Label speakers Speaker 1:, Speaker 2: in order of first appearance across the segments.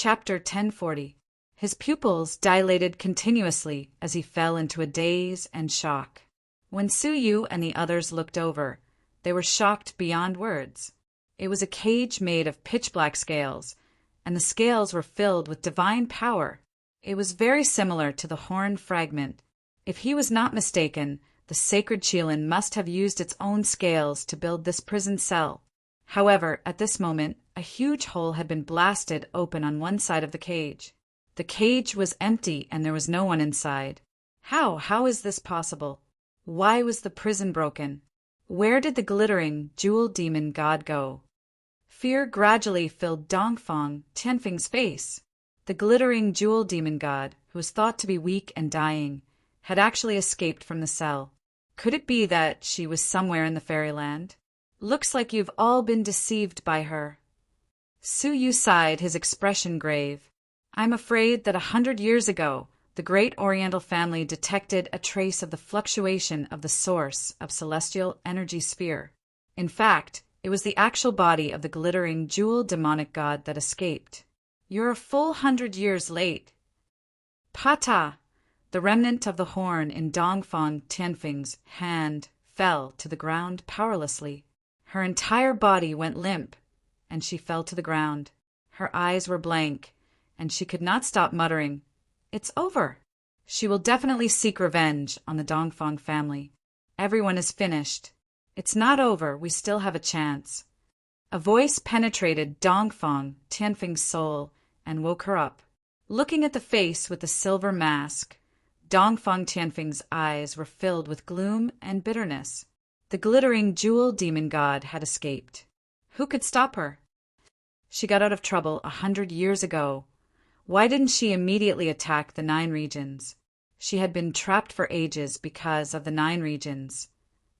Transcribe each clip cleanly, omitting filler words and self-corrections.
Speaker 1: Chapter 1040. His pupils dilated continuously as he fell into a daze and shock. When Su Yu and the others looked over, they were shocked beyond words. It was a cage made of pitch-black scales, and the scales were filled with divine power. It was very similar to the horn fragment. If he was not mistaken, the sacred Qilin must have used its own scales to build this prison cell. However, at this moment, a huge hole had been blasted open on one side of the cage. The cage was empty and there was no one inside. How is this possible? Why was the prison broken? Where did the glittering jewel demon god go? Fear gradually filled Dongfang Tianfeng's face. The glittering jewel demon god, who was thought to be weak and dying, had actually escaped from the cell. Could it be that she was somewhere in the fairyland? Looks like you've all been deceived by her. Su Yu sighed, his expression grave. I'm afraid that 100 years ago, the great Oriental family detected a trace of the fluctuation of the source of celestial energy sphere. In fact, it was the actual body of the glittering jewel demonic god that escaped. You're a full 100 years late. Pata! The remnant of the horn in Dongfang Tianfeng's hand fell to the ground powerlessly. Her entire body went limp, and she fell to the ground. Her eyes were blank, and she could not stop muttering, "It's over." She will definitely seek revenge on the Dongfang family. Everyone is finished. It's not over, we still have a chance. A voice penetrated Dongfang Tianfeng's soul and woke her up. Looking at the face with the silver mask, Dongfang Tianfeng's eyes were filled with gloom and bitterness. The glittering jewel demon god had escaped. Who could stop her? She got out of trouble 100 years ago. Why didn't she immediately attack the 9 regions? She had been trapped for ages because of the 9 regions.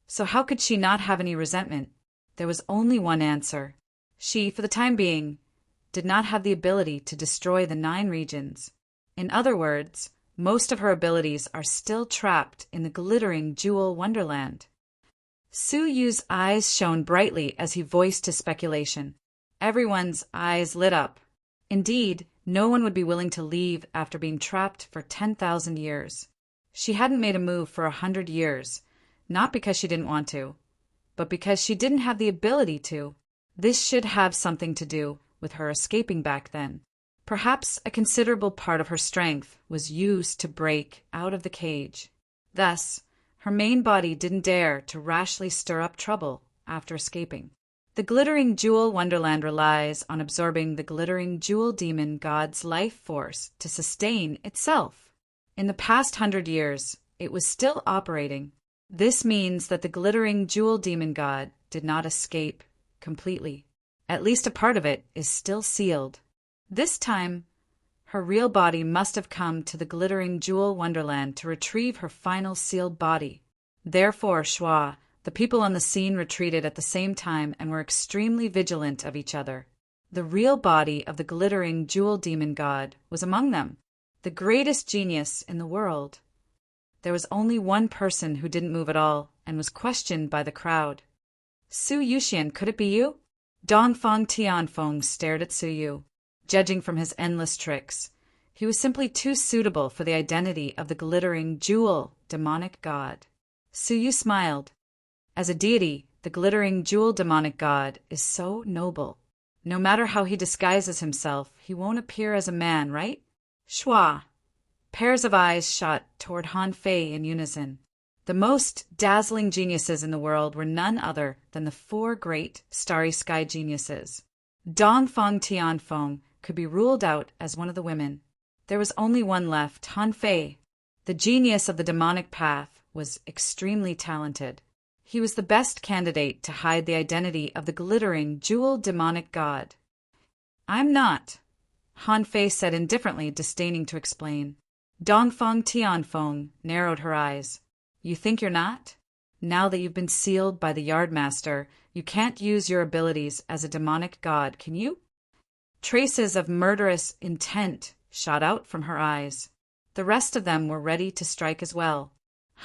Speaker 1: So how could she not have any resentment? There was only one answer. She, for the time being, did not have the ability to destroy the 9 regions. In other words, most of her abilities are still trapped in the glittering jewel wonderland. Su Yu's eyes shone brightly as he voiced his speculation. Everyone's eyes lit up. Indeed, no one would be willing to leave after being trapped for 10,000 years. She hadn't made a move for 100 years, not because she didn't want to, but because she didn't have the ability to. This should have something to do with her escaping back then. Perhaps a considerable part of her strength was used to break out of the cage. Thus, her main body didn't dare to rashly stir up trouble after escaping. The glittering jewel wonderland relies on absorbing the glittering jewel demon god's life force to sustain itself. In the past 100 years, it was still operating. This means that the glittering jewel demon god did not escape completely. At least a part of it is still sealed. This time, her real body must have come to the glittering jewel wonderland to retrieve her final sealed body. Therefore, Shua, the people on the scene retreated at the same time and were extremely vigilant of each other. The real body of the glittering jewel demon god was among them, the greatest genius in the world. There was only one person who didn't move at all and was questioned by the crowd. Su Yuxian, could it be you? Dongfang Tianfeng stared at Su Yu. Judging from his endless tricks, he was simply too suitable for the identity of the glittering jewel demonic god. Su Yu smiled. As a deity, the glittering jewel demonic god is so noble. No matter how he disguises himself, he won't appear as a man, right? Shua. Pairs of eyes shot toward Han Fei in unison. The most dazzling geniuses in the world were none other than the 4 great starry sky geniuses. Dongfang Tianfeng could be ruled out as one of the women. There was only one left, Han Fei. The genius of the demonic path was extremely talented. He was the best candidate to hide the identity of the glittering jewel demonic god. I'm not, Han Fei said indifferently, disdaining to explain. Dongfang Tianfeng narrowed her eyes. You think you're not? Now that you've been sealed by the Yardmaster, you can't use your abilities as a demonic god, can you? Traces of murderous intent shot out from her eyes. The rest of them were ready to strike as well.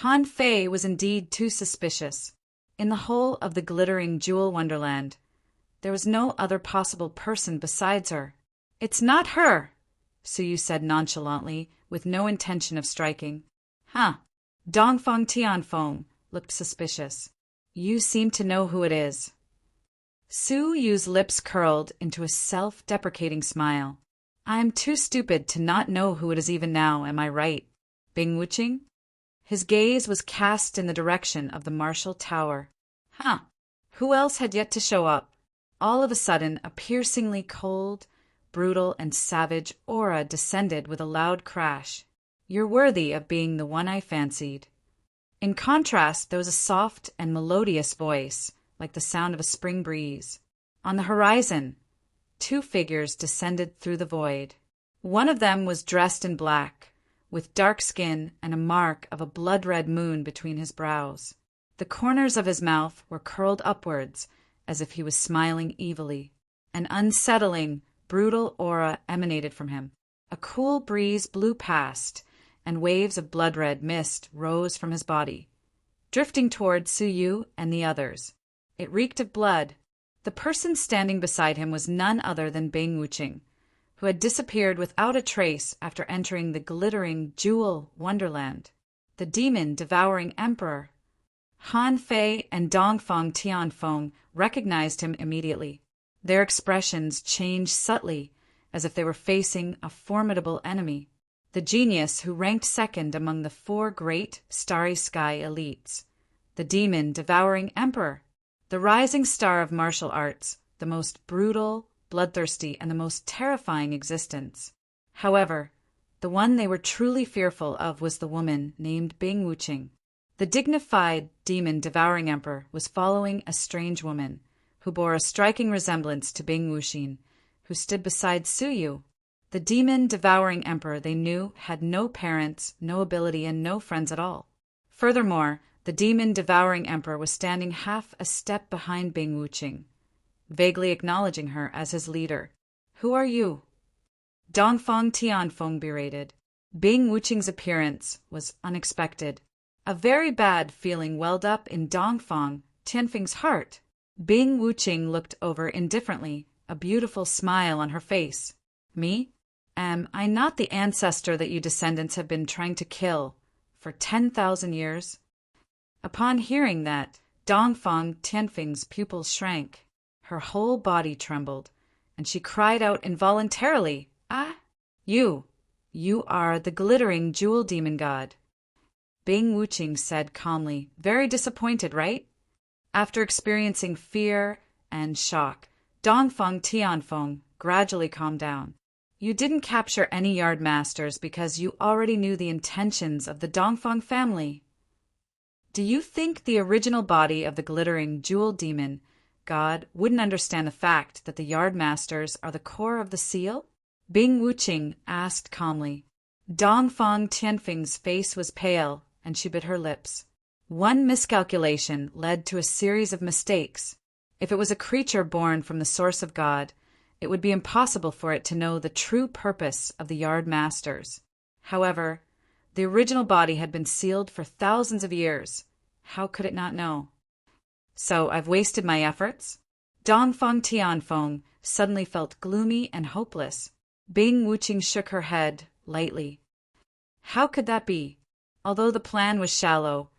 Speaker 1: Han Fei was indeed too suspicious. In the whole of the glittering jewel wonderland, there was no other possible person besides her. It's not her, Suyu said nonchalantly, with no intention of striking. Huh. Dongfeng Tianfeng looked suspicious. You seem to know who it is. Suyu's lips curled into a self-deprecating smile. I'm too stupid to not know who it is even now, am I right? Bing Wuqing? His gaze was cast in the direction of the martial tower. Huh. Who else had yet to show up? All of a sudden, a piercingly cold, brutal, and savage aura descended with a loud crash. You're worthy of being the one I fancied. In contrast, there was a soft and melodious voice, like the sound of a spring breeze. On the horizon, two figures descended through the void. One of them was dressed in black, with dark skin and a mark of a blood-red moon between his brows. The corners of his mouth were curled upwards, as if he was smiling evilly. An unsettling, brutal aura emanated from him. A cool breeze blew past, and waves of blood-red mist rose from his body, drifting toward Suyu and the others. It reeked of blood. The person standing beside him was none other than Bing Wuqing, who had disappeared without a trace after entering the glittering jewel wonderland. The demon-devouring emperor. Han Fei and Dongfeng Tianfeng recognized him immediately. Their expressions changed subtly, as if they were facing a formidable enemy. The genius who ranked second among the four great starry sky elites. The demon-devouring emperor. The rising star of martial arts, the most brutal, bloodthirsty, and the most terrifying existence. However, the one they were truly fearful of was the woman named Bing Wuqing. The dignified demon-devouring emperor was following a strange woman, who bore a striking resemblance to Bing Wuqing, who stood beside Suyu. The demon-devouring emperor, they knew, had no parents, no ability, and no friends at all. Furthermore, the demon-devouring emperor was standing half a step behind Bing Wuqing, vaguely acknowledging her as his leader. Who are you? Dongfeng Tianfeng berated. Bing Wuqing's appearance was unexpected. A very bad feeling welled up in Dongfeng Tianfeng's heart. Bing Wuqing looked over indifferently, a beautiful smile on her face. Me? Am I not the ancestor that you descendants have been trying to kill for 10,000 years? Upon hearing that, Dongfeng Tianfeng's pupils shrank. Her whole body trembled, and she cried out involuntarily, Ah! You are the glittering jewel demon god. Bing Wuqing said calmly, very disappointed, right? After experiencing fear and shock, Dongfeng Tianfeng gradually calmed down. You didn't capture any yard masters because you already knew the intentions of the Dongfeng family. Do you think the original body of the glittering jewel demon god wouldn't understand the fact that the yard masters are the core of the seal? Bing Wuqing asked calmly. Dongfeng Tianfeng's face was pale, and she bit her lips. One miscalculation led to a series of mistakes. If it was a creature born from the source of God, it would be impossible for it to know the true purpose of the yard masters. However, the original body had been sealed for thousands of years. How could it not know? So I've wasted my efforts? Dongfeng Tianfeng suddenly felt gloomy and hopeless. Bing Wuqing shook her head lightly. How could that be? Although the plan was shallow,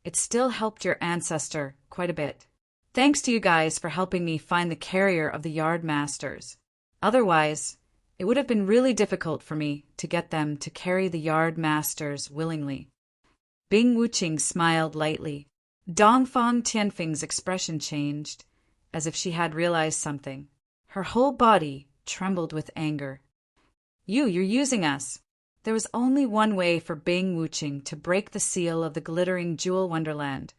Speaker 1: it still helped your ancestor quite a bit. Thanks to you guys for helping me find the carrier of the yard masters. Otherwise, it would have been really difficult for me to get them to carry the yard masters willingly. Bing Wuqing smiled lightly. Dongfeng Tianfeng's expression changed, as if she had realized something. Her whole body trembled with anger. You're using us. There was only one way for Bing Wuqing to break the seal of the glittering jewel wonderland,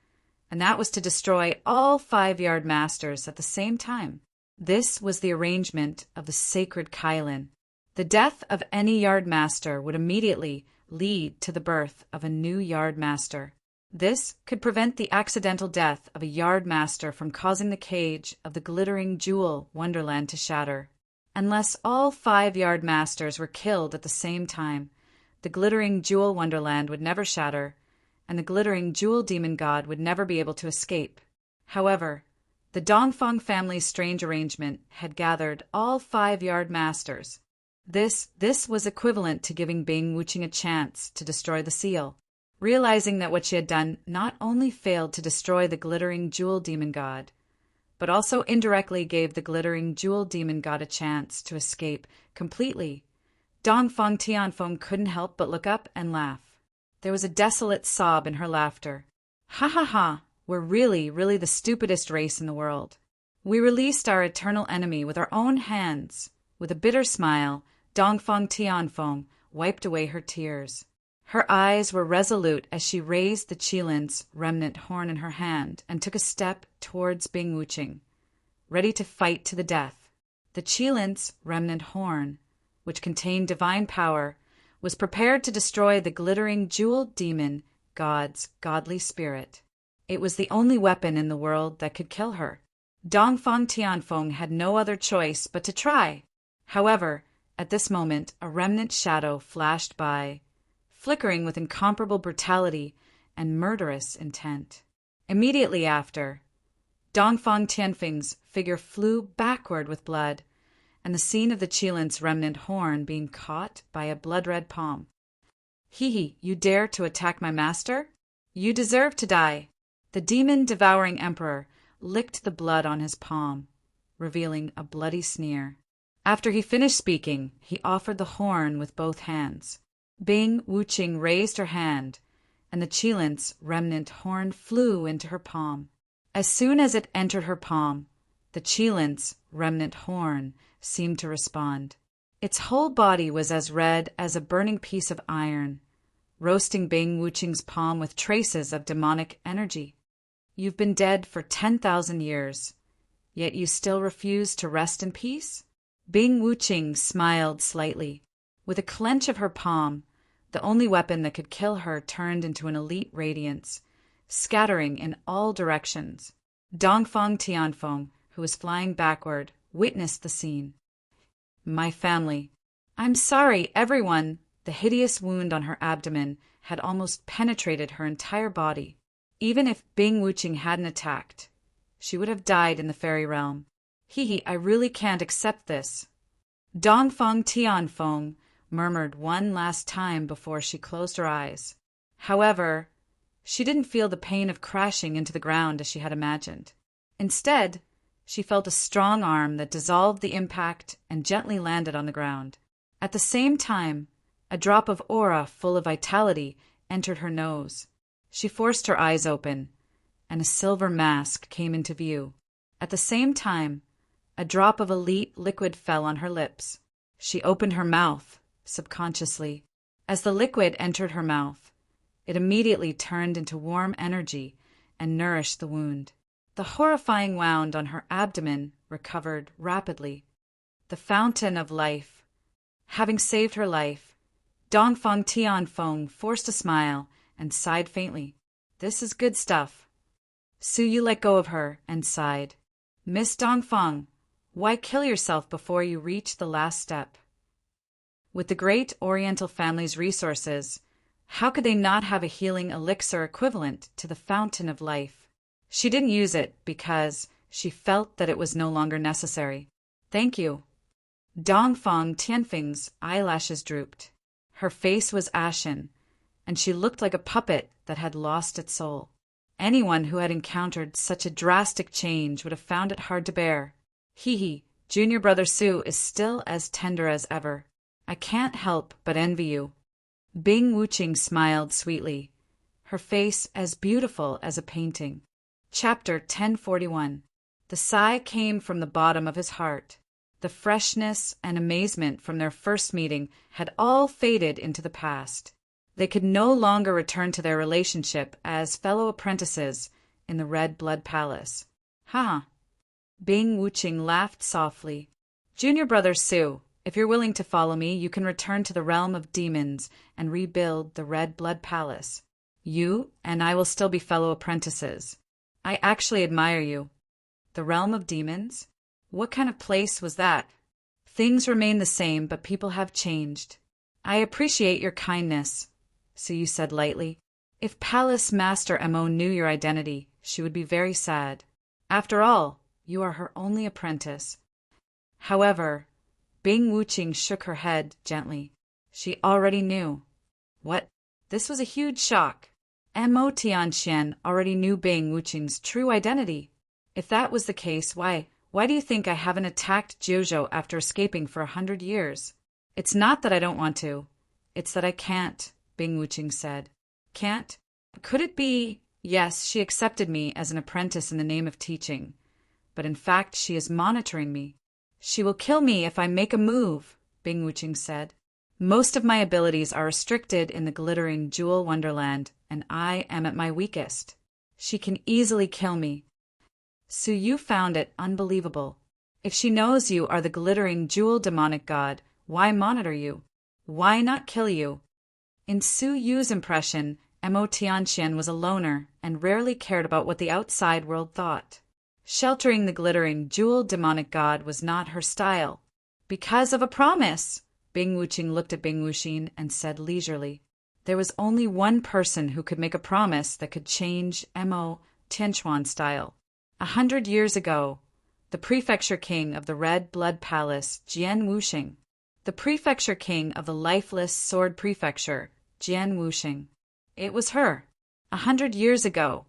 Speaker 1: and that was to destroy all 5 yard masters at the same time. This was the arrangement of the sacred Kylin. The death of any yard master would immediately lead to the birth of a new yard master. This could prevent the accidental death of a yard master from causing the cage of the glittering jewel wonderland to shatter. Unless all 5 yard masters were killed at the same time, the glittering jewel wonderland would never shatter, and the glittering jewel demon god would never be able to escape. However, the Dongfeng family's strange arrangement had gathered all 5 yard masters. This was equivalent to giving Bing Wuching a chance to destroy the seal. Realizing that what she had done not only failed to destroy the glittering jewel demon god, but also indirectly gave the glittering jewel demon god a chance to escape completely, Dongfang Tianfeng couldn't help but look up and laugh. There was a desolate sob in her laughter. Ha ha ha, we're really the stupidest race in the world. We released our eternal enemy with our own hands. With a bitter smile, Dongfang Tianfeng wiped away her tears. Her eyes were resolute as she raised the Qilin's remnant horn in her hand and took a step towards Bing Wuching, ready to fight to the death. The Qilin's remnant horn, which contained divine power, was prepared to destroy the glittering jeweled demon god's godly spirit. It was the only weapon in the world that could kill her. Dongfang Tianfeng had no other choice but to try. However, at this moment, a remnant shadow flashed by, flickering with incomparable brutality and murderous intent. Immediately after, Dongfang Tianfeng's figure flew backward with blood, and the scene of the Qilin's remnant horn being caught by a blood-red palm. Hee, you dare to attack my master? You deserve to die. The demon-devouring emperor licked the blood on his palm, revealing a bloody sneer. After he finished speaking, he offered the horn with both hands. Bing Wuching raised her hand, and the Qilin's remnant horn flew into her palm. As soon as it entered her palm, the Qilin's remnant horn seemed to respond. Its whole body was as red as a burning piece of iron, roasting Bing Wuching's palm with traces of demonic energy. You've been dead for 10,000 years, yet you still refuse to rest in peace? Bing Wuching smiled slightly. With a clench of her palm, the only weapon that could kill her turned into an elite radiance, scattering in all directions. Dongfang Tianfeng, who was flying backward, witnessed the scene. My family. I'm sorry, everyone. The hideous wound on her abdomen had almost penetrated her entire body. Even if Bing Wuching hadn't attacked, she would have died in the fairy realm. I really can't accept this. Dongfang Tianfeng murmured one last time before she closed her eyes. However, she didn't feel the pain of crashing into the ground as she had imagined. Instead, she felt a strong arm that dissolved the impact and gently landed on the ground. At the same time, a drop of aura full of vitality entered her nose. She forced her eyes open, and a silver mask came into view. At the same time, a drop of elite liquid fell on her lips. She opened her mouth, subconsciously. As the liquid entered her mouth, it immediately turned into warm energy and nourished the wound. The horrifying wound on her abdomen recovered rapidly. The fountain of life. Having saved her life, Dongfang Tianfeng forced a smile and sighed faintly. This is good stuff. Su Yu let go of her and sighed. Miss Dongfang, why kill yourself before you reach the last step? With the great Oriental family's resources, how could they not have a healing elixir equivalent to the fountain of life? She didn't use it because she felt that it was no longer necessary. Thank you. Dongfang Tianfeng's eyelashes drooped. Her face was ashen, and she looked like a puppet that had lost its soul. Anyone who had encountered such a drastic change would have found it hard to bear. Junior brother Su is still as tender as ever. I can't help but envy you. Bing Wuching smiled sweetly, her face as beautiful as a painting. Chapter 1041. The sigh came from the bottom of his heart. The freshness and amazement from their first meeting had all faded into the past. They could no longer return to their relationship as fellow apprentices in the Red Blood Palace. Ha! Bing Wuching laughed softly. Junior brother Su, if you're willing to follow me, you can return to the realm of demons and rebuild the Red Blood Palace. You and I will still be fellow apprentices. I actually admire you. The realm of demons? What kind of place was that? Things remain the same, but people have changed. I appreciate your kindness, Su Yu said lightly. If Palace Master Mo knew your identity, she would be very sad. After all, you are her only apprentice. However, Bing Wuqing shook her head gently. She already knew. What? This was a huge shock. Mo Tianxian already knew Bing Wuqing's true identity. If that was the case, why do you think I haven't attacked Jiuzhou after escaping for 100 years? It's not that I don't want to. It's that I can't, Bing Wuqing said. Can't? Could it be? Yes, she accepted me as an apprentice in the name of teaching. But in fact, she is monitoring me. She will kill me if I make a move, Bing Wuqing said. Most of my abilities are restricted in the glittering jewel wonderland, and I am at my weakest. She can easily kill me. Su Yu found it unbelievable. If she knows you are the glittering jewel demonic god, why monitor you? Why not kill you? In Su Yu's impression, Mo Tianxian was a loner and rarely cared about what the outside world thought. Sheltering the glittering jewel demonic god was not her style. Because of a promise, Bing Wuqing looked at Bing Wuxin and said leisurely. There was only one person who could make a promise that could change Mo Tianquan's style. 100 years ago, the prefecture king of the Red Blood Palace, Jian Wuxing. The prefecture king of the lifeless sword prefecture, Jian Wuxing. It was her. 100 years ago.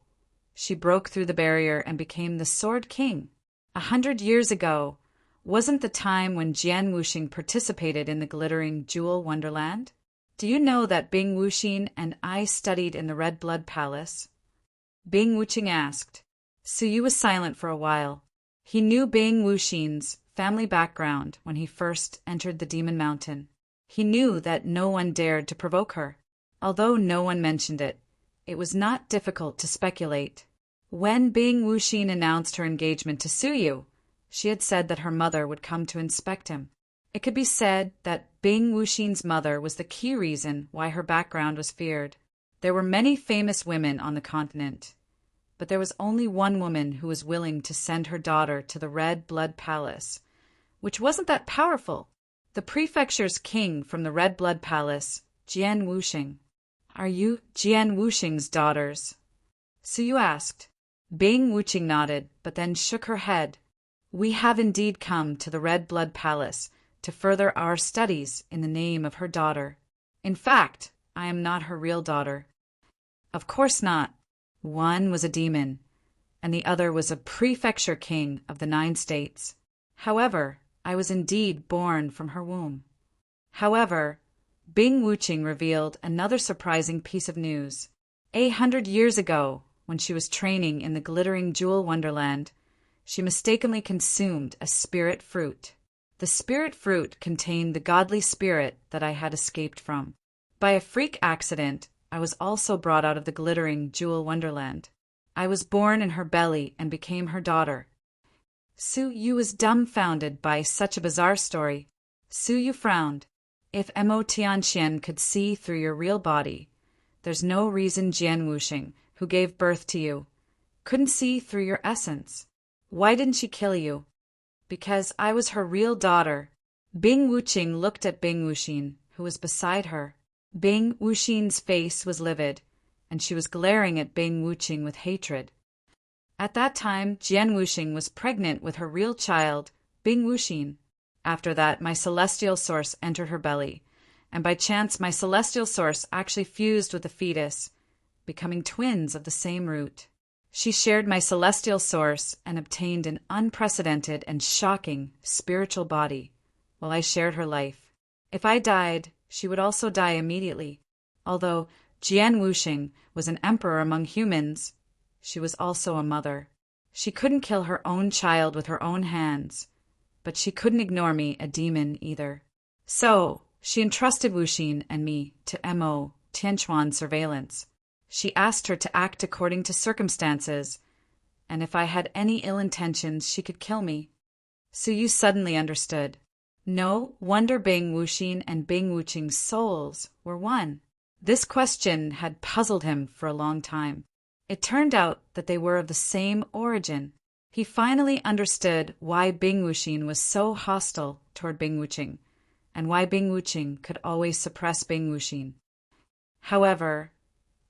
Speaker 1: She broke through the barrier and became the Sword King. 100 years ago wasn't the time when Jian Wuxing participated in the glittering jewel wonderland? Do you know that Bing Wuxin and I studied in the Red Blood Palace? Bing Wuxing asked. Su Yu was silent for a while. He knew Bing Wuxin's family background when he first entered the Demon Mountain. He knew that no one dared to provoke her. Although no one mentioned it, it was not difficult to speculate. When Bing Wuxin announced her engagement to Su Yu, she had said that her mother would come to inspect him. It could be said that Bing Wuxin's mother was the key reason why her background was feared. There were many famous women on the continent, but there was only one woman who was willing to send her daughter to the Red Blood Palace, which wasn't that powerful. The prefecture's king from the Red Blood Palace, Jian Wuxing. Are you Jian Wuxing's daughters? Su Yu asked. Bing Wuxing nodded, but then shook her head. We have indeed come to the Red Blood Palace to further our studies in the name of her daughter. In fact, I am not her real daughter. Of course not. One was a demon, and the other was a prefecture king of the 9 states. However, I was indeed born from her womb. However, Bing Wuxing revealed another surprising piece of news. 100 years ago, when she was training in the glittering jewel wonderland, she mistakenly consumed a spirit fruit. The spirit fruit contained the godly spirit that I had escaped from. By a freak accident, I was also brought out of the glittering jewel wonderland. I was born in her belly and became her daughter. Su Yu was dumbfounded by such a bizarre story. Su Yu frowned. If Mo Tianxian could see through your real body, there's no reason Jian Wuxing, who gave birth to you, couldn't see through your essence. Why didn't she kill you? Because I was her real daughter. Bing Wuxing looked at Bing Wuxin, who was beside her. Bing Wuxin's face was livid, and she was glaring at Bing Wuxing with hatred. At that time, Jian Wuxing was pregnant with her real child, Bing Wuxin. After that, my celestial source entered her belly, and by chance my celestial source actually fused with the fetus, becoming twins of the same root. She shared my celestial source and obtained an unprecedented and shocking spiritual body, while I shared her life. If I died, she would also die immediately. Although Jian Wuxing was an emperor among humans, she was also a mother. She couldn't kill her own child with her own hands, but she couldn't ignore me, a demon, either. So, she entrusted Wuxin and me to Mo Tianquan's surveillance. She asked her to act according to circumstances, and if I had any ill intentions, she could kill me. Su Yu suddenly understood. No wonder Bing Wuxin and Bing Wuxing's souls were one. This question had puzzled him for a long time. It turned out that they were of the same origin. He finally understood why Bing Wuxin was so hostile toward Bing Wuxing, and why Bing Wuxing could always suppress Bing Wuxin. However,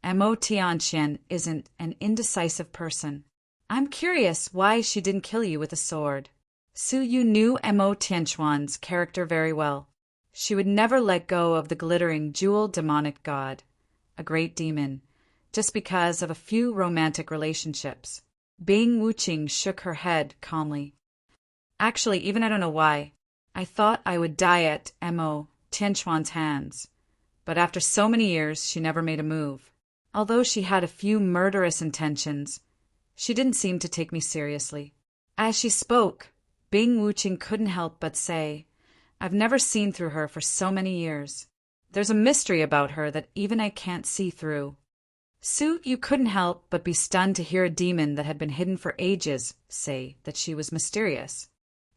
Speaker 1: Mo Tianxian isn't an indecisive person. I'm curious why she didn't kill you with a sword. Su Yu knew Mo Tianquan's character very well. She would never let go of the glittering jewel demonic god, a great demon, just because of a few romantic relationships. Bing Wuqing shook her head calmly. Actually, even I don't know why. I thought I would die at Mo Tianquan's hands, but after so many years she never made a move. Although she had a few murderous intentions, she didn't seem to take me seriously. As she spoke, Bing Wuqing couldn't help but say, I've never seen through her for so many years. There's a mystery about her that even I can't see through. Su, you couldn't help but be stunned to hear a demon that had been hidden for ages say that she was mysterious.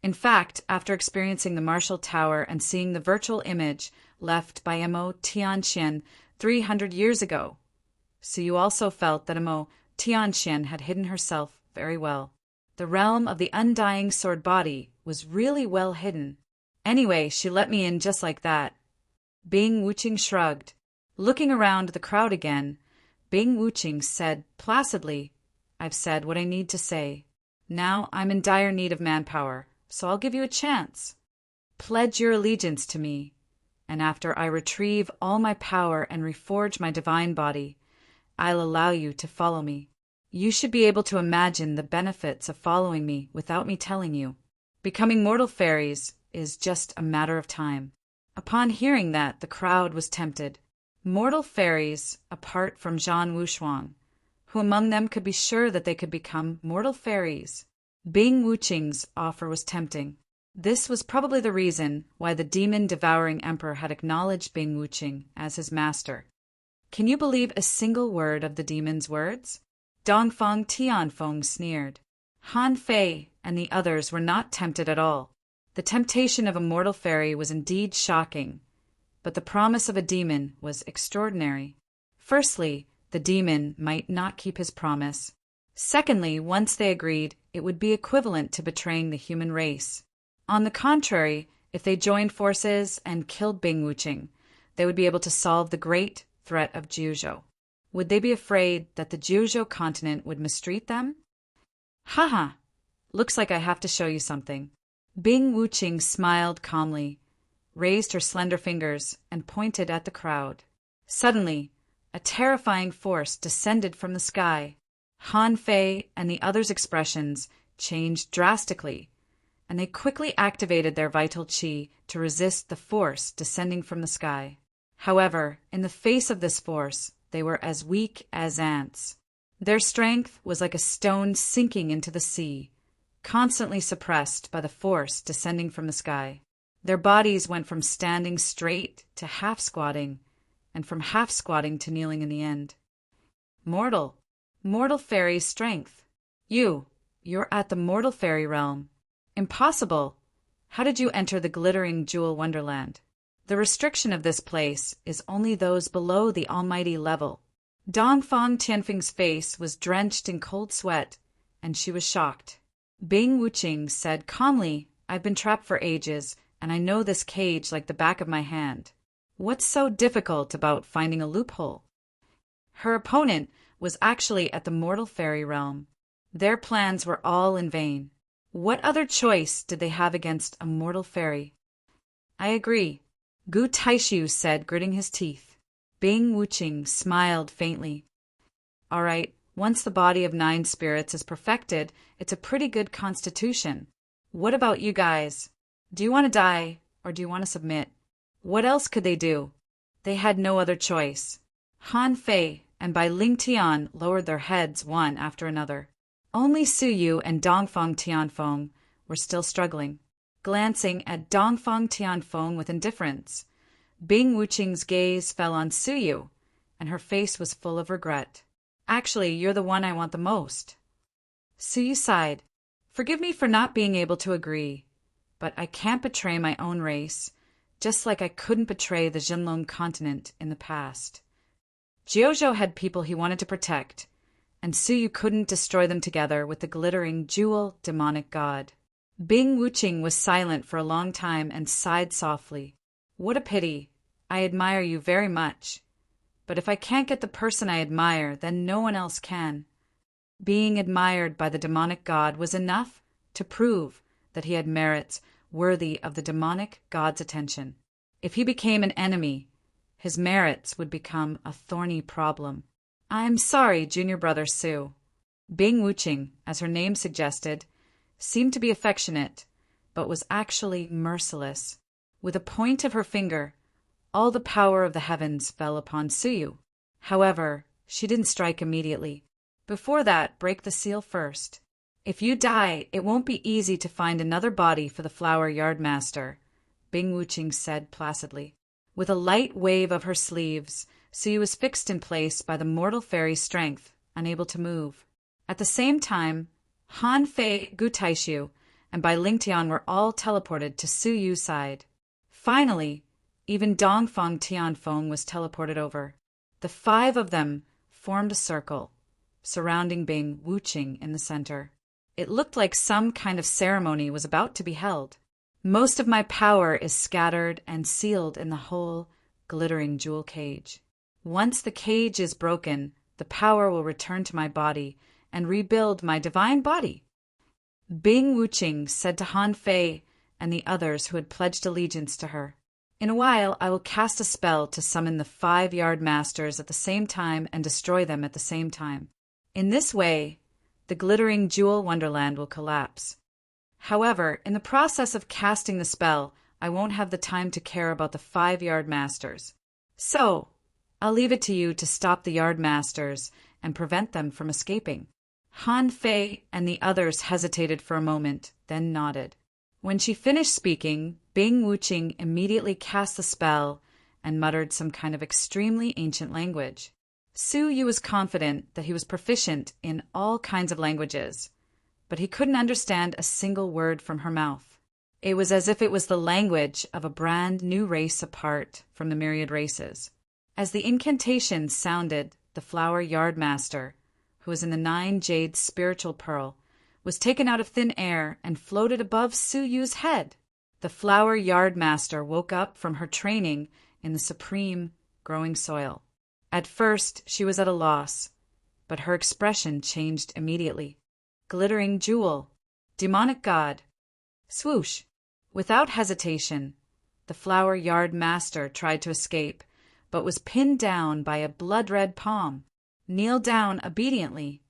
Speaker 1: In fact, after experiencing the Martial Tower and seeing the virtual image left by Mo Tianqian 300 years ago, so you also felt that Mo Tianqian had hidden herself very well. The realm of the undying sword body was really well hidden. Anyway, she let me in just like that. Bing Wuqing shrugged. Looking around the crowd again, Bing Wuqing said placidly, I've said what I need to say. Now I'm in dire need of manpower, so I'll give you a chance. Pledge your allegiance to me, and after I retrieve all my power and reforge my divine body, I'll allow you to follow me. You should be able to imagine the benefits of following me without me telling you. Becoming mortal fairies is just a matter of time. Upon hearing that, the crowd was tempted. Mortal fairies, apart from Zhan Wushuang, who among them could be sure that they could become mortal fairies? Bing Wuqing's offer was tempting. This was probably the reason why the demon-devouring emperor had acknowledged Bing Wuqing as his master. Can you believe a single word of the demon's words? Dongfang Tianfeng sneered. Han Fei and the others were not tempted at all. The temptation of a mortal fairy was indeed shocking, but the promise of a demon was extraordinary. Firstly, the demon might not keep his promise. Secondly, once they agreed, it would be equivalent to betraying the human race. On the contrary, if they joined forces and killed Bing Wuqing, they would be able to solve the great threat of Jiuzhou. Would they be afraid that the Jiuzhou continent would mistreat them? Haha, looks like I have to show you something. Bing Wuqing smiled calmly, raised her slender fingers, and pointed at the crowd. Suddenly, a terrifying force descended from the sky. Han Fei and the others' expressions changed drastically, and they quickly activated their vital qi to resist the force descending from the sky. However, in the face of this force, they were as weak as ants. Their strength was like a stone sinking into the sea, constantly suppressed by the force descending from the sky. Their bodies went from standing straight to half-squatting, and from half-squatting to kneeling in the end. Mortal fairy strength. You're at the mortal fairy realm. Impossible. How did you enter the glittering jewel wonderland? The restriction of this place is only those below the almighty level. Dongfang Tianfeng's face was drenched in cold sweat, and she was shocked. Bing Wuqing said calmly, I've been trapped for ages, and I know this cage like the back of my hand. What's so difficult about finding a loophole? Her opponent was actually at the mortal fairy realm. Their plans were all in vain. What other choice did they have against a mortal fairy? I agree, Gu Taishu said, gritting his teeth. Bing Wuqing smiled faintly. All right, once the body of 9 spirits is perfected, it's a pretty good constitution. What about you guys? Do you want to die, or do you want to submit? What else could they do? They had no other choice. Han Fei and Bai Ling Tian lowered their heads one after another. Only Su Yu and Dongfang Tianfeng were still struggling. Glancing at Dongfang Tianfeng with indifference, Bing Wuqing's gaze fell on Su Yu, and her face was full of regret. Actually, you're the one I want the most. Su Yu sighed. Forgive me for not being able to agree, but I can't betray my own race, just like I couldn't betray the Jinlong continent in the past. Jiuzhou had people he wanted to protect, and Su Yu couldn't destroy them together with the glittering jewel demonic god. Bing Wuqing was silent for a long time and sighed softly. What a pity. I admire you very much. But if I can't get the person I admire, then no one else can. Being admired by the demonic god was enough to prove that he had merits worthy of the demonic god's attention. If he became an enemy, his merits would become a thorny problem. "I'm sorry, junior brother Sue." Bing Wuching, as her name suggested, seemed to be affectionate, but was actually merciless. With a point of her finger, all the power of the heavens fell upon Suyu. However, she didn't strike immediately. Before that, break the seal first. "If you die, it won't be easy to find another body for the flower yardmaster," Bing Wuching said placidly. With a light wave of her sleeves, Suyu was fixed in place by the mortal fairy's strength, unable to move. At the same time, Han Fei, Gu Taishu, and Bai Lingtian were all teleported to Suyu's side. Finally, even Dongfang Tianfeng was teleported over. The 5 of them formed a circle, surrounding Bing Wuching in the center. It looked like some kind of ceremony was about to be held. "Most of my power is scattered and sealed in the whole glittering jewel cage. Once the cage is broken, the power will return to my body and rebuild my divine body," Bing Wuching said to Han Fei and the others who had pledged allegiance to her. "In a while, I will cast a spell to summon the 5 yard masters at the same time and destroy them at the same time. In this way, the glittering jewel wonderland will collapse. However, in the process of casting the spell, I won't have the time to care about the 5 yard masters. So, I'll leave it to you to stop the yard masters and prevent them from escaping." Han Fei and the others hesitated for a moment, then nodded. When she finished speaking, Bing Wuching immediately cast the spell and muttered some kind of extremely ancient language. Suyu was confident that he was proficient in all kinds of languages, but he couldn't understand a single word from her mouth. It was as if it was the language of a brand new race apart from the myriad races. As the incantation sounded, the flower yardmaster, who was in the 9 jade spiritual pearl, was taken out of thin air and floated above Suyu's head. The flower yardmaster woke up from her training in the supreme growing soil. At first, she was at a loss, but her expression changed immediately. "Glittering jewel, demonic god." Swoosh! Without hesitation, the flower yard master tried to escape, but was pinned down by a blood-red palm. "Kneel down obediently."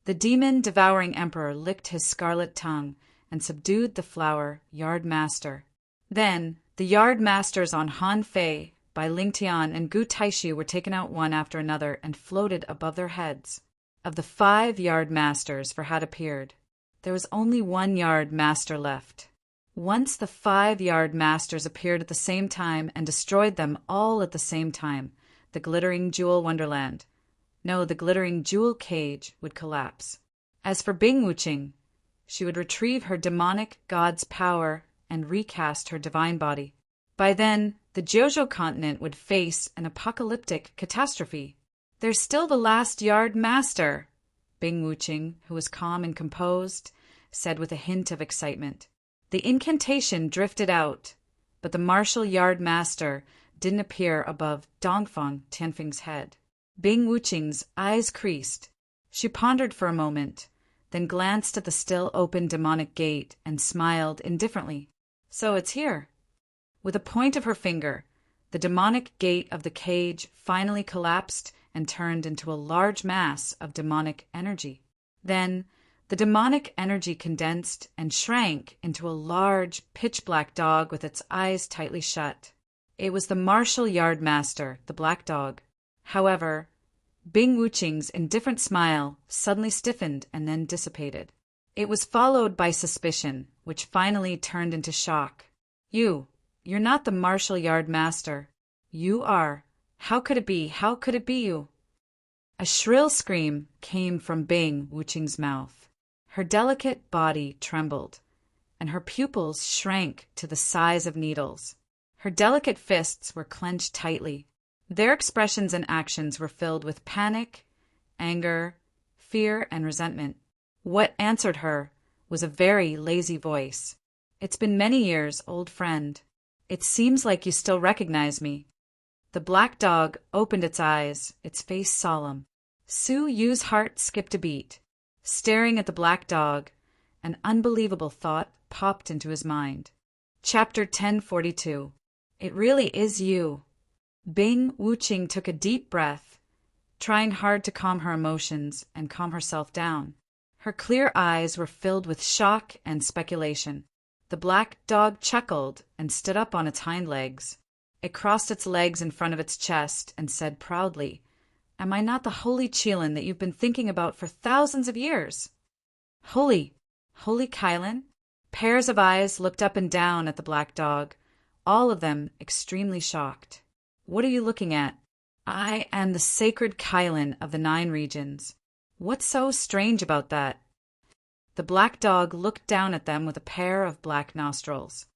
Speaker 1: The demon-devouring emperor licked his scarlet tongue and subdued the flower yard master. Then, the yard masters on Han Fei, Bai Lingtian, and Gu Taishu were taken out one after another and floated above their heads. Of the 5 yard masters for had appeared, there was only 1 yard master left. Once the 5 yard masters appeared at the same time and destroyed them all at the same time, the glittering jewel wonderland, no, the glittering jewel cage, would collapse. As for Bing Wuching, she would retrieve her demonic god's power and recast her divine body. By then, the Jojo continent would face an apocalyptic catastrophe. "There's still the last yard master," Bing Wuching, who was calm and composed, said with a hint of excitement. The incantation drifted out, but the martial yard master didn't appear above Dongfang Tianfeng's head. Bing Wuching's eyes creased. She pondered for a moment, then glanced at the still open demonic gate and smiled indifferently. "So it's here." With a point of her finger, the demonic gate of the cage finally collapsed and turned into a large mass of demonic energy. Then, the demonic energy condensed and shrank into a large, pitch-black dog with its eyes tightly shut. It was the martial yard master, the black dog. However, Bing Wuching's indifferent smile suddenly stiffened and then dissipated. It was followed by suspicion, which finally turned into shock. You're not the martial yard master. You are. How could it be? How could it be you?" A shrill scream came from Bing Wuching's mouth. Her delicate body trembled, and her pupils shrank to the size of needles. Her delicate fists were clenched tightly. Their expressions and actions were filled with panic, anger, fear, and resentment. What answered her was a very lazy voice. "It's been many years, old friend. It seems like you still recognize me." The black dog opened its eyes, its face solemn. Su Yu's heart skipped a beat. Staring at the black dog An unbelievable thought popped into his mind. Chapter 1042. It really is you. Bing Wuqing took a deep breath, trying hard to calm her emotions and calm herself down. Her clear eyes were filled with shock and speculation. The black dog chuckled and stood up on its hind legs. It crossed its legs in front of its chest and said proudly, "Am I not the holy Qilin that you've been thinking about for thousands of years?" Holy Qilin? Pairs of eyes looked up and down at the black dog, all of them extremely shocked. "What are you looking at?" "I am the sacred Qilin of the 9 regions. What's so strange about that?" The black dog looked down at them with a pair of black nostrils.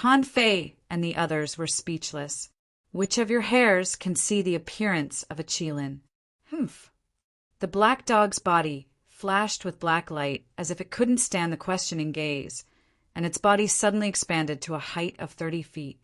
Speaker 1: Han Fei and the others were speechless. "Which of your hairs can see the appearance of a Qilin?" "Humph." The black dog's body flashed with black light as if it couldn't stand the questioning gaze, and its body suddenly expanded to a height of 30 feet.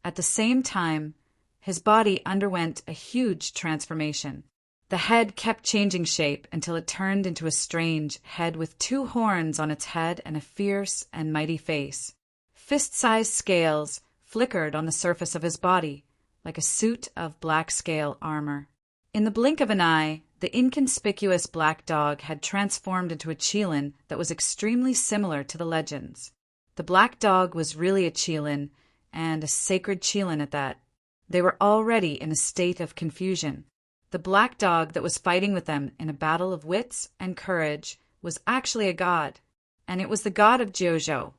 Speaker 1: At the same time, his body underwent a huge transformation. The head kept changing shape until it turned into a strange head with 2 horns on its head and a fierce and mighty face. Fist-sized scales flickered on the surface of his body, like a suit of black scale armor. In the blink of an eye, the inconspicuous black dog had transformed into a Qilin that was extremely similar to the legends. The black dog was really a Qilin, and a sacred Qilin at that. They were already in a state of confusion. The black dog that was fighting with them in a battle of wits and courage was actually a god, and it was the god of Jiuzhou.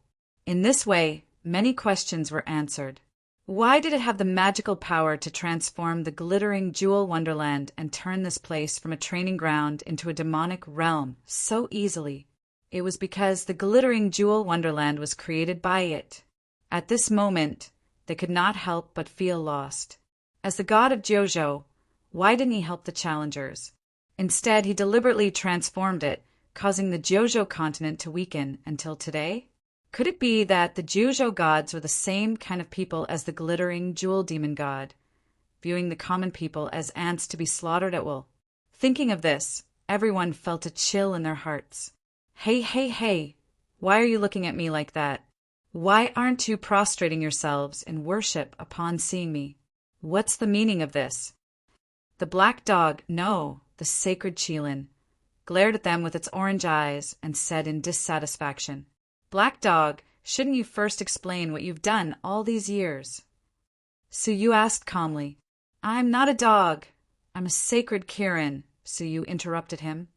Speaker 1: In this way, many questions were answered. Why did it have the magical power to transform the glittering jewel wonderland and turn this place from a training ground into a demonic realm so easily? It was because the glittering jewel wonderland was created by it. At this moment, they could not help but feel lost. As the god of Jiuzhou, why didn't he help the challengers? Instead, he deliberately transformed it, causing the Jiuzhou continent to weaken until today? Could it be that the Jiuzhou gods were the same kind of people as the glittering jewel demon god, viewing the common people as ants to be slaughtered at will? Thinking of this, everyone felt a chill in their hearts. Hey, why are you looking at me like that? Why aren't you prostrating yourselves in worship upon seeing me? What's the meaning of this? The black dog, no, the sacred Qilin, glared at them with its orange eyes and said in dissatisfaction, "Black dog, shouldn't you first explain what you've done all these years?" Suyu asked calmly. "I'm not a dog. I'm a sacred Kirin," Suyu interrupted him.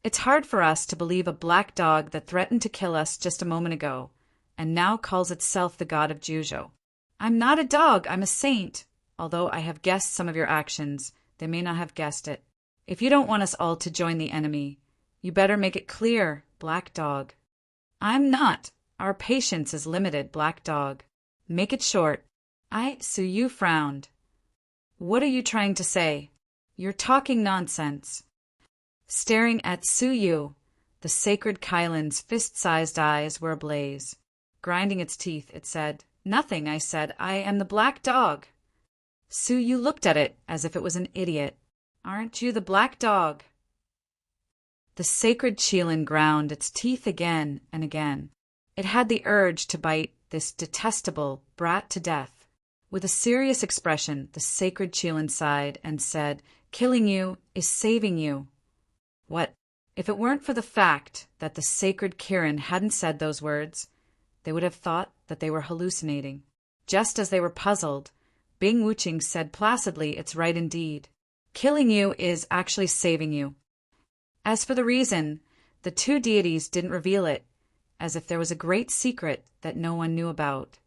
Speaker 1: "It's hard for us to believe a black dog that threatened to kill us just a moment ago, and now calls itself the god of Jiuzhou. I'm not a dog, I'm a saint. Although I have guessed some of your actions, they may not have guessed it. If you don't want us all to join the enemy, you better make it clear, black dog." "I'm not. Our patience is limited, black dog. Make it short." Suyu frowned. "What are you trying to say? You're talking nonsense." Staring at Suyu, the sacred Kylan's fist-sized eyes were ablaze. Grinding its teeth, it said, "Nothing, I said. I am the black dog." Suyu looked at it as if it was an idiot. "Aren't you the black dog?" The sacred Qilin ground its teeth again and again. It had the urge to bite this detestable brat to death. With a serious expression, the sacred Qilin sighed and said, "Killing you is saving you." What? If it weren't for the fact that the sacred Kirin hadn't said those words, they would have thought that they were hallucinating. Just as they were puzzled, Bing Wuqing said placidly, "It's right indeed. Killing you is actually saving you." As for the reason, the 2 deities didn't reveal it, as if there was a great secret that no one knew about.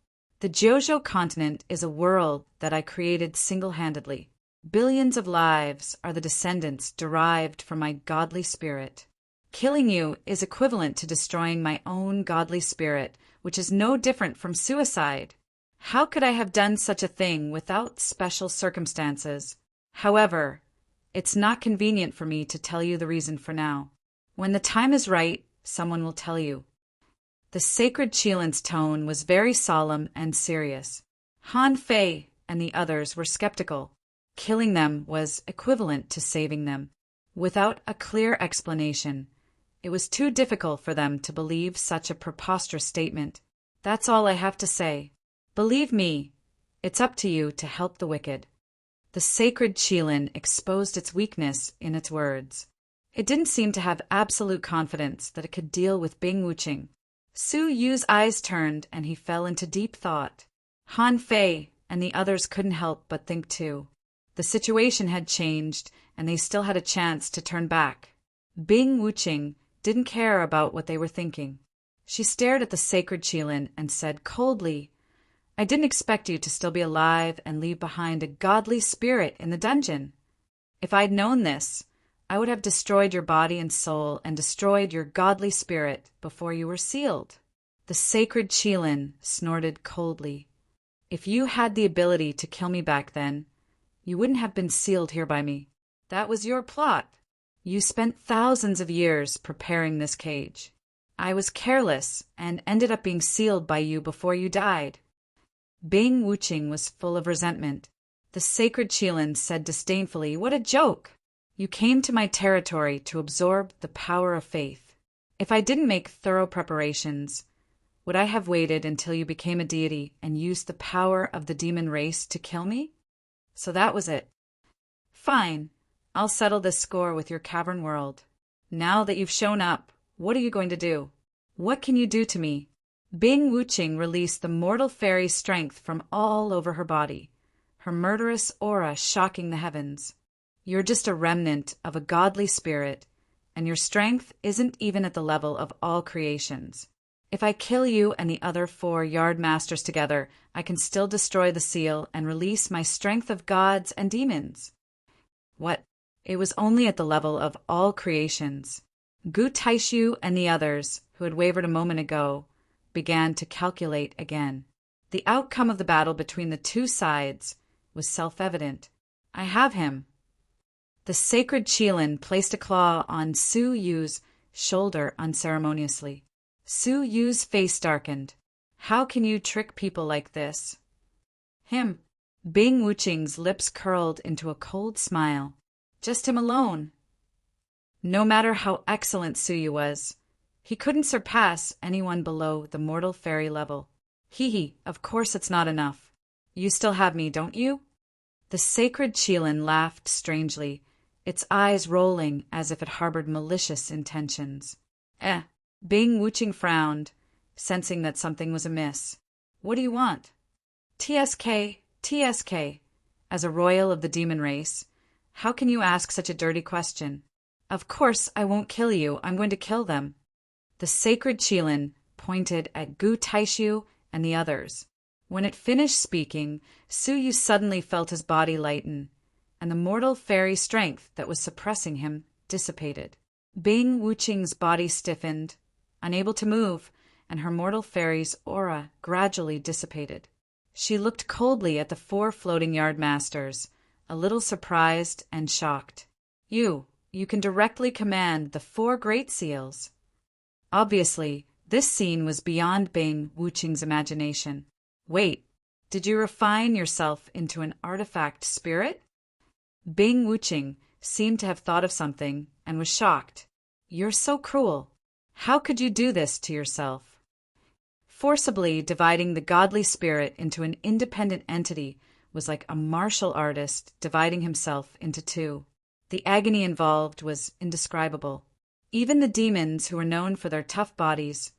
Speaker 1: The Jiuzhou continent is a world that I created single-handedly. Billions of lives are the descendants derived from my godly spirit. Killing you is equivalent to destroying my own godly spirit, which is no different from suicide. How could I have done such a thing without special circumstances? However, it's not convenient for me to tell you the reason for now. When the time is right, someone will tell you. The sacred Qilin's tone was very solemn and serious. Han Fei and the others were skeptical. Killing them was equivalent to saving them. Without a clear explanation, It was too difficult for them to believe such a preposterous statement. That's all I have to say. Believe me, it's up to you to help the wicked. The sacred Qilin exposed its weakness in its words. It didn't seem to have absolute confidence that it could deal with Bing Wuqing. Su Yu's eyes turned and he fell into deep thought. Han Fei and the others couldn't help but think too. The situation had changed and they still had a chance to turn back. Bing Wuqing didn't care about what they were thinking. She stared at the sacred Qilin and said coldly, I didn't expect you to still be alive and leave behind a godly spirit in the dungeon. If I'd known this, I would have destroyed your body and soul and destroyed your godly spirit before you were sealed. The sacred Qilin snorted coldly. If you had the ability to kill me back then, you wouldn't have been sealed here by me. That was your plot. You spent thousands of years preparing this cage. I was careless and ended up being sealed by you before you died. Bing Wuqing was full of resentment. The sacred Qilin said disdainfully, What a joke! You came to my territory to absorb the power of faith. If I didn't make thorough preparations, would I have waited until you became a deity and used the power of the demon race to kill me? So that was it. Fine, I'll settle this score with your cavern world. Now that you've shown up, what are you going to do? What can you do to me? Bing Wuqing released the mortal fairy's strength from all over her body, her murderous aura shocking the heavens. You're just a remnant of a godly spirit, and your strength isn't even at the level of all creations. If I kill you and the other 4 yard masters together, I can still destroy the seal and release my strength of gods and demons. What? It was only at the level of all creations. Gu Taishu and the others, who had wavered a moment ago, began to calculate again. The outcome of the battle between the two sides was self-evident. I have him. The sacred Qilin placed a claw on Su Yu's shoulder unceremoniously. Su Yu's face darkened. How can you trick people like this? Him. Bing Wuqing's lips curled into a cold smile. Just him alone. No matter how excellent Su Yu was, he couldn't surpass anyone below the mortal fairy level. Hee, of course it's not enough. You still have me, don't you? The sacred Qilin laughed strangely, its eyes rolling as if it harbored malicious intentions. Bing Wuqing frowned, sensing that something was amiss. What do you want? TSK. As a royal of the demon race, how can you ask such a dirty question? Of course I won't kill you, I'm going to kill them. The sacred Qilin pointed at Gu Taishu and the others. When it finished speaking, Su Yu suddenly felt his body lighten, and the mortal fairy strength that was suppressing him dissipated. Bing Wuqing's body stiffened, unable to move, and her mortal fairy's aura gradually dissipated. She looked coldly at the 4 floating yard masters, a little surprised and shocked. You can directly command the 4 great seals. Obviously, this scene was beyond Bing Wuqing's imagination. Wait, did you refine yourself into an artifact spirit? Bing Wuqing seemed to have thought of something and was shocked. You're so cruel. How could you do this to yourself? Forcibly dividing the godly spirit into an independent entity was like a martial artist dividing himself into 2. The agony involved was indescribable. Even the demons, who were known for their tough bodies,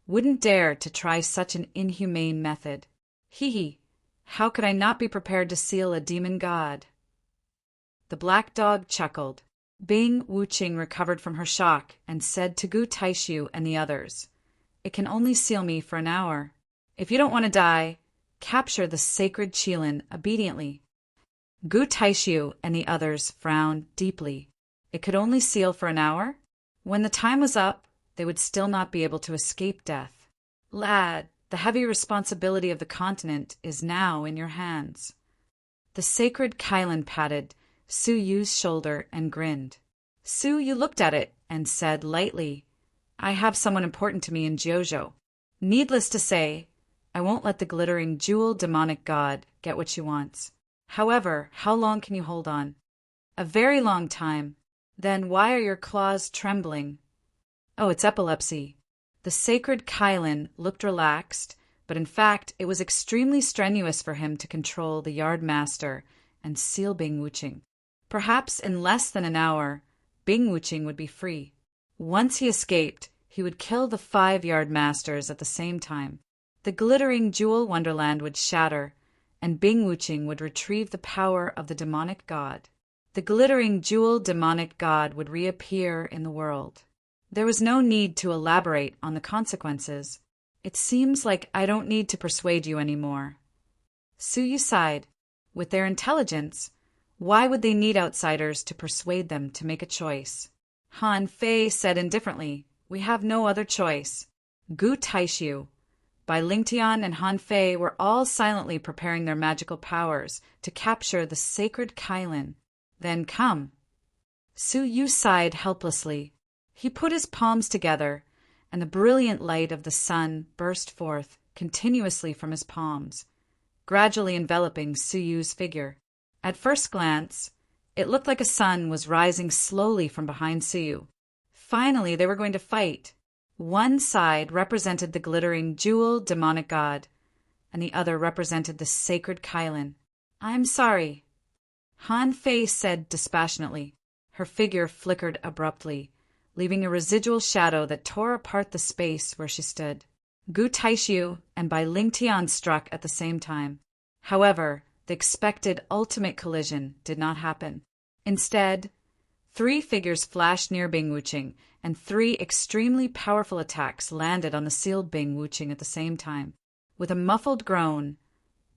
Speaker 1: wouldn't dare to try such an inhumane method. How could I not be prepared to seal a demon god? The black dog chuckled. Bing Wuqing recovered from her shock and said to Gu Taishu and the others, It can only seal me for an hour. If you don't want to die, capture the sacred Qilin obediently. Gu Taishu and the others frowned deeply. It could only seal for an hour? When the time was up, they would still not be able to escape death. Lad, the heavy responsibility of the continent is now in your hands. The sacred Qilin patted Su Yu's shoulder and grinned. Su Yu looked at it and said lightly, I have someone important to me in Jiuzhou. Needless to say, I won't let the glittering jewel demonic god get what she wants. However, how long can you hold on? A very long time. Then why are your claws trembling? Oh, it's epilepsy. The sacred Kylan looked relaxed, but in fact it was extremely strenuous for him to control the yard master and seal Bing Wuching. Perhaps in less than an hour, Bing Wuching would be free. Once he escaped, he would kill the 5 yard masters at the same time. The glittering jewel wonderland would shatter, and Bing Wuching would retrieve the power of the demonic god. The glittering jewel demonic god would reappear in the world. There was no need to elaborate on the consequences. It seems like I don't need to persuade you anymore. Suyu sighed. With their intelligence, why would they need outsiders to persuade them to make a choice? Han Fei said indifferently, we have no other choice. Gu Taishu, Bai Lingtian and Han Fei were all silently preparing their magical powers to capture the sacred Kylan. Then come. Suyu sighed helplessly. He put his palms together, and the brilliant light of the sun burst forth continuously from his palms, gradually enveloping Suyu's figure. At first glance, it looked like a sun was rising slowly from behind Suyu. Finally, they were going to fight. One side represented the glittering jewel demonic god, and the other represented the sacred Kylan. I'm sorry, Han Fei said dispassionately. Her figure flickered abruptly, leaving a residual shadow that tore apart the space where she stood. Gu Taishu and Bai Lingtian struck at the same time. However, the expected ultimate collision did not happen. Instead, 3 figures flashed near Bing Wuching, and 3 extremely powerful attacks landed on the sealed Bing Wuching at the same time. With a muffled groan,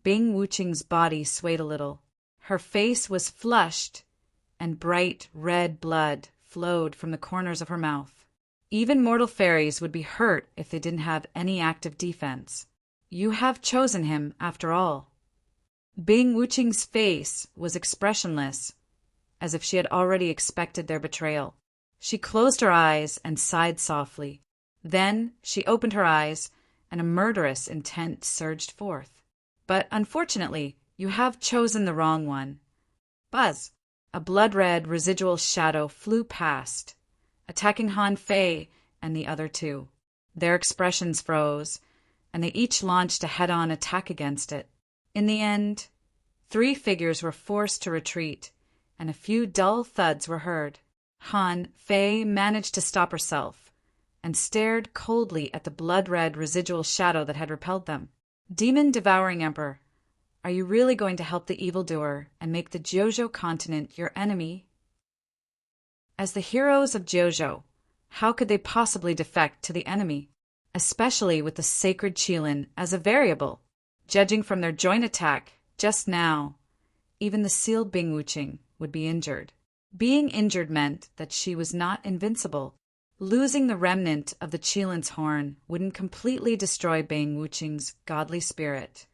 Speaker 1: Bing Wuching's body swayed a little. Her face was flushed, and bright red blood flowed from the corners of her mouth. Even mortal fairies would be hurt if they didn't have any active defense. You have chosen him, after all. Bing Wuching's face was expressionless, as if she had already expected their betrayal. She closed her eyes and sighed softly. Then she opened her eyes, and a murderous intent surged forth. But unfortunately, you have chosen the wrong one. Buzz! A blood-red residual shadow flew past, attacking Han Fei and the other 2. Their expressions froze, and they each launched a head-on attack against it. In the end, 3 figures were forced to retreat, and a few dull thuds were heard. Han Fei managed to stop herself, and stared coldly at the blood-red residual shadow that had repelled them. Demon-devouring Emperor, are you really going to help the evildoer and make the Jojo continent your enemy? As the heroes of Jojo, how could they possibly defect to the enemy, especially with the sacred Qilin as a variable? Judging from their joint attack just now, even the sealed Bing Wuching would be injured. Being injured meant that she was not invincible. Losing the remnant of the Qilin's horn wouldn't completely destroy Bing Wuching's godly spirit,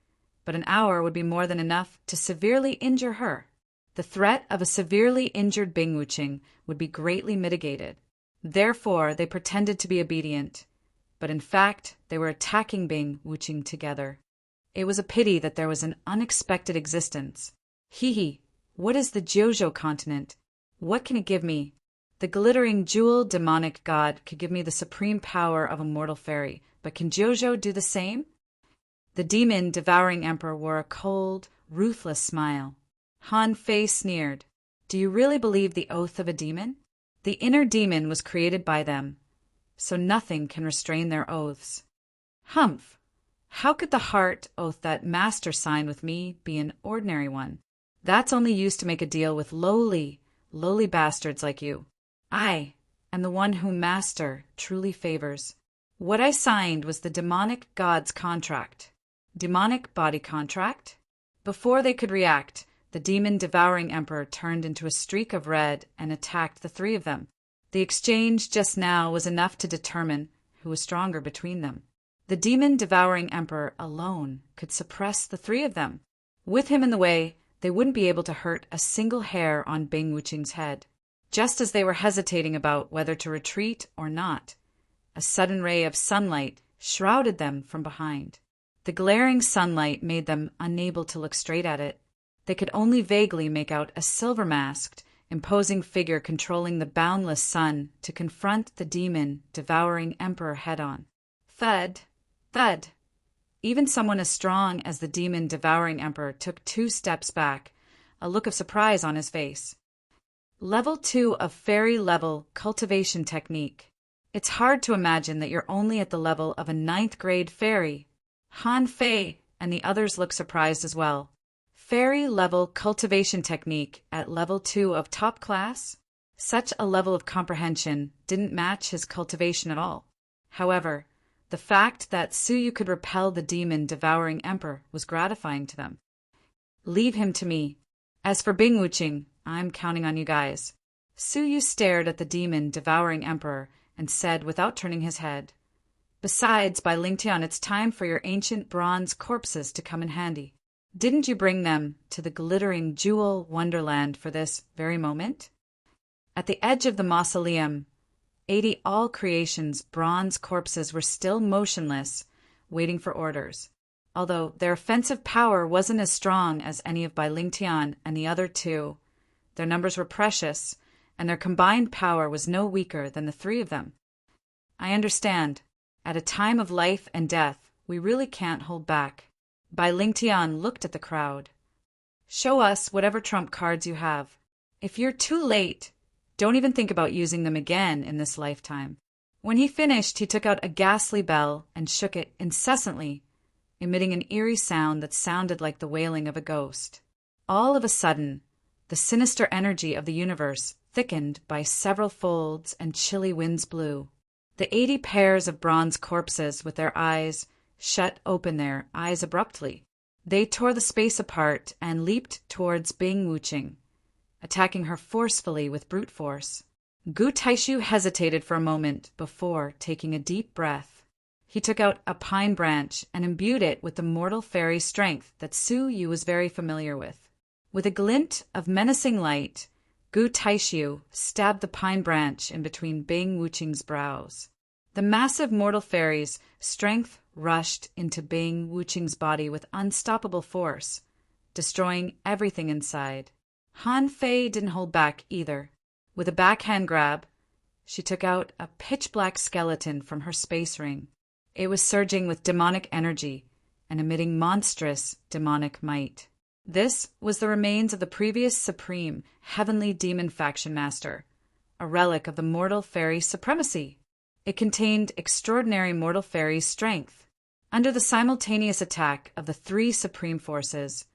Speaker 1: but an hour would be more than enough to severely injure her. The threat of a severely injured Bing Wuching would be greatly mitigated. Therefore, they pretended to be obedient, but in fact, they were attacking Bing Wuching together. It was a pity that there was an unexpected existence. Hee, what is the Jojo continent? What can it give me? The glittering jewel demonic god could give me the supreme power of a mortal fairy, but can Jojo do the same? The demon-devouring emperor wore a cold, ruthless smile. Han Fei sneered. Do you really believe the oath of a demon? The inner demon was created by them, so nothing can restrain their oaths. Humph! How could the heart oath that master signed with me be an ordinary one? That's only used to make a deal with lowly bastards like you. I am the one whom master truly favors. What I signed was the demonic god's contract. Demonic body contract? Before they could react, the demon-devouring emperor turned into a streak of red and attacked the 3 of them. The exchange just now was enough to determine who was stronger between them. The demon-devouring emperor alone could suppress the 3 of them. With him in the way, they wouldn't be able to hurt a single hair on Bing Wuching's head. Just as they were hesitating about whether to retreat or not, a sudden ray of sunlight shrouded them from behind. The glaring sunlight made them unable to look straight at it. They could only vaguely make out a silver-masked imposing figure controlling the boundless sun to confront the demon-devouring emperor head-on. Thud, thud. Even someone as strong as the demon-devouring emperor took 2 steps back, a look of surprise on his face. Level 2 of Fairy Level Cultivation Technique. It's hard to imagine that you're only at the level of a 9th grade fairy. Han Fei and the others look surprised as well. Fairy Level Cultivation Technique at level 2 of top class? Such a level of comprehension didn't match his cultivation at all. However, the fact that Suyu could repel the demon-devouring emperor was gratifying to them. Leave him to me. As for Bing Wuching, I'm counting on you guys. Suyu stared at the demon-devouring emperor and said without turning his head, Besides, by Lingtian, it's time for your ancient bronze corpses to come in handy. Didn't you bring them to the glittering jewel wonderland for this very moment? At the edge of the mausoleum, 80 all-creations bronze corpses were still motionless, waiting for orders. Although their offensive power wasn't as strong as any of Bai Lingtian and the other 2, their numbers were precious, and their combined power was no weaker than the 3 of them. I understand. At a time of life and death, we really can't hold back. Bai Lingtian looked at the crowd. Show us whatever trump cards you have. If you're too late, don't even think about using them again in this lifetime. When he finished, he took out a ghastly bell and shook it incessantly, emitting an eerie sound that sounded like the wailing of a ghost. All of a sudden, the sinister energy of the universe thickened by several folds and chilly winds blew. The 80 pairs of bronze corpses with their eyes shut open their eyes abruptly. They tore the space apart and leaped towards Bing Wuching, attacking her forcefully with brute force. Gu Taishu hesitated for a moment before taking a deep breath. He took out a pine branch and imbued it with the mortal fairy strength that Su Yu was very familiar with. With a glint of menacing light, Gu Taishu stabbed the pine branch in between Bing Wuching's brows. The massive mortal fairy's strength rushed into Bing Wuching's body with unstoppable force, destroying everything inside. Han Fei didn't hold back either. With a backhand grab, she took out a pitch-black skeleton from her space ring. It was surging with demonic energy and emitting monstrous demonic might. This was the remains of the previous supreme heavenly demon faction master, a relic of the mortal fairy supremacy. It contained extraordinary mortal fairy's strength. Under the simultaneous attack of the 3 supreme forces,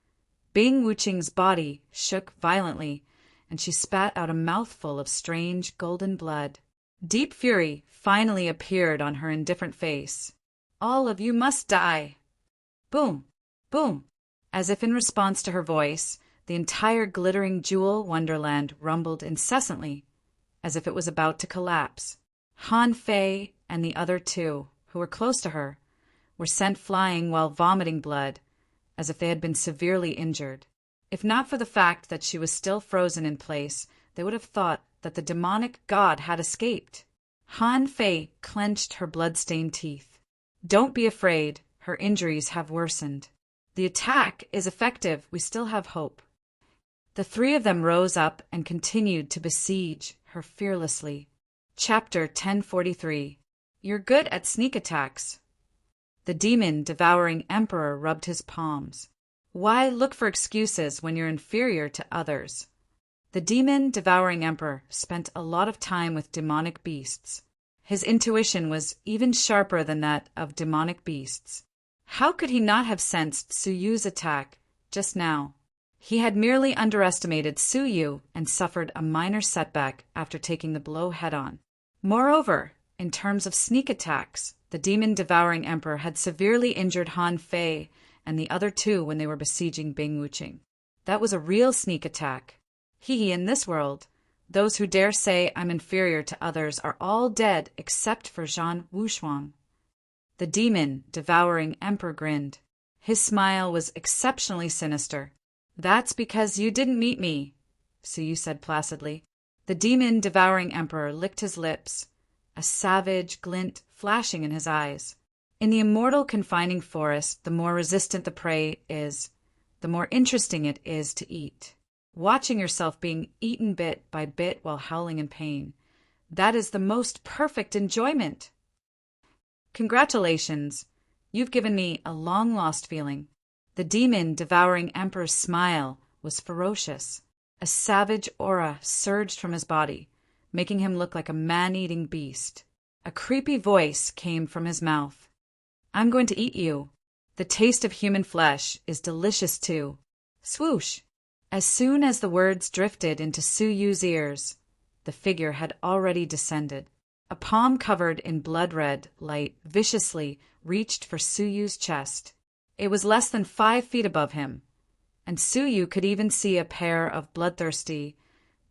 Speaker 1: Bing Wuching's body shook violently, and she spat out a mouthful of strange golden blood. Deep fury finally appeared on her indifferent face. All of you must die. Boom, boom. As if in response to her voice, the entire glittering jewel wonderland rumbled incessantly, as if it was about to collapse. Han Fei and the other 2, who were close to her, were sent flying while vomiting blood, as if they had been severely injured. If not for the fact that she was still frozen in place, they would have thought that the demonic god had escaped. Han Fei clenched her blood-stained teeth. Don't be afraid, her injuries have worsened. The attack is effective, we still have hope. The 3 of them rose up and continued to besiege her fearlessly. Chapter 1043. You're good at sneak attacks. The demon-devouring emperor rubbed his palms. Why look for excuses when you're inferior to others? The demon-devouring emperor spent a lot of time with demonic beasts. His intuition was even sharper than that of demonic beasts. How could he not have sensed Suyu's attack just now? He had merely underestimated Suyu and suffered a minor setback after taking the blow head-on. Moreover, in terms of sneak attacks, the demon-devouring emperor had severely injured Han Fei and the other 2 when they were besieging Bing Wuching. That was a real sneak attack. In this world, those who dare say I'm inferior to others are all dead except for Zhan Wushuang. The demon-devouring emperor grinned. His smile was exceptionally sinister. That's because you didn't meet me, Suyu said placidly. The demon-devouring emperor licked his lips, a savage glint flashing in his eyes. In the immortal confining forest, the more resistant the prey is, the more interesting it is to eat. watching yourself being eaten bit by bit while howling in pain. That is the most perfect enjoyment. Congratulations. You've given me a long-lost feeling. The demon-devouring emperor's smile was ferocious. A savage aura surged from his body, making him look like a man-eating beast. A creepy voice came from his mouth. I'm going to eat you. The taste of human flesh is delicious too. Swoosh! As soon as the words drifted into Su Yu's ears, the figure had already descended. A palm covered in blood-red light viciously reached for Su Yu's chest. It was less than 5 feet above him, and Su Yu could even see a pair of bloodthirsty,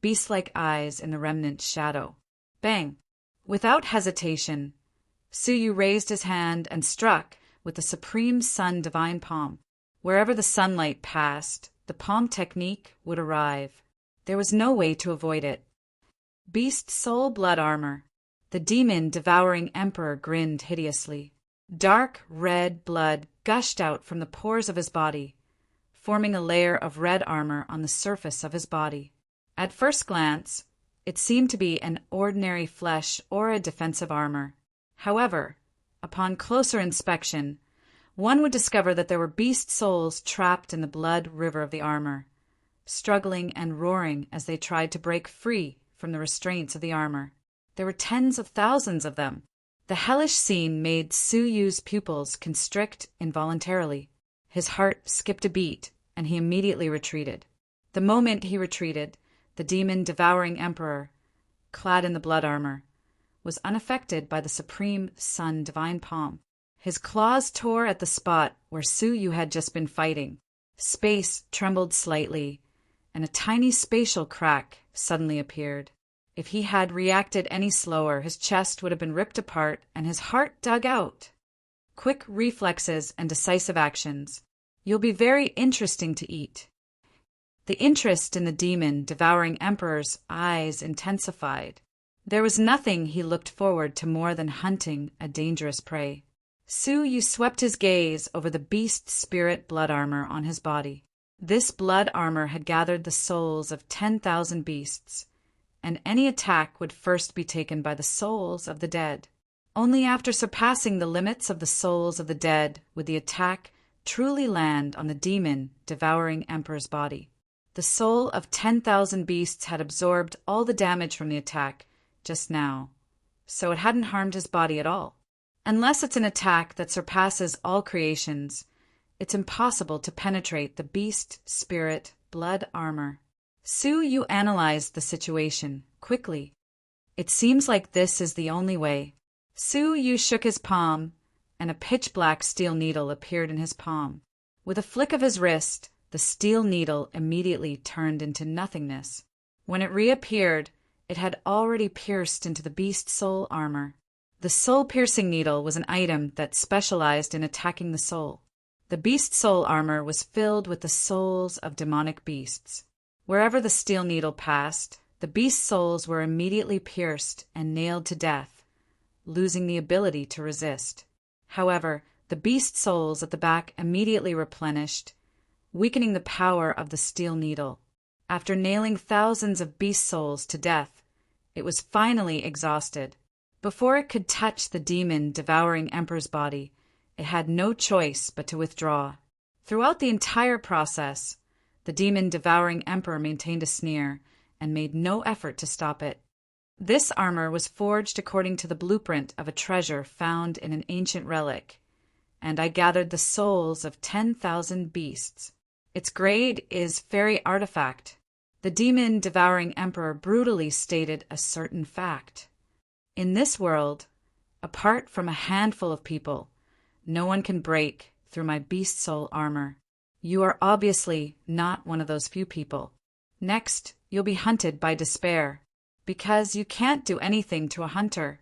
Speaker 1: beast-like eyes in the remnant shadow. Bang! Without hesitation, Su Yu raised his hand and struck with the Supreme Sun Divine Palm. Wherever the sunlight passed, the palm technique would arrive. There was no way to avoid it. Beast soul blood armor. The demon-devouring emperor grinned hideously. Dark red blood gushed out from the pores of his body, forming a layer of red armor on the surface of his body. At first glance, it seemed to be an ordinary flesh or a defensive armor. However, upon closer inspection, one would discover that there were beast souls trapped in the blood river of the armor, struggling and roaring as they tried to break free from the restraints of the armor. There were tens of thousands of them. The hellish scene made Su Yu's pupils constrict involuntarily. His heart skipped a beat, and he immediately retreated. The moment he retreated, the demon-devouring emperor, clad in the blood armor, was unaffected by the Supreme Sun Divine Palm. His claws tore at the spot where Su Yu had just been fighting. Space trembled slightly, and a tiny spatial crack suddenly appeared. If he had reacted any slower, his chest would have been ripped apart and his heart dug out. Quick reflexes and decisive actions. You'll be very interesting to eat. The interest in the demon-devouring emperor's eyes intensified. There was nothing he looked forward to more than hunting a dangerous prey. Su Yu swept his gaze over the beast spirit blood armor on his body. This blood armor had gathered the souls of 10,000 beasts, and any attack would first be taken by the souls of the dead. Only after surpassing the limits of the souls of the dead would the attack truly land on the demon-devouring emperor's body. The soul of 10,000 beasts had absorbed all the damage from the attack just now, so it hadn't harmed his body at all. Unless it's an attack that surpasses all creations, it's impossible to penetrate the beast spirit blood armor. Su Yu analyzed the situation quickly. It seems like this is the only way. Su Yu shook his palm, and a pitch-black steel needle appeared in his palm. With a flick of his wrist, the steel needle immediately turned into nothingness. When it reappeared, it had already pierced into the beast soul armor. The soul-piercing needle was an item that specialized in attacking the soul. The beast soul armor was filled with the souls of demonic beasts. Wherever the steel needle passed, the beast souls were immediately pierced and nailed to death, losing the ability to resist. However, the beast souls at the back immediately replenished, weakening the power of the steel needle. After nailing thousands of beast souls to death, it was finally exhausted. Before it could touch the demon-devouring emperor's body, it had no choice but to withdraw. Throughout the entire process, the demon-devouring emperor maintained a sneer and made no effort to stop it. This armor was forged according to the blueprint of a treasure found in an ancient relic, and I gathered the souls of 10,000 beasts. Its grade is fairy artifact. The demon-devouring emperor brutally stated a certain fact. In this world, apart from a handful of people, no one can break through my beast soul armor. You are obviously not one of those few people. Next, you'll be hunted by despair, because you can't do anything to a hunter.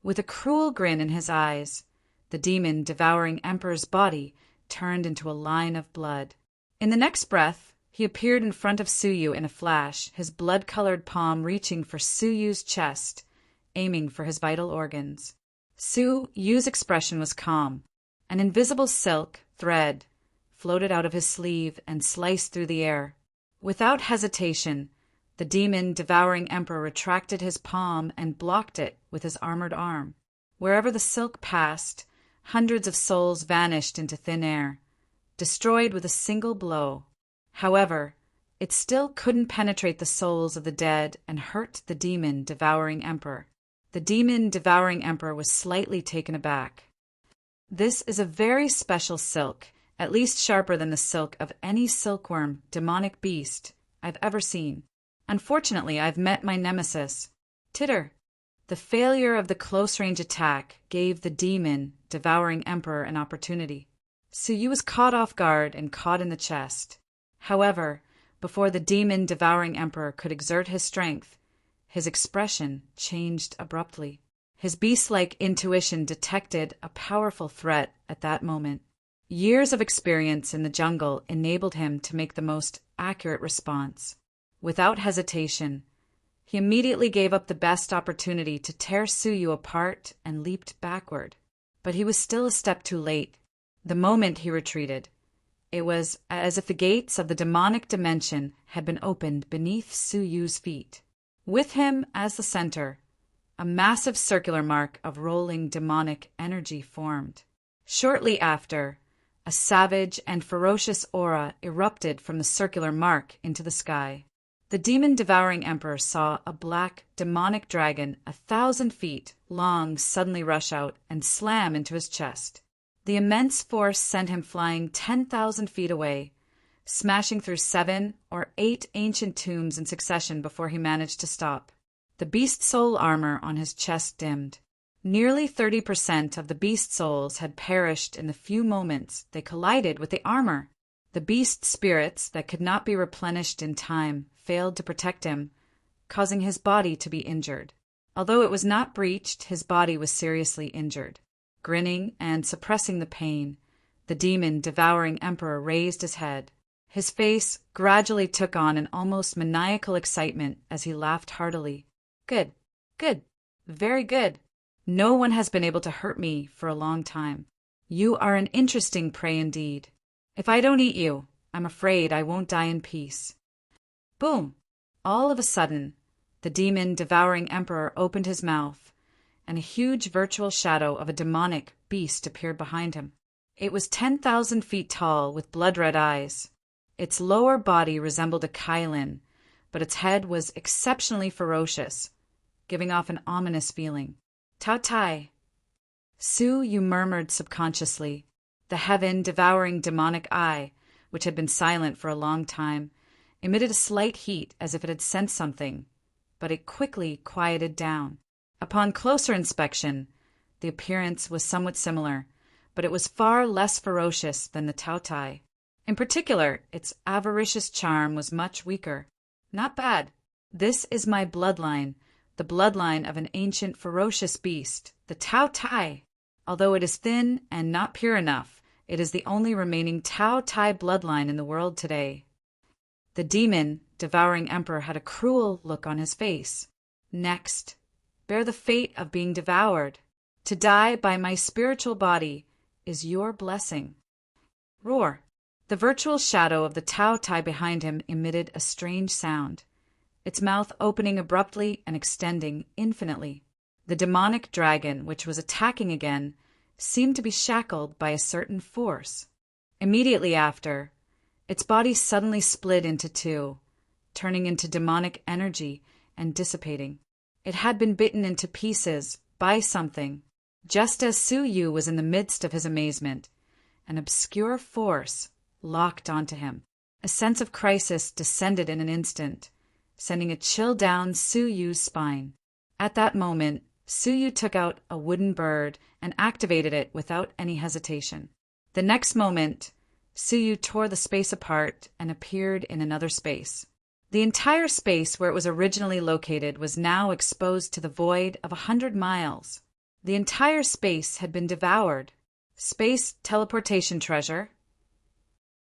Speaker 1: With a cruel grin in his eyes, the demon-devouring emperor's body turned into a line of blood. In the next breath, he appeared in front of Su Yu in a flash, his blood-colored palm reaching for Su Yu's chest, aiming for his vital organs. Su Yu's expression was calm. An invisible silk thread floated out of his sleeve and sliced through the air. Without hesitation, the demon-devouring emperor retracted his palm and blocked it with his armored arm. Wherever the silk passed, hundreds of souls vanished into thin air, destroyed with a single blow. However, it still couldn't penetrate the souls of the dead and hurt the demon-devouring emperor. The demon-devouring emperor was slightly taken aback. This is a very special silk, at least sharper than the silk of any silkworm, demonic beast I've ever seen. Unfortunately, I've met my nemesis. Titter. The failure of the close-range attack gave the demon-devouring emperor an opportunity. Suyu was caught off guard and caught in the chest. However, before the demon-devouring emperor could exert his strength, his expression changed abruptly. His beast-like intuition detected a powerful threat at that moment. Years of experience in the jungle enabled him to make the most accurate response. Without hesitation, he immediately gave up the best opportunity to tear Suyu apart and leaped backward. But he was still a step too late. The moment he retreated, it was as if the gates of the demonic dimension had been opened beneath Suyu's feet. With him as the center, a massive circular mark of rolling demonic energy formed. Shortly after, a savage and ferocious aura erupted from the circular mark into the sky. The demon-devouring emperor saw a black, demonic dragon 1,000 feet long suddenly rush out and slam into his chest. The immense force sent him flying 10,000 feet away, smashing through 7 or 8 ancient tombs in succession before he managed to stop. The beast soul armor on his chest dimmed. Nearly 30% of the beast souls had perished in the few moments they collided with the armor. The beast spirits that could not be replenished in time failed to protect him, causing his body to be injured. Although it was not breached, his body was seriously injured. Grinning and suppressing the pain, the demon-devouring emperor raised his head. His face gradually took on an almost maniacal excitement as he laughed heartily. Good, good, very good. No one has been able to hurt me for a long time. You are an interesting prey indeed. If I don't eat you, I'm afraid I won't die in peace. Boom! All of a sudden, the demon-devouring emperor opened his mouth, and a huge virtual shadow of a demonic beast appeared behind him. It was 10,000 feet tall with blood-red eyes. Its lower body resembled a Kailin, but its head was exceptionally ferocious, giving off an ominous feeling. Tao Tai. Suyu murmured subconsciously. The heaven-devouring demonic eye, which had been silent for a long time, emitted a slight heat as if it had sensed something, but it quickly quieted down. Upon closer inspection, the appearance was somewhat similar, but it was far less ferocious than the Tao Tai. In particular, its avaricious charm was much weaker. Not bad. This is my bloodline, the bloodline of an ancient ferocious beast, the Tao Tai. Although it is thin and not pure enough, it is the only remaining Tao Tai bloodline in the world today. The demon-devouring emperor had a cruel look on his face. Next, bear the fate of being devoured. To die by my spiritual body is your blessing. Roar. The virtual shadow of the Tao Tai behind him emitted a strange sound, its mouth opening abruptly and extending infinitely. The demonic dragon, which was attacking again, seemed to be shackled by a certain force. Immediately after, its body suddenly split into two, turning into demonic energy and dissipating. It had been bitten into pieces by something. Just as Suyu was in the midst of his amazement, an obscure force locked onto him. A sense of crisis descended in an instant, sending a chill down Suyu's spine. At that moment, Suyu took out a wooden bird and activated it without any hesitation. The next moment, Suyu tore the space apart and appeared in another space. The entire space where it was originally located was now exposed to the void of 100 miles. The entire space had been devoured. Space teleportation treasure.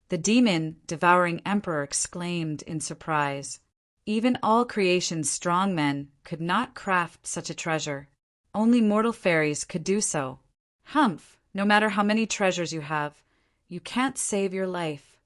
Speaker 1: The demon-devouring emperor exclaimed in surprise. Even all creation's strong men could not craft such a treasure. Only mortal fairies could do so. Humph, no matter how many treasures you have, you can't save your life.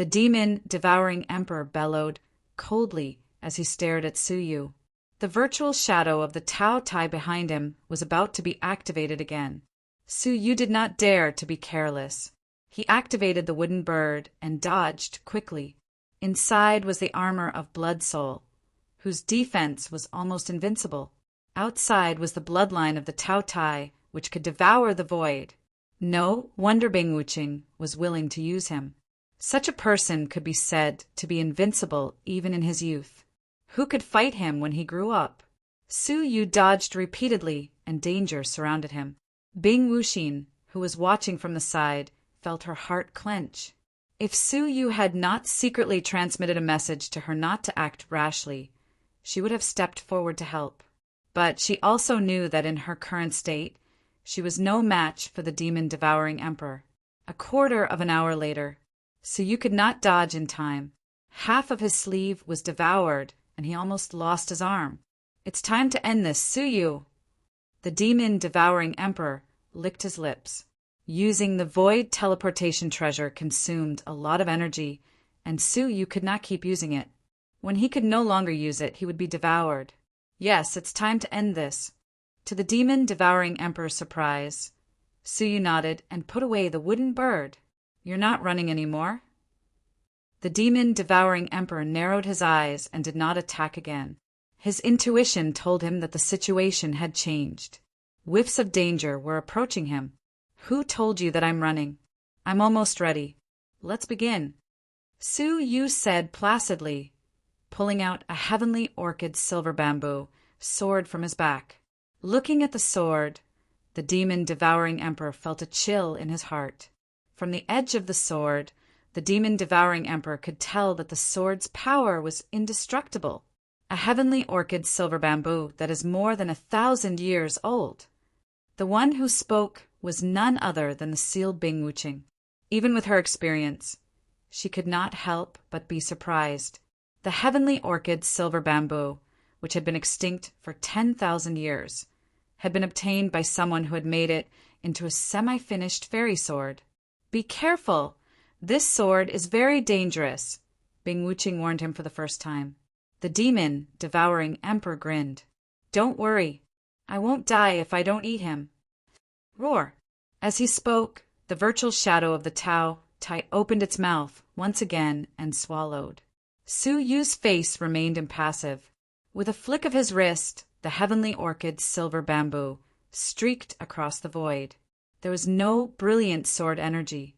Speaker 1: The demon-devouring emperor bellowed coldly as he stared at Suyu. The virtual shadow of the Tao Tai behind him was about to be activated again. Suyu did not dare to be careless. He activated the wooden bird and dodged quickly. Inside was the armor of Blood Soul, whose defense was almost invincible. Outside was the bloodline of the Tao Tai, which could devour the void. No wonder Bing Wuching was willing to use him. Such a person could be said to be invincible even in his youth. Who could fight him when he grew up? Suyu dodged repeatedly, and danger surrounded him. Bing Wuxin, who was watching from the side, felt her heart clench. If Suyu had not secretly transmitted a message to her not to act rashly, she would have stepped forward to help. But she also knew that in her current state, she was no match for the demon-devouring emperor. A quarter of an hour later, Suyu could not dodge in time. Half of his sleeve was devoured, and he almost lost his arm. "It's time to end this, Suyu!" The demon-devouring emperor licked his lips. Using the void teleportation treasure consumed a lot of energy, and Suyu could not keep using it. When he could no longer use it, he would be devoured. "Yes, it's time to end this." To the demon-devouring emperor's surprise, Suyu nodded and put away the wooden bird. "You're not running anymore?" The demon-devouring emperor narrowed his eyes and did not attack again. His intuition told him that the situation had changed. Whiffs of danger were approaching him. "Who told you that I'm running? I'm almost ready. Let's begin," Suyu said placidly, pulling out a heavenly orchid silver bamboo sword from his back. Looking at the sword, the demon-devouring emperor felt a chill in his heart. From the edge of the sword, the demon-devouring emperor could tell that the sword's power was indestructible. A heavenly orchid silver bamboo that is more than 1,000 years old. The one who spoke was none other than the sealed Bing Wuching. Even with her experience, she could not help but be surprised. The heavenly orchid silver bamboo, which had been extinct for 10,000 years, had been obtained by someone who had made it into a semi-finished fairy sword. "Be careful! This sword is very dangerous," Bing Wuching warned him for the first time. The demon-devouring emperor grinned. "Don't worry. I won't die if I don't eat him." Roar! As he spoke, the virtual shadow of the Tao Tai opened its mouth once again and swallowed. Suyu's face remained impassive. With a flick of his wrist, the heavenly orchid silver bamboo streaked across the void. There was no brilliant sword energy,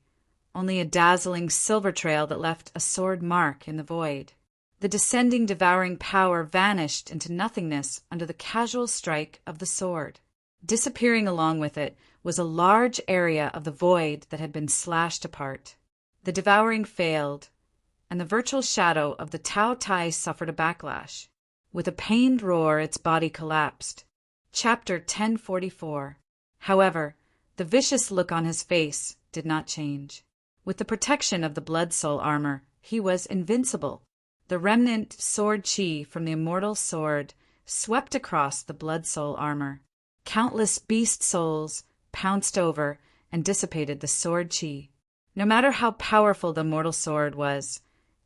Speaker 1: only a dazzling silver trail that left a sword mark in the void. The descending devouring power vanished into nothingness under the casual strike of the sword. Disappearing along with it was a large area of the void that had been slashed apart. The devouring failed, and the virtual shadow of the Tao Tai suffered a backlash. With a pained roar, its body collapsed. Chapter 1044. However, the vicious look on his face did not change. With the protection of the Blood Soul armor, he was invincible. The remnant sword chi from the immortal sword swept across the Blood Soul armor. Countless beast souls pounced over and dissipated the sword chi. No matter how powerful the mortal sword was,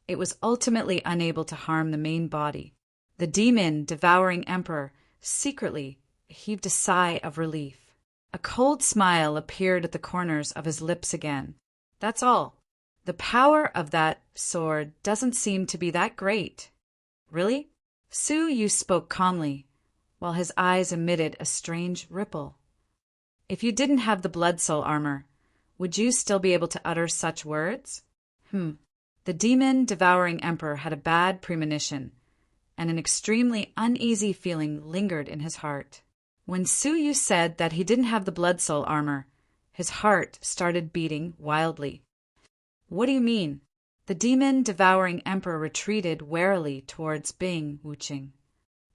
Speaker 1: it was ultimately unable to harm the main body. The demon-devouring emperor secretly heaved a sigh of relief. A cold smile appeared at the corners of his lips again. "That's all. The power of that sword doesn't seem to be that great." "Really?" Suyu spoke calmly, while his eyes emitted a strange ripple. "If you didn't have the Blood Soul armor, would you still be able to utter such words?" The demon-devouring emperor had a bad premonition, and an extremely uneasy feeling lingered in his heart. When Suyu said that he didn't have the Blood Soul armor, his heart started beating wildly. "What do you mean?" The demon-devouring emperor retreated warily towards Bing Wuching.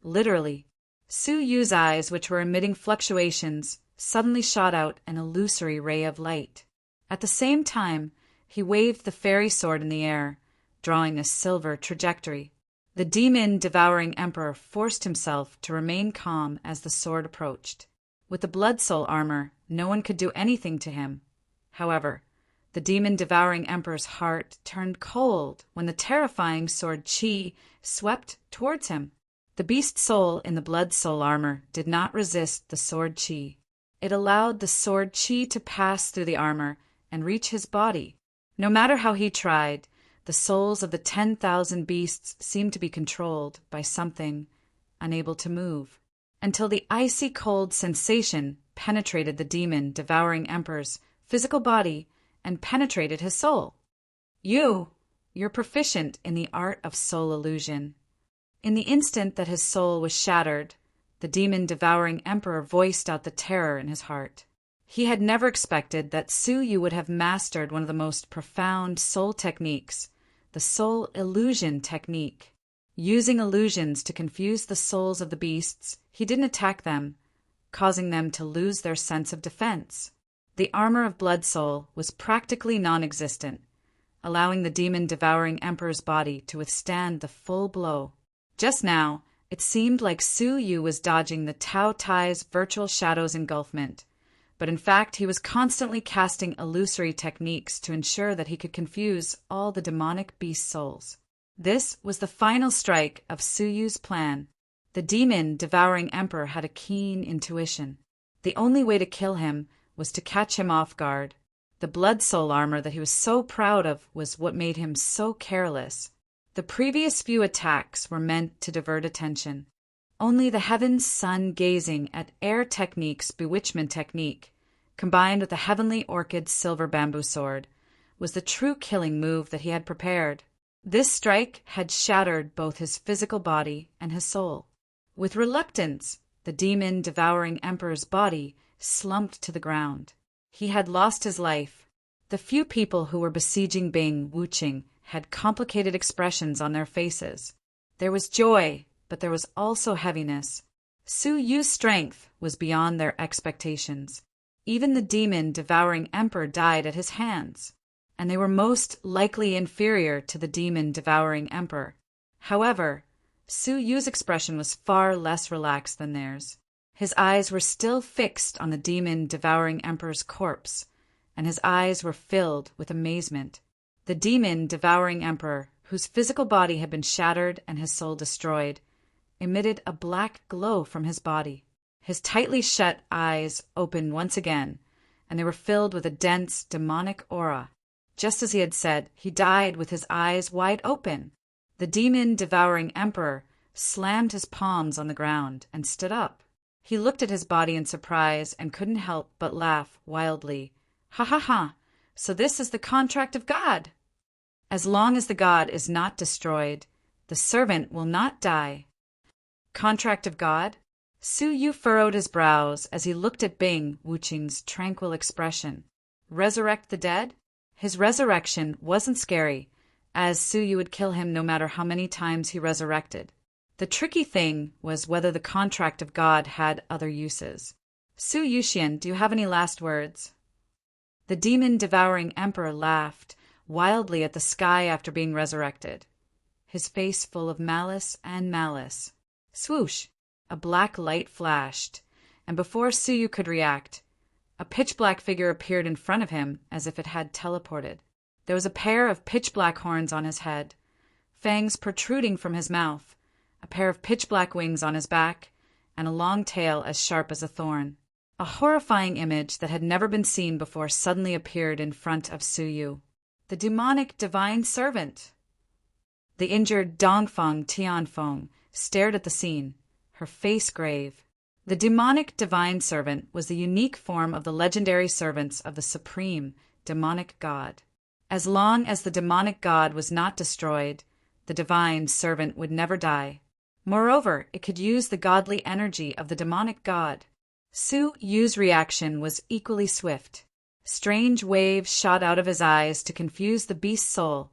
Speaker 1: "Literally." Suyu's eyes, which were emitting fluctuations, suddenly shot out an illusory ray of light. At the same time, he waved the fairy sword in the air, drawing a silver trajectory. The demon-devouring emperor forced himself to remain calm as the sword approached. With the Blood Soul armor, no one could do anything to him. However, The demon-devouring emperor's heart turned cold when the terrifying sword Qi swept towards him. The beast soul in the blood soul armor did not resist the sword Qi. It allowed the sword Qi to pass through the armor and reach his body. No matter how he tried, the souls of the 10,000 beasts seemed to be controlled by something unable to move, until the icy cold sensation penetrated the demon-devouring emperor's physical body and penetrated his soul. You're proficient in the art of soul illusion. In the instant that his soul was shattered, the demon-devouring emperor voiced out the terror in his heart. He had never expected that Su Yu would have mastered one of the most profound soul techniques, the soul illusion technique. Using illusions to confuse the souls of the beasts, he didn't attack them, causing them to lose their sense of defense. The armor of Blood Soul was practically non-existent, allowing the demon-devouring emperor's body to withstand the full blow. Just now, it seemed like Su Yu was dodging the Tao Tai's virtual shadows engulfment, but in fact he was constantly casting illusory techniques to ensure that he could confuse all the demonic beast souls. This was the final strike of Su Yu's plan. The demon-devouring emperor had a keen intuition. The only way to kill him was to catch him off guard. The blood soul armor that he was so proud of was what made him so careless. The previous few attacks were meant to divert attention. Only the heaven's sun gazing at air technique's bewitchment technique, combined with the heavenly orchid's silver bamboo sword, was the true killing move that he had prepared. This strike had shattered both his physical body and his soul. With reluctance, the demon-devouring emperor's body slumped to the ground. He had lost his life. The few people who were besieging Bing Wuqing had complicated expressions on their faces. There was joy, but there was also heaviness. Su Yu's strength was beyond their expectations. Even the demon-devouring emperor died at his hands, and they were most likely inferior to the demon-devouring emperor. However, Su Yu's expression was far less relaxed than theirs. His eyes were still fixed on the demon-devouring emperor's corpse, and his eyes were filled with amazement. The demon-devouring emperor, whose physical body had been shattered and his soul destroyed, emitted a black glow from his body. His tightly shut eyes opened once again, and they were filled with a dense, demonic aura. Just as he had said, he died with his eyes wide open. The demon-devouring emperor slammed his palms on the ground and stood up. He looked at his body in surprise and couldn't help but laugh wildly. Ha ha ha! So this is the contract of God! As long as the God is not destroyed, the servant will not die. Contract of God? Su Yu furrowed his brows as he looked at Bing Wuqing's tranquil expression. Resurrect the dead? His resurrection wasn't scary, as Su Yu would kill him no matter how many times he resurrected. The tricky thing was whether the contract of God had other uses. Su Yuxian, do you have any last words? The demon-devouring emperor laughed wildly at the sky after being resurrected, his face full of malice and malice. Swoosh! A black light flashed, and before Su Yu could react, a pitch-black figure appeared in front of him as if it had teleported. There was a pair of pitch-black horns on his head, fangs protruding from his mouth, a pair of pitch-black wings on his back, and a long tail as sharp as a thorn. A horrifying image that had never been seen before suddenly appeared in front of Su Yu. The demonic divine servant! The injured Dongfeng Tianfeng stared at the scene, her face grave. The demonic divine servant was the unique form of the legendary servants of the supreme demonic god. As long as the demonic god was not destroyed, the divine servant would never die. Moreover, it could use the godly energy of the demonic god. Su Yu's reaction was equally swift. Strange waves shot out of his eyes to confuse the beast's soul,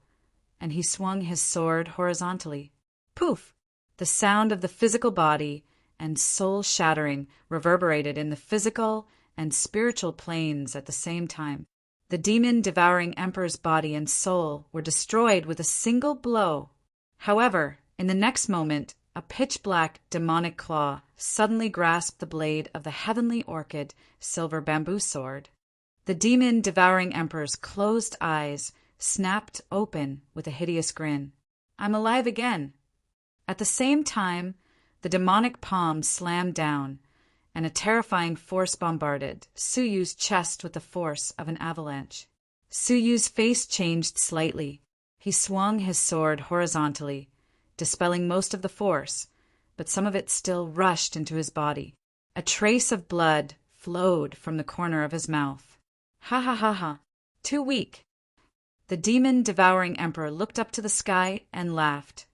Speaker 1: and he swung his sword horizontally. Poof! The sound of the physical body and soul shattering reverberated in the physical and spiritual planes at the same time. The demon-devouring emperor's body and soul were destroyed with a single blow. However, in the next moment, a pitch-black demonic claw suddenly grasped the blade of the heavenly orchid silver bamboo sword. The demon-devouring emperor's closed eyes snapped open with a hideous grin. I'm alive again. At the same time, the demonic palm slammed down, and a terrifying force bombarded Suyu's chest with the force of an avalanche. Suyu's face changed slightly. He swung his sword horizontally, dispelling most of the force, but some of it still rushed into his body. A trace of blood flowed from the corner of his mouth. Ha ha ha ha. Too weak. The demon-devouring emperor looked up to the sky and laughed,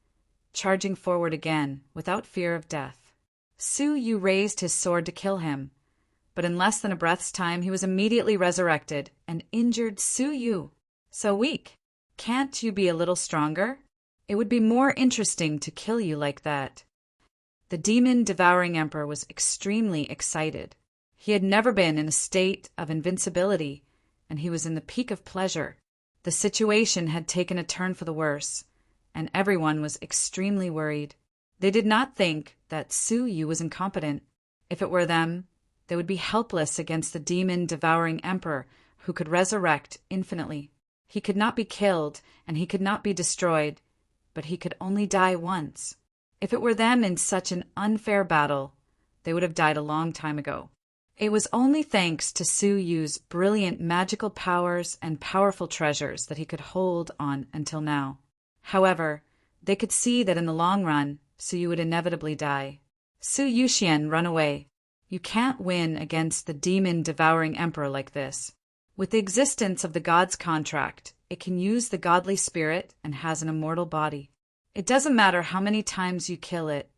Speaker 1: charging forward again without fear of death. Suyu raised his sword to kill him, but in less than a breath's time he was immediately resurrected and injured Suyu. So weak. Can't you be a little stronger? It would be more interesting to kill you like that. The demon-devouring emperor was extremely excited. He had never been in a state of invincibility, and he was in the peak of pleasure. The situation had taken a turn for the worse, and everyone was extremely worried. They did not think that Suyu was incompetent. If it were them, they would be helpless against the demon-devouring emperor who could resurrect infinitely. He could not be killed, and he could not be destroyed, but he could only die once. If it were them in such an unfair battle, they would have died a long time ago. It was only thanks to Suyu's brilliant magical powers and powerful treasures that he could hold on until now. However, they could see that in the long run, Suyu would inevitably die. Su Yuxian, run away. You can't win against the demon-devouring emperor like this. With the existence of the god's contract, it can use the godly spirit and has an immortal body. It doesn't matter how many times you kill it.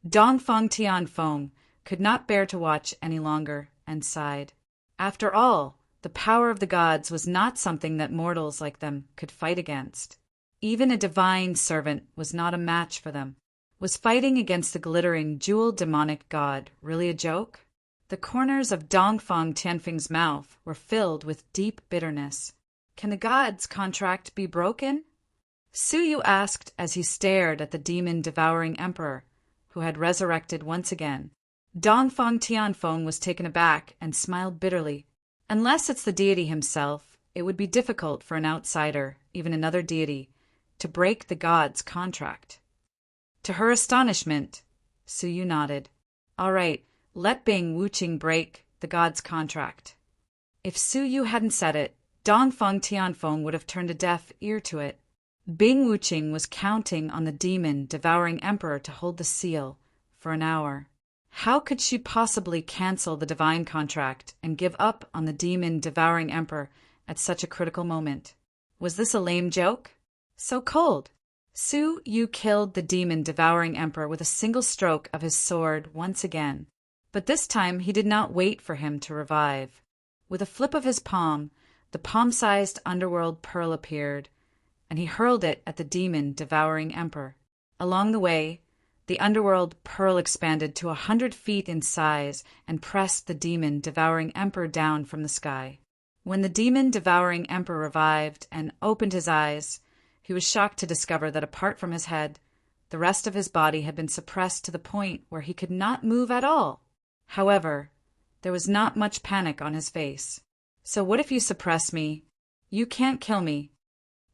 Speaker 1: Dongfeng Tianfeng could not bear to watch any longer and sighed. After all, the power of the gods was not something that mortals like them could fight against. Even a divine servant was not a match for them. Was fighting against the glittering jewel demonic god really a joke? The corners of Dongfeng Tianfeng's mouth were filled with deep bitterness. Can the god's contract be broken? Suyu asked as he stared at the demon-devouring emperor, who had resurrected once again. Dongfeng Tianfeng was taken aback and smiled bitterly. Unless it's the deity himself, it would be difficult for an outsider, even another deity, to break the god's contract. To her astonishment, Suyu nodded. All right, let Bing Wuqing break the god's contract. If Suyu hadn't said it, Dongfeng Tianfeng would have turned a deaf ear to it. Bing Wuqing was counting on the demon-devouring emperor to hold the seal for an hour. How could she possibly cancel the divine contract and give up on the demon-devouring emperor at such a critical moment? Was this a lame joke? So cold. Suyu killed the demon-devouring emperor with a single stroke of his sword once again. But this time he did not wait for him to revive. With a flip of his palm, the palm-sized underworld pearl appeared, and he hurled it at the demon-devouring emperor. Along the way, the underworld pearl expanded to 100 feet in size and pressed the demon-devouring emperor down from the sky. When the demon-devouring emperor revived and opened his eyes, he was shocked to discover that apart from his head, the rest of his body had been suppressed to the point where he could not move at all. However, there was not much panic on his face. So what if you suppress me? You can't kill me.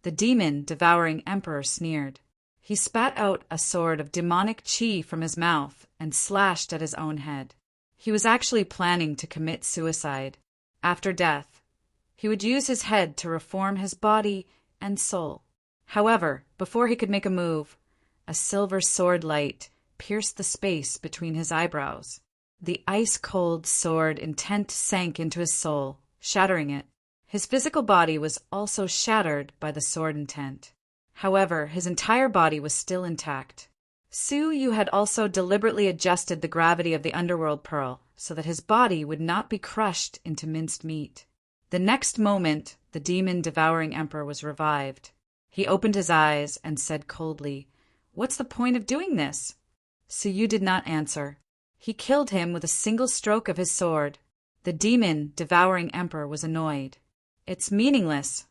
Speaker 1: The demon-devouring emperor sneered. He spat out a sword of demonic qi from his mouth and slashed at his own head. He was actually planning to commit suicide. After death, he would use his head to reform his body and soul. However, before he could make a move, a silver sword light pierced the space between his eyebrows. The ice-cold sword intent sank into his soul, shattering it. His physical body was also shattered by the sword intent. However, his entire body was still intact. Suyu had also deliberately adjusted the gravity of the underworld pearl so that his body would not be crushed into minced meat. The next moment, the demon-devouring emperor was revived. He opened his eyes and said coldly, "What's the point of doing this?" Suyu did not answer. He killed him with a single stroke of his sword. The demon-devouring emperor was annoyed. "It's meaningless."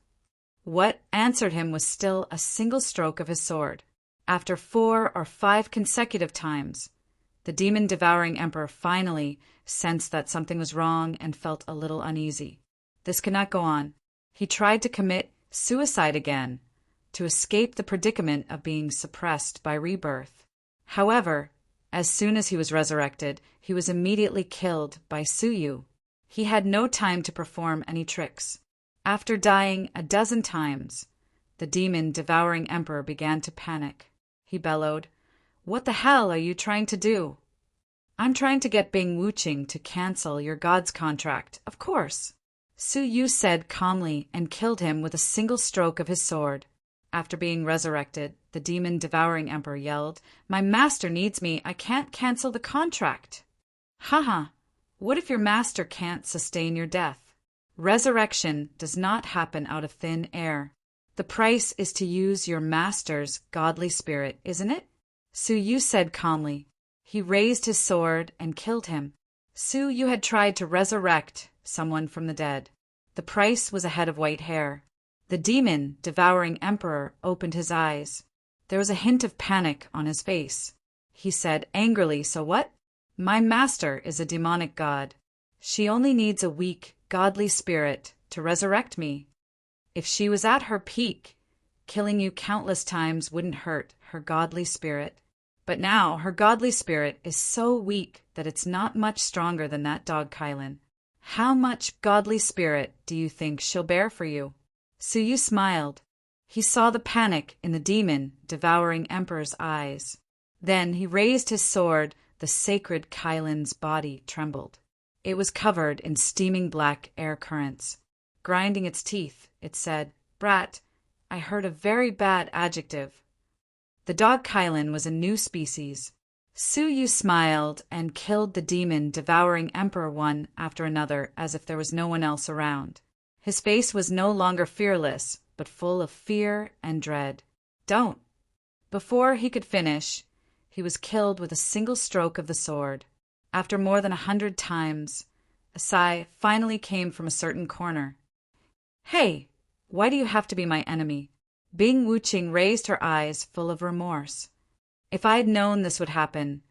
Speaker 1: What answered him was still a single stroke of his sword. After 4 or 5 consecutive times, the demon-devouring emperor finally sensed that something was wrong and felt a little uneasy. This could not go on. He tried to commit suicide again, to escape the predicament of being suppressed by rebirth. However, as soon as he was resurrected, he was immediately killed by Suyu. He had no time to perform any tricks. After dying a dozen times, the demon-devouring emperor began to panic. He bellowed, "What the hell are you trying to do?" "I'm trying to get Bing Wuqing to cancel your god's contract, of course," Suyu said calmly, and killed him with a single stroke of his sword. After being resurrected, the demon-devouring emperor yelled, "My master needs me. I can't cancel the contract." Haha, what if your master can't sustain your death? Resurrection does not happen out of thin air. The price is to use your master's godly spirit, isn't it? Suyu said calmly. He raised his sword and killed him. Suyu had tried to resurrect someone from the dead. The price was a head of white hair. The demon-devouring emperor opened his eyes. There was a hint of panic on his face. He said angrily, "So what? My master is a demonic god. She only needs a weak, godly spirit to resurrect me. If she was at her peak, killing you countless times wouldn't hurt her godly spirit. But now her godly spirit is so weak that it's not much stronger than that dog Kylan. How much godly spirit do you think she'll bear for you?" Suyu smiled. He saw the panic in the demon-devouring emperor's eyes. Then he raised his sword. The sacred Kylan's body trembled. It was covered in steaming black air currents. Grinding its teeth, it said, "Brat, I heard a very bad adjective." The dog Kylan was a new species. Suyu smiled and killed the demon-devouring emperor one after another as if there was no one else around. His face was no longer fearless, but full of fear and dread. "Don't." Before he could finish, he was killed with a single stroke of the sword. After more than 100 times, a sigh finally came from a certain corner. "Hey, why do you have to be my enemy?" Bing Wuqing raised her eyes full of remorse. "If I had known this would happen,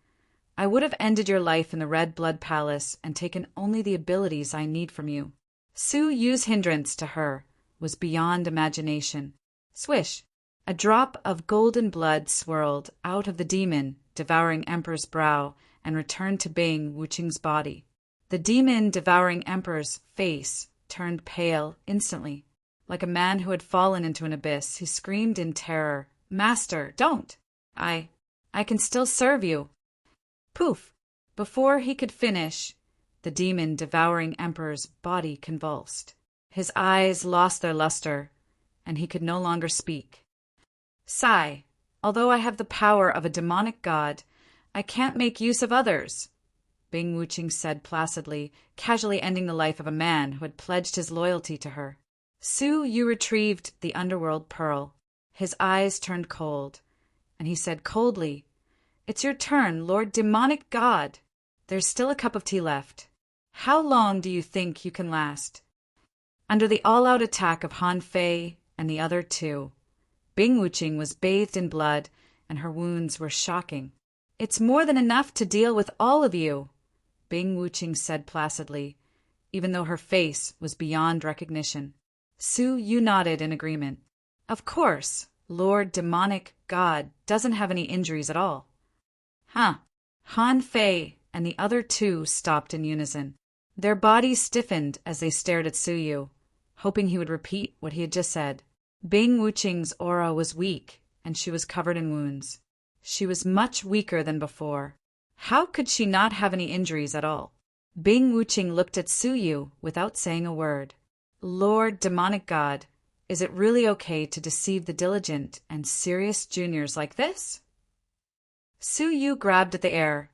Speaker 1: I would have ended your life in the Red Blood Palace and taken only the abilities I need from you." Suyu's hindrance to her was beyond imagination. Swish! A drop of golden blood swirled out of the demon-devouring emperor's brow and returned to Bing Wuqing's body. The demon-devouring emperor's face turned pale instantly. Like a man who had fallen into an abyss, he screamed in terror, "Master, don't! I can still serve you." Poof! Before he could finish, the demon-devouring emperor's body convulsed. His eyes lost their luster, and he could no longer speak. "Sigh, although I have the power of a demonic god, I can't make use of others," Bing Wuqing said placidly, casually ending the life of a man who had pledged his loyalty to her. Suyu retrieved the underworld pearl. His eyes turned cold, and he said coldly, "It's your turn, Lord Demonic God. There's still a cup of tea left. How long do you think you can last?" Under the all-out attack of Han Fei and the other two, Bing Wuqing was bathed in blood, and her wounds were shocking. "It's more than enough to deal with all of you," Bing Wuqing said placidly, even though her face was beyond recognition. Suyu nodded in agreement. "Of course, Lord Demonic God doesn't have any injuries at all." "Huh." Han Fei and the other two stopped in unison. Their bodies stiffened as they stared at Suyu, hoping he would repeat what he had just said. Bing Wuqing's aura was weak, and she was covered in wounds. She was much weaker than before. How could she not have any injuries at all? Bing Wuqing looked at Suyu without saying a word. "Lord Demonic God, is it really okay to deceive the diligent and serious juniors like this?" Suyu grabbed at the air,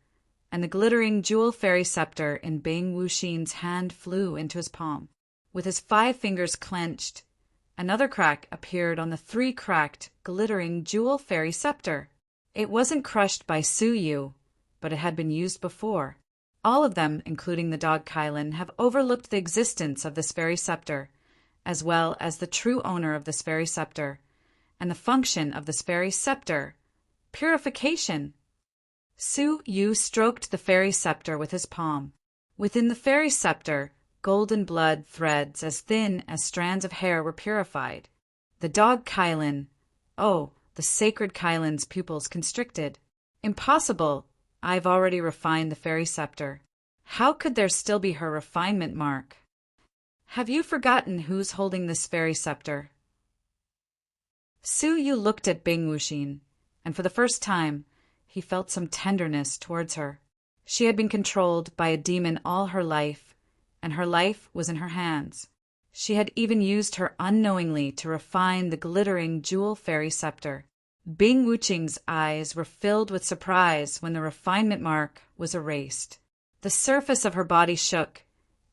Speaker 1: and the glittering jewel fairy scepter in Bing Wuqing's hand flew into his palm. With his 5 fingers clenched, another crack appeared on the 3 cracked, glittering jewel fairy scepter. It wasn't crushed by Suyu, but it had been used before. All of them, including the dog Kylan, have overlooked the existence of this fairy scepter, as well as the true owner of this fairy scepter, and the function of this fairy scepter: purification. Suyu stroked the fairy scepter with his palm. Within the fairy scepter, golden blood threads as thin as strands of hair were purified. The dog Kylan, oh, the sacred Kylan's pupils constricted. Impossible! I've already refined the fairy scepter. How could there still be her refinement mark? Have you forgotten who's holding this fairy scepter? Su Yu looked at Bing Wuxin, and for the first time, he felt some tenderness towards her. She had been controlled by a demon all her life, and her life was in her hands. She had even used her unknowingly to refine the glittering jewel fairy scepter. Bing Wuqing's eyes were filled with surprise when the refinement mark was erased. The surface of her body shook,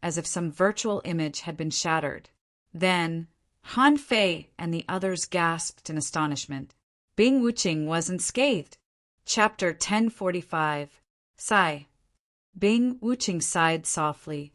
Speaker 1: as if some virtual image had been shattered. Then, Han Fei and the others gasped in astonishment. Bing Wuqing wasn't scathed. Chapter 1045. Sigh. Bing Wuqing sighed softly.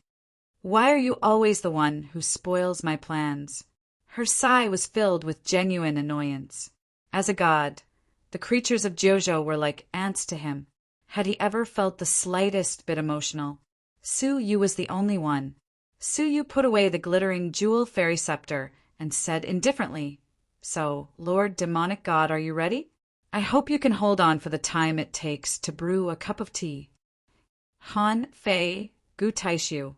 Speaker 1: Why are you always the one who spoils my plans? Her sigh was filled with genuine annoyance. As a god, the creatures of Jojo were like ants to him. Had he ever felt the slightest bit emotional? Su Yu was the only one. Su Yu put away the glittering jewel fairy scepter and said indifferently, So, Lord Demonic God, are you ready? I hope you can hold on for the time it takes to brew a cup of tea. Han Fei, Gu Taishu,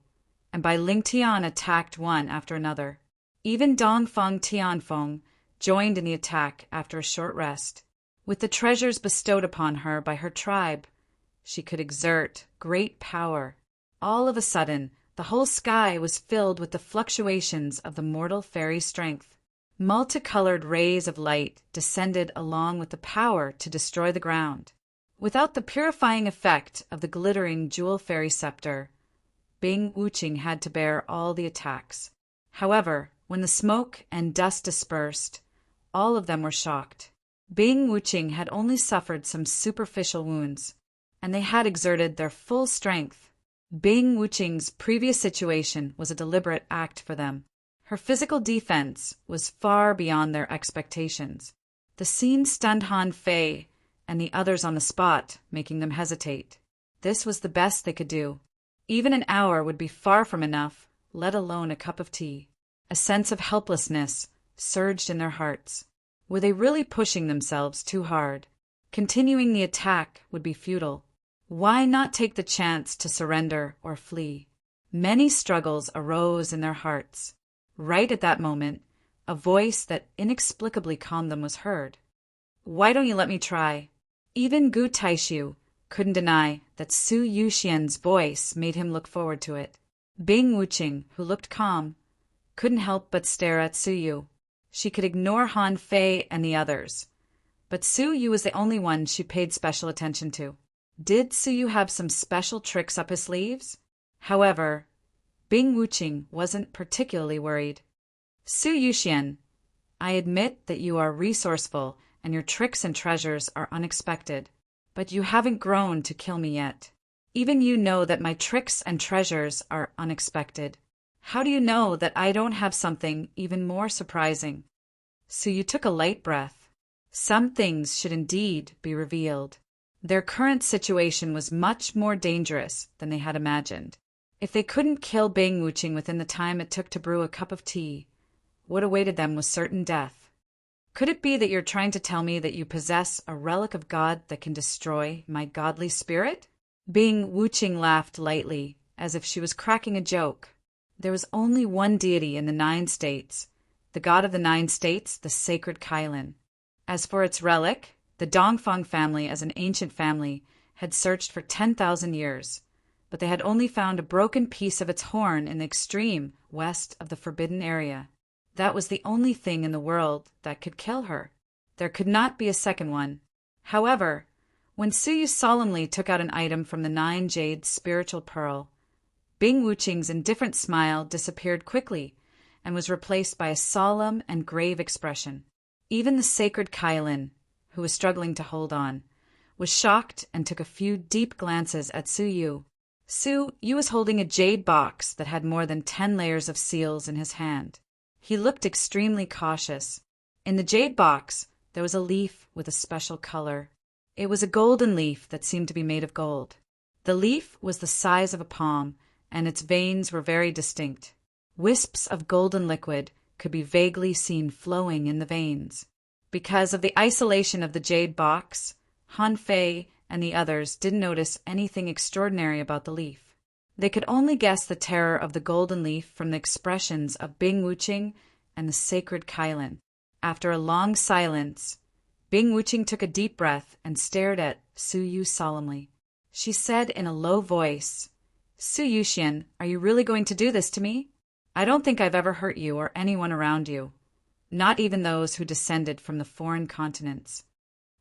Speaker 1: and Bai Ling Tian attacked one after another. Even Dongfeng Tianfeng joined in the attack after a short rest. With the treasures bestowed upon her by her tribe, she could exert great power. All of a sudden, the whole sky was filled with the fluctuations of the mortal fairy's strength. Multicolored rays of light descended along with the power to destroy the ground. Without the purifying effect of the glittering jewel fairy scepter, Bing Wuqing had to bear all the attacks. However, when the smoke and dust dispersed, all of them were shocked. Bing Wuqing had only suffered some superficial wounds, and they had exerted their full strength. Bing Wuqing's previous situation was a deliberate act for them. Her physical defense was far beyond their expectations. The scene stunned Han Fei and the others on the spot, making them hesitate. This was the best they could do. Even an hour would be far from enough, let alone a cup of tea. A sense of helplessness surged in their hearts. Were they really pushing themselves too hard? Continuing the attack would be futile. Why not take the chance to surrender or flee? Many struggles arose in their hearts. Right at that moment, a voice that inexplicably calmed them was heard. Why don't you let me try? Even Gu Taishu couldn't deny that Su Yuxian's voice made him look forward to it. Bing Wuqing, who looked calm, couldn't help but stare at Su Yu. She could ignore Han Fei and the others, but Su Yu was the only one she paid special attention to. Did Su Yu have some special tricks up his sleeves? However, Bing Wuqing wasn't particularly worried. Su Yuxian, I admit that you are resourceful and your tricks and treasures are unexpected, but you haven't grown to kill me yet. Even you know that my tricks and treasures are unexpected. How do you know that I don't have something even more surprising? Su Yu took a light breath. Some things should indeed be revealed. Their current situation was much more dangerous than they had imagined. If they couldn't kill Bing Wuqing within the time it took to brew a cup of tea, what awaited them was certain death. Could it be that you're trying to tell me that you possess a relic of God that can destroy my godly spirit? Bing Wuqing laughed lightly, as if she was cracking a joke. There was only one deity in the 9 states, the god of the 9 states, the sacred Kylan. As for its relic, the Dongfeng family as an ancient family had searched for 10,000 years, but they had only found a broken piece of its horn in the extreme west of the forbidden area. That was the only thing in the world that could kill her. There could not be a second one. However, when Su Yu solemnly took out an item from the 9 jade spiritual pearl, Bing Wuqing's indifferent smile disappeared quickly and was replaced by a solemn and grave expression. Even the sacred Kylan, who was struggling to hold on, was shocked and took a few deep glances at Su Yu. Su Yu was holding a jade box that had more than 10 layers of seals in his hand. He looked extremely cautious. In the jade box, there was a leaf with a special color. It was a golden leaf that seemed to be made of gold. The leaf was the size of a palm and its veins were very distinct. Wisps of golden liquid could be vaguely seen flowing in the veins. Because of the isolation of the jade box, Han Fei and the others didn't notice anything extraordinary about the leaf. They could only guess the terror of the golden leaf from the expressions of Bing Wuqing and the sacred Kylin. After a long silence, Bing Wuqing took a deep breath and stared at Su Yu solemnly. She said in a low voice, "Su Yuxian, are you really going to do this to me? I don't think I've ever hurt you or anyone around you, not even those who descended from the foreign continents."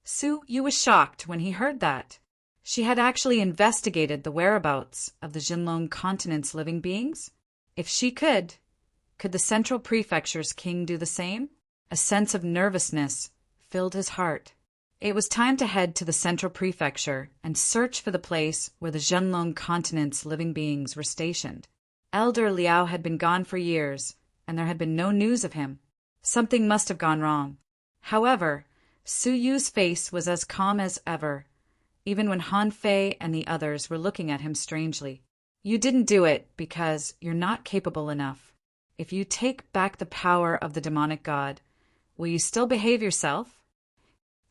Speaker 1: Su Yu was shocked when he heard that. She had actually investigated the whereabouts of the Jinlong continent's living beings. If she could the Central Prefecture's king do the same? A sense of nervousness filled his heart. It was time to head to the Central Prefecture and search for the place where the Zhenlong continent's living beings were stationed. Elder Liao had been gone for years, and there had been no news of him. Something must have gone wrong. However, Su Yu's face was as calm as ever, even when Han Fei and the others were looking at him strangely. "You didn't do it because you're not capable enough. If you take back the power of the demonic god, will you still behave yourself?"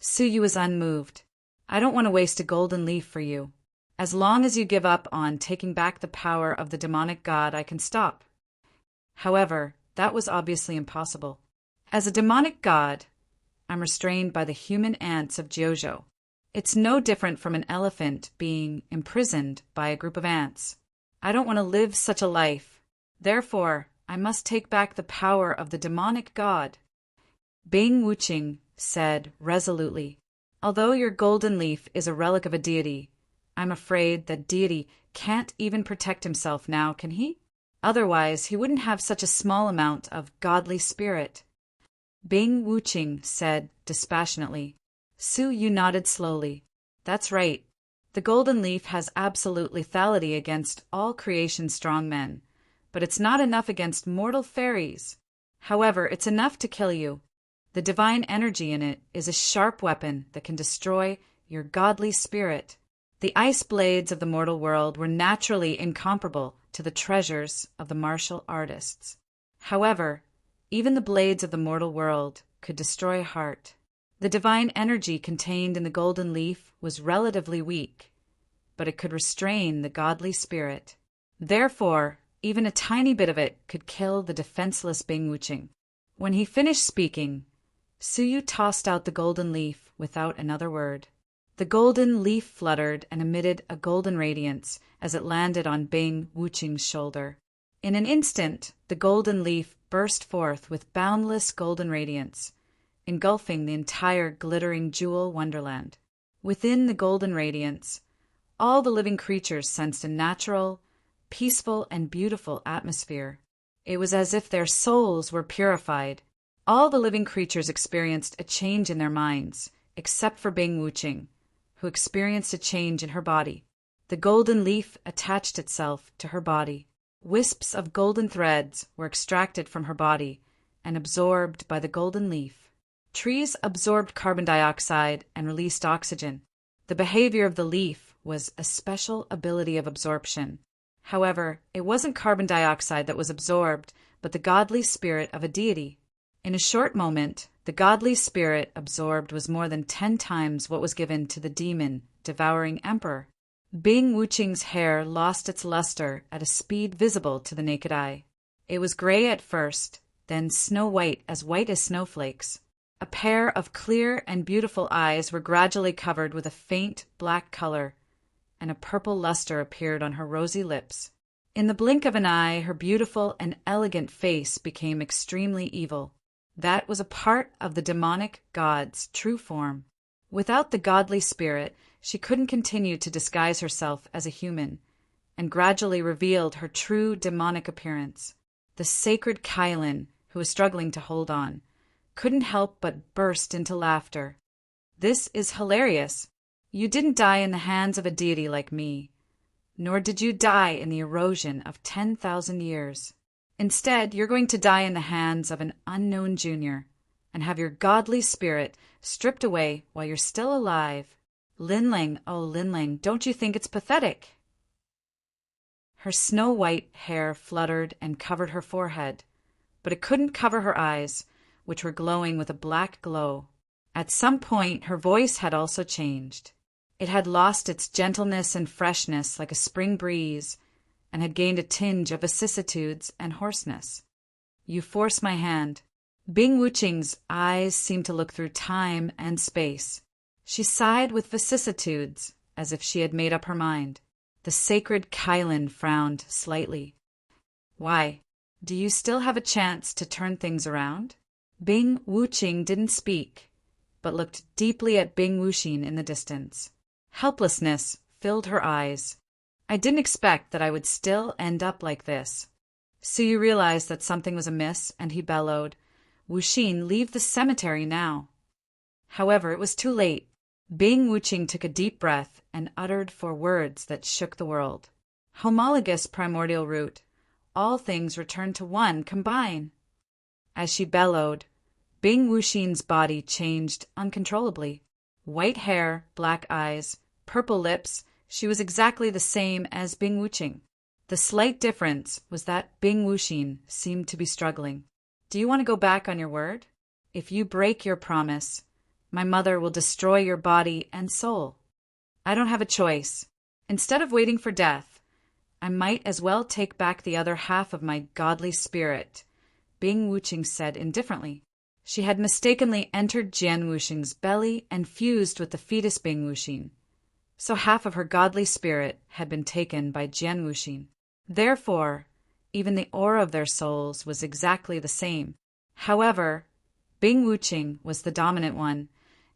Speaker 1: Su Yu was unmoved. "I don't want to waste a golden leaf for you. As long as you give up on taking back the power of the demonic god, I can stop." However, that was obviously impossible. As a demonic god, I'm restrained by the human ants of Jiuzhou. It's no different from an elephant being imprisoned by a group of ants. I don't want to live such a life. Therefore, I must take back the power of the demonic god. Bing Wuqing said resolutely, "Although your golden leaf is a relic of a deity, I'm afraid that deity can't even protect himself now, can he? Otherwise, he wouldn't have such a small amount of godly spirit." Bing Wuqing said dispassionately. Su Yu nodded slowly. "That's right. The golden leaf has absolute lethality against all creation's strong men, but it's not enough against mortal fairies. However, it's enough to kill you. The divine energy in it is a sharp weapon that can destroy your godly spirit." The ice blades of the mortal world were naturally incomparable to the treasures of the martial artists. However, even the blades of the mortal world could destroy a heart. The divine energy contained in the golden leaf was relatively weak, but it could restrain the godly spirit. Therefore, even a tiny bit of it could kill the defenseless Bing Wuqing. When he finished speaking, Su Yu tossed out the golden leaf without another word. The golden leaf fluttered and emitted a golden radiance as it landed on Bing Wuqing's shoulder. In an instant, the golden leaf burst forth with boundless golden radiance, engulfing the entire glittering jewel wonderland. Within the golden radiance, all the living creatures sensed a natural, peaceful, and beautiful atmosphere. It was as if their souls were purified. All the living creatures experienced a change in their minds, except for Bing Wuqing, who experienced a change in her body. The golden leaf attached itself to her body. Wisps of golden threads were extracted from her body and absorbed by the golden leaf. Trees absorbed carbon dioxide and released oxygen. The behavior of the leaf was a special ability of absorption. However, it wasn't carbon dioxide that was absorbed, but the godly spirit of a deity. In a short moment, the godly spirit absorbed was more than 10 times what was given to the demon devouring emperor. Bing Wuqing's hair lost its luster at a speed visible to the naked eye. It was gray at first, then snow white as snowflakes. A pair of clear and beautiful eyes were gradually covered with a faint black color, and a purple luster appeared on her rosy lips. In the blink of an eye, her beautiful and elegant face became extremely evil. That was a part of the demonic god's true form. Without the godly spirit, she couldn't continue to disguise herself as a human, and gradually revealed her true demonic appearance. The sacred Kylin, who was struggling to hold on, couldn't help but burst into laughter. "This is hilarious. You didn't die in the hands of a deity like me, nor did you die in the erosion of 10,000 years. Instead, you're going to die in the hands of an unknown junior, and have your godly spirit stripped away while you're still alive. Linling, oh Linling, don't you think it's pathetic?" Her snow-white hair fluttered and covered her forehead, but it couldn't cover her eyes, which were glowing with a black glow. At some point, her voice had also changed. It had lost its gentleness and freshness like a spring breeze, and had gained a tinge of vicissitudes and hoarseness. "You force my hand." Bing Wuqing's eyes seemed to look through time and space. She sighed with vicissitudes, as if she had made up her mind. The sacred Kylin frowned slightly. "Why? Do you still have a chance to turn things around?" Bing Wuqing didn't speak, but looked deeply at Bing Wuxin in the distance. Helplessness filled her eyes. "I didn't expect that I would still end up like this." Suyu realized that something was amiss, and he bellowed, "Wuxin, leave the cemetery now." However, it was too late. Bing Wuqing took a deep breath and uttered 4 words that shook the world. "Homologous primordial root. All things return to one, combine." As she bellowed, Bing Wuxin's body changed uncontrollably. White hair, black eyes, purple lips, she was exactly the same as Bing Wuqing. The slight difference was that Bing Wuxin seemed to be struggling. "Do you want to go back on your word? If you break your promise, my mother will destroy your body and soul." "I don't have a choice. Instead of waiting for death, I might as well take back the other half of my godly spirit," Bing Wuqing said indifferently. She had mistakenly entered Jian Wuxing's belly and fused with the fetus Bing Wuxin, so half of her godly spirit had been taken by Jian Wuxin. Therefore, even the aura of their souls was exactly the same. However, Bing Wuqing was the dominant one,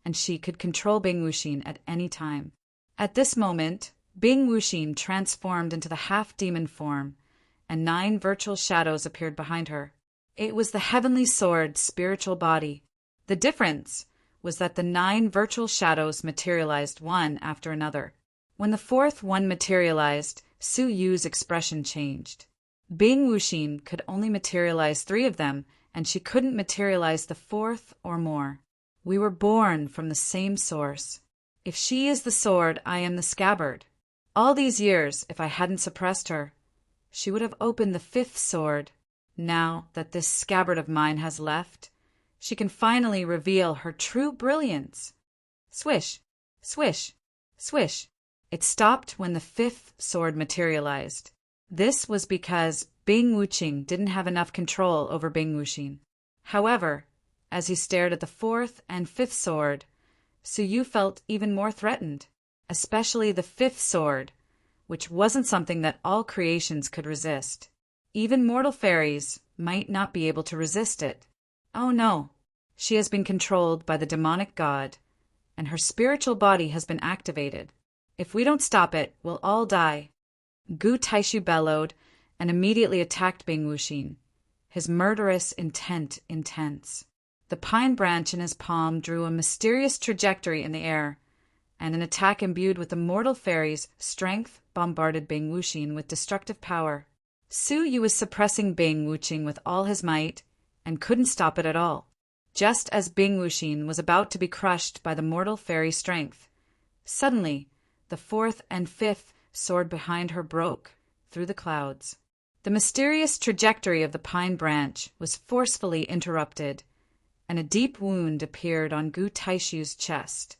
Speaker 1: and she could control Bing Wuxin at any time. At this moment, Bing Wuxin transformed into the half-demon form, and 9 virtual shadows appeared behind her. It was the Heavenly Sword's spiritual body. The difference was that the 9 virtual shadows materialized one after another. When the 4th one materialized, Su Yu's expression changed. Bing Wuxin could only materialize 3 of them, and she couldn't materialize the 4th or more. "We were born from the same source. If she is the sword, I am the scabbard. All these years, if I hadn't suppressed her, she would have opened the 5th sword. Now that this scabbard of mine has left, she can finally reveal her true brilliance." Swish, swish, swish. It stopped when the 5th sword materialized. This was because Bing Wuqing didn't have enough control over Bing Wuxin. However, as he stared at the 4th and 5th sword, Su Yu felt even more threatened, especially the 5th sword, which wasn't something that all creations could resist. Even mortal fairies might not be able to resist it. Oh no, she has been controlled by the demonic god, and her spiritual body has been activated. If we don't stop it, we'll all die. Gu Taishu bellowed and immediately attacked Bing Wuxin, his murderous intent intense. The pine branch in his palm drew a mysterious trajectory in the air, and an attack imbued with the mortal fairy's strength bombarded Bing Wuxin with destructive power. Su Yu was suppressing Bing Wuxin with all his might and couldn't stop it at all. Just as Bing Wuxin was about to be crushed by the mortal fairy strength, suddenly the 4th and 5th sword behind her broke through the clouds. The mysterious trajectory of the pine branch was forcefully interrupted, and a deep wound appeared on Gu Taishu's chest,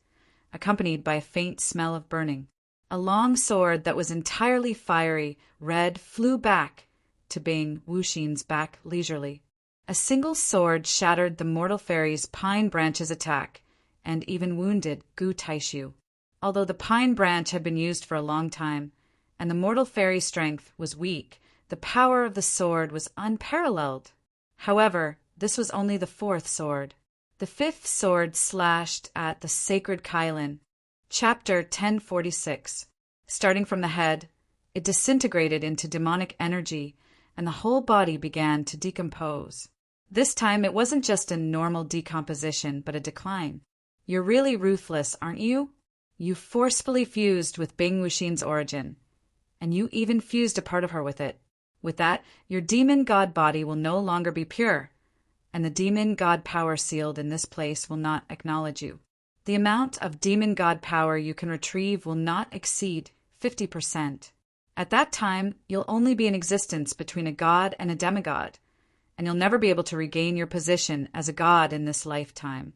Speaker 1: accompanied by a faint smell of burning. A long sword that was entirely fiery red flew back to Bing Wuxin's back leisurely. A single sword shattered the mortal fairy's pine branch's attack and even wounded Gu Taishu. Although the pine branch had been used for a long time, and the mortal fairy's strength was weak, the power of the sword was unparalleled. However, this was only the 4th sword. The 5th sword slashed at the sacred Kylin. Chapter 1046. Starting from the head, it disintegrated into demonic energy, and the whole body began to decompose. This time it wasn't just a normal decomposition, but a decline. "You're really ruthless, aren't you? You forcefully fused with Bing Wuxin's origin, and you even fused a part of her with it. With that, your demon god body will no longer be pure, and the demon god power sealed in this place will not acknowledge you. The amount of demon god power you can retrieve will not exceed 50%. At that time, you'll only be in existence between a god and a demigod, and you'll never be able to regain your position as a god in this lifetime.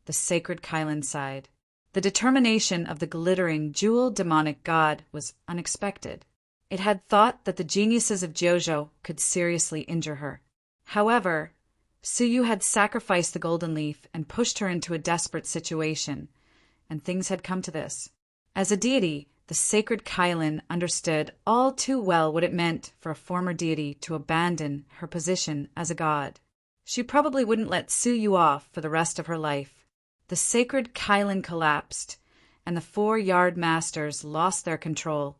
Speaker 1: The sacred Kylan sighed. The determination of the glittering, jewel-demonic god was unexpected. It had thought that the geniuses of Jojo could seriously injure her. However, Suyu had sacrificed the golden leaf and pushed her into a desperate situation, and things had come to this. As a deity, the sacred Kylan understood all too well what it meant for a former deity to abandon her position as a god. She probably wouldn't let Suyu off for the rest of her life. The sacred Kylan collapsed, and the 4-yard masters lost their control,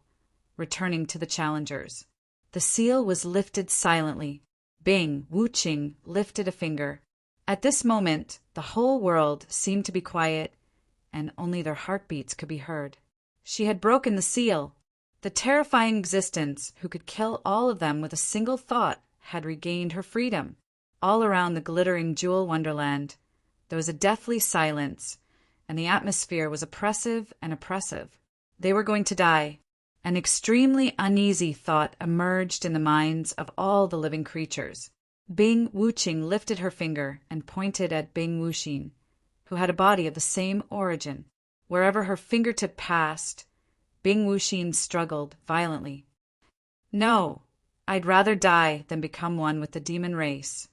Speaker 1: returning to the challengers. The seal was lifted silently. Bing Wuqing lifted a finger. At this moment, the whole world seemed to be quiet, and only their heartbeats could be heard. She had broken the seal. The terrifying existence who could kill all of them with a single thought had regained her freedom. All around the glittering jewel wonderland, there was a deathly silence, and the atmosphere was oppressive and oppressive. They were going to die. An extremely uneasy thought emerged in the minds of all the living creatures. Bing Wuqing lifted her finger and pointed at Bing Wuxin, who had a body of the same origin. Wherever her fingertip passed, Bing Wuxin struggled violently. No, I'd rather die than become one with the demon race.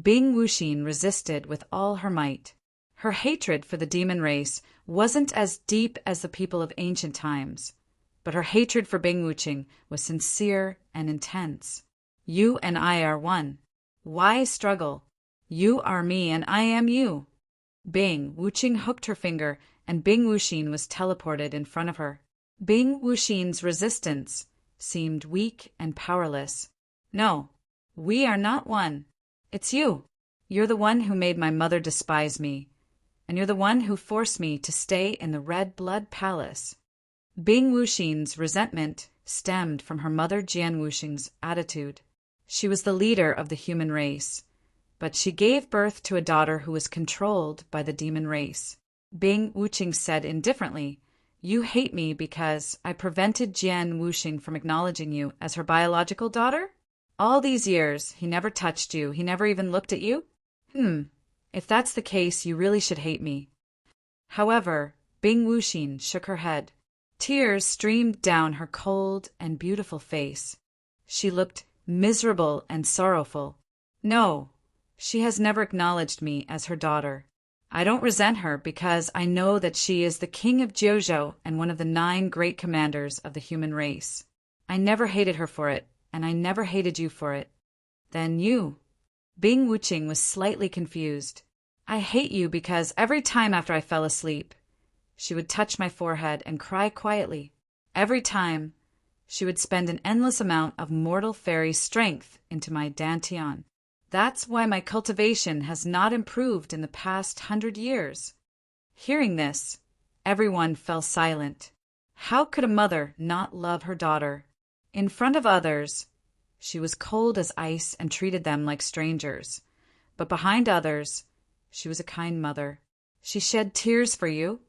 Speaker 1: Bing Wuxin resisted with all her might. Her hatred for the demon race wasn't as deep as the people of ancient times, but her hatred for Bing Wuxing was sincere and intense. You and I are one. Why struggle? You are me and I am you. Bing Wuxing hooked her finger, and Bing Wuxin was teleported in front of her. Bing Wuxin's resistance seemed weak and powerless. No, we are not one. It's you. You're the one who made my mother despise me, and you're the one who forced me to stay in the Red Blood Palace. Bing Wuxin's resentment stemmed from her mother Jian Wuxing's attitude. She was the leader of the human race, but she gave birth to a daughter who was controlled by the demon race. Bing Wuxing said indifferently, "You hate me because I prevented Jian Wuxing from acknowledging you as her biological daughter? All these years, he never touched you, he never even looked at you? If that's the case, you really should hate me." However, Bing Wuxin shook her head. Tears streamed down her cold and beautiful face. She looked miserable and sorrowful. No, she has never acknowledged me as her daughter. I don't resent her because I know that she is the king of Jojo and one of the 9 great commanders of the human race. I never hated her for it, and I never hated you for it. Then you. Bing Wuxing was slightly confused. I hate you because every time after I fell asleep, she would touch my forehead and cry quietly. Every time, she would spend an endless amount of mortal fairy strength into my dantian. That's why my cultivation has not improved in the past 100 years. Hearing this, everyone fell silent. How could a mother not love her daughter? In front of others, she was cold as ice and treated them like strangers. But behind others, she was a kind mother. She shed tears for you.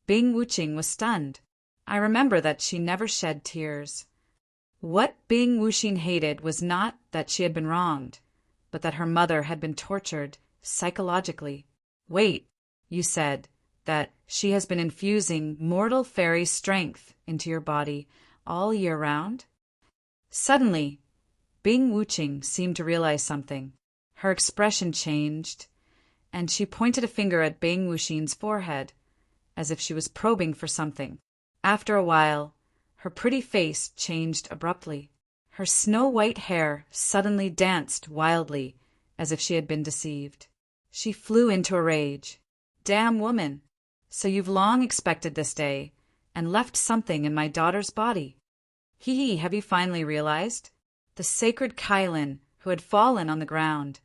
Speaker 1: Bing Wuxing was stunned. I remember that she never shed tears. What Bing Wuxing hated was not that she had been wronged, but that her mother had been tortured psychologically. Wait, you said that she has been infusing mortal fairy strength into your body all year round? Suddenly, Bing Wuxing seemed to realize something. Her expression changed, and she pointed a finger at Bing Wuxin's forehead, as if she was probing for something. After a while, her pretty face changed abruptly. Her snow-white hair suddenly danced wildly, as if she had been deceived. She flew into a rage. Damn woman! So you've long expected this day, and left something in my daughter's body. Hee, have you finally realized? The sacred Kylan, who had fallen on the ground,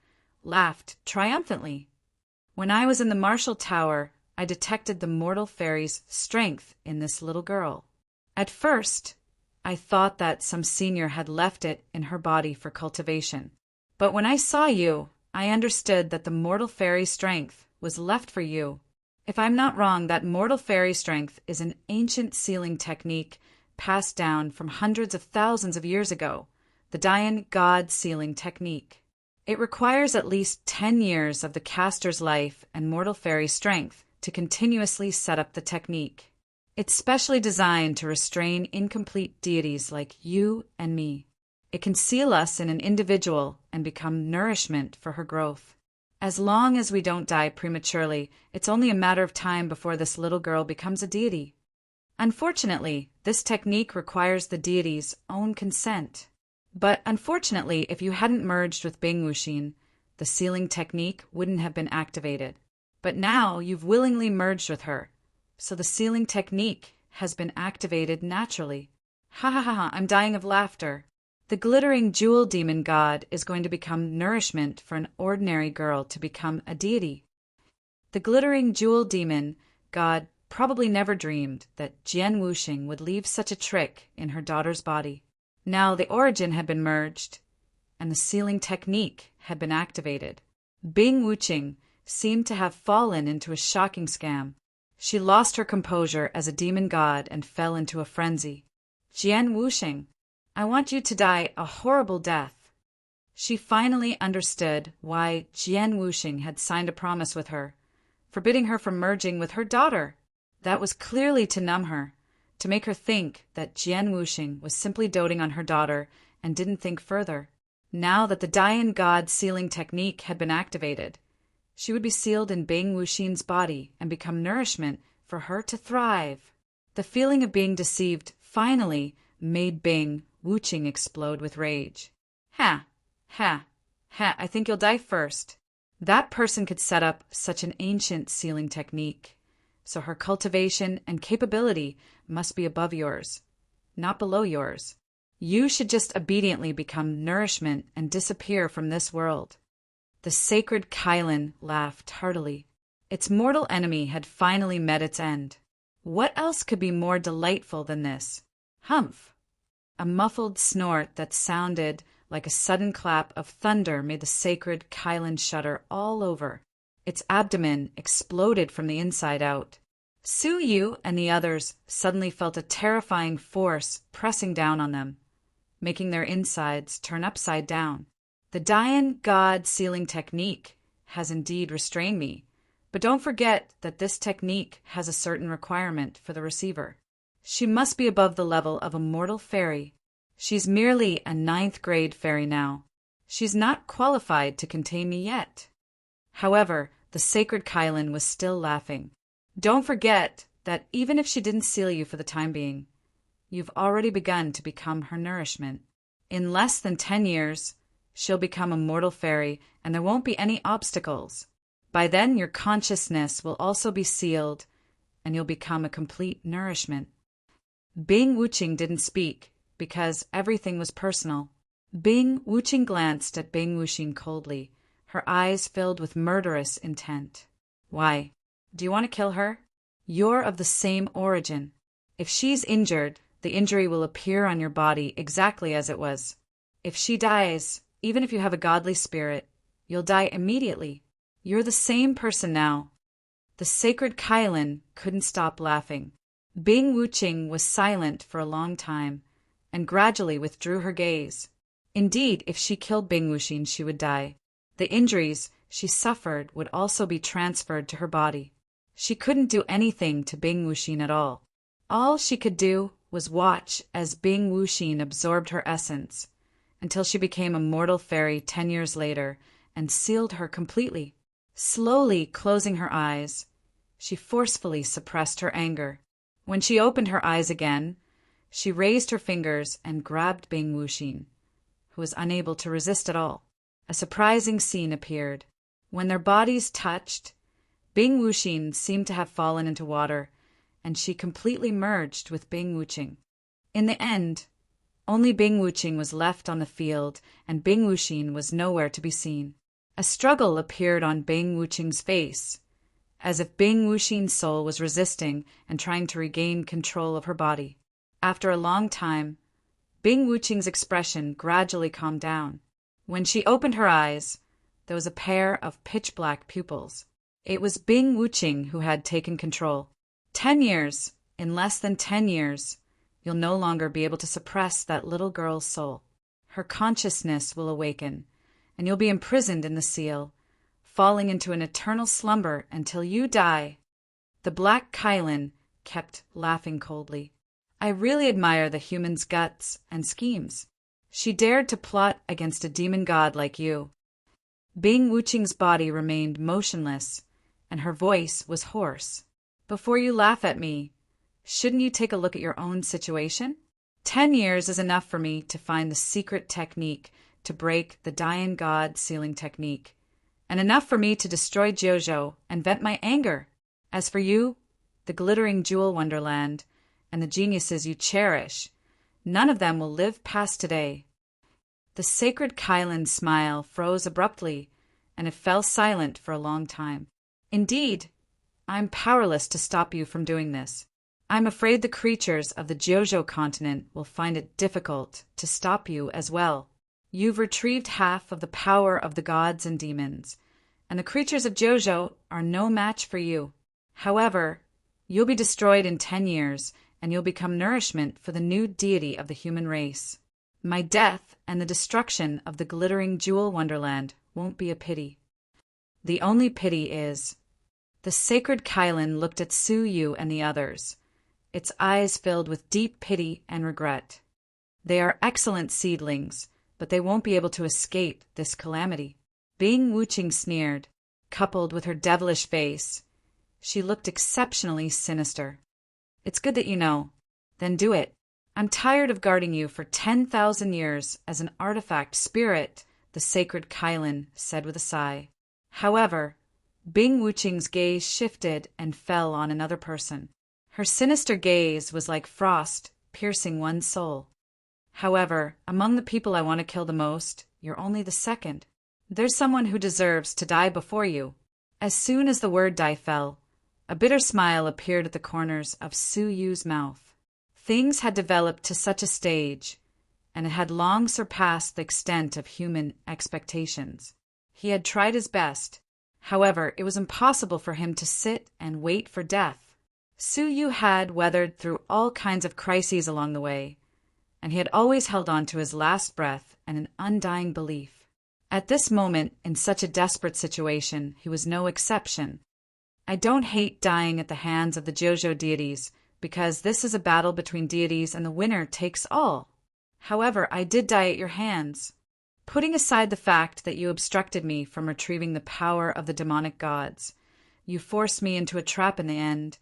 Speaker 1: laughed triumphantly. When I was in the Marshall Tower, I detected the mortal fairy's strength in this little girl. At first, I thought that some senior had left it in her body for cultivation. But when I saw you, I understood that the mortal fairy strength was left for you. If I'm not wrong, that mortal fairy strength is an ancient sealing technique passed down from hundreds of thousands of years ago, the Dian God sealing technique. It requires at least 10 years of the caster's life and mortal fairy strength to continuously set up the technique. It's specially designed to restrain incomplete deities like you and me. It can seal us in an individual and become nourishment for her growth. As long as we don't die prematurely, it's only a matter of time before this little girl becomes a deity. Unfortunately, this technique requires the deity's own consent. But unfortunately, if you hadn't merged with Bing Wuxin, the sealing technique wouldn't have been activated. But now you've willingly merged with her, so the sealing technique has been activated naturally. Ha ha ha ha, I'm dying of laughter. The glittering jewel demon god is going to become nourishment for an ordinary girl to become a deity. The glittering jewel demon god probably never dreamed that Jian Wuxing would leave such a trick in her daughter's body. Now the origin had been merged, and the sealing technique had been activated. Bing Wuxing seemed to have fallen into a shocking scam. She lost her composure as a demon god and fell into a frenzy. Jian Wuxing, I want you to die a horrible death. She finally understood why Jian Wuxing had signed a promise with her, forbidding her from merging with her daughter. That was clearly to numb her, to make her think that Jian Wuxing was simply doting on her daughter and didn't think further. Now that the Dian God sealing technique had been activated, she would be sealed in Bing Wuxin's body and become nourishment for her to thrive. The feeling of being deceived finally made Bing Wuxing explode with rage. Ha! Ha! Ha! I think you'll die first. That person could set up such an ancient sealing technique, so her cultivation and capability must be above yours, not below yours. You should just obediently become nourishment and disappear from this world. The sacred Kylin laughed heartily. Its mortal enemy had finally met its end. What else could be more delightful than this? Humph! A muffled snort that sounded like a sudden clap of thunder made the sacred Kylin shudder all over. Its abdomen exploded from the inside out. Su Yu and the others suddenly felt a terrifying force pressing down on them, making their insides turn upside down. The Dian God sealing technique has indeed restrained me, but don't forget that this technique has a certain requirement for the receiver. She must be above the level of a mortal fairy. She's merely a 9th grade fairy now. She's not qualified to contain me yet. However, the sacred Kylin was still laughing. Don't forget that even if she didn't seal you for the time being, you've already begun to become her nourishment. In less than 10 years, she'll become a mortal fairy, and there won't be any obstacles. By then, your consciousness will also be sealed, and you'll become a complete nourishment. Bing Wuxing didn't speak, because everything was personal. Bing Wuxing glanced at Bing Wuxing coldly, her eyes filled with murderous intent. Why? Do you want to kill her? You're of the same origin. If she's injured, the injury will appear on your body exactly as it was. If she dies, even if you have a godly spirit, you'll die immediately. You're the same person now. The sacred Kylin couldn't stop laughing. Bing Wuxing was silent for a long time, and gradually withdrew her gaze. Indeed, if she killed Bing Wuxing, she would die. The injuries she suffered would also be transferred to her body. She couldn't do anything to Bing Wuxing at all. All she could do was watch as Bing Wuxing absorbed her essence, until she became a mortal fairy 10 years later and sealed her completely. Slowly closing her eyes, she forcefully suppressed her anger. When she opened her eyes again, she raised her fingers and grabbed Bing Wuxing, who was unable to resist at all. A surprising scene appeared. When their bodies touched, Bing Wuxing seemed to have fallen into water, and she completely merged with Bing Wuxing. In the end, only Bing Wuxing was left on the field, and Bing Wuxing was nowhere to be seen. A struggle appeared on Bing Wuxing's face, as if Bing Wuxing's soul was resisting and trying to regain control of her body. After a long time, Bing Wuxing's expression gradually calmed down. When she opened her eyes, there was a pair of pitch-black pupils. It was Bing Wuxing who had taken control. 10 years, in less than 10 years, you'll no longer be able to suppress that little girl's soul. Her consciousness will awaken, and you'll be imprisoned in the seal, falling into an eternal slumber until you die." The Black Kylan kept laughing coldly. "I really admire the human's guts and schemes. She dared to plot against a demon god like you." Bing Wuqing's body remained motionless, and her voice was hoarse. "Before you laugh at me, shouldn't you take a look at your own situation? 10 years is enough for me to find the secret technique to break the Dian God sealing technique, and enough for me to destroy Jojo and vent my anger. As for you, the glittering jewel wonderland, and the geniuses you cherish, none of them will live past today." The sacred Kylan's smile froze abruptly, and it fell silent for a long time. "Indeed, I'm powerless to stop you from doing this. I'm afraid the creatures of the Jojo continent will find it difficult to stop you as well. You've retrieved half of the power of the gods and demons, and the creatures of Jojo are no match for you. However, you'll be destroyed in 10 years, and you'll become nourishment for the new deity of the human race. My death and the destruction of the glittering jewel wonderland won't be a pity. The only pity is—" The sacred Kylan looked at Su Yu and the others, its eyes filled with deep pity and regret. "They are excellent seedlings, but they won't be able to escape this calamity." Bing Wuqing sneered, coupled with her devilish face. She looked exceptionally sinister. "It's good that you know. Then do it. I'm tired of guarding you for 10,000 years as an artifact spirit," the sacred Kylan said with a sigh. However, Bing Wuqing's gaze shifted and fell on another person. Her sinister gaze was like frost piercing one's soul. "However, among the people I want to kill the most, you're only the second. There's someone who deserves to die before you." As soon as the word die fell, a bitter smile appeared at the corners of Su Yu's mouth. Things had developed to such a stage, and it had long surpassed the extent of human expectations. He had tried his best. However, it was impossible for him to sit and wait for death. Su Yu had weathered through all kinds of crises along the way, and he had always held on to his last breath and an undying belief. At this moment, in such a desperate situation, he was no exception. "I don't hate dying at the hands of the Jojo deities, because this is a battle between deities and the winner takes all. However, I did die at your hands. Putting aside the fact that you obstructed me from retrieving the power of the demonic gods, you forced me into a trap in the end,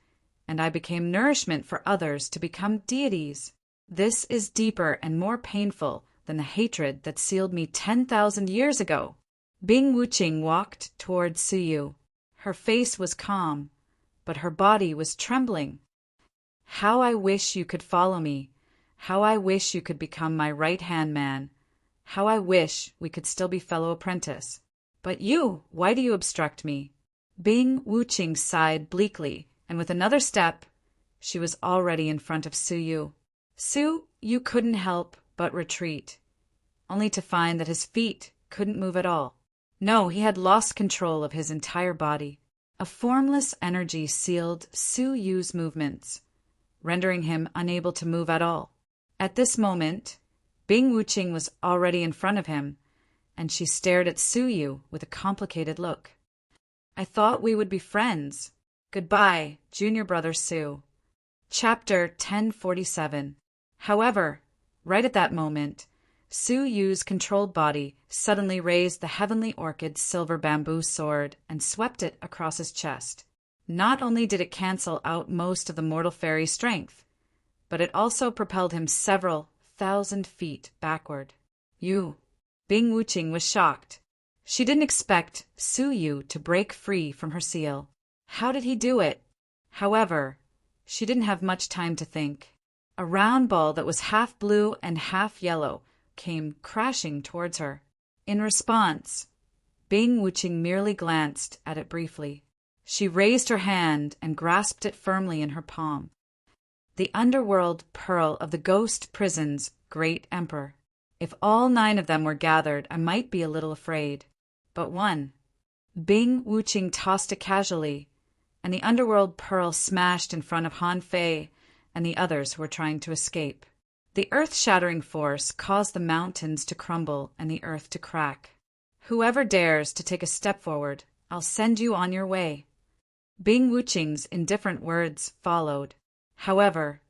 Speaker 1: and I became nourishment for others to become deities. This is deeper and more painful than the hatred that sealed me 10,000 years ago." Bing Wuqing walked toward Su Yu. Her face was calm, but her body was trembling. "How I wish you could follow me. How I wish you could become my right-hand man. How I wish we could still be fellow apprentice. But you, why do you obstruct me?" Bing Wuqing sighed bleakly, and with another step, she was already in front of Su Yu. Su Yu couldn't help but retreat, only to find that his feet couldn't move at all. No, he had lost control of his entire body. A formless energy sealed Su Yu's movements, rendering him unable to move at all. At this moment, Bing Wuqing was already in front of him, and she stared at Su Yu with a complicated look. "I thought we would be friends. Goodbye, junior brother Su." Chapter 1047. However, right at that moment, Su Yu's controlled body suddenly raised the heavenly orchid silver bamboo sword and swept it across his chest. Not only did it cancel out most of the mortal fairy's strength, but it also propelled him several 1,000 feet backward. Bing Wuqing was shocked. She didn't expect Su Yu to break free from her seal. How did he do it? However, she didn't have much time to think. A round ball that was half blue and half yellow came crashing towards her. In response, Bing Wuqing merely glanced at it briefly. She raised her hand and grasped it firmly in her palm. The underworld pearl of the ghost prison's great emperor. If all 9 of them were gathered, I might be a little afraid. But one. Bing Wuqing tossed it casually, and the underworld pearl smashed in front of Han Fei and the others who were trying to escape. The earth-shattering force caused the mountains to crumble and the earth to crack. "Whoever dares to take a step forward, I'll send you on your way." Bing Wuqing's indifferent words followed. However,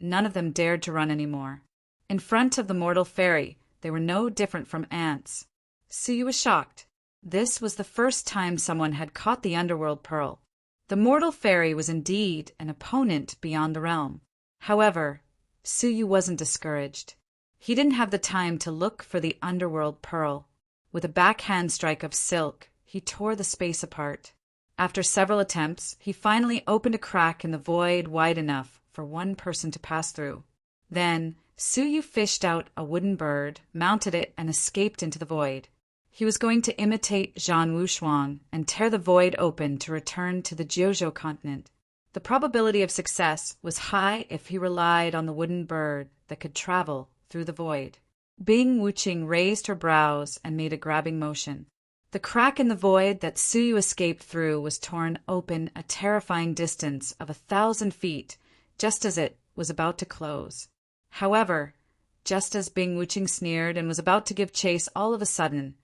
Speaker 1: none of them dared to run anymore. In front of the mortal fairy, they were no different from ants. Suyu was shocked. This was the first time someone had caught the underworld pearl. The mortal fairy was indeed an opponent beyond the realm. However, Suyu wasn't discouraged. He didn't have the time to look for the underworld pearl. With a backhand strike of silk, he tore the space apart. After several attempts, he finally opened a crack in the void wide enough for one person to pass through. Then, Suyu fished out a wooden bird, mounted it, and escaped into the void. He was going to imitate Zhan Wushuang and tear the void open to return to the Jiuzhou continent. The probability of success was high if he relied on the wooden bird that could travel through the void. Bing Wuqing raised her brows and made a grabbing motion. The crack in the void that Suyu escaped through was torn open a terrifying distance of 1,000 feet, just as it was about to close. However, just as Bing Wuqing sneered and was about to give chase, all of a sudden,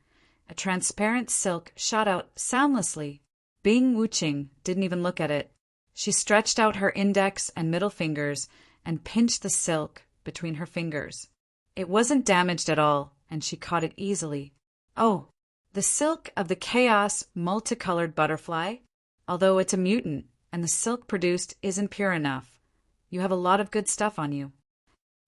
Speaker 1: a transparent silk shot out soundlessly. Bing Wuqing didn't even look at it. She stretched out her index and middle fingers and pinched the silk between her fingers. It wasn't damaged at all, and she caught it easily. Oh, the silk of the chaos multicolored butterfly? Although it's a mutant, and the silk produced isn't pure enough. You have a lot of good stuff on you.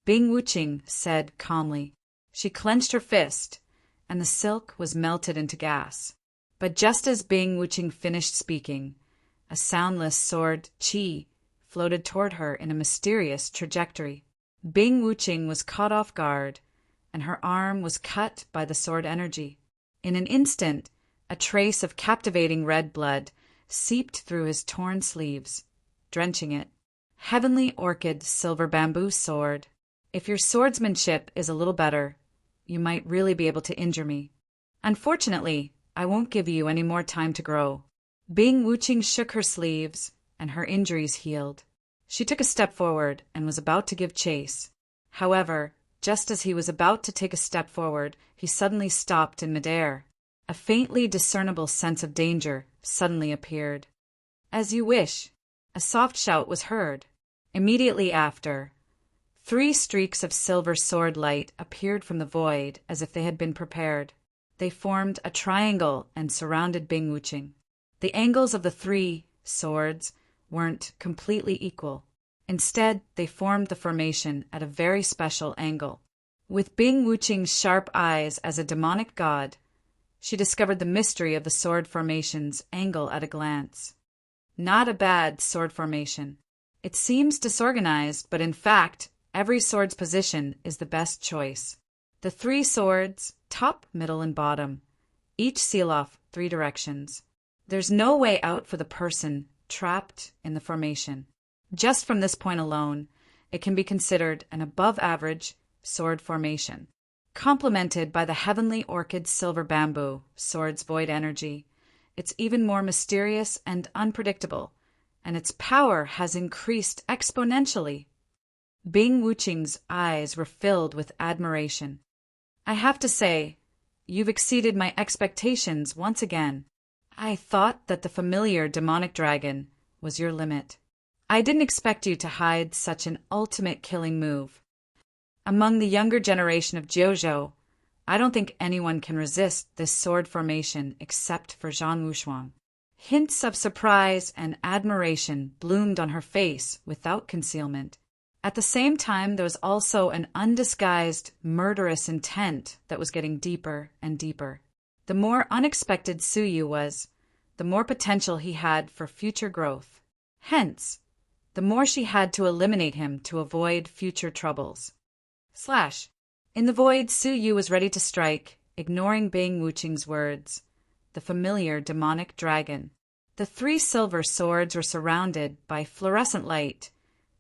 Speaker 1: Bing Wuqing said calmly. She clenched her fist, and the silk was melted into gas. But just as Bing Wuqing finished speaking, a soundless sword qi floated toward her in a mysterious trajectory. Bing Wuqing was caught off guard, and her arm was cut by the sword energy. In an instant, a trace of captivating red blood seeped through his torn sleeves, drenching it. Heavenly Orchid Silver Bamboo Sword. If your swordsmanship is a little better, you might really be able to injure me. Unfortunately, I won't give you any more time to grow. Bing Wuqing shook her sleeves, and her injuries healed. She took a step forward and was about to give chase. However, just as he was about to take a step forward, he suddenly stopped in midair. A faintly discernible sense of danger suddenly appeared. "As you wish." A soft shout was heard. Immediately after, 3 streaks of silver sword light appeared from the void as if they had been prepared. They formed a triangle and surrounded Bing Wuqing. The angles of the 3 swords weren't completely equal. Instead, they formed the formation at a very special angle. With Bing Wuqing's sharp eyes as a demonic god, she discovered the mystery of the sword formation's angle at a glance. Not a bad sword formation. It seems disorganized, but in fact, every sword's position is the best choice. The 3 swords, top, middle, and bottom, each seal off 3 directions. There's no way out for the person trapped in the formation. Just from this point alone, it can be considered an above-average sword formation. Complemented by the Heavenly Orchid Silver Bamboo sword's void energy, it's even more mysterious and unpredictable, and its power has increased exponentially. Bing Wuqing's eyes were filled with admiration. "I have to say, you've exceeded my expectations once again. I thought that the familiar demonic dragon was your limit. I didn't expect you to hide such an ultimate killing move. Among the younger generation of Jiuzhou, I don't think anyone can resist this sword formation except for Zhan Wushuang." Hints of surprise and admiration bloomed on her face without concealment. At the same time, there was also an undisguised, murderous intent that was getting deeper and deeper. The more unexpected Suyu was, the more potential he had for future growth. Hence, the more she had to eliminate him to avoid future troubles. In the void, Suyu was ready to strike, ignoring Bing Wuqing's words. The familiar demonic dragon. The 3 silver swords were surrounded by fluorescent light,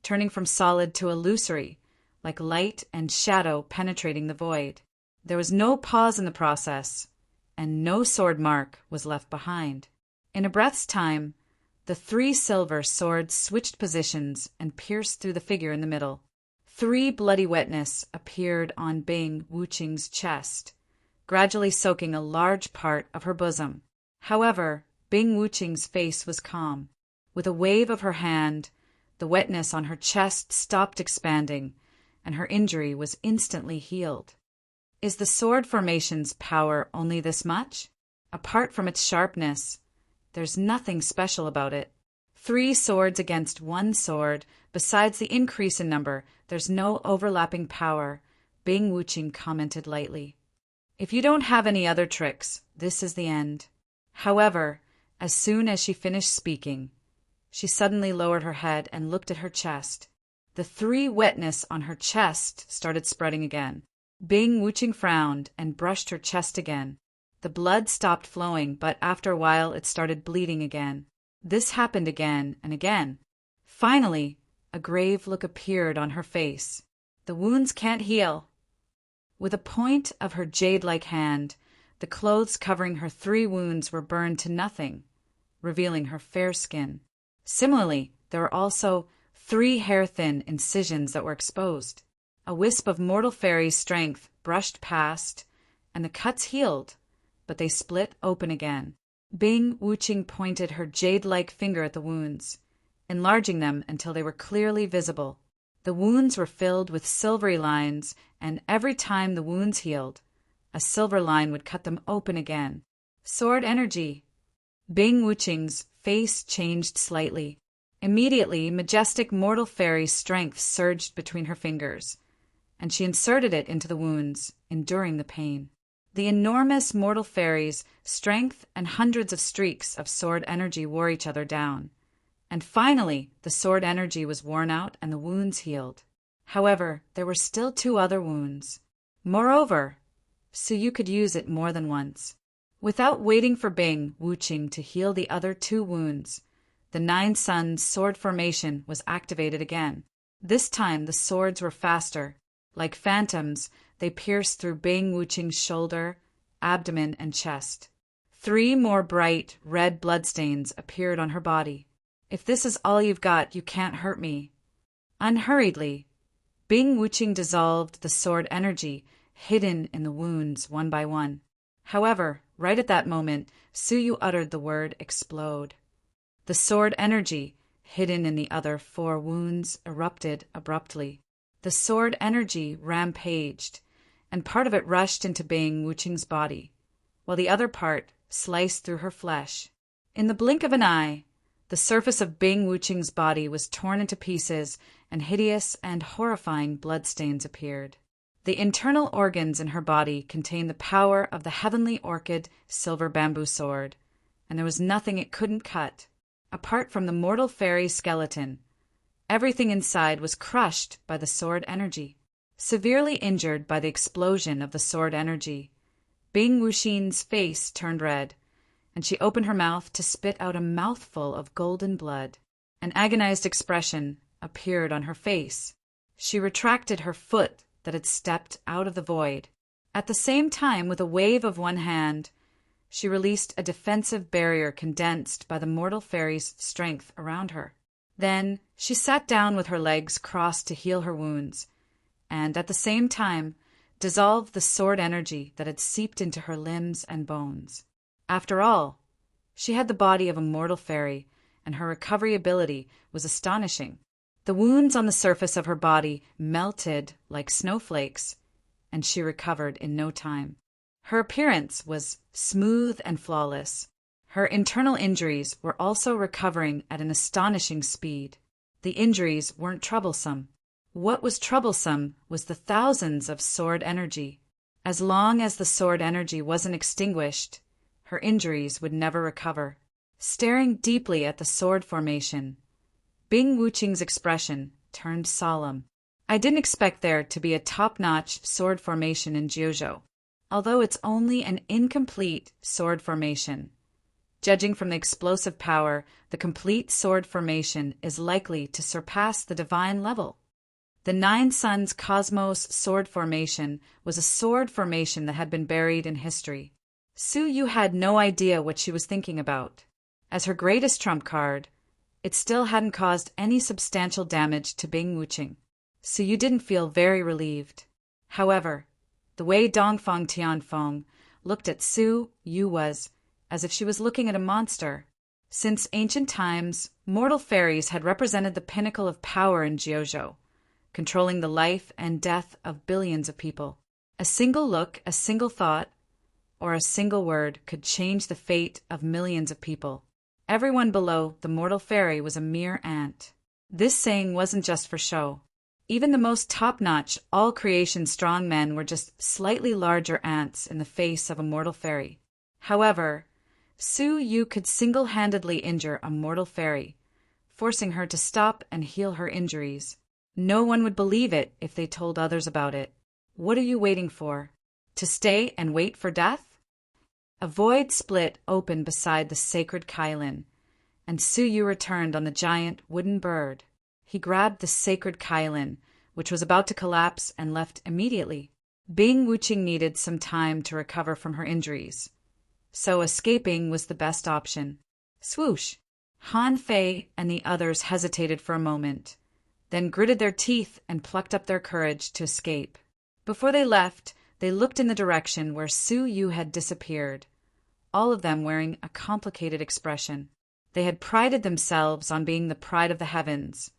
Speaker 1: turning from solid to illusory, like light and shadow penetrating the void. There was no pause in the process, and no sword mark was left behind. In a breath's time, The 3 silver swords switched positions and pierced through the figure in the middle. 3 bloody wetness appeared on Bing Wuqing's chest, gradually soaking a large part of her bosom. However, Bing Wuqing's face was calm. With a wave of her hand, the wetness on her chest stopped expanding, and her injury was instantly healed. Is the sword formation's power only this much? Apart from its sharpness, there's nothing special about it. 3 swords against 1 sword, besides the increase in number, there's no overlapping power, Bing Wuqing commented lightly. If you don't have any other tricks, this is the end. However, as soon as she finished speaking, she suddenly lowered her head and looked at her chest. The 3 wetness on her chest started spreading again. Bing Wuqing frowned and brushed her chest again. The blood stopped flowing, but after a while it started bleeding again. This happened again and again. Finally, a grave look appeared on her face. The wounds can't heal. With a point of her jade-like hand, the clothes covering her 3 wounds were burned to nothing, revealing her fair skin. Similarly, there were also 3 hair-thin incisions that were exposed. A wisp of mortal fairy's strength brushed past, and the cuts healed, but they split open again. Bing Wuqing pointed her jade-like finger at the wounds, enlarging them until they were clearly visible. The wounds were filled with silvery lines, and every time the wounds healed, a silver line would cut them open again. Sword energy. Bing Wuqing's face changed slightly. Immediately, majestic mortal fairy's strength surged between her fingers, and she inserted it into the wounds, enduring the pain. The enormous mortal fairy's strength and hundreds of streaks of sword energy wore each other down, and finally the sword energy was worn out and the wounds healed. However, there were still 2 other wounds. Moreover, Suyu could use it more than once. Without waiting for Bing Wuqing to heal the other 2 wounds, the 9 Suns sword formation was activated again. This time the swords were faster. Like phantoms, they pierced through Bing Wuqing's shoulder, abdomen, and chest. 3 more bright red bloodstains appeared on her body. If this is all you've got, you can't hurt me. Unhurriedly, Bing Wuqing dissolved the sword energy hidden in the wounds one by one. However, right at that moment, Suyu uttered the word explode. The sword energy hidden in the other 4 wounds erupted abruptly. The sword energy rampaged, and part of it rushed into Bing Wuqing's body, while the other part sliced through her flesh. In the blink of an eye, the surface of Bing Wuqing's body was torn into pieces, and hideous and horrifying bloodstains appeared. The internal organs in her body contained the power of the heavenly orchid silver bamboo sword, and there was nothing it couldn't cut. Apart from the mortal fairy skeleton, everything inside was crushed by the sword energy. Severely injured by the explosion of the sword energy, Bing Wuqing's face turned red, and she opened her mouth to spit out a mouthful of golden blood. An agonized expression appeared on her face. She retracted her foot that had stepped out of the void. At the same time, with a wave of one hand, she released a defensive barrier condensed by the mortal fairy's strength around her. Then she sat down with her legs crossed to heal her wounds, and at the same time dissolved the sword energy that had seeped into her limbs and bones. After all, she had the body of a mortal fairy, and her recovery ability was astonishing. The wounds on the surface of her body melted like snowflakes, and she recovered in no time. Her appearance was smooth and flawless. Her internal injuries were also recovering at an astonishing speed. The injuries weren't troublesome. What was troublesome was the thousands of sword energy. As long as the sword energy wasn't extinguished, her injuries would never recover. Staring deeply at the sword formation, Bing Wuqing's expression turned solemn. I didn't expect there to be a top-notch sword formation in Jiuzhou, although it's only an incomplete sword formation. Judging from the explosive power, the complete sword formation is likely to surpass the divine level. The 9 Suns Cosmos sword formation was a sword formation that had been buried in history. Suyu had no idea what she was thinking about. As her greatest trump card, it still hadn't caused any substantial damage to Bing Wuching, so you didn't feel very relieved. However, the way Dongfang Tianfeng looked at Su Yu was as if she was looking at a monster. Since ancient times, mortal fairies had represented the pinnacle of power in Jiuzhou, controlling the life and death of billions of people. A single look, a single thought, or a single word could change the fate of millions of people. Everyone below the mortal fairy was a mere ant. This saying wasn't just for show. Even the most top-notch, all-creation strong men were just slightly larger ants in the face of a mortal fairy. However, Su Yu could single-handedly injure a mortal fairy, forcing her to stop and heal her injuries. No one would believe it if they told others about it. What are you waiting for? To stay and wait for death? A void split open beside the sacred Kailin, and Su Yu returned on the giant wooden bird. He grabbed the sacred Kailin, which was about to collapse, and left immediately. Bing Wuching needed some time to recover from her injuries, so escaping was the best option. Swoosh! Han Fei and the others hesitated for a moment, then gritted their teeth and plucked up their courage to escape. Before they left, they looked in the direction where Su Yu had disappeared, all of them wearing a complicated expression. They had prided themselves on being the pride of the heavens,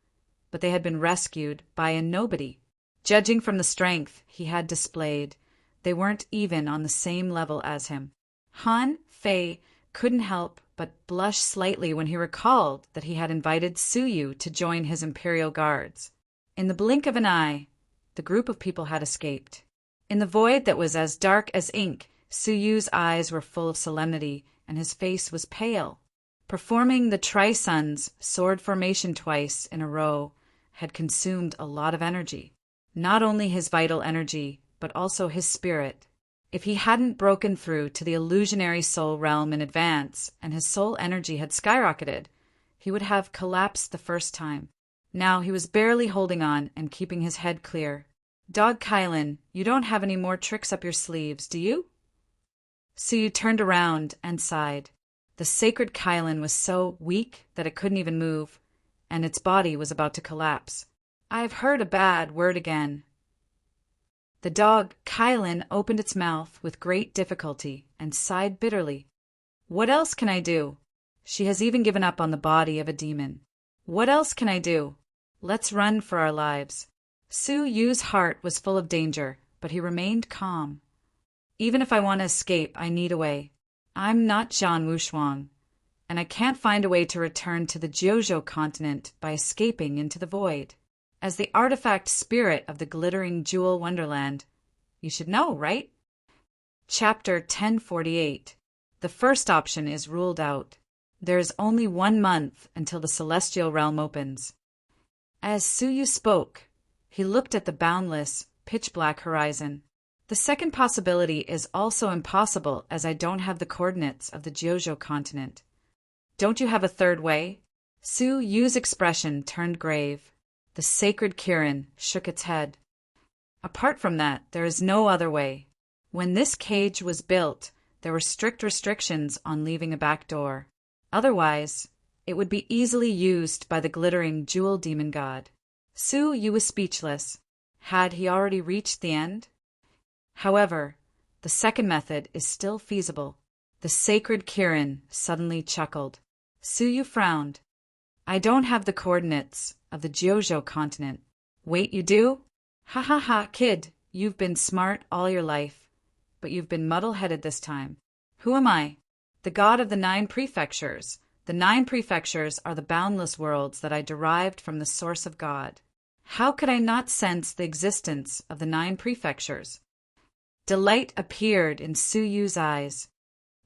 Speaker 1: but they had been rescued by a nobody. Judging from the strength he had displayed, they weren't even on the same level as him. Han Fei couldn't help but blush slightly when he recalled that he had invited Su Yu to join his imperial guards. In the blink of an eye, the group of people had escaped. In the void that was as dark as ink, Su Yu's eyes were full of solemnity, and his face was pale. Performing the Tri-Sun's sword formation twice in a row had consumed a lot of energy. Not only his vital energy, but also his spirit. If he hadn't broken through to the illusionary soul realm in advance, and his soul energy had skyrocketed, he would have collapsed the first time. Now he was barely holding on and keeping his head clear. Dog Kailin, you don't have any more tricks up your sleeves, do you? Su Yu turned around and sighed. The sacred Kailin was so weak that it couldn't even move, and its body was about to collapse. I've heard a bad word again. The dog Kailin opened its mouth with great difficulty and sighed bitterly. What else can I do? She has even given up on the body of a demon. What else can I do? Let's run for our lives. Su Yu's heart was full of danger, but he remained calm. Even if I want to escape, I need a way. I'm not Zhan Wushuang, and I can't find a way to return to the Jiuzhou continent by escaping into the void. As the artifact spirit of the glittering jewel wonderland, you should know, right? Chapter 1048. The first option is ruled out. There is only 1 month until the celestial realm opens. As Su Yu spoke, he looked at the boundless, pitch-black horizon. The second possibility is also impossible, as I don't have the coordinates of the Jiuzhou continent. Don't you have a third way? Su Yu's expression turned grave. The sacred Kirin shook its head. Apart from that, there is no other way. When this cage was built, there were strict restrictions on leaving a back door. Otherwise, it would be easily used by the glittering jewel demon god. Su Yu was speechless. Had he already reached the end? However, the second method is still feasible. The sacred Kirin suddenly chuckled. Su Yu frowned. I don't have the coordinates of the Jiuzhou continent. Wait, you do? Ha ha ha, kid, you've been smart all your life, but you've been muddle-headed this time. Who am I? The god of the 9 prefectures. The 9 prefectures are the boundless worlds that I derived from the source of God. How could I not sense the existence of the 9 prefectures? Delight appeared in Su Yu's eyes.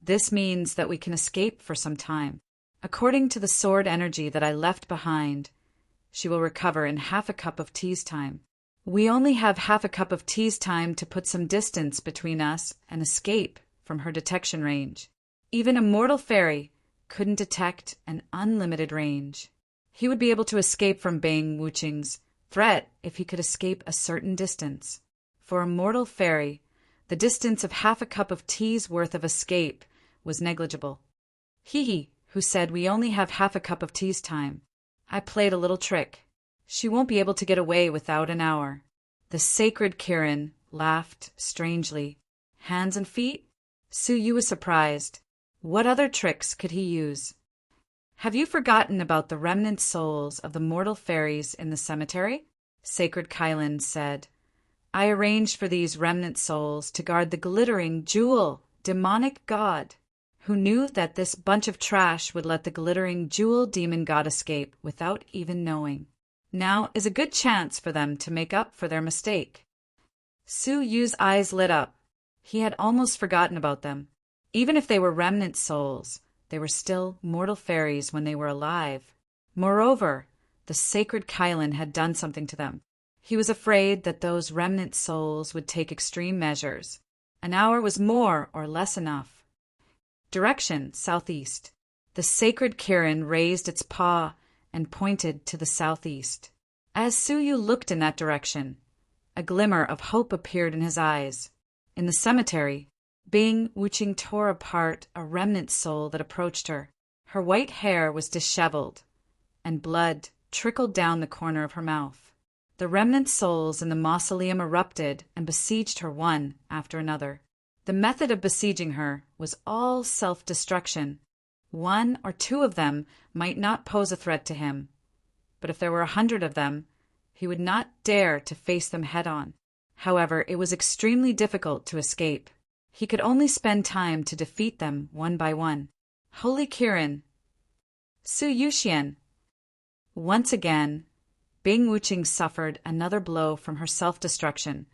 Speaker 1: This means that we can escape for some time. According to the sword energy that I left behind, she will recover in half a cup of tea's time. We only have half a cup of tea's time to put some distance between us and escape from her detection range. Even a mortal fairy couldn't detect an unlimited range. He would be able to escape from Bing Wuching's threat if he could escape a certain distance. For a mortal fairy, the distance of half a cup of tea's worth of escape was negligible. Hee hee, who said we only have half a cup of tea's time. I played a little trick. She won't be able to get away without an hour. The sacred Kirin laughed strangely. Hands and feet? Suyu was surprised. What other tricks could he use? Have you forgotten about the remnant souls of the mortal fairies in the cemetery? Sacred Kylan said. I arranged for these remnant souls to guard the glittering jewel, demonic god, who knew that this bunch of trash would let the glittering jewel demon god escape without even knowing. Now is a good chance for them to make up for their mistake. Suyu's eyes lit up. He had almost forgotten about them. Even if they were remnant souls, they were still mortal fairies when they were alive. Moreover, the sacred Kylan had done something to them. He was afraid that those remnant souls would take extreme measures. An hour was more or less enough. Direction, southeast. The sacred Kirin raised its paw and pointed to the southeast. As Suyu looked in that direction, a glimmer of hope appeared in his eyes. In the cemetery, Bing Wuching tore apart a remnant soul that approached her. Her white hair was disheveled, and blood trickled down the corner of her mouth. The remnant souls in the mausoleum erupted and besieged her one after another. The method of besieging her was all self-destruction. 1 or 2 of them might not pose a threat to him, but if there were 100 of them, he would not dare to face them head-on. However, it was extremely difficult to escape. He could only spend time to defeat them one by one. Holy Kirin! Su Yuxian! Once again, Bing Wuching suffered another blow from her self-destruction,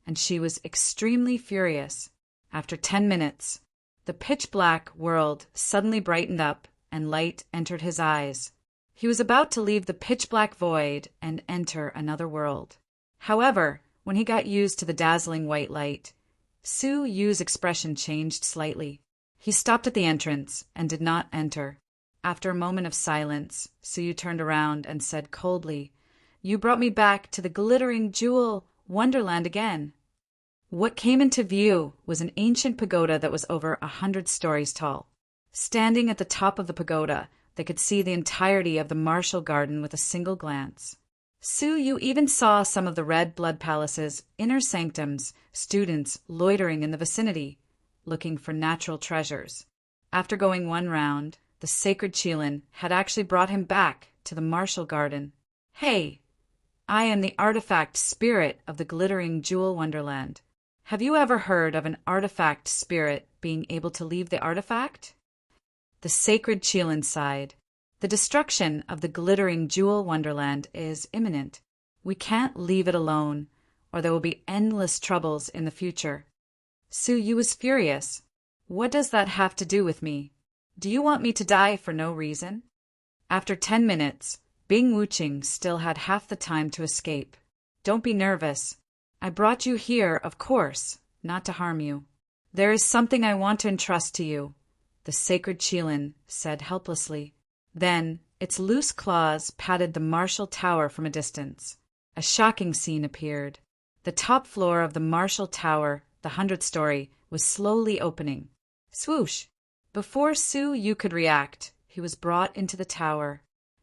Speaker 1: and she was extremely furious. After 10 minutes, the pitch-black world suddenly brightened up and light entered his eyes. He was about to leave the pitch-black void and enter another world. However, when he got used to the dazzling white light, Su Yu's expression changed slightly. He stopped at the entrance and did not enter. After a moment of silence, Su Yu turned around and said coldly, You brought me back to the glittering jewel wonderland again. What came into view was an ancient pagoda that was over 100 stories tall. Standing at the top of the pagoda, they could see the entirety of the martial garden with a single glance. Su Yu even saw some of the Red Blood Palace's inner sanctums, students loitering in the vicinity, looking for natural treasures. After going one round, the sacred Qilin had actually brought him back to the martial garden. Hey, I am the artifact spirit of the glittering jewel wonderland. Have you ever heard of an artifact spirit being able to leave the artifact? The sacred Qilin sighed. The destruction of the glittering jewel wonderland is imminent. We can't leave it alone, or there will be endless troubles in the future. Su Yu was furious. What does that have to do with me? Do you want me to die for no reason? After 10 minutes, Bing Wuching still had half the time to escape. Don't be nervous. I brought you here, of course, not to harm you. There is something I want to entrust to you, the sacred Qilin said helplessly. Then, its loose claws patted the martial tower from a distance. A shocking scene appeared. The top floor of the martial tower, the 100-story, was slowly opening. Swoosh! Before Su Yu could react, he was brought into the tower.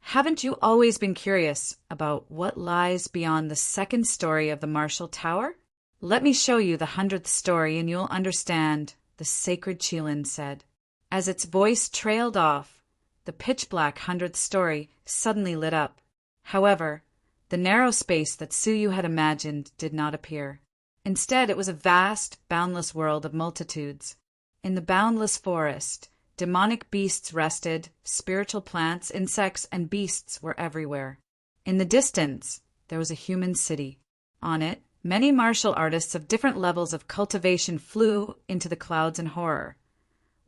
Speaker 1: Haven't you always been curious about what lies beyond the 2nd story of the martial tower? Let me show you the 100th story and you'll understand, the sacred Qilin said. As its voice trailed off, the pitch-black 100th story suddenly lit up. However, the narrow space that Su Yu had imagined did not appear. Instead, it was a vast, boundless world of multitudes. In the boundless forest, demonic beasts rested, spiritual plants, insects, and beasts were everywhere. In the distance, there was a human city. On it, many martial artists of different levels of cultivation flew into the clouds in horror,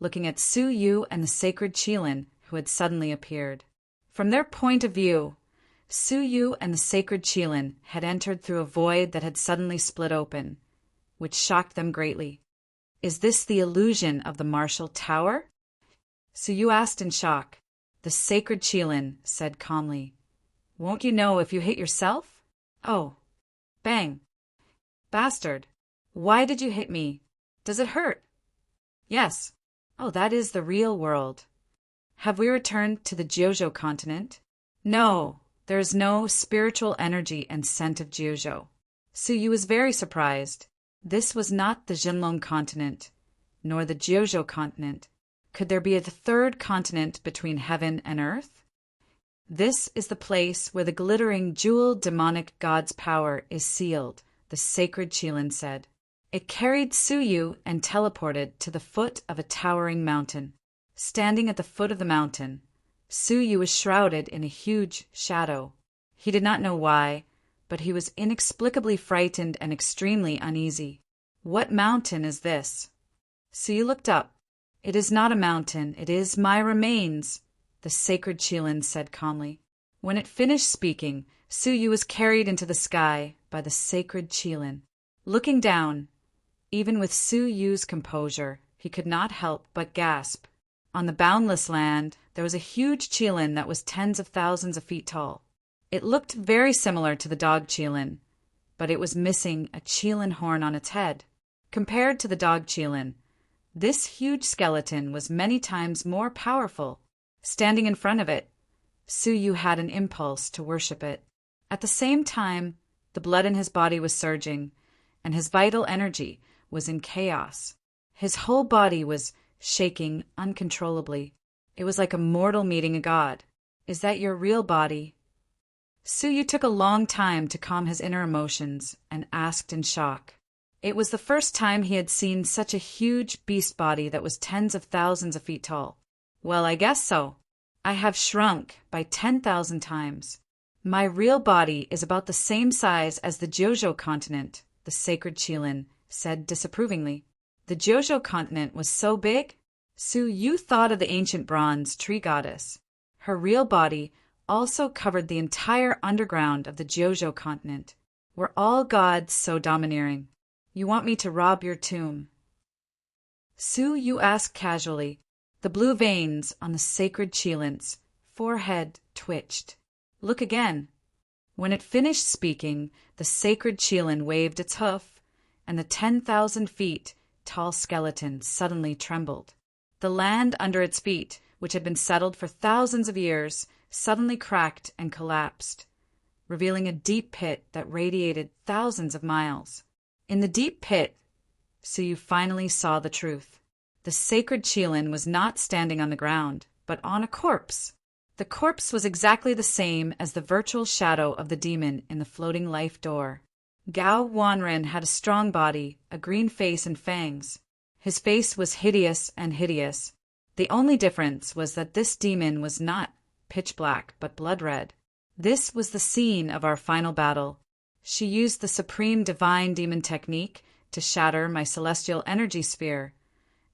Speaker 1: looking at Su Yu and the sacred Qilin, who had suddenly appeared. From their point of view, Su Yu and the sacred Qilin had entered through a void that had suddenly split open, which shocked them greatly. Is this the illusion of the martial tower? Su Yu asked in shock. The sacred Qilin said calmly, Won't you know if you hit yourself? Oh. Bang. Bastard. Why did you hit me? Does it hurt? Yes. Oh, that is the real world. Have we returned to the Jiuzhou continent? No, there is no spiritual energy and scent of Jiuzhou. Su Yu was very surprised. This was not the Jinlong continent, nor the Jiuzhou continent. Could there be a third continent between heaven and earth? This is the place where the glittering jeweled demonic god's power is sealed, the sacred Qilin said. It carried Su Yu and teleported to the foot of a towering mountain. Standing at the foot of the mountain, Su Yu was shrouded in a huge shadow. He did not know why, but he was inexplicably frightened and extremely uneasy. What mountain is this? Su Yu looked up. It is not a mountain, it is my remains, the sacred Qilin said calmly. When it finished speaking, Su Yu was carried into the sky by the sacred Qilin. Looking down, even with Su Yu's composure, he could not help but gasp. On the boundless land, there was a huge Qilin that was tens of thousands of feet tall. It looked very similar to the dog Qilin, but it was missing a Qilin horn on its head. Compared to the dog Qilin, this huge skeleton was many times more powerful. Standing in front of it, Su Yu had an impulse to worship it. At the same time, the blood in his body was surging, and his vital energy was in chaos. His whole body was shaking uncontrollably. It was like a mortal meeting a god. Is that your real body? Su Yu took a long time to calm his inner emotions and asked in shock. It was the first time he had seen such a huge beast body that was tens of thousands of feet tall. Well, I guess so. I have shrunk by 10,000 times. My real body is about the same size as the Jiuzhou continent, the sacred Qilin said disapprovingly. The Jiuzhou continent was so big? Su Yu thought of the ancient bronze tree goddess. Her real body also covered the entire underground of the Jiuzhou continent. Were all gods so domineering? You want me to rob your tomb? Su Yu asked casually. The blue veins on the sacred Qilin's forehead twitched. Look again. When it finished speaking, the sacred Qilin waved its hoof, and the 10,000 feet tall skeleton suddenly trembled. The land under its feet, which had been settled for thousands of years, suddenly cracked and collapsed, revealing a deep pit that radiated thousands of miles. In the deep pit, Su Yu finally saw the truth. The sacred Qilin was not standing on the ground, but on a corpse. The corpse was exactly the same as the virtual shadow of the demon in the floating life door. Gao Wanren had a strong body, a green face and fangs. His face was hideous and hideous. The only difference was that this demon was not pitch black, but blood red. This was the scene of our final battle. She used the supreme divine demon technique to shatter my celestial energy sphere,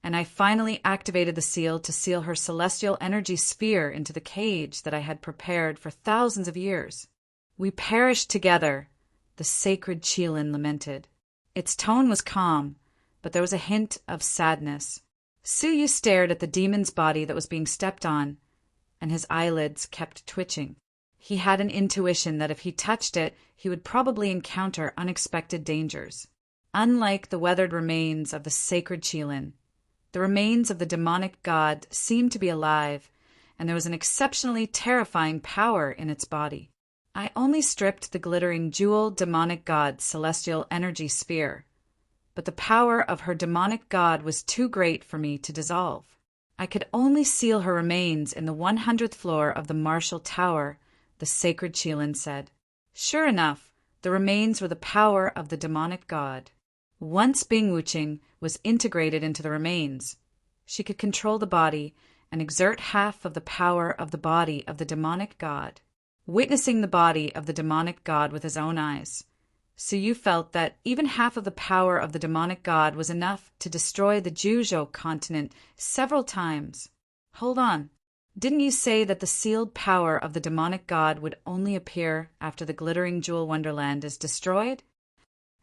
Speaker 1: and I finally activated the seal to seal her celestial energy sphere into the cage that I had prepared for thousands of years. We perished together, the sacred Qilin lamented. Its tone was calm, but there was a hint of sadness. Su Yu stared at the demon's body that was being stepped on, and his eyelids kept twitching. He had an intuition that if he touched it, he would probably encounter unexpected dangers. Unlike the weathered remains of the sacred Qilin, the remains of the demonic god seemed to be alive, and there was an exceptionally terrifying power in its body. I only stripped the glittering jewel demonic god's celestial energy sphere, but the power of her demonic god was too great for me to dissolve. I could only seal her remains in the 100th floor of the martial tower, the sacred Qilin said. Sure enough, the remains were the power of the demonic god. Once Bing Wuqing was integrated into the remains, she could control the body and exert half of the power of the body of the demonic god. Witnessing the body of the demonic god with his own eyes, Su Yu felt that even half of the power of the demonic god was enough to destroy the Jiuzhou continent several times. Hold on. Didn't you say that the sealed power of the demonic god would only appear after the glittering jewel wonderland is destroyed?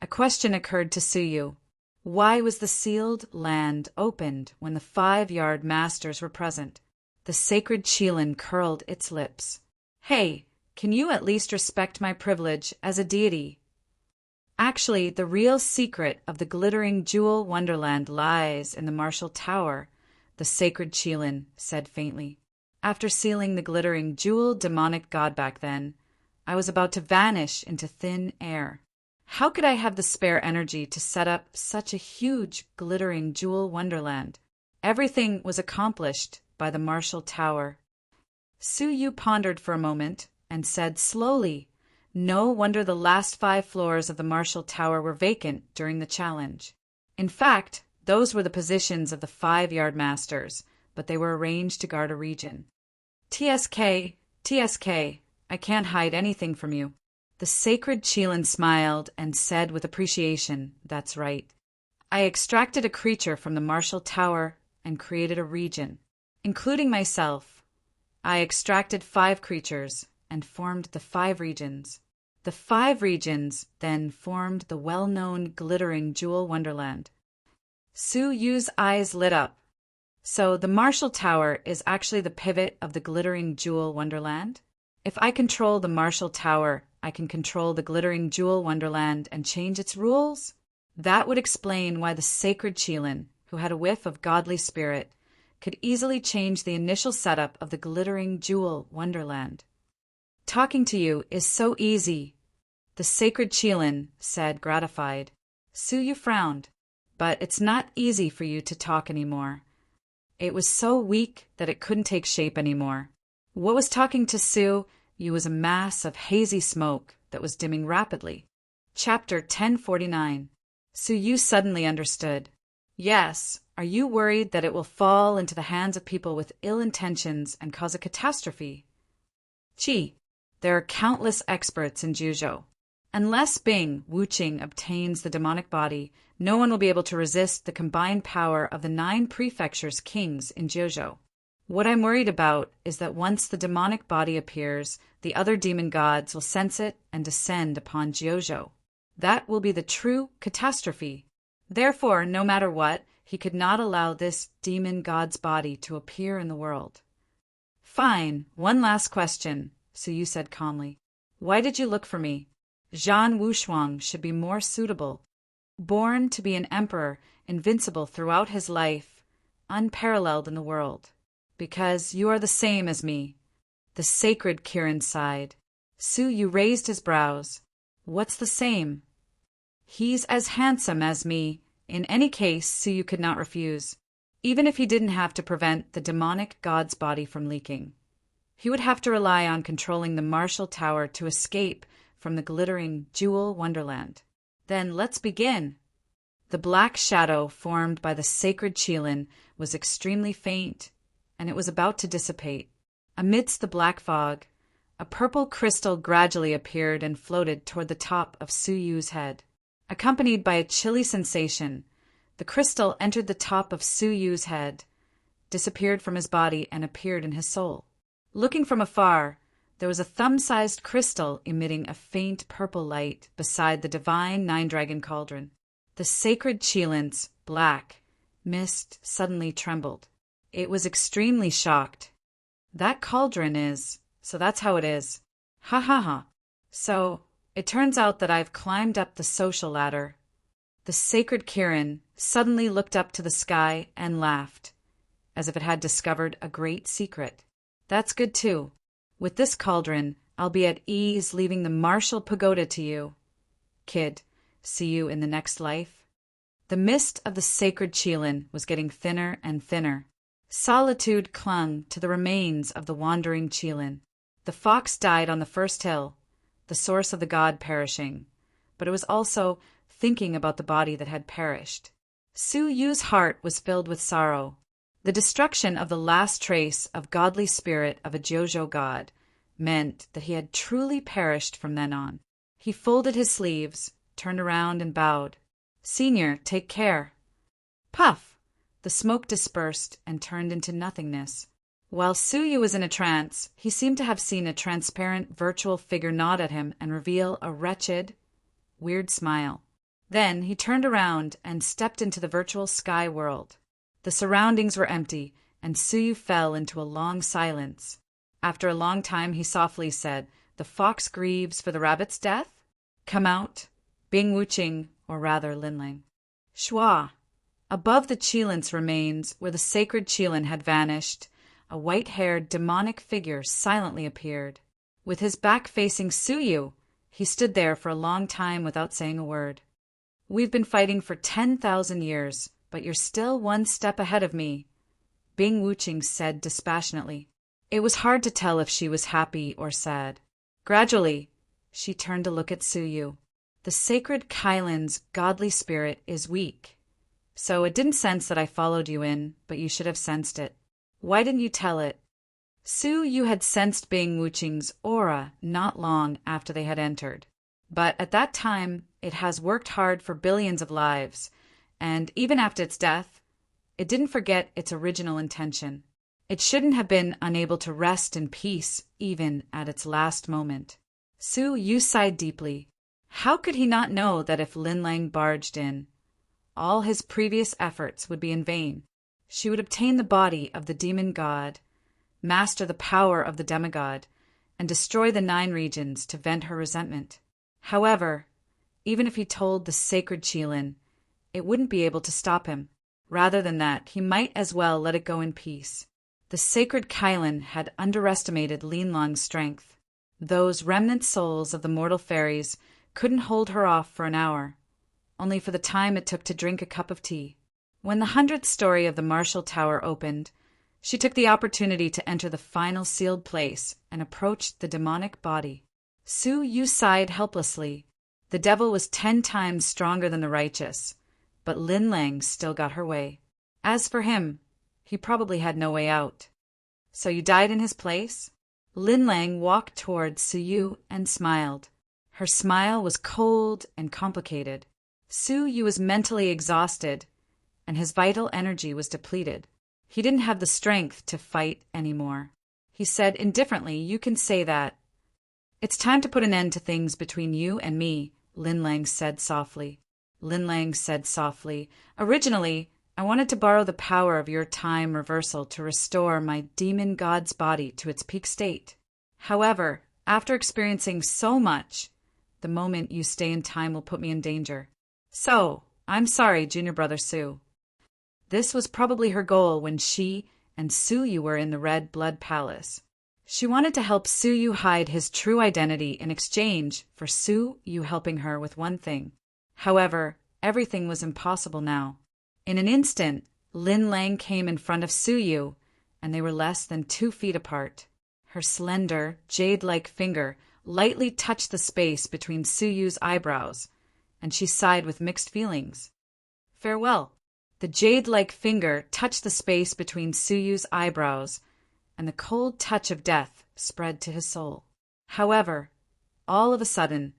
Speaker 1: A question occurred to Su Yu. Why was the sealed land opened when the 5-yard masters were present? The sacred Qilin curled its lips. Hey, can you at least respect my privilege as a deity? Actually, the real secret of the glittering jewel wonderland lies in the martial tower, the sacred Qilin said faintly. After sealing the glittering jewel demonic god back then, I was about to vanish into thin air. How could I have the spare energy to set up such a huge, glittering jewel wonderland? Everything was accomplished by the martial tower. Su Yu pondered for a moment and said slowly, "No wonder the last 5 floors of the martial tower were vacant during the challenge. In fact, those were the positions of the 5 yardmasters, but they were arranged to guard a region." TSK, TSK, I can't hide anything from you. The sacred Qilin smiled and said with appreciation, "That's right. I extracted a creature from the martial tower and created a region, including myself. I extracted 5 creatures and formed the 5 regions. The 5 regions then formed the well-known glittering jewel wonderland." Su Yu's eyes lit up. "So the martial tower is actually the pivot of the glittering jewel wonderland? If I control the martial tower, I can control the glittering jewel wonderland and change its rules? That would explain why the sacred Qilin, who had a whiff of godly spirit, could easily change the initial setup of the glittering jewel wonderland. Talking to you is so easy," the sacred Qilin said, gratified. Su Yu frowned. "But it's not easy for you to talk anymore. It was so weak that it couldn't take shape anymore." What was talking to Su Yu was a mass of hazy smoke that was dimming rapidly. Chapter 1049. Su Yu suddenly understood. "Yes, are you worried that it will fall into the hands of people with ill intentions and cause a catastrophe? Gee, there are countless experts in Juzhou. Unless Bing Wuqing obtains the demonic body, no one will be able to resist the combined power of the 9 prefectures' kings in Juzhou. What I'm worried about is that once the demonic body appears, the other demon gods will sense it and descend upon Juzhou. That will be the true catastrophe. Therefore, no matter what, he could not allow this demon god's body to appear in the world." "Fine, one last question," Su Yu said calmly. "Why did you look for me? Zhan Wushuang should be more suitable. Born to be an emperor, invincible throughout his life, unparalleled in the world. Because you are the same as me." The sacred Kirin sighed. Su Yu raised his brows. "What's the same?" "He's as handsome as me." In any case, Su Yu could not refuse. Even if he didn't have to prevent the demonic god's body from leaking, he would have to rely on controlling the martial tower to escape from the glittering jewel wonderland. "Then let's begin." The black shadow formed by the sacred Qilin was extremely faint, and it was about to dissipate. Amidst the black fog, a purple crystal gradually appeared and floated toward the top of Su Yu's head. Accompanied by a chilly sensation, the crystal entered the top of Su Yu's head, disappeared from his body, and appeared in his soul. Looking from afar, there was a thumb-sized crystal emitting a faint purple light beside the divine 9-dragon cauldron. The sacred Qilin's black mist suddenly trembled. It was extremely shocked. "That cauldron is, so that's how it is. Ha ha ha. So, it turns out that I've climbed up the social ladder." The sacred Kirin suddenly looked up to the sky and laughed, as if it had discovered a great secret. "That's good too. With this cauldron, I'll be at ease leaving the martial pagoda to you. Kid, see you in the next life." The mist of the sacred Qilin was getting thinner and thinner. Solitude clung to the remains of the wandering Qilin. The fox died on the first hill, the source of the god perishing, but it was also thinking about the body that had perished. Su Yu's heart was filled with sorrow. The destruction of the last trace of godly spirit of a Juzhou god meant that he had truly perished from then on. He folded his sleeves, turned around and bowed. "Senior, take care." Puff! The smoke dispersed and turned into nothingness. While Su Yu was in a trance, he seemed to have seen a transparent virtual figure nod at him and reveal a wretched, weird smile. Then he turned around and stepped into the virtual sky world. The surroundings were empty, and Su Yu fell into a long silence. After a long time, he softly said, "The fox grieves for the rabbit's death? Come out, Bing Wuqing, or rather Linling." Shua! Above the Qilin's remains, where the sacred Qilin had vanished, a white-haired demonic figure silently appeared. With his back facing Suyu, he stood there for a long time without saying a word. "We've been fighting for 10,000 years, but you're still one step ahead of me," Bing Wuching said dispassionately. It was hard to tell if she was happy or sad. Gradually, she turned to look at Suyu. "The sacred Kailan's godly spirit is weak. So it didn't sense that I followed you in, but you should have sensed it. Why didn't you tell it?" Suyu had sensed Bing Wuching's aura not long after they had entered. But at that time, it has worked hard for billions of lives, and even after its death, it didn't forget its original intention. It shouldn't have been unable to rest in peace even at its last moment. Suyu sighed deeply. How could he not know that if Lin Lang barged in, all his previous efforts would be in vain? She would obtain the body of the demon god, master the power of the demigod, and destroy the 9 regions to vent her resentment. However, even if he told the sacred Qilin, it wouldn't be able to stop him. Rather than that, he might as well let it go in peace. The sacred Kailan had underestimated Lin Lang's strength. Those remnant souls of the mortal fairies couldn't hold her off for an hour, only for the time it took to drink a cup of tea. When the 100th story of the Marshall Tower opened, she took the opportunity to enter the final sealed place and approached the demonic body. Suyu sighed helplessly. The devil was 10 times stronger than the righteous, but Lin Lang still got her way. As for him, he probably had no way out. "So you died in his place?" Lin Lang walked towards Suyu and smiled. Her smile was cold and complicated. Suyu was mentally exhausted, and his vital energy was depleted. He didn't have the strength to fight anymore. He said indifferently, "You can say that." "It's time to put an end to things between you and me," Lin Lang said softly. "Originally, I wanted to borrow the power of your time reversal to restore my demon god's body to its peak state. However, after experiencing so much, the moment you stay in time will put me in danger. So, I'm sorry, junior brother Su." This was probably her goal when she and Suyu were in the Red Blood Palace. She wanted to help Suyu hide his true identity in exchange for Suyu helping her with one thing. However, everything was impossible now. In an instant, Lin Lang came in front of Suyu, and they were less than 2 feet apart. Her slender, jade-like finger lightly touched the space between Suyu's eyebrows, and she sighed with mixed feelings. "Farewell." The jade-like finger touched the space between Suyu's eyebrows, and the cold touch of death spread to his soul. However, all of a sudden,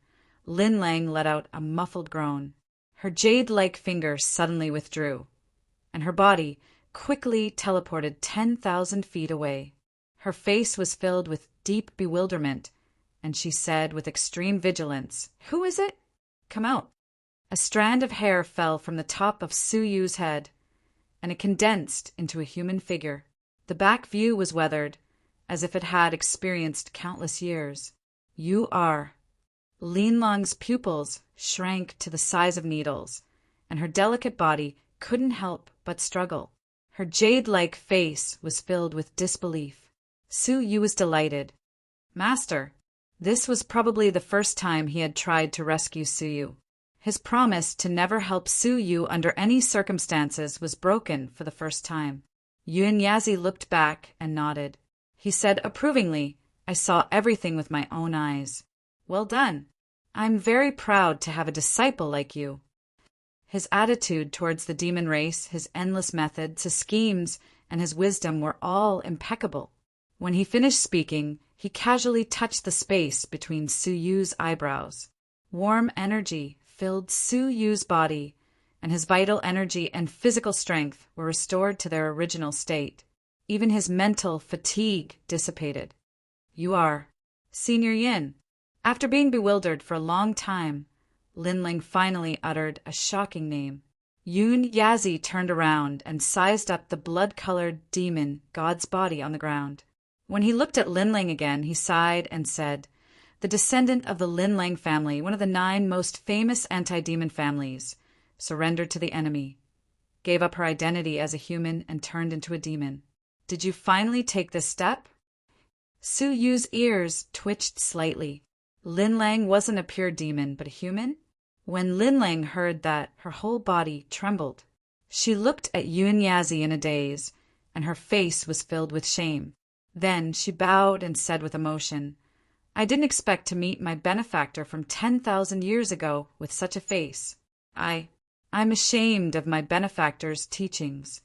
Speaker 1: Lin Lang let out a muffled groan. Her jade-like finger suddenly withdrew, and her body quickly teleported 10,000 feet away. Her face was filled with deep bewilderment, and she said with extreme vigilance, "Who is it? Come out." A strand of hair fell from the top of Suyu's head, and it condensed into a human figure. The back view was weathered, as if it had experienced countless years. "You are." Lin Lang's pupils shrank to the size of needles, and her delicate body couldn't help but struggle. Her jade-like face was filled with disbelief. Suyu was delighted. "Master." This was probably the first time he had tried to rescue Suyu. His promise to never help Suyu under any circumstances was broken for the first time. Yun Yazi looked back and nodded. He said approvingly, "I saw everything with my own eyes." "Well done. I'm very proud to have a disciple like you." His attitude towards the demon race, his endless methods, his schemes, and his wisdom were all impeccable. When he finished speaking, he casually touched the space between Suyu's eyebrows. Warm energy filled Suyu's body, and his vital energy and physical strength were restored to their original state. Even his mental fatigue dissipated. "You are Senior Yin." After being bewildered for a long time, Lin Lang finally uttered a shocking name. Yun Yazi turned around and sized up the blood-colored demon god's body on the ground. When he looked at Lin Lang again, he sighed and said, "The descendant of the Lin Lang family, one of the 9 most famous anti-demon families, surrendered to the enemy, gave up her identity as a human, and turned into a demon. Did you finally take this step? Su Yu's ears twitched slightly. Lin Lang wasn't a pure demon, but a human? When Lin Lang heard that, her whole body trembled. She looked at Yun Yazi in a daze, and her face was filled with shame. Then she bowed and said with emotion, I didn't expect to meet my benefactor from 10,000 years ago with such a face. I'm ashamed of my benefactor's teachings.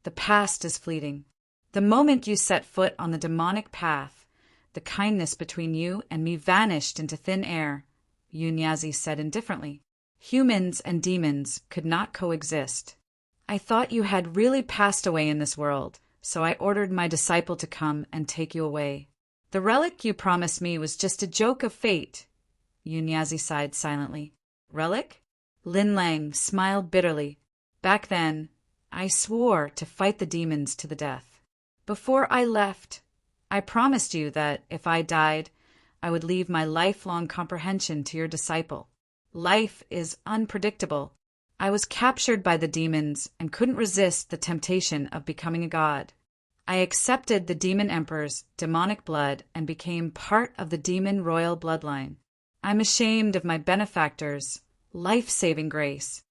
Speaker 1: The past is fleeting. The moment you set foot on the demonic path, the kindness between you and me vanished into thin air, Yun Yazi said indifferently. Humans and demons could not coexist. I thought you had really passed away in this world, so I ordered my disciple to come and take you away. The relic you promised me was just a joke of fate. Yun Yazi sighed silently. Relic? Lin Lang smiled bitterly. Back then, I swore to fight the demons to the death. Before I left, I promised you that if I died, I would leave my lifelong comprehension to your disciple. Life is unpredictable. I was captured by the demons and couldn't resist the temptation of becoming a god. I accepted the demon emperor's demonic blood and became part of the demon royal bloodline. I'm ashamed of my benefactor's life-saving grace.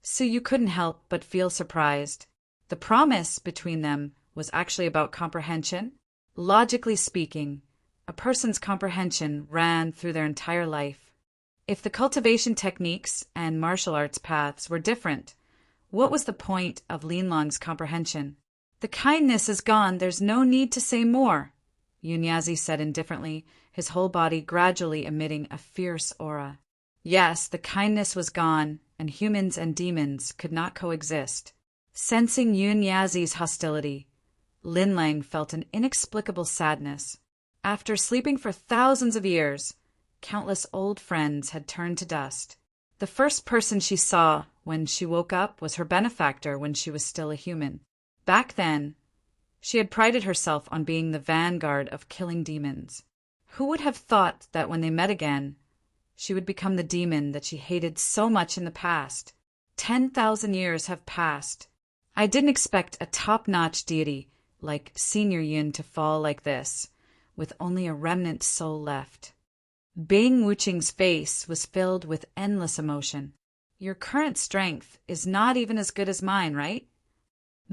Speaker 1: So you couldn't help but feel surprised. The promise between them was actually about comprehension. Logically speaking, a person's comprehension ran through their entire life. If the cultivation techniques and martial arts paths were different, what was the point of Lin Lang's comprehension? The kindness is gone, there's no need to say more, Yun Yazi said indifferently, his whole body gradually emitting a fierce aura. Yes, the kindness was gone, and humans and demons could not coexist. Sensing Yun Yazi's hostility, Lin Lang felt an inexplicable sadness. After sleeping for thousands of years, countless old friends had turned to dust. The first person she saw when she woke up was her benefactor when she was still a human. Back then, she had prided herself on being the vanguard of killing demons. Who would have thought that when they met again, she would become the demon that she hated so much in the past? 10,000 years have passed. I didn't expect a top-notch deity like Senior Yun to fall like this, with only a remnant soul left. Bing Wuqing's face was filled with endless emotion. Your current strength is not even as good as mine, right?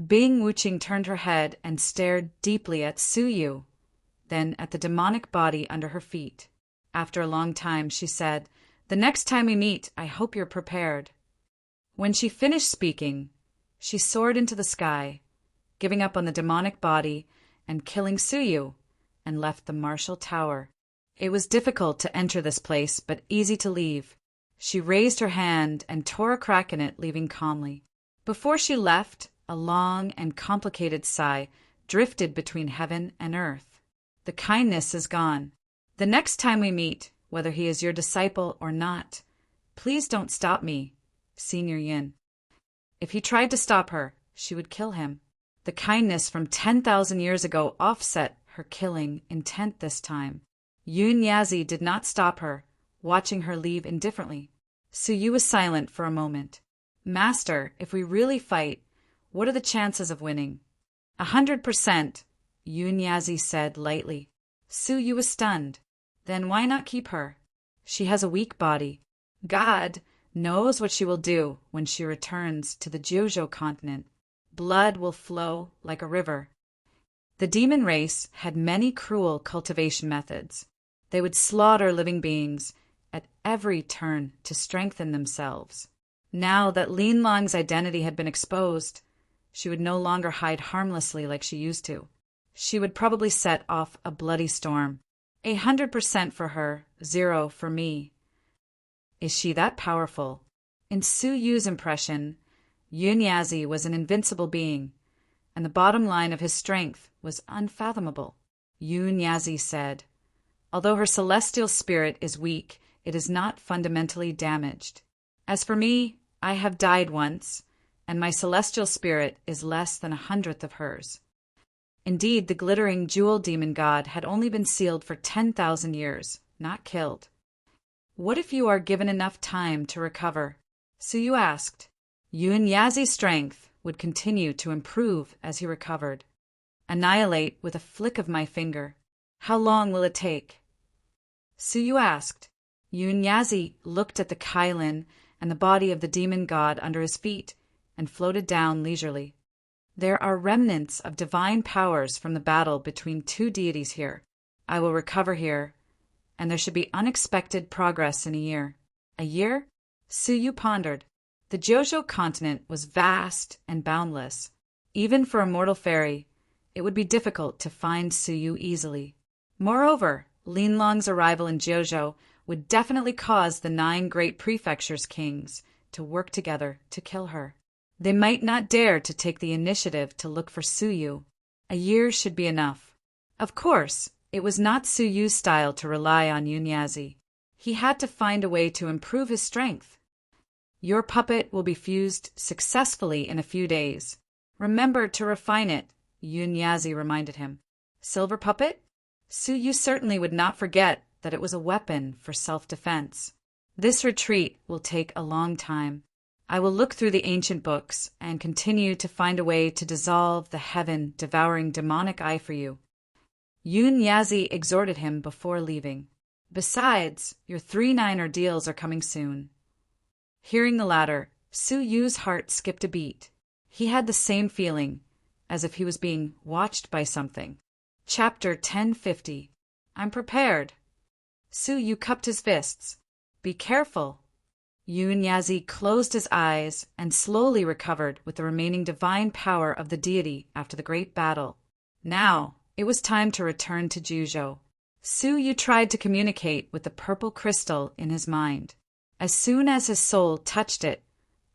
Speaker 1: Bing Wuqing turned her head and stared deeply at Su Yu, then at the demonic body under her feet. After a long time, she said, The next time we meet, I hope you're prepared. When she finished speaking, she soared into the sky, giving up on the demonic body and killing Su Yu, and left the martial tower. It was difficult to enter this place, but easy to leave. She raised her hand and tore a crack in it, leaving calmly. Before she left, a long and complicated sigh drifted between heaven and earth. The kindness is gone. The next time we meet, whether he is your disciple or not, please don't stop me, Senior Yin. If he tried to stop her, she would kill him. The kindness from 10,000 years ago offset her killing intent this time. Yun Yazi did not stop her, watching her leave indifferently. Su Yu was silent for a moment. Master, if we really fight, what are the chances of winning? 100%, Yun Yazi said lightly. Su Yu was stunned. Then why not keep her? She has a weak body. God knows what she will do when she returns to the Jojo continent. Blood will flow like a river. The demon race had many cruel cultivation methods. They would slaughter living beings at every turn to strengthen themselves. Now that Lin Lang's identity had been exposed, she would no longer hide harmlessly like she used to. She would probably set off a bloody storm. 100% for her, 0 for me. Is she that powerful? In Su Yu's impression, Yun Yazi was an invincible being, and the bottom line of his strength was unfathomable. Yun Yazi said, Although her celestial spirit is weak, it is not fundamentally damaged. As for me, I have died once, and my celestial spirit is less than 100th of hers. Indeed, the glittering jewel demon god had only been sealed for 10,000 years, not killed. What if you are given enough time to recover? Su Yu asked. Yun Yazi's strength would continue to improve as he recovered. annihilate with a flick of my finger. How long will it take? Suyu asked. Yunyazi looked at the Kailin and the body of the demon god under his feet and floated down leisurely. There are remnants of divine powers from the battle between two deities here. I will recover here, and there should be unexpected progress in a year. A year? Suyu pondered. The Jojo continent was vast and boundless. Even for a mortal fairy, it would be difficult to find Suyu easily. Moreover, Linlong's arrival in Jojo would definitely cause the 9 great prefectures' kings to work together to kill her. They might not dare to take the initiative to look for Suyu. A year should be enough. Of course, it was not Suyu's style to rely on Yunyazi. He had to find a way to improve his strength. Your puppet will be fused successfully in a few days. Remember to refine it, Yunyazi reminded him. Silver puppet? Suyu certainly would not forget that it was a weapon for self-defense. This retreat will take a long time. I will look through the ancient books and continue to find a way to dissolve the heaven-devouring demonic eye for you. Yunyazi exhorted him before leaving. Besides, your 3/9 ordeals are coming soon. Hearing the latter, Suyu's heart skipped a beat. He had the same feeling, as if he was being watched by something. Chapter 1050. I'm prepared. Suyu cupped his fists. Be careful. Yunyazi closed his eyes and slowly recovered with the remaining divine power of the deity after the great battle. Now, it was time to return to Juzhou. Suyu tried to communicate with the purple crystal in his mind. As soon as his soul touched it,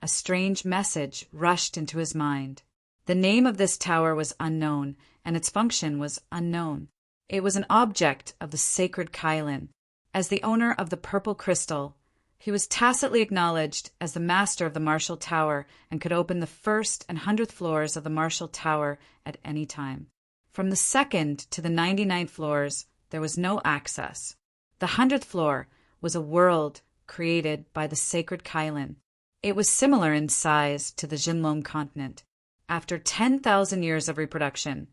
Speaker 1: a strange message rushed into his mind. The name of this tower was unknown, and its function was unknown. It was an object of the sacred Kailin. As the owner of the purple crystal, he was tacitly acknowledged as the master of the martial tower and could open the 1st and 100th floors of the martial tower at any time. From the 2nd to the 99th floors, there was no access. The 100th floor was a world created by the sacred Kailin. It was similar in size to the Jinlong continent. After 10,000 years of reproduction,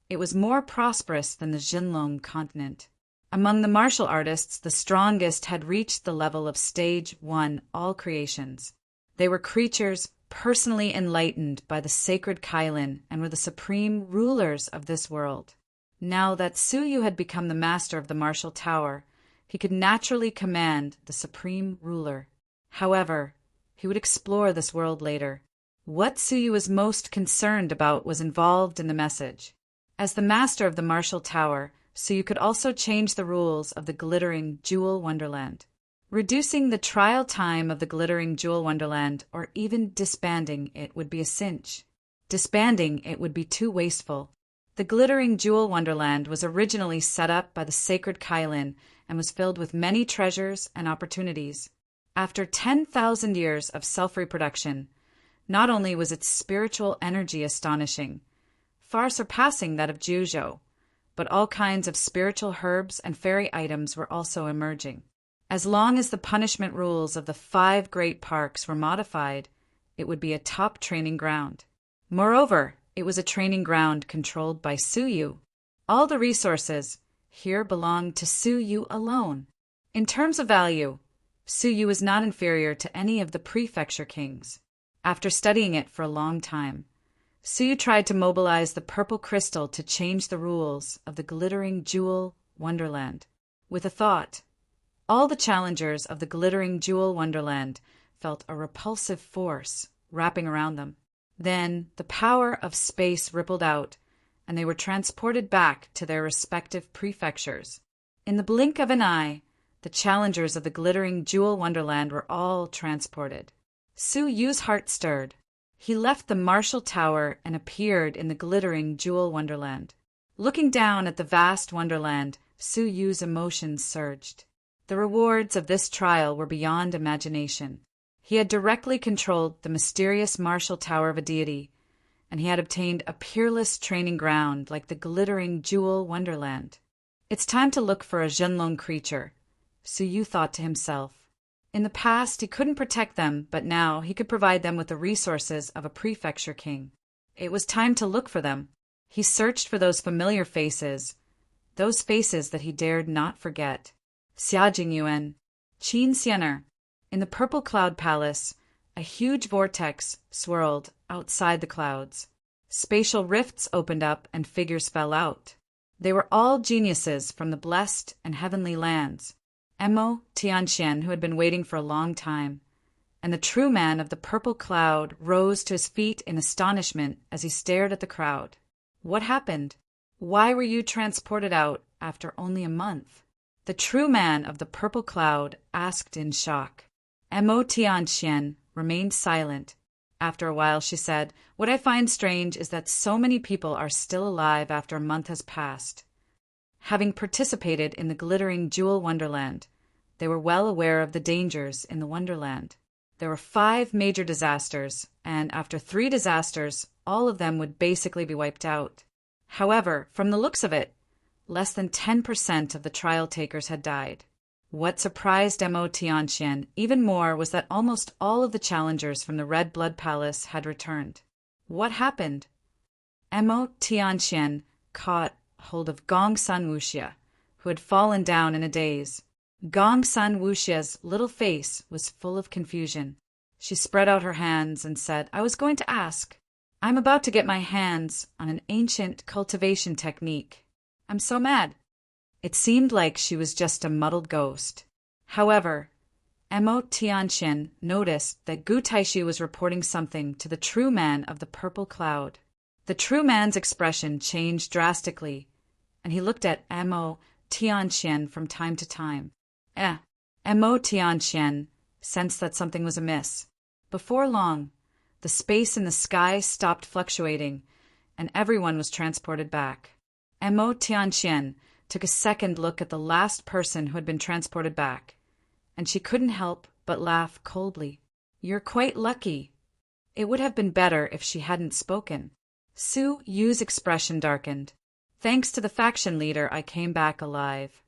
Speaker 1: it was more prosperous than the Jinlong continent. Among the martial artists, the strongest had reached the level of stage 1 all creations. They were creatures personally enlightened by the sacred Kailin and were the supreme rulers of this world. Now that Suyu had become the master of the martial tower, he could naturally command the supreme ruler. However, he would explore this world later. What Suyu was most concerned about was involved in the message. As the master of the martial tower, Suyu could also change the rules of the glittering jewel wonderland. Reducing the trial time of the glittering jewel wonderland or even disbanding it would be a cinch. Disbanding it would be too wasteful. The glittering jewel wonderland was originally set up by the sacred Kailin and was filled with many treasures and opportunities. After 10,000 years of self-reproduction, not only was its spiritual energy astonishing, far surpassing that of Juzhou, but all kinds of spiritual herbs and fairy items were also emerging. As long as the punishment rules of the 5 great parks were modified, it would be a top training ground. Moreover, it was a training ground controlled by Suyu. All the resources here belonged to Suyu alone. In terms of value, Suyu was not inferior to any of the prefecture kings. After studying it for a long time, Suyu tried to mobilize the purple crystal to change the rules of the glittering jewel wonderland. With a thought, all the challengers of the glittering jewel wonderland felt a repulsive force wrapping around them. Then the power of space rippled out, and they were transported back to their respective prefectures. In the blink of an eye, the challengers of the glittering jewel wonderland were all transported. Suyu's heart stirred. He left the martial tower and appeared in the glittering jewel wonderland. Looking down at the vast wonderland, Suyu's emotions surged. The rewards of this trial were beyond imagination. He had directly controlled the mysterious martial tower of a deity, and he had obtained a peerless training ground like the glittering jewel wonderland. It's time to look for a Jinlong creature, Suyu thought to himself. In the past, he couldn't protect them, but now he could provide them with the resources of a prefecture king. It was time to look for them. He searched for those familiar faces, those faces that he dared not forget. Xiajingyuan, Qin Xianer. In the Purple Cloud Palace, a huge vortex swirled outside the clouds. Spatial rifts opened up and figures fell out. They were all geniuses from the blessed and heavenly lands. Emo Tianxian, who had been waiting for a long time, and the true man of the purple cloud rose to his feet in astonishment as he stared at the crowd. What happened? Why were you transported out after only a month? The true man of the purple cloud asked in shock. Emo Tianxian remained silent. After a while she said, "What I find strange is that so many people are still alive after a month has passed." Having participated in the glittering jewel wonderland, they were well aware of the dangers in the wonderland. There were 5 major disasters, and after 3 disasters, all of them would basically be wiped out. However, from the looks of it, less than 10% of the trial takers had died. What surprised Emo Tianxian even more was that almost all of the challengers from the Red Blood Palace had returned. What happened? Emo Tianxian caught hold of Gong San Wuxia, who had fallen down in a daze. Gong San Wuxia's little face was full of confusion. She spread out her hands and said, "I was going to ask. I'm about to get my hands on an ancient cultivation technique. I'm so mad." It seemed like she was just a muddled ghost. However, Emo Tianxian noticed that Gu Taishi was reporting something to the true man of the purple cloud. The true man's expression changed drastically, and he looked at Emo Tianxian from time to time. Emo Tianxian sensed that something was amiss. Before long, the space in the sky stopped fluctuating, and everyone was transported back. Emo Tianxian took a second look at the last person who had been transported back, and she couldn't help but laugh coldly. "You're quite lucky. It would have been better if she hadn't spoken." Su Yu's expression darkened. "Thanks to the faction leader, I came back alive."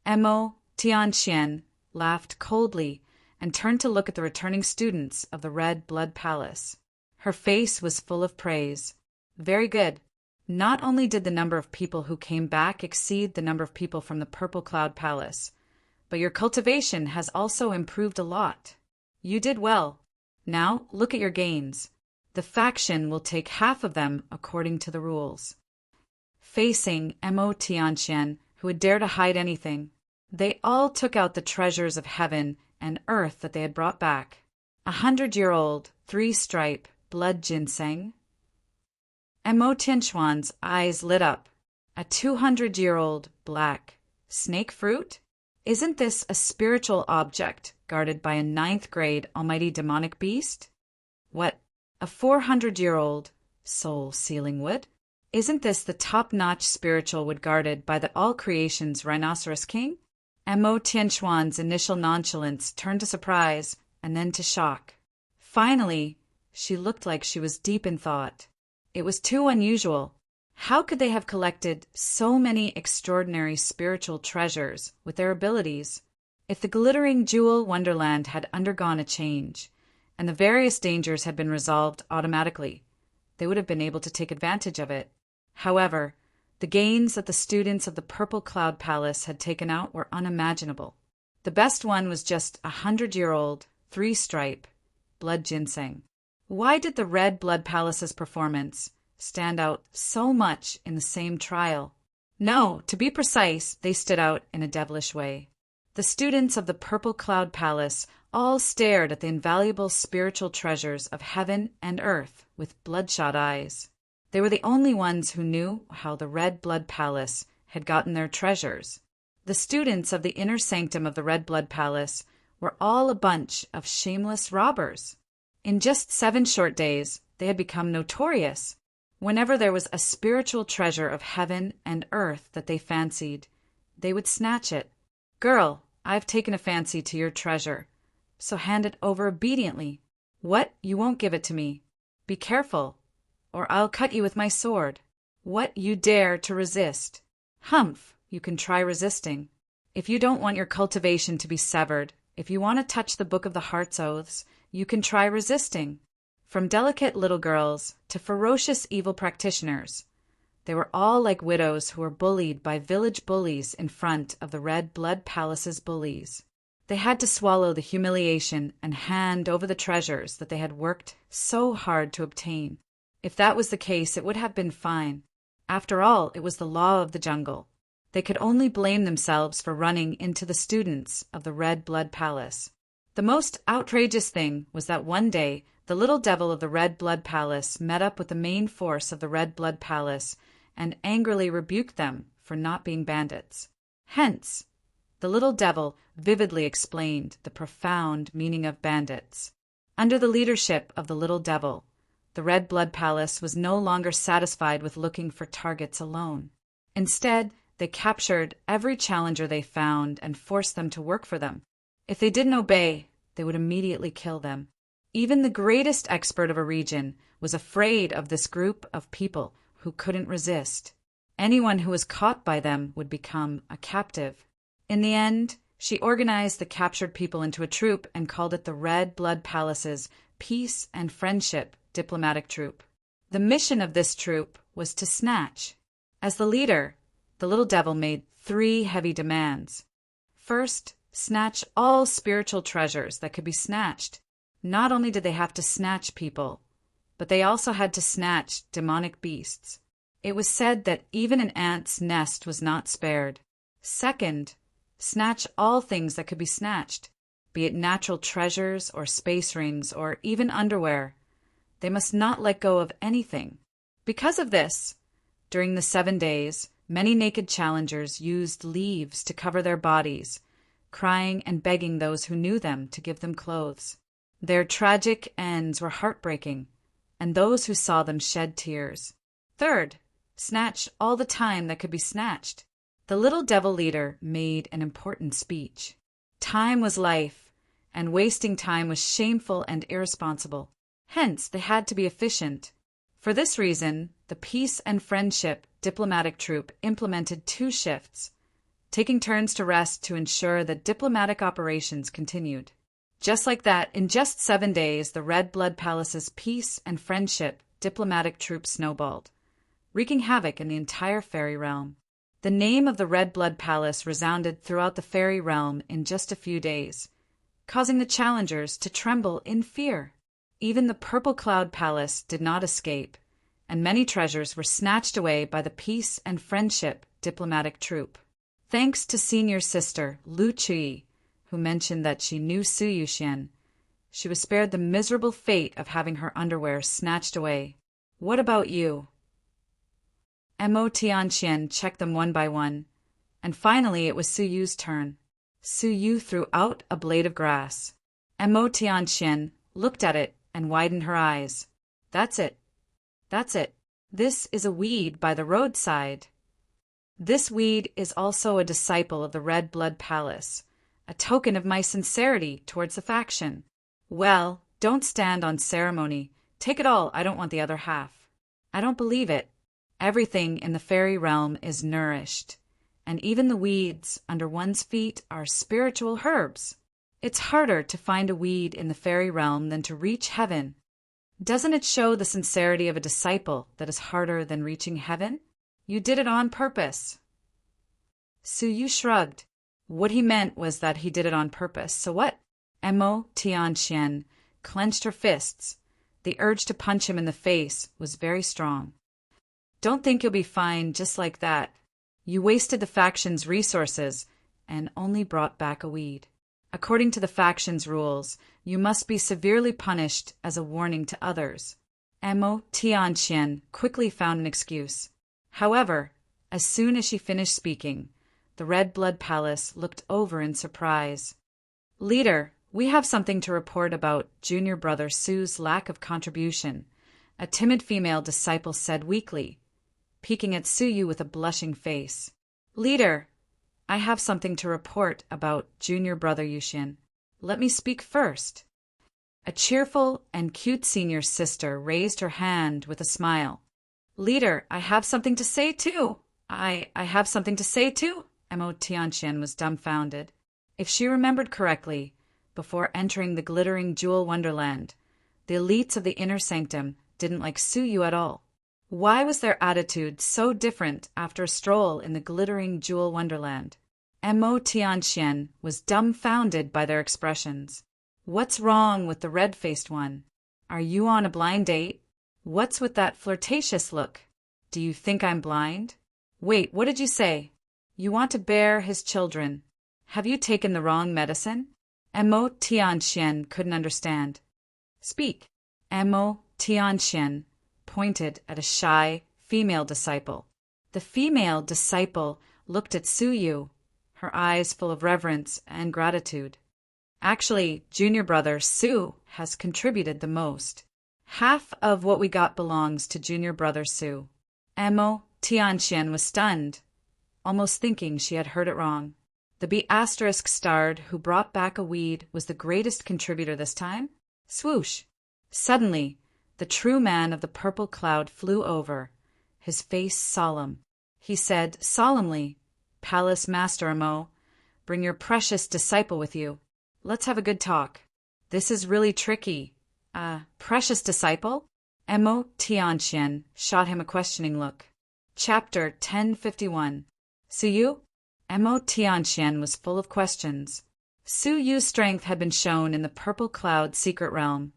Speaker 1: Emo Tianxian laughed coldly and turned to look at the returning students of the Red Blood Palace. Her face was full of praise. "Very good. Not only did the number of people who came back exceed the number of people from the Purple Cloud Palace, but your cultivation has also improved a lot. You did well. Now look at your gains. The faction will take half of them according to the rules." Facing Emo Tianxian, who would dare to hide anything, they all took out the treasures of heaven and earth that they had brought back. 100-year-old 3-stripe blood ginseng. Emo Tianxuan's eyes lit up. A 200-year-old black snake fruit? Isn't this a spiritual object guarded by a 9th-grade almighty demonic beast? What, a 400-year-old soul-sealing wood? Isn't this the top-notch spiritual wood guarded by the all-creation's rhinoceros king? Emo Tianxuan's initial nonchalance turned to surprise and then to shock. Finally, she looked like she was deep in thought. It was too unusual. How could they have collected so many extraordinary spiritual treasures with their abilities? If the glittering jewel wonderland had undergone a change, and the various dangers had been resolved automatically, they would have been able to take advantage of it. However, the gains that the students of the Purple Cloud Palace had taken out were unimaginable. The best one was just a 100-year-old 3-stripe blood ginseng. Why did the Red Blood Palace's performance stand out so much in the same trial? No, to be precise, they stood out in a devilish way. The students of the Purple Cloud Palace all stared at the invaluable spiritual treasures of heaven and earth with bloodshot eyes. They were the only ones who knew how the Red Blood Palace had gotten their treasures. The students of the inner sanctum of the Red Blood Palace were all a bunch of shameless robbers. In just 7 short days, they had become notorious. Whenever there was a spiritual treasure of heaven and earth that they fancied, they would snatch it. "Girl, I've taken a fancy to your treasure, so hand it over obediently." "What? You won't give it to me? Be careful, or I'll cut you with my sword." "What? You dare to resist?" "Humph, you can try resisting. If you don't want your cultivation to be severed, if you want to touch the Book of the Heart's Oaths, you can try resisting." From delicate little girls to ferocious evil practitioners, They were all like widows who were bullied by village bullies in front of the Red Blood Palace's bullies. They had to swallow the humiliation and hand over the treasures that they had worked so hard to obtain. If that was the case, it would have been fine. After all, it was the law of the jungle. They could only blame themselves for running into the students of the Red Blood Palace. The most outrageous thing was that one day, the little devil of the Red Blood Palace met up with the main force of the Red Blood Palace and angrily rebuked them for not being bandits. Hence, the little devil vividly explained the profound meaning of bandits. Under the leadership of the little devil, the Red Blood Palace was no longer satisfied with looking for targets alone. Instead, they captured every challenger they found and forced them to work for them. If they didn't obey, they would immediately kill them. Even the greatest expert of a region was afraid of this group of people who couldn't resist. Anyone who was caught by them would become a captive. In the end, she organized the captured people into a troop and called it the Red Blood Palace's Peace and Friendship Diplomatic Troop. The mission of this troop was to snatch. As the leader, the little devil made 3 heavy demands. First, snatch all spiritual treasures that could be snatched. Not only did they have to snatch people, but they also had to snatch demonic beasts. It was said that even an ant's nest was not spared. Second, snatch all things that could be snatched, be it natural treasures or space rings or even underwear. They must not let go of anything. Because of this, during the 7 days, many naked challengers used leaves to cover their bodies, crying and begging those who knew them to give them clothes. Their tragic ends were heartbreaking, and those who saw them shed tears. Third, snatch all the time that could be snatched. The little devil leader made an important speech. Time was life, and wasting time was shameful and irresponsible. Hence, they had to be efficient. For this reason, the Peace and Friendship Diplomatic Troop implemented 2 shifts, taking turns to rest to ensure that diplomatic operations continued. Just like that, in just 7 days, the Red Blood Palace's Peace and Friendship Diplomatic Troop snowballed, wreaking havoc in the entire fairy realm. The name of the Red Blood Palace resounded throughout the fairy realm in just a few days, causing the challengers to tremble in fear. Even the Purple Cloud Palace did not escape, and many treasures were snatched away by the Peace and Friendship Diplomatic Troop. Thanks to senior sister Lu Chui, who mentioned that she knew Su Yuxian, she was spared the miserable fate of having her underwear snatched away. What about you? Mo Tianxian checked them one by one, and finally it was Su Yu's turn. Su Yu threw out a blade of grass. Mo Tianxian looked at it and widened her eyes. That's it. That's it. This is a weed by the roadside. This weed is also a disciple of the Red Blood Palace, a token of my sincerity towards the faction. Well, don't stand on ceremony. Take it all, I don't want the other half. I don't believe it. Everything in the fairy realm is nourished, and even the weeds under one's feet are spiritual herbs. It's harder to find a weed in the fairy realm than to reach heaven. Doesn't it show the sincerity of a disciple that is harder than reaching heaven? You did it on purpose. Su Yu shrugged. What he meant was that he did it on purpose. So what? Mo Tianxian clenched her fists. The urge to punch him in the face was very strong. Don't think you'll be fine just like that. You wasted the faction's resources and only brought back a weed. According to the faction's rules, you must be severely punished as a warning to others. Mo Tianxian quickly found an excuse. However, as soon as she finished speaking, the Red Blood Palace looked over in surprise. Leader, we have something to report about junior brother Su's lack of contribution, a timid female disciple said weakly, peeking at Su Yu with a blushing face. Leader, I have something to report about junior brother Yuxian. Let me speak first. A cheerful and cute senior sister raised her hand with a smile. Leader, I have something to say too. I have something to say too. Mo Tianxian was dumbfounded. If she remembered correctly, before entering the glittering jewel wonderland, the elites of the inner sanctum didn't like Su Yu at all. Why was their attitude so different after a stroll in the glittering jewel wonderland? Mo Tianxian was dumbfounded by their expressions. What's wrong with the red-faced one? Are you on a blind date? What's with that flirtatious look? Do you think I'm blind? Wait, what did you say? You want to bear his children. Have you taken the wrong medicine? Mo Tianxian couldn't understand. Speak. Mo Tianxian pointed at a shy female disciple. The female disciple looked at Su Yu, her eyes full of reverence and gratitude. Actually, junior brother Su has contributed the most. Half of what we got belongs to junior brother Su. Mo Tianxian was stunned, almost thinking she had heard it wrong. The B***starred who brought back a weed was the greatest contributor this time? Swoosh! Suddenly, the true man of the purple cloud flew over, his face solemn. He said solemnly, Palace Master Mo, bring your precious disciple with you. Let's have a good talk. This is really tricky. Precious disciple? Mo Tianxian shot him a questioning look. Chapter 1051. Su Yu? Mo Tianxian was full of questions. Su Yu's strength had been shown in the purple cloud secret realm,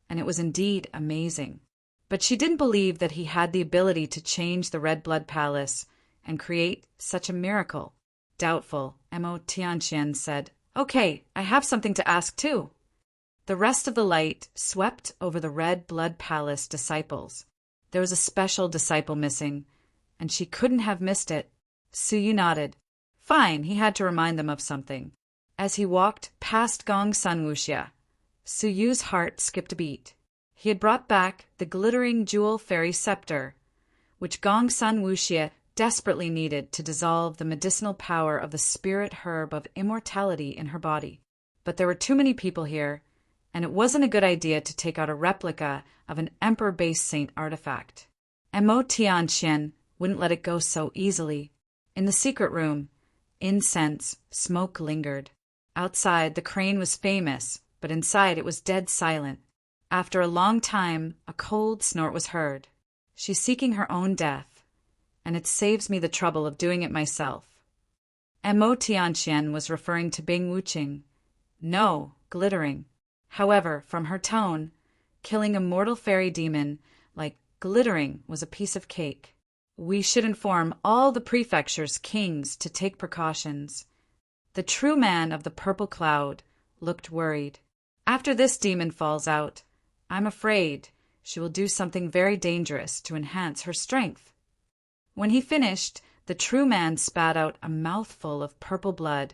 Speaker 1: and it was indeed amazing. But she didn't believe that he had the ability to change the Red Blood Palace and create such a miracle. Doubtful, Mo Tianxian said, Okay, I have something to ask too. The rest of the light swept over the Red Blood Palace disciples. There was a special disciple missing, and she couldn't have missed it. Su Yu nodded. Fine, he had to remind them of something. As he walked past Gong Sun Wuxia, Su Yu's heart skipped a beat. He had brought back the glittering jewel fairy scepter, which Gong Sun Wuxia desperately needed to dissolve the medicinal power of the spirit herb of immortality in her body. But there were too many people here, and it wasn't a good idea to take out a replica of an emperor-based saint artifact. Mo Tianxian wouldn't let it go so easily. In the secret room, incense, smoke lingered. Outside, the crane was famous, but inside it was dead silent. After a long time, a cold snort was heard. She's seeking her own death, and it saves me the trouble of doing it myself. Mo Tianxian was referring to Bing Wuqing. No, glittering. However, from her tone, killing a mortal fairy demon like glittering was a piece of cake. We should inform all the prefecture's kings to take precautions. The true man of the purple cloud looked worried. After this demon falls out, I'm afraid she will do something very dangerous to enhance her strength. When he finished, the true man spat out a mouthful of purple blood,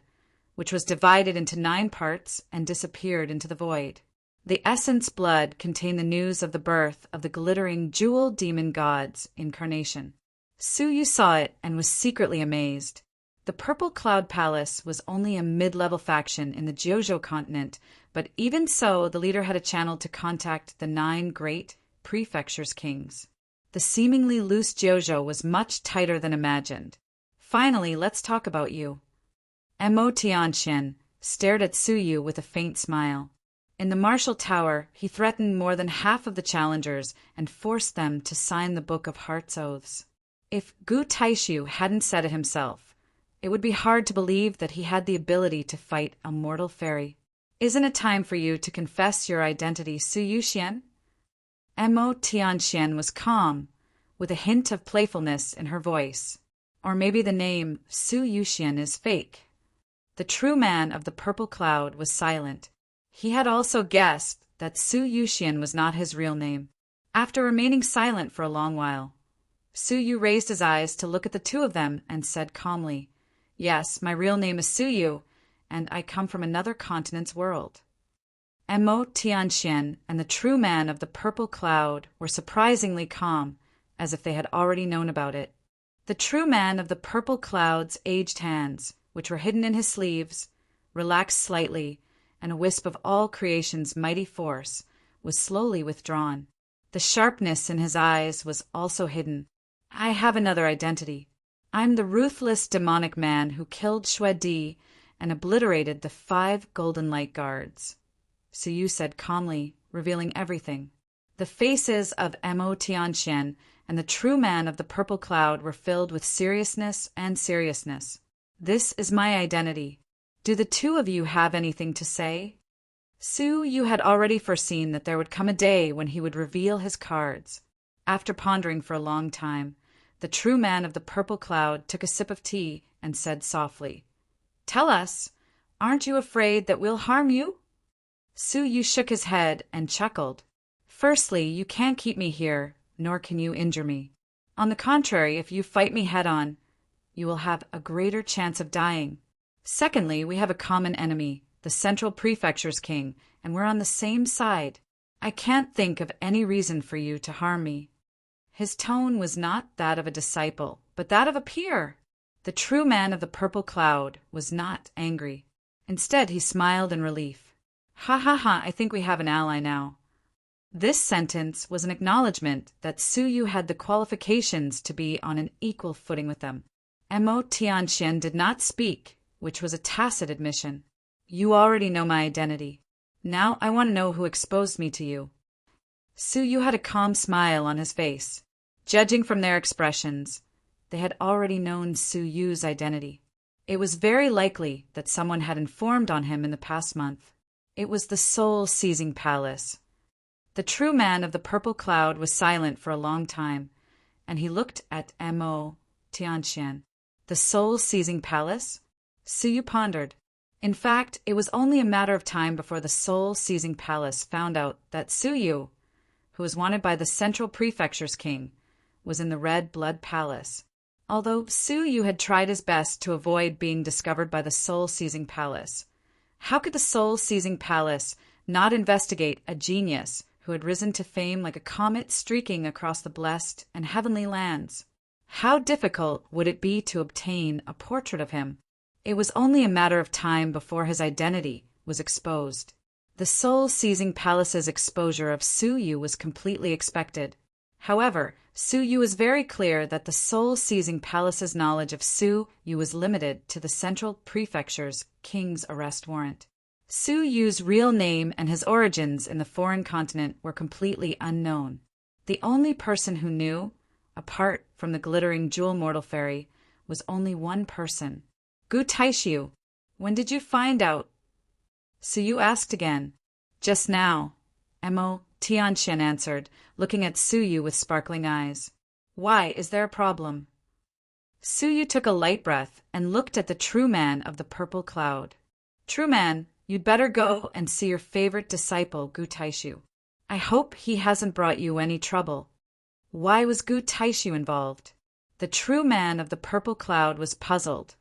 Speaker 1: which was divided into 9 parts and disappeared into the void. The essence blood contained the news of the birth of the glittering jewel demon god's incarnation. Su Yu saw it and was secretly amazed. The Purple Cloud Palace was only a mid-level faction in the Jiuzhou continent, but even so, the leader had a channel to contact the 9 great prefecture's kings. The seemingly loose Jiuzhou was much tighter than imagined. Finally, let's talk about you. Mo Tianxian stared at Su Yu with a faint smile. In the martial tower, he threatened more than half of the challengers and forced them to sign the Book of Heart's Oaths. If Gu Taishu hadn't said it himself, it would be hard to believe that he had the ability to fight a mortal fairy. Isn't it time for you to confess your identity, Su Yuxian? Mo Tianxian was calm, with a hint of playfulness in her voice. Or maybe the name Su Yuxian is fake. The true man of the purple cloud was silent. He had also guessed that Su Yuxian was not his real name. After remaining silent for a long while, Su Yu raised his eyes to look at the two of them and said calmly, Yes, my real name is Su Yu, and I come from another continent's world. Mo Tianxian and the true man of the purple cloud were surprisingly calm, as if they had already known about it. The true man of the purple cloud's aged hands, which were hidden in his sleeves, relaxed slightly, and a wisp of all creation's mighty force was slowly withdrawn. The sharpness in his eyes was also hidden. I have another identity. I'm the ruthless demonic man who killed Xue Di and obliterated the 5 Golden Light Guards. Su Yu said calmly, revealing everything. The faces of Mo Tianxian and the true man of the purple cloud were filled with seriousness and seriousness. "This is my identity. Do the two of you have anything to say?" Su Yu had already foreseen that there would come a day when he would reveal his cards. After pondering for a long time, the true man of the purple cloud took a sip of tea and said softly, "Tell us, aren't you afraid that we'll harm you?" Su Yu shook his head and chuckled. "Firstly, you can't keep me here, nor can you injure me. On the contrary, if you fight me head-on, you will have a greater chance of dying. Secondly, we have a common enemy, the Central Prefecture's king, and we're on the same side. I can't think of any reason for you to harm me." His tone was not that of a disciple, but that of a peer. The true man of the purple cloud was not angry. Instead, he smiled in relief. "Ha ha ha, I think we have an ally now." This sentence was an acknowledgement that Su Yu had the qualifications to be on an equal footing with them. Mo Tianxian did not speak, which was a tacit admission. "You already know my identity. Now I want to know who exposed me to you." Su Yu had a calm smile on his face. Judging from their expressions, they had already known Su Yu's identity. It was very likely that someone had informed on him in the past month. It was the soul-seizing palace. The true man of the purple cloud was silent for a long time, and he looked at Mo Tianxian. The soul-seizing palace? Su Yu pondered. In fact, it was only a matter of time before the soul-seizing palace found out that Su Yu, who was wanted by the Central Prefecture's king, was in the Red Blood Palace. Although Su Yu had tried his best to avoid being discovered by the soul-seizing palace, how could the soul-seizing palace not investigate a genius who had risen to fame like a comet streaking across the blessed and heavenly lands? How difficult would it be to obtain a portrait of him? It was only a matter of time before his identity was exposed. The soul-seizing palace's exposure of Su Yu was completely expected. However, Su Yu was very clear that the soul-seizing palace's knowledge of Su Yu was limited to the Central Prefecture's king's arrest warrant. Su Yu's real name and his origins in the foreign continent were completely unknown. The only person who knew, apart from the glittering jewel mortal fairy, was only one person. "Gu Taishu, when did you find out?" Su Yu asked again. "Just now," Mo Tianxian answered, looking at Su Yu with sparkling eyes. "Why, is there a problem?" Su Yu took a light breath and looked at the true man of the purple cloud. "True man, you'd better go and see your favorite disciple, Gu Taishu. I hope he hasn't brought you any trouble." Why was Gu Taishu involved? The true man of the purple cloud was puzzled,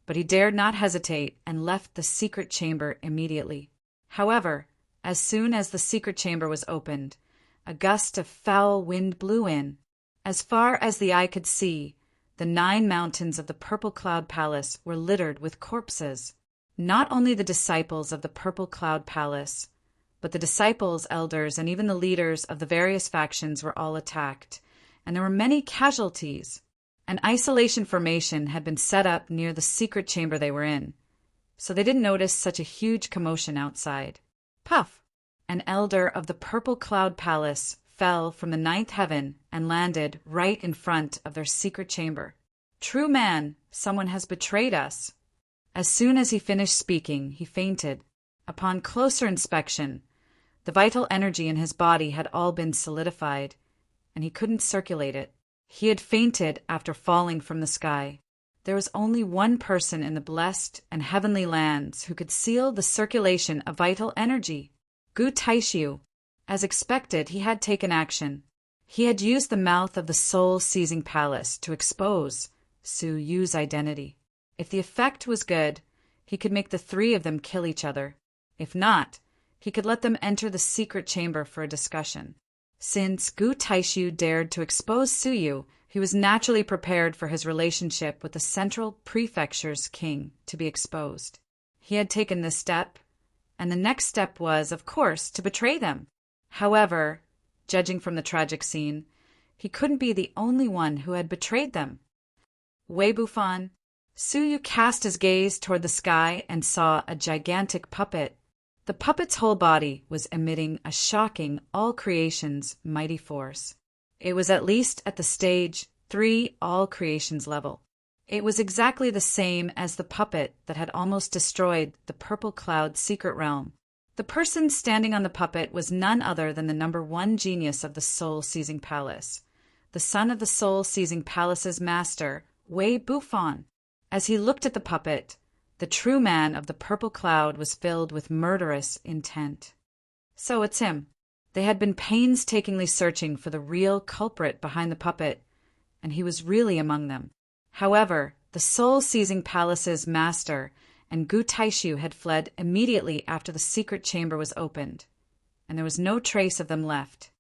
Speaker 1: but he dared not hesitate and left the secret chamber immediately. However, as soon as the secret chamber was opened, a gust of foul wind blew in. As far as the eye could see, the 9 mountains of the purple cloud palace were littered with corpses. Not only the disciples of the purple cloud palace, but the disciples, elders, and even the leaders of the various factions were all attacked, and there were many casualties. An isolation formation had been set up near the secret chamber they were in, so they didn't notice such a huge commotion outside. Puff! An elder of the purple cloud palace fell from the 9th heaven and landed right in front of their secret chamber. "True man, someone has betrayed us." As soon as he finished speaking, he fainted. Upon closer inspection, the vital energy in his body had all been solidified, and he couldn't circulate it. He had fainted after falling from the sky. There was only one person in the blessed and heavenly lands who could seal the circulation of vital energy. Gu Taishu. As expected, he had taken action. He had used the mouth of the soul-seizing palace to expose Su Yu's identity. If the effect was good, he could make the 3 of them kill each other. If not, he could let them enter the secret chamber for a discussion. Since Gu Taishu dared to expose Su Yu, he was naturally prepared for his relationship with the Central Prefecture's king to be exposed. He had taken this step, and the next step was, of course, to betray them. However, judging from the tragic scene, he couldn't be the only one who had betrayed them. Wei Bufan. Su Yu cast his gaze toward the sky and saw a gigantic puppet. The puppet's whole body was emitting a shocking all creation's mighty force. It was at least at the stage 3 all creations level. It was exactly the same as the puppet that had almost destroyed the Purple Cloud's secret realm. The person standing on the puppet was none other than the number 1 genius of the Soul-Seizing Palace, the son of the Soul-Seizing Palace's master, Wei Buffon. As he looked at the puppet, the true man of the Purple Cloud was filled with murderous intent. So it's him. They had been painstakingly searching for the real culprit behind the puppet, and he was really among them. However, the Soul-Seizing Palace's master and Gu Taishu had fled immediately after the secret chamber was opened, and there was no trace of them left.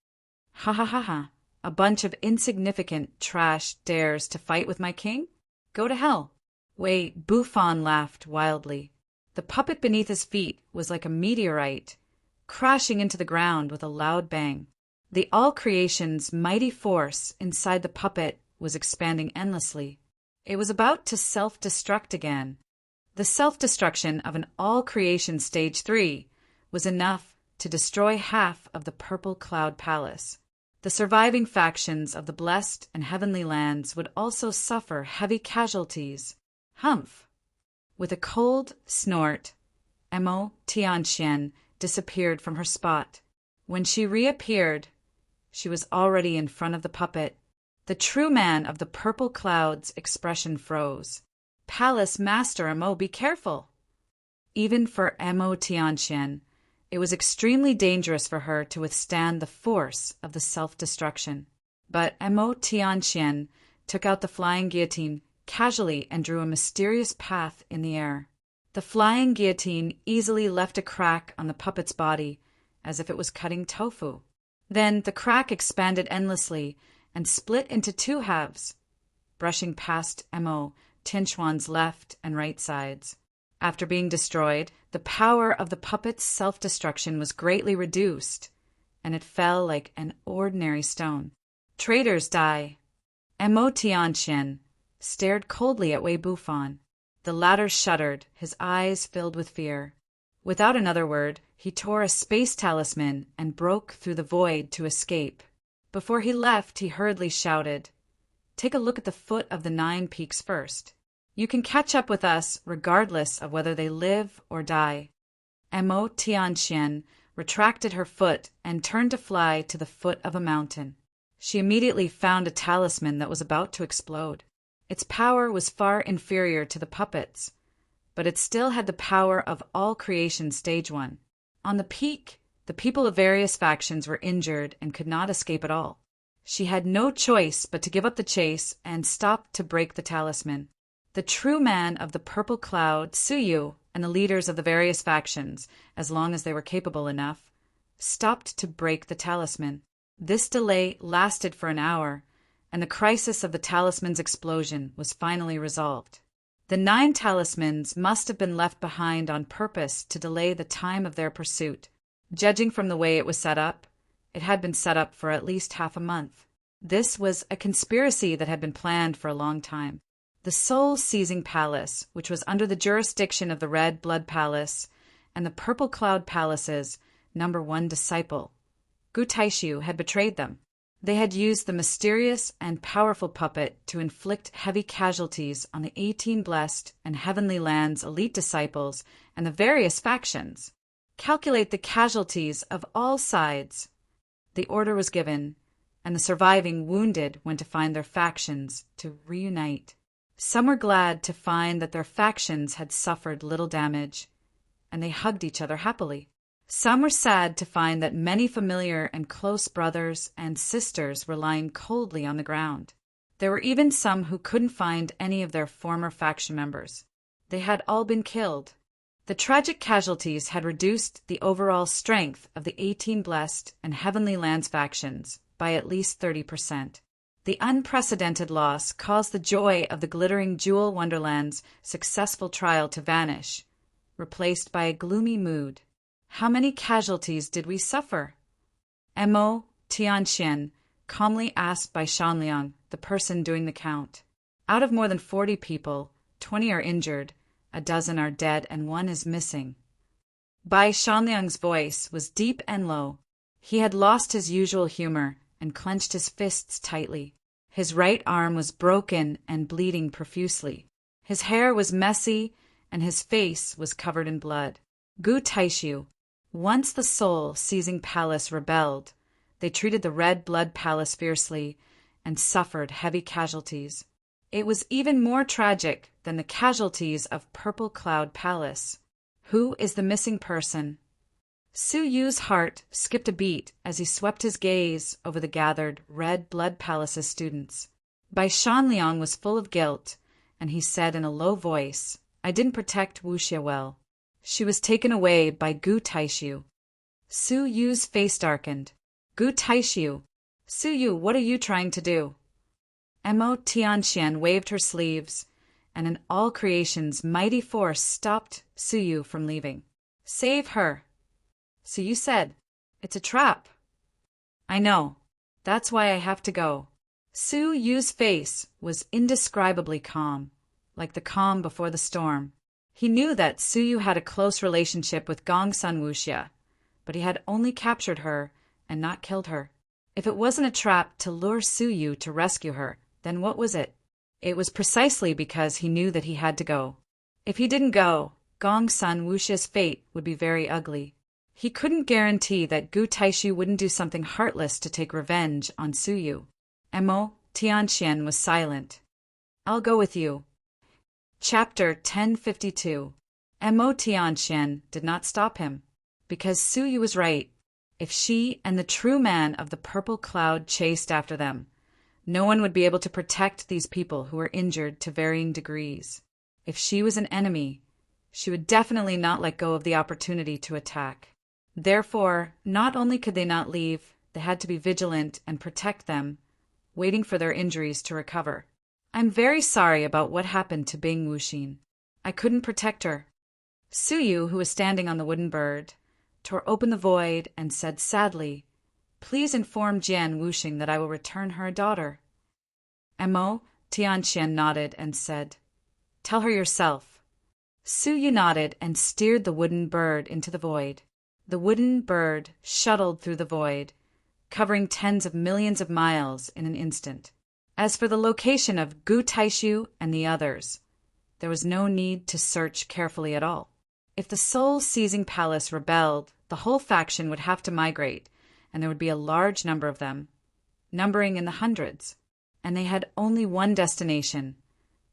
Speaker 1: Ha ha ha ha, a bunch of insignificant trash dares to fight with my king? Go to hell. Wei Buffon laughed wildly. The puppet beneath his feet was like a meteorite, crashing into the ground with a loud bang. The all creation's mighty force inside the puppet was expanding endlessly. It was about to self-destruct again. The self-destruction of an all-creation stage 3 was enough to destroy half of the Purple Cloud Palace. The surviving factions of the blessed and heavenly lands would also suffer heavy casualties. Humph! With a cold snort, Mo Tianxian disappeared from her spot. When she reappeared, she was already in front of the puppet. The true man of the Purple Cloud's expression froze. Palace Master Mo, be careful! Even for Mo Tianxian, it was extremely dangerous for her to withstand the force of the self-destruction. But Mo Tianxian took out the flying guillotine casually and drew a mysterious path in the air. The flying guillotine easily left a crack on the puppet's body, as if it was cutting tofu. Then the crack expanded endlessly and split into 2 halves, brushing past Mo Tianxian's left and right sides. After being destroyed, the power of the puppet's self-destruction was greatly reduced, and it fell like an ordinary stone. Traitors die. Mo Tianxian stared coldly at Wei Buffon. The latter shuddered, his eyes filled with fear. Without another word, he tore a space talisman and broke through the void to escape. Before he left, he hurriedly shouted, "Take a look at the foot of the 9 peaks first. You can catch up with us regardless of whether they live or die." Mo Tianxian retracted her foot and turned to fly to the foot of a mountain. She immediately found a talisman that was about to explode. Its power was far inferior to the puppet's, but it still had the power of all creation stage 1. On the peak, the people of various factions were injured and could not escape at all. She had no choice but to give up the chase and stop to break the talisman. The true man of the Purple Cloud, Suyu, and the leaders of the various factions, as long as they were capable enough, stopped to break the talisman. This delay lasted for an hour, and the crisis of the talisman's explosion was finally resolved. The 9 talismans must have been left behind on purpose to delay the time of their pursuit. Judging from the way it was set up, it had been set up for at least half a month. This was a conspiracy that had been planned for a long time. The Soul-Seizing Palace, which was under the jurisdiction of the Red Blood Palace, and the Purple Cloud Palace's number 1 disciple, Gu Taishu, had betrayed them. They had used the mysterious and powerful puppet to inflict heavy casualties on the 18 blessed and heavenly lands' elite disciples and the various factions. Calculate the casualties of all sides. The order was given, and the surviving wounded went to find their factions to reunite. Some were glad to find that their factions had suffered little damage, and they hugged each other happily. Some were sad to find that many familiar and close brothers and sisters were lying coldly on the ground. There were even some who couldn't find any of their former faction members. They had all been killed. The tragic casualties had reduced the overall strength of the 18 blessed and heavenly lands factions by at least 30%. The unprecedented loss caused the joy of the glittering Jewel Wonderland's successful trial to vanish, replaced by a gloomy mood. How many casualties did we suffer? Mo Tianxian calmly asked by Shanliang, the person doing the count. Out of more than 40 people, 20 are injured, a dozen are dead, and 1 is missing. Bai Shanliang's voice was deep and low. He had lost his usual humor and clenched his fists tightly. His right arm was broken and bleeding profusely. His hair was messy, and his face was covered in blood. Gu Taishu, once the soul-seizing palace, rebelled. They treated the Red Blood Palace fiercely and suffered heavy casualties. It was even more tragic than the casualties of Purple Cloud Palace. Who is the missing person? Su Yu's heart skipped a beat as he swept his gaze over the gathered Red Blood Palace's students. Bai Shanliang was full of guilt, and he said in a low voice, "I didn't protect Wuxia well. She was taken away by Gu Taishu." Su Yu's face darkened. "Gu Taishu? Su Yu, what are you trying to do?" Mo Tianxian waved her sleeves, and in all creation's mighty force stopped Su Yu from leaving. "Save her." "So you said, it's a trap." "I know. That's why I have to go." Su Yu's face was indescribably calm, like the calm before the storm. He knew that Su Yu had a close relationship with Gongsun Wuxia, but he had only captured her and not killed her. If it wasn't a trap to lure Su Yu to rescue her, then what was it? It was precisely because he knew that he had to go. If he didn't go, Gongsun Wuxia's fate would be very ugly. He couldn't guarantee that Gu Taishu wouldn't do something heartless to take revenge on Su Yu. Mo Tianxian was silent. "I'll go with you." Chapter 1052. Mo Tianxian did not stop him, because Su Yu was right. If she and the true man of the Purple Cloud chased after them, no one would be able to protect these people who were injured to varying degrees. If she was an enemy, she would definitely not let go of the opportunity to attack. Therefore, not only could they not leave, they had to be vigilant and protect them, waiting for their injuries to recover. "I'm very sorry about what happened to Bing Wuxin. I couldn't protect her." Su Yu, who was standing on the wooden bird, tore open the void and said sadly, "Please inform Jian Wuxing that I will return her a daughter." Mo Tianxian nodded and said, "Tell her yourself." Su Yu nodded and steered the wooden bird into the void. The wooden bird shuttled through the void, covering tens of millions of miles in an instant. As for the location of Gu Taishu and the others, there was no need to search carefully at all. If the soul-seizing palace rebelled, the whole faction would have to migrate, and there would be a large number of them, numbering in the hundreds. And they had only one destination,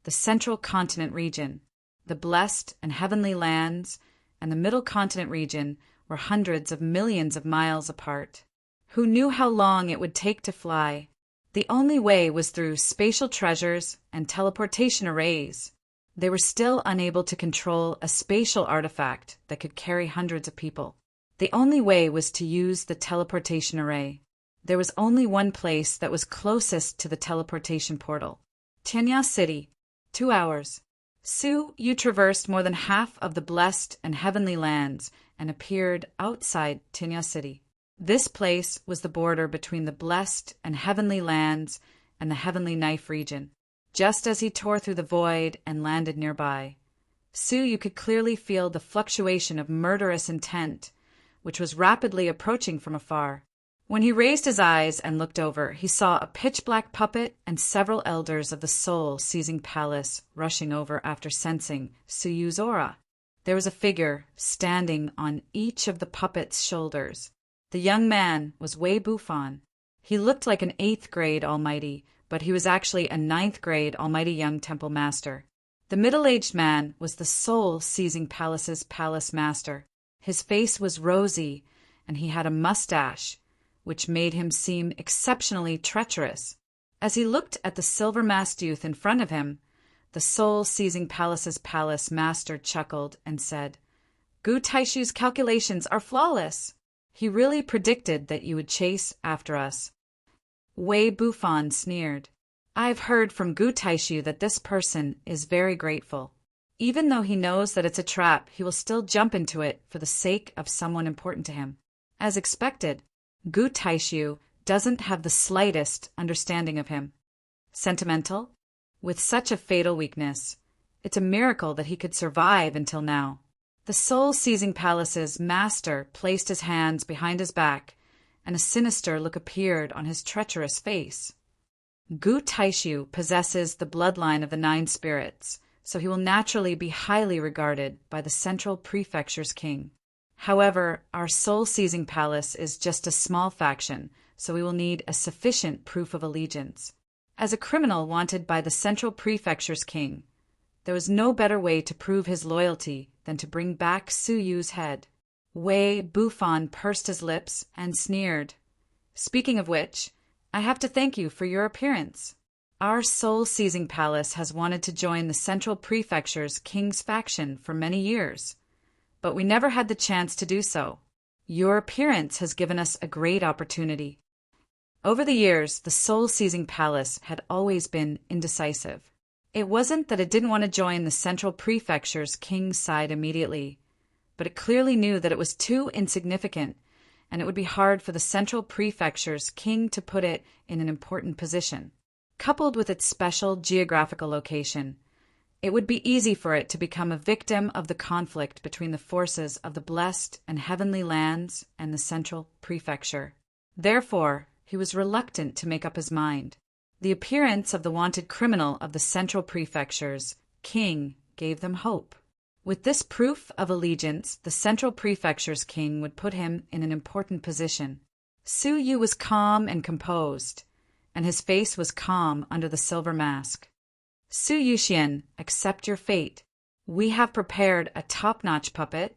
Speaker 1: the Central Continent region. The Blessed and Heavenly Lands and the Middle Continent region were hundreds of millions of miles apart. Who knew how long it would take to fly? The only way was through spatial treasures and teleportation arrays. They were still unable to control a spatial artifact that could carry hundreds of people. The only way was to use the teleportation array. There was only one place that was closest to the teleportation portal. Tianya City. 2 hours. Su Yu traversed more than half of the Blessed and Heavenly Lands and appeared outside Tianya City. This place was the border between the Blessed and Heavenly Lands and the Heavenly Knife region. Just as he tore through the void and landed nearby, Su Yu could clearly feel the fluctuation of murderous intent, which was rapidly approaching from afar. When he raised his eyes and looked over, he saw a pitch-black puppet and several elders of the soul-seizing palace rushing over after sensing Su Yu's aura. There was a figure standing on each of the puppets' shoulders. The young man was Wei Bufan. He looked like an 8th-grade almighty, but he was actually a 9th-grade almighty young temple master. The middle-aged man was the soul-seizing palace's palace master. His face was rosy, and he had a mustache, which made him seem exceptionally treacherous. As he looked at the silver-masked youth in front of him, the soul-seizing palace's palace master chuckled and said, "Gu Taishu's calculations are flawless. He really predicted that you would chase after us." Wei Bufan sneered. "I've heard from Gu Taishu that this person is very grateful. Even though he knows that it's a trap, he will still jump into it for the sake of someone important to him." As expected, Gu Taishu doesn't have the slightest understanding of him. Sentimental? With such a fatal weakness, it's a miracle that he could survive until now. The soul-seizing palace's master placed his hands behind his back and a sinister look appeared on his treacherous face. Gu Taishu possesses the bloodline of the 9 spirits, so he will naturally be highly regarded by the Central Prefecture's king. However, our soul-seizing palace is just a small faction, so we will need a sufficient proof of allegiance. As a criminal wanted by the Central Prefecture's king, there was no better way to prove his loyalty than to bring back Su Yu's head. Wei Bufan pursed his lips and sneered. Speaking of which, I have to thank you for your appearance. Our soul-seizing palace has wanted to join the Central Prefecture's king's faction for many years, but we never had the chance to do so. Your appearance has given us a great opportunity. Over the years, the soul-seizing palace had always been indecisive. It wasn't that it didn't want to join the Central Prefecture's king's side immediately, but it clearly knew that it was too insignificant, and it would be hard for the Central Prefecture's king to put it in an important position. Coupled with its special geographical location, it would be easy for it to become a victim of the conflict between the forces of the blessed and heavenly lands and the Central Prefecture. Therefore, he was reluctant to make up his mind. The appearance of the wanted criminal of the Central Prefecture's king gave them hope. With this proof of allegiance, the Central Prefecture's king would put him in an important position. Su Yu was calm and composed, and his face was calm under the silver mask. Su Yuxian, accept your fate. We have prepared a top-notch puppet,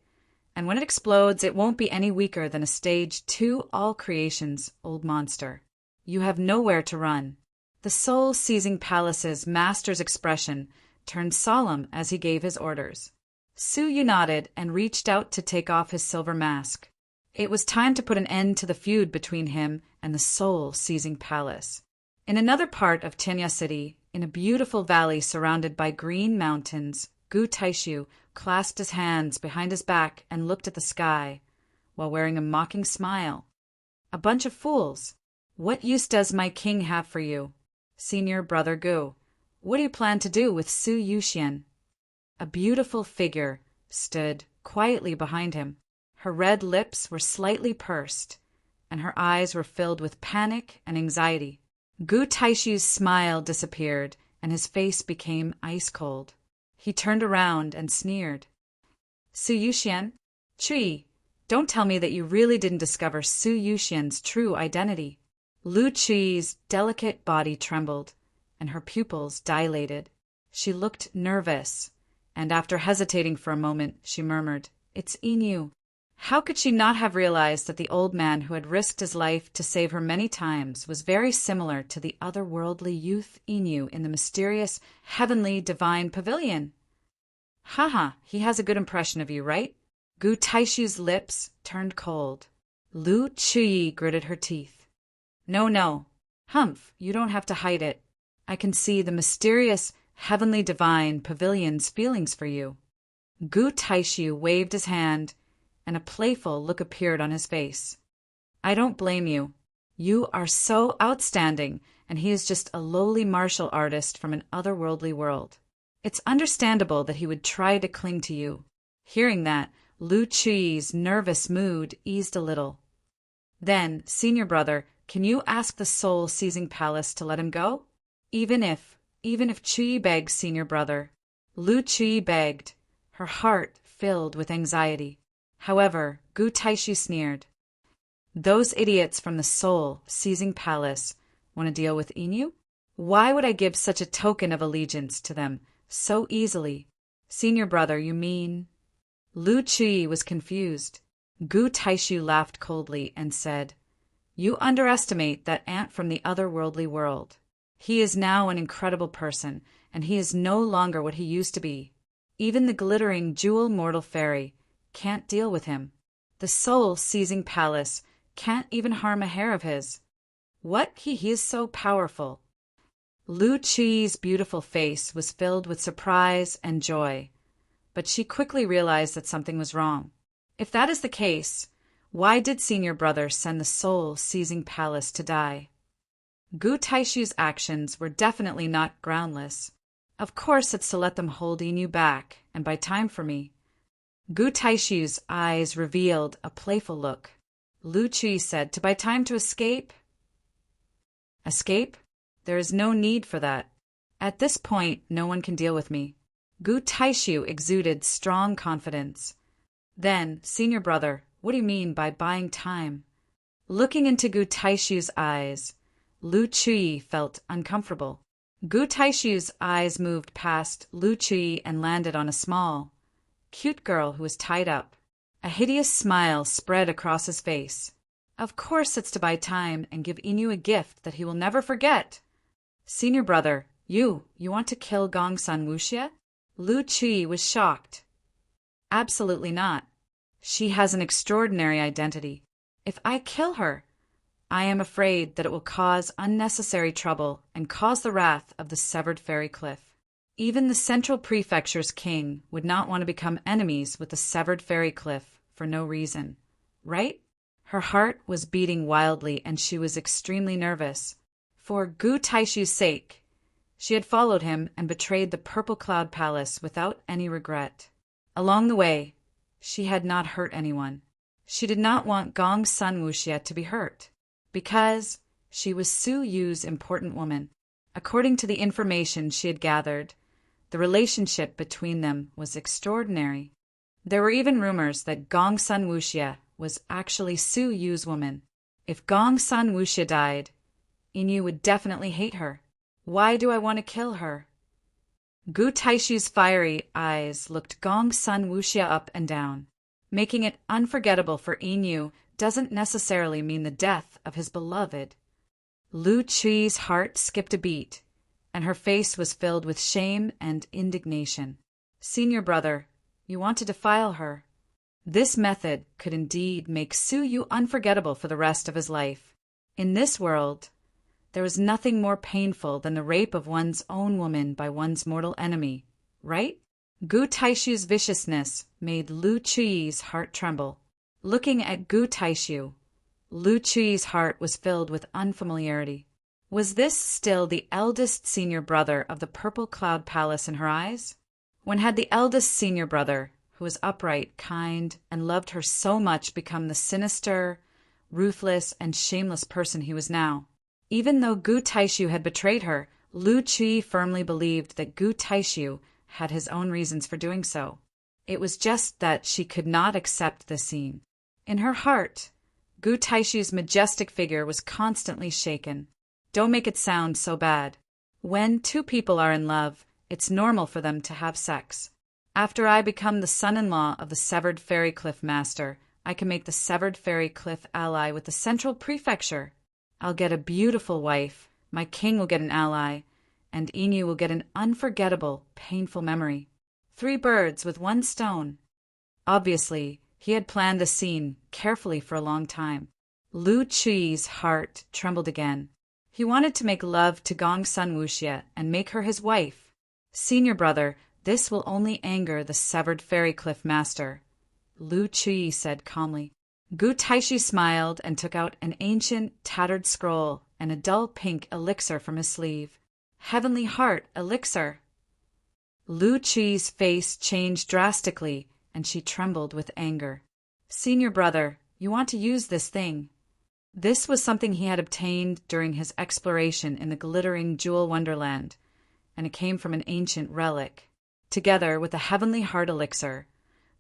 Speaker 1: and when it explodes, it won't be any weaker than a stage 2 all creations old monster. You have nowhere to run. The soul-seizing palace's master's expression turned solemn as he gave his orders. Su Yu nodded and reached out to take off his silver mask. It was time to put an end to the feud between him and the soul-seizing palace. In another part of Tenya City, in a beautiful valley surrounded by green mountains, Gu Taishu clasped his hands behind his back and looked at the sky, while wearing a mocking smile. A bunch of fools! What use does my king have for you? Senior brother Gu, what do you plan to do with Su Yuxian? A beautiful figure stood quietly behind him. Her red lips were slightly pursed, and her eyes were filled with panic and anxiety. Gu Taishu's smile disappeared, and his face became ice-cold. He turned around and sneered. Su Yuxian? Chui, don't tell me that you really didn't discover Su Yuxian's true identity. Lu Chui's delicate body trembled, and her pupils dilated. She looked nervous, and after hesitating for a moment, she murmured, "It's Inu." How could she not have realized that the old man who had risked his life to save her many times was very similar to the otherworldly youth Inu in the mysterious, heavenly, divine pavilion? Haha, he has a good impression of you, right? Gu Taishu's lips turned cold. Lu Chui gritted her teeth. No. Humph, you don't have to hide it. I can see the mysterious, heavenly divine pavilion's feelings for you. Gu Taishu waved his hand, and a playful look appeared on his face. I don't blame you. You are so outstanding, and he is just a lowly martial artist from an otherworldly world. It's understandable that he would try to cling to you. Hearing that, Lu Chui's nervous mood eased a little. Then, senior brother, can you ask the soul-seizing palace to let him go? Even if Chui begs, senior brother. Lu Chui begged, her heart filled with anxiety. However, Gu Taishu sneered. Those idiots from the soul-seizing palace want to deal with Inu? Why would I give such a token of allegiance to them so easily? Senior brother, you mean? Lu Chui was confused. Gu Taishu laughed coldly and said, You underestimate that ant from the otherworldly world. He is now an incredible person, and he is no longer what he used to be. Even the glittering jewel mortal fairy can't deal with him. The soul-seizing palace can't even harm a hair of his. What? He is so powerful. Lu Chui's beautiful face was filled with surprise and joy, but she quickly realized that something was wrong. If that is the case, why did senior brother send the soul-seizing palace to die? Gu Taishu's actions were definitely not groundless. Of course it's to let them hold Inu back and buy time for me. Gu Taishu's eyes revealed a playful look. Lu Chui said, to buy time to escape? Escape? There is no need for that. At this point, no one can deal with me. Gu Taishu exuded strong confidence. Then, senior brother, what do you mean by buying time? Looking into Gu Taishu's eyes, Lu Chui felt uncomfortable. Gu Taishu's eyes moved past Lu Chui and landed on a small, cute girl who was tied up. A hideous smile spread across his face. Of course it's to buy time and give Inu a gift that he will never forget. Senior brother, you want to kill Gongsun Wuxia? Lu Chui was shocked. Absolutely not. She has an extraordinary identity. If I kill her, I am afraid that it will cause unnecessary trouble and cause the wrath of the severed fairy cliff. Even the Central Prefecture's king would not want to become enemies with the severed fairy cliff for no reason, right? Her heart was beating wildly and she was extremely nervous. For Gu Taishu's sake, she had followed him and betrayed the Purple Cloud Palace without any regret. Along the way, she had not hurt anyone. She did not want Gongsun Wuxia to be hurt, because she was Su Yu's important woman. According to the information she had gathered, the relationship between them was extraordinary. There were even rumors that Gongsun Wuxia was actually Su Yu's woman. If Gongsun Wuxia died, Inu would definitely hate her. Why do I want to kill her? Gu Taishu's fiery eyes looked Gongsun Wuxia up and down. Making it unforgettable for Inu doesn't necessarily mean the death of his beloved. Lu Chui's heart skipped a beat, and her face was filled with shame and indignation. Senior brother, you want to defile her. This method could indeed make Su Yu unforgettable for the rest of his life. In this world, there was nothing more painful than the rape of one's own woman by one's mortal enemy, right? Gu Taishu's viciousness made Lu Chui's heart tremble. Looking at Gu Taishu, Lu Chui's heart was filled with unfamiliarity. Was this still the eldest senior brother of the Purple Cloud Palace in her eyes? When had the eldest senior brother, who was upright, kind, and loved her so much, become the sinister, ruthless, and shameless person he was now? Even though Gu Taishu had betrayed her, Lu Chui firmly believed that Gu Taishu had his own reasons for doing so. It was just that she could not accept the scene. In her heart, Gu Taishu's majestic figure was constantly shaken. Don't make it sound so bad. When two people are in love, it's normal for them to have sex. After I become the son-in-law of the Severed Fairy Cliff Master, I can make the Severed Fairy Cliff ally with the Central Prefecture. I'll get a beautiful wife, my king will get an ally, and Inu will get an unforgettable, painful memory. 3 birds with 1 stone. Obviously, he had planned the scene carefully for a long time. Lu Chui's heart trembled again. He wanted to make love to Gongsun Wuxia and make her his wife. Senior brother, this will only anger the Severed Fairy Cliff Master, Lu Chui said calmly. Gu Taishu smiled and took out an ancient, tattered scroll and a dull pink elixir from his sleeve. Heavenly Heart Elixir. Lu Chui's face changed drastically, and she trembled with anger. Senior brother, you want to use this thing. This was something he had obtained during his exploration in the glittering jewel wonderland, and it came from an ancient relic. Together with the Heavenly Heart Elixir,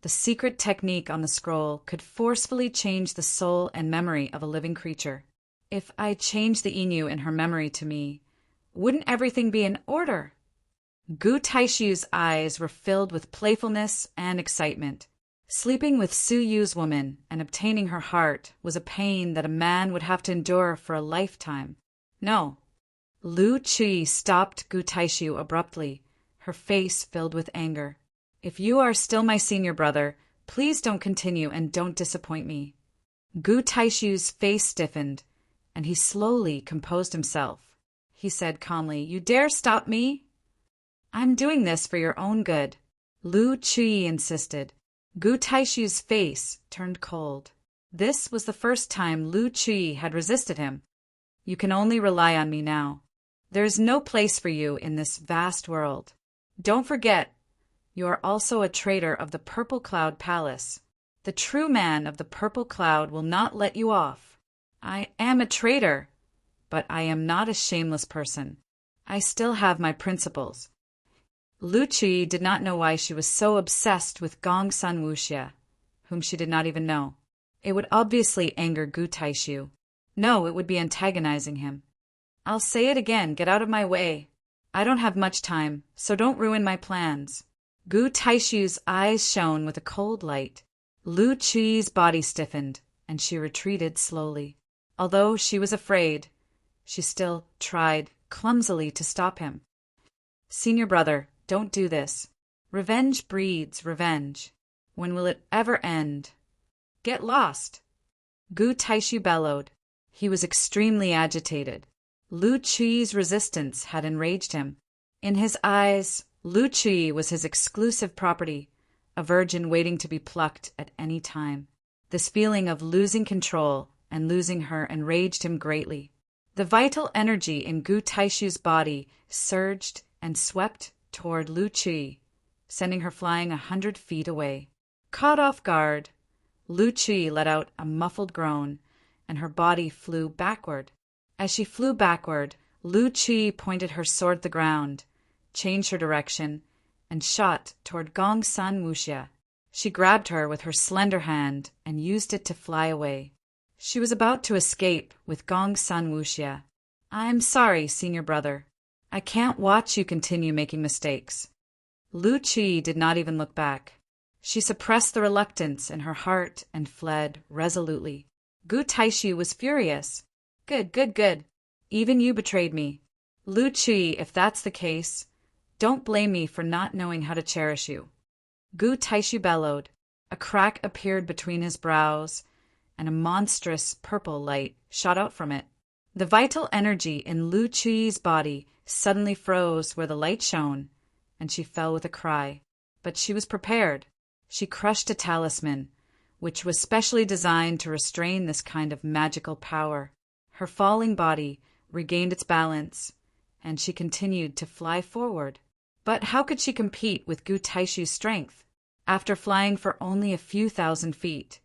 Speaker 1: the secret technique on the scroll could forcefully change the soul and memory of a living creature. If I change the Inu in her memory to me, wouldn't everything be in order? Gu Taishu's eyes were filled with playfulness and excitement. Sleeping with Su Yu's woman and obtaining her heart was a pain that a man would have to endure for a lifetime. No. Lu Chui stopped Gu Taishu abruptly, her face filled with anger. If you are still my senior brother, please don't continue and don't disappoint me. Gu Taishu's face stiffened, and he slowly composed himself. He said calmly, "You dare stop me? I'm doing this for your own good," Lu Chui insisted. Gu Taishu's face turned cold. This was the first time Lu Chui had resisted him. "You can only rely on me now. There is no place for you in this vast world. Don't forget, you are also a traitor of the Purple Cloud Palace." The true man of the purple cloud will not let you off. I am a traitor, but I am not a shameless person. I still have my principles. Lu Qi did not know why she was so obsessed with Gong Sun Wuxia, whom she did not even know. It would obviously anger Gu Taishu. No, it would be antagonizing him. I'll say it again, get out of my way. I don't have much time, so don't ruin my plans. Gu Taishu's eyes shone with a cold light. Lu Qi's body stiffened, and she retreated slowly. Although she was afraid, she still tried clumsily to stop him. Senior brother, don't do this. Revenge breeds revenge. When will it ever end? Get lost. Gu Taishu bellowed. He was extremely agitated. Lu Qi's resistance had enraged him. In his eyes, Lu Qi was his exclusive property, a virgin waiting to be plucked at any time. This feeling of losing control and losing her enraged him greatly. The vital energy in Gu Taishu's body surged and swept toward Lu Qi, sending her flying 100 feet away. Caught off guard, Lu Qi let out a muffled groan, and her body flew backward. As she flew backward, Lu Qi pointed her sword at the ground, changed her direction, and shot toward Gong Sun Wuxia. She grabbed her with her slender hand and used it to fly away. She was about to escape with Gong Sun Wuxia. I'm sorry, senior brother. I can't watch you continue making mistakes. Lu Qi did not even look back. She suppressed the reluctance in her heart and fled resolutely. Gu Taishu was furious. Good. Even you betrayed me. Lu Qi, if that's the case, don't blame me for not knowing how to cherish you. Gu Taishu bellowed. A crack appeared between his brows, and a monstrous purple light shot out from it. The vital energy in Lu Qi's body suddenly froze where the light shone, and she fell with a cry. But she was prepared. She crushed a talisman, which was specially designed to restrain this kind of magical power. Her falling body regained its balance, and she continued to fly forward. But how could she compete with Gu Taishu's strength? After flying for only a few thousand feet,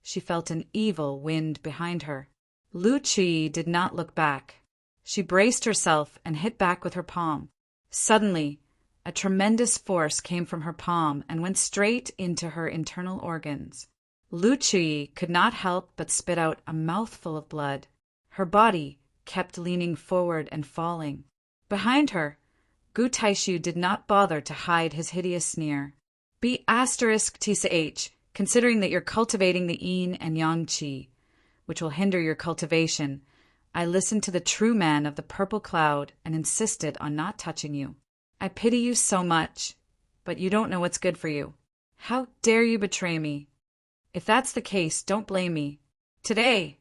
Speaker 1: she felt an evil wind behind her. Lu Qi did not look back. She braced herself and hit back with her palm. Suddenly, a tremendous force came from her palm and went straight into her internal organs. Lu Qi could not help but spit out a mouthful of blood. Her body kept leaning forward and falling. Behind her, Gu Taishu did not bother to hide his hideous sneer. Be *TCH, considering that you're cultivating the yin and yang qi, which will hinder your cultivation. I listened to the true man of the purple cloud and insisted on not touching you. I pity you so much, but you don't know what's good for you. How dare you betray me? If that's the case, don't blame me. Today,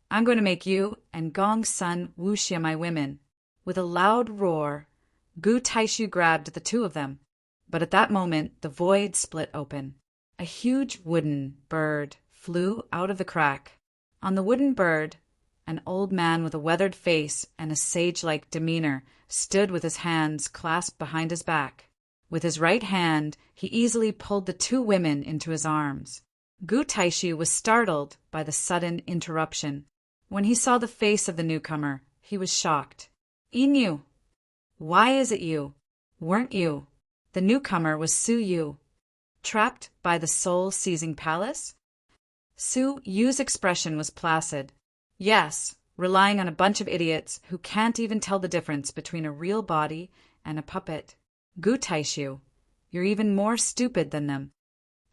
Speaker 1: I'm going to make you and Gong Sun Wuxia my women. With a loud roar, Gu Taishu grabbed the two of them. But at that moment, the void split open. A huge wooden bird flew out of the crack. On the wooden bird, an old man with a weathered face and a sage-like demeanor stood with his hands clasped behind his back. With his right hand, he easily pulled the two women into his arms. Gu Taishu was startled by the sudden interruption. When he saw the face of the newcomer, he was shocked. Inu, why is it you? Weren't you? The newcomer was Su Yu. Trapped by the soul-seizing palace? Su Yu's expression was placid. Yes, relying on a bunch of idiots who can't even tell the difference between a real body and a puppet. Gu Taishu, you're even more stupid than them.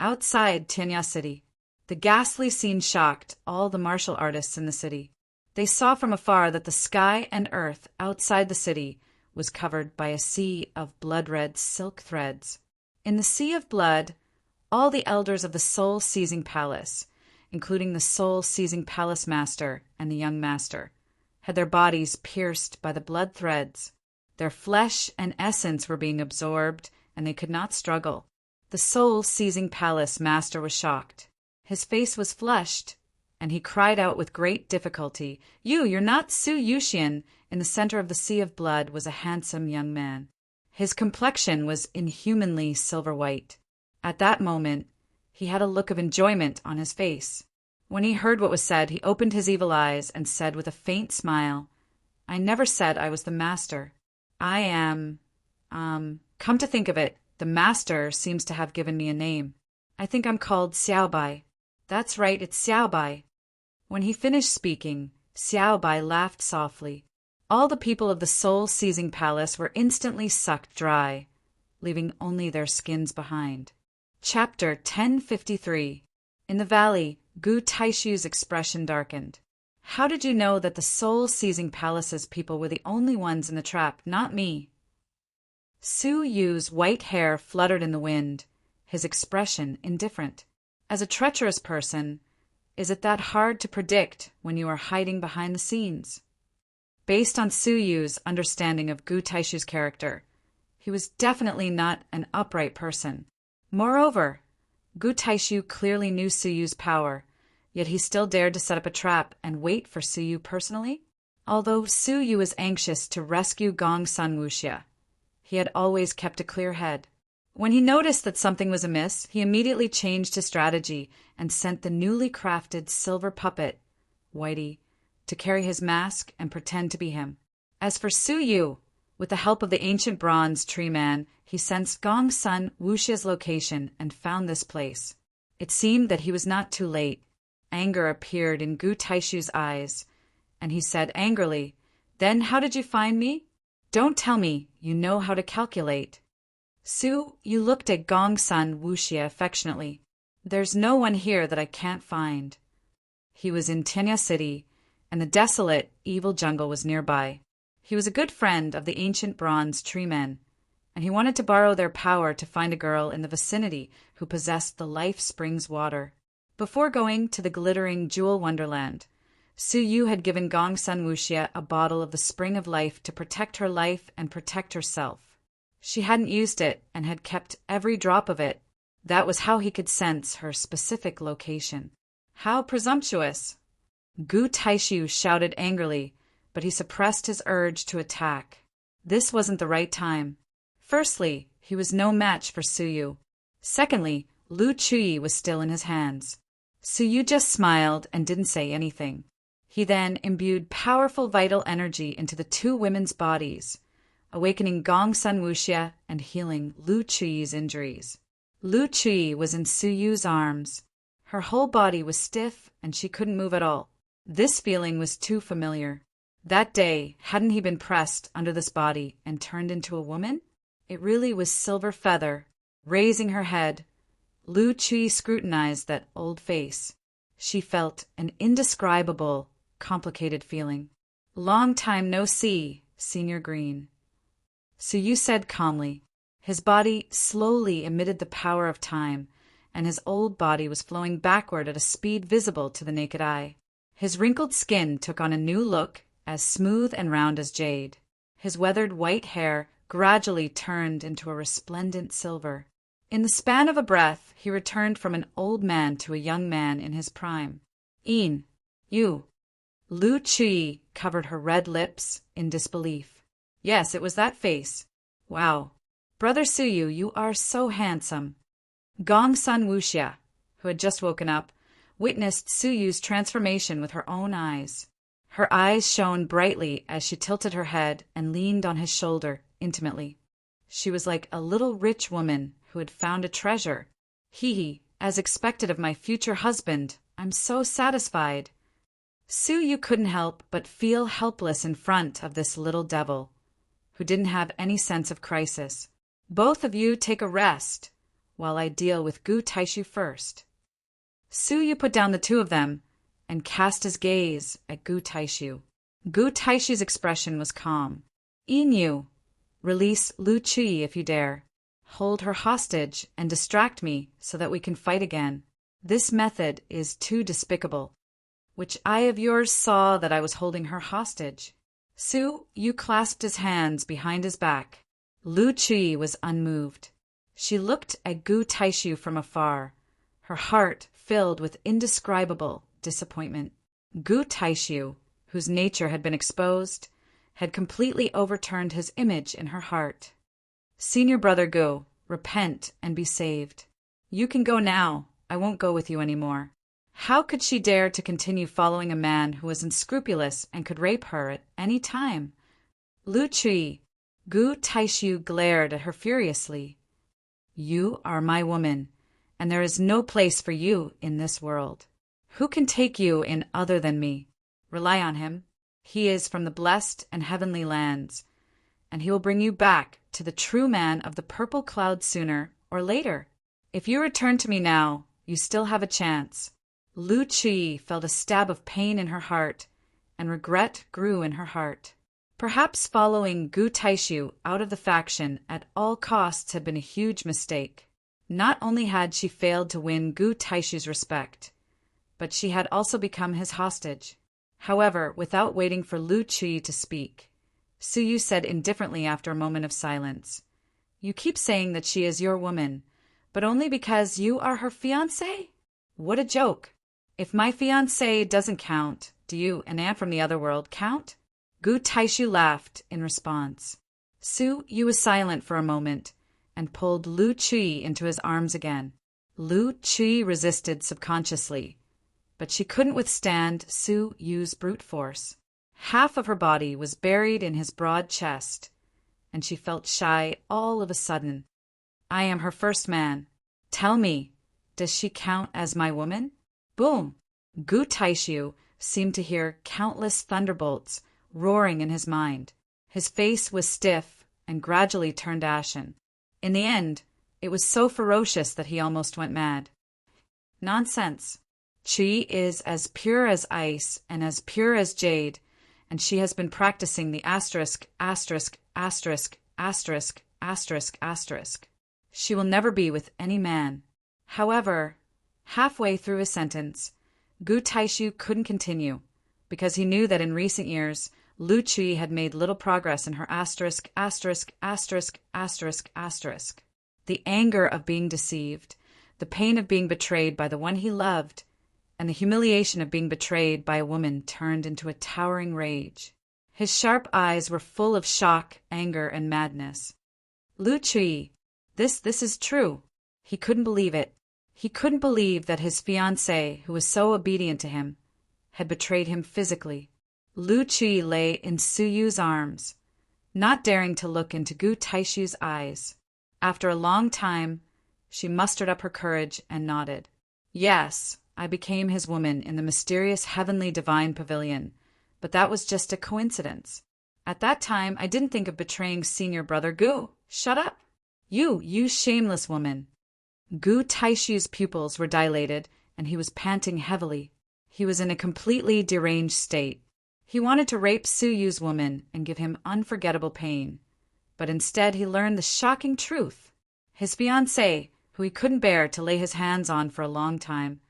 Speaker 1: Outside Tianya City, the ghastly scene shocked all the martial artists in the city. They saw from afar that the sky and earth outside the city was covered by a sea of blood-red silk threads. In the sea of blood, all the elders of the soul-seizing palace, including the soul-seizing palace master and the young master, had their bodies pierced by the blood threads. Their flesh and essence were being absorbed, and they could not struggle. The soul-seizing palace master was shocked. His face was flushed, and he cried out with great difficulty, You're not Su Yuxian." In the center of the sea of blood was a handsome young man. His complexion was inhumanly silver-white. At that moment, He had a look of enjoyment on his face. When he heard what was said, he opened his evil eyes and said with a faint smile, "I never said I was the master. I am, come to think of it, the master seems to have given me a name. I think I'm called Xiaobai. That's right, it's Xiaobai." When he finished speaking, Xiaobai laughed softly. All the people of the soul-seizing palace were instantly sucked dry, leaving only their skins behind. Chapter 1053. In the valley, Gu Taishu's expression darkened. "How did you know that the soul-seizing palace's people were the only ones in the trap, not me?" Su Yu's white hair fluttered in the wind, his expression indifferent. As a treacherous person, is it that hard to predict when you are hiding behind the scenes? Based on Su Yu's understanding of Gu Taishu's character, he was definitely not an upright person. Moreover, Gu Taishu clearly knew Su Yu's power, yet he still dared to set up a trap and wait for Su Yu personally? Although Su Yu was anxious to rescue Gongsun Wuxia, he had always kept a clear head. When he noticed that something was amiss, he immediately changed his strategy and sent the newly crafted silver puppet, Whitey, to carry his mask and pretend to be him. As for Su Yu, with the help of the ancient bronze tree man, he sensed Gongsun Wuxia's location and found this place. It seemed that he was not too late. Anger appeared in Gu Taishu's eyes, and he said angrily, "Then how did you find me? Don't tell me you know how to calculate." Su Yu looked at Gongsun Wuxia affectionately. "There's no one here that I can't find." He was in Tenya City, and the desolate, evil jungle was nearby. He was a good friend of the ancient bronze tree men, and he wanted to borrow their power to find a girl in the vicinity who possessed the life spring's water. Before going to the glittering jewel wonderland, Su Yu had given Gongsun Wuxia a bottle of the spring of life to protect her life and protect herself. She hadn't used it and had kept every drop of it. That was how he could sense her specific location. How presumptuous! Gu Taishu shouted angrily, but he suppressed his urge to attack. This wasn't the right time. Firstly, he was no match for Su Yu. Secondly, Lu Chuyi was still in his hands. Su Yu just smiled and didn't say anything. He then imbued powerful vital energy into the two women's bodies, awakening Gongsun Wuxia and healing Lu Chuyi's injuries. Lu Chuyi was in Su Yu's arms. Her whole body was stiff and she couldn't move at all. This feeling was too familiar. That day, hadn't he been pressed under this body and turned into a woman? It really was Silver Feather. Raising her head, Lu Chuyi scrutinized that old face. She felt an indescribable, complicated feeling. "Long time no see, Senior Green," Su Yu said calmly. His body slowly emitted the power of time, and his old body was flowing backward at a speed visible to the naked eye. His wrinkled skin took on a new look, as smooth and round as jade. His weathered white hair gradually turned into a resplendent silver. In the span of a breath, he returned from an old man to a young man in his prime. You. Lu Chuyi covered her red lips in disbelief. Yes, it was that face. Wow. Brother Su Yu, you are so handsome. Gongsun Wuxia, who had just woken up, witnessed Su Yu's transformation with her own eyes. Her eyes shone brightly as she tilted her head and leaned on his shoulder intimately. She was like a little rich woman who had found a treasure. Hee, as expected of my future husband, I'm so satisfied. Su Yu couldn't help but feel helpless in front of this little devil, who didn't have any sense of crisis. Both of you take a rest, while I deal with Gu Taishu first. Su Yu put down the two of them and cast his gaze at Gu Taishu. Gu Taishu's expression was calm. Yu, release Lu Chuyi if you dare. Hold her hostage and distract me so that we can fight again. This method is too despicable. Which eye of yours saw that I was holding her hostage? Su Yu clasped his hands behind his back. Lu Chuyi was unmoved. She looked at Gu Taishu from afar, her heart filled with indescribable disappointment. Gu Taishu, whose nature had been exposed, had completely overturned his image in her heart. Senior brother Gu, repent and be saved. You can go now, I won't go with you anymore. How could she dare to continue following a man who was unscrupulous and could rape her at any time? Lu Chui, Gu Taishu glared at her furiously. You are my woman, and there is no place for you in this world. Who can take you in other than me? Rely on him. He is from the blessed and heavenly lands, and he will bring you back to the true man of the purple cloud sooner or later. If you return to me now, you still have a chance. Lu Chui felt a stab of pain in her heart, and regret grew in her heart. Perhaps following Gu Taishu out of the faction at all costs had been a huge mistake. Not only had she failed to win Gu Taishu's respect, but she had also become his hostage. However, without waiting for Lu Chui to speak, Suyu said indifferently after a moment of silence, You keep saying that she is your woman, but only because you are her fiancé? What a joke! If my fiancé doesn't count, do you, an ant from the other world, count? Gu Taishu laughed in response. Suyu was silent for a moment and pulled Lu Chui into his arms again. Lu Chui resisted subconsciously, but she couldn't withstand Suyu's brute force. Half of her body was buried in his broad chest, and she felt shy all of a sudden. I am her first man. Tell me, does she count as my woman? Boom! Gu Taishu seemed to hear countless thunderbolts roaring in his mind. His face was stiff and gradually turned ashen. In the end, it was so ferocious that he almost went mad. Nonsense. Chi is as pure as ice and as pure as jade, and she has been practicing the asterisk, asterisk, asterisk, asterisk, asterisk, asterisk. She will never be with any man. However, halfway through his sentence, Gu Taishu couldn't continue, because he knew that in recent years, Lu Chui had made little progress in her asterisk, asterisk, asterisk, asterisk, asterisk. The anger of being deceived, the pain of being betrayed by the one he loved, and the humiliation of being betrayed by a woman turned into a towering rage. His sharp eyes were full of shock, anger, and madness. Lu Chui, this is true. He couldn't believe it. He couldn't believe that his fiancée, who was so obedient to him, had betrayed him physically. Lu Chui lay in Suyu's arms, not daring to look into Gu Taishu's eyes. After a long time, she mustered up her courage and nodded. Yes, I became his woman in the mysterious heavenly divine pavilion, but that was just a coincidence. At that time, I didn't think of betraying senior brother Gu. Shut up! You shameless woman! Gu Taishu's pupils were dilated, and he was panting heavily. He was in a completely deranged state. He wanted to rape Suyu's woman and give him unforgettable pain, but instead he learned the shocking truth. His fiancée, who he couldn't bear to lay his hands on for a long time,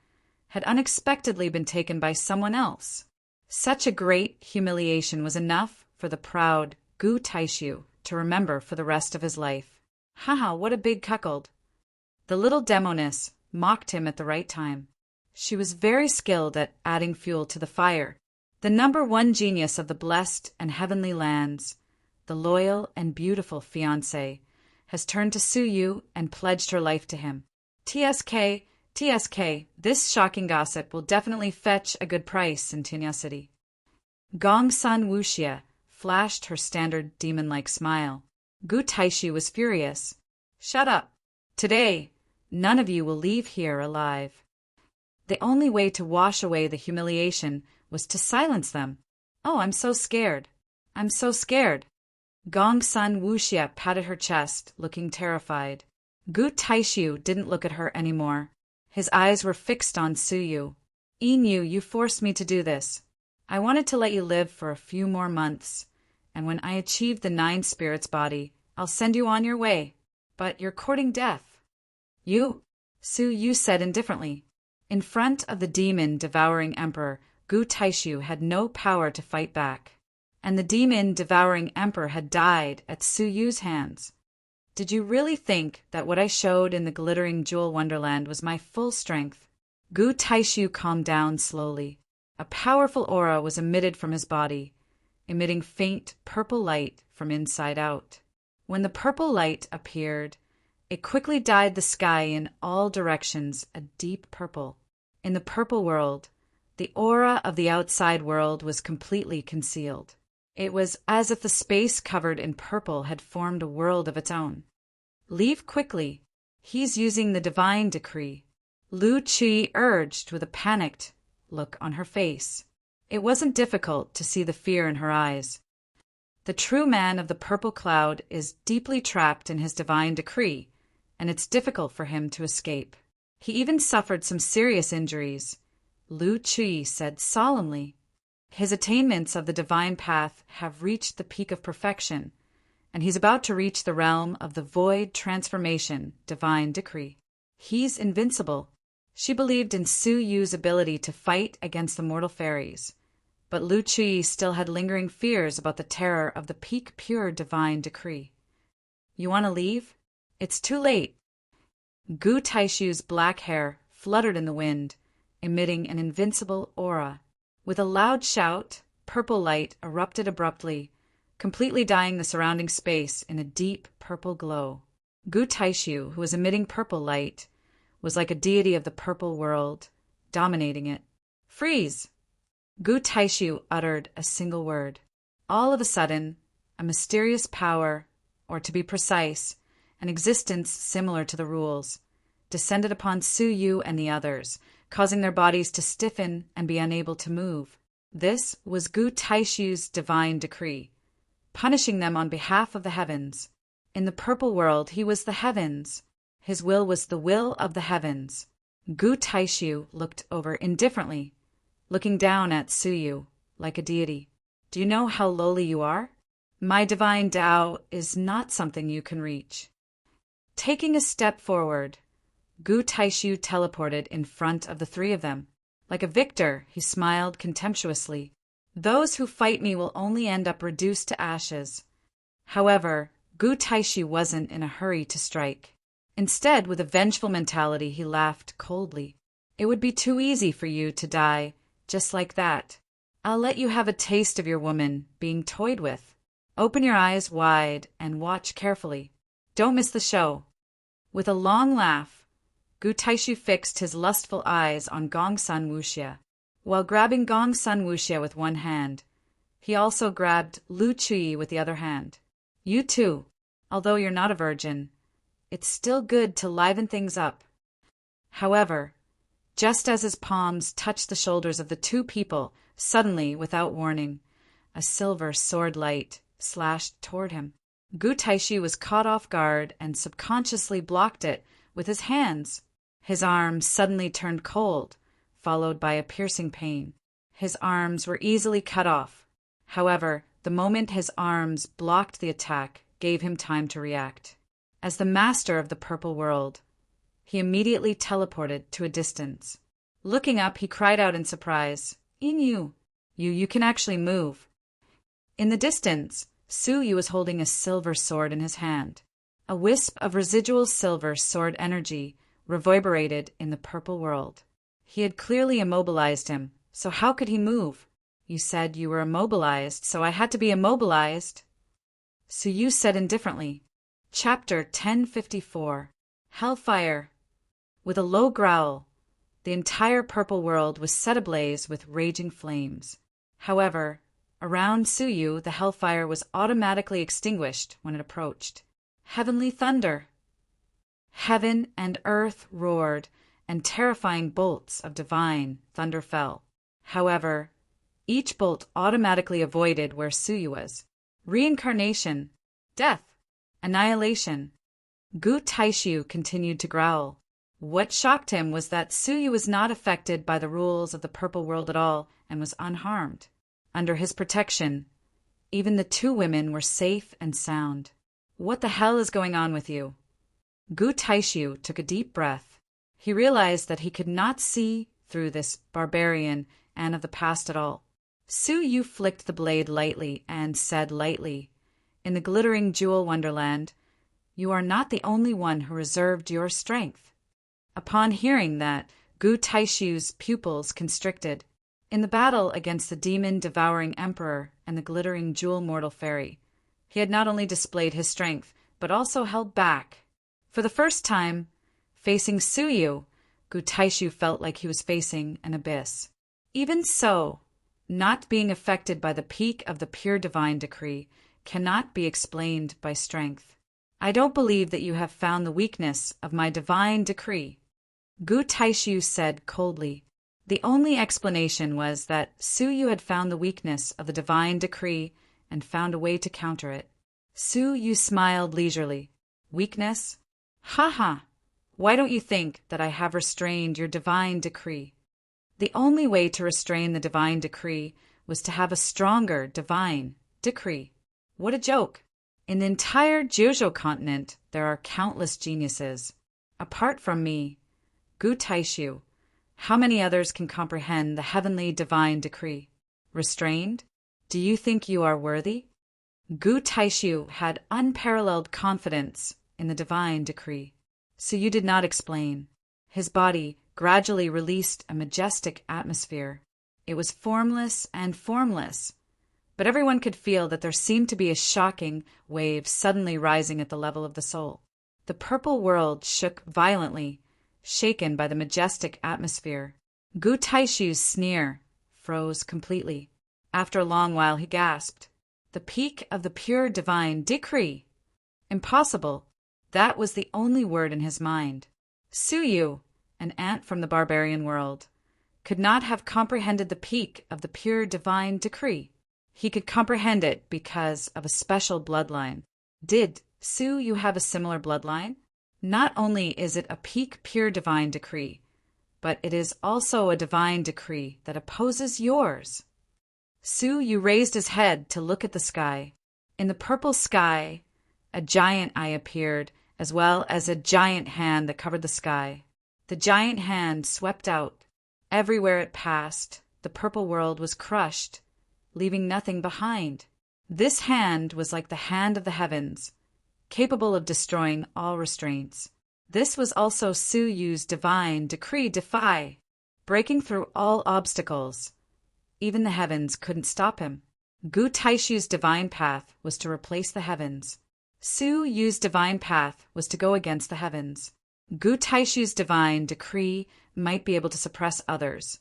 Speaker 1: had unexpectedly been taken by someone else. Such a great humiliation was enough for the proud Gu Taishu to remember for the rest of his life. Haha, what a big cuckold! The little demoness mocked him at the right time. She was very skilled at adding fuel to the fire. The #1 genius of the blessed and heavenly lands, the loyal and beautiful fiancé, has turned to Suyu and pledged her life to him. TSK, this shocking gossip will definitely fetch a good price in Tinya City. Gong Sun Wuxia flashed her standard demon-like smile. Gu Taishu was furious. Shut up. Today, none of you will leave here alive. The only way to wash away the humiliation was to silence them. Oh, I'm so scared. I'm so scared. Gong Sun Wuxia patted her chest, looking terrified. Gu Taishu didn't look at her anymore. His eyes were fixed on Suyu. Inu, you forced me to do this. I wanted to let you live for a few more months, and when I achieve the 9 spirits body, I'll send you on your way. But you're courting death. Suyu said indifferently. In front of the demon-devouring emperor, Gu Taishu had no power to fight back, and the demon-devouring emperor had died at Suyu's hands. Did you really think that what I showed in the glittering jewel wonderland was my full strength? Gu Taishu calmed down slowly. A powerful aura was emitted from his body, emitting faint purple light from inside out. When the purple light appeared, It quickly dyed the sky in all directions a deep purple. In the purple world, the aura of the outside world was completely concealed. It was as if the space covered in purple had formed a world of its own. Leave quickly. He's using the divine decree. Lu Qi urged with a panicked look on her face. It wasn't difficult to see the fear in her eyes. The true man of the purple cloud is deeply trapped in his divine decree, and it's difficult for him to escape. He even suffered some serious injuries, Lu Qi said solemnly. His attainments of the divine path have reached the peak of perfection, and he's about to reach the realm of the void transformation divine decree. He's invincible. She believed in Su Yu's ability to fight against the mortal fairies, but Lu Qi still had lingering fears about the terror of the peak pure divine decree. You want to leave? It's too late. Gu Taishu's black hair fluttered in the wind, emitting an invincible aura. With a loud shout, purple light erupted abruptly, completely dyeing the surrounding space in a deep purple glow. Gu Taishu, who was emitting purple light, was like a deity of the purple world, dominating it. Freeze! Gu Taishu uttered a single word. All of a sudden, a mysterious power, or to be precise, an existence similar to the rules, descended upon Su Yu and the others, causing their bodies to stiffen and be unable to move. This was Gu Taishu's divine decree, punishing them on behalf of the heavens. In the purple world, he was the heavens. His will was the will of the heavens. Gu Taishu looked over indifferently, looking down at Su Yu like a deity. Do you know how lowly you are? My divine Tao is not something you can reach. Taking a step forward, Gu Taishu teleported in front of the three of them. Like a victor, he smiled contemptuously. Those who fight me will only end up reduced to ashes. However, Gu Taishu wasn't in a hurry to strike. Instead, with a vengeful mentality, he laughed coldly. It would be too easy for you to die, just like that. I'll let you have a taste of your woman being toyed with. Open your eyes wide and watch carefully. Don't miss the show. With a long laugh, Gu Taishu fixed his lustful eyes on Gongsun Wuxia. While grabbing Gongsun Wuxia with one hand, he also grabbed Lu Qi with the other hand. You too, although you're not a virgin, it's still good to liven things up. However, just as his palms touched the shoulders of the two people, suddenly, without warning, a silver sword light slashed toward him. Gu Taishu was caught off guard and subconsciously blocked it with his hands. His arms suddenly turned cold, followed by a piercing pain. His arms were easily cut off. However, the moment his arms blocked the attack gave him time to react. As the master of the purple world, he immediately teleported to a distance. Looking up, he cried out in surprise, "Yin you can actually move." In the distance, Su Yu was holding a silver sword in his hand. A wisp of residual silver sword energy reverberated in the purple world. He had clearly immobilized him, so how could he move? You said you were immobilized, so I had to be immobilized. Su Yu said indifferently. Chapter 1054. Hellfire. With a low growl, the entire purple world was set ablaze with raging flames. However, around Su Yu, the hellfire was automatically extinguished when it approached. Heavenly thunder. Heaven and earth roared, and terrifying bolts of divine thunder fell. However, each bolt automatically avoided where Su Yu was. Reincarnation. Death. Annihilation. Gu Taishu continued to growl. What shocked him was that Su Yu was not affected by the rules of the purple world at all and was unharmed. Under his protection, even the two women were safe and sound. What the hell is going on with you? Gu Taishu took a deep breath. He realized that he could not see through this barbarian and of the past at all. Su Yu flicked the blade lightly and said lightly, "In the glittering jewel wonderland, you are not the only one who reserved your strength." Upon hearing that, Gu Taishu's pupils constricted. In the battle against the demon-devouring emperor and the glittering jewel mortal fairy, he had not only displayed his strength, but also held back. For the first time, facing Suyu, Gu Taishu felt like he was facing an abyss. Even so, not being affected by the peak of the pure divine decree cannot be explained by strength. I don't believe that you have found the weakness of my divine decree, Gu Taishu said coldly. The only explanation was that Suyu had found the weakness of the divine decree and found a way to counter it. Suyu smiled leisurely. Weakness? Ha ha! Why don't you think that I have restrained your divine decree? The only way to restrain the divine decree was to have a stronger divine decree. What a joke! In the entire Jojo continent, there are countless geniuses. Apart from me, Gu Taishu, how many others can comprehend the heavenly divine decree? Restrained? Do you think you are worthy? Gu Taishu had unparalleled confidence in the divine decree. So you did not explain. His body gradually released a majestic atmosphere. It was formless and formless, but everyone could feel that there seemed to be a shocking wave suddenly rising at the level of the soul. The purple world shook violently, shaken by the majestic atmosphere. Gu Taishu's sneer froze completely. After a long while he gasped, "The peak of the pure divine decree! Impossible!" That was the only word in his mind. Suyu, an ant from the barbarian world, could not have comprehended the peak of the pure divine decree. He could comprehend it because of a special bloodline. Did Suyu have a similar bloodline? Not only is it a peak pure divine decree, but it is also a divine decree that opposes yours. Suyu raised his head to look at the sky. In the purple sky, a giant eye appeared, as well as a giant hand that covered the sky. The giant hand swept out. Everywhere it passed, the purple world was crushed, leaving nothing behind. This hand was like the hand of the heavens, capable of destroying all restraints. This was also Suyu's divine decree defy, breaking through all obstacles. Even the heavens couldn't stop him. Gu Taishu's divine path was to replace the heavens. Suyu's divine path was to go against the heavens. Gu Taishu's divine decree might be able to suppress others,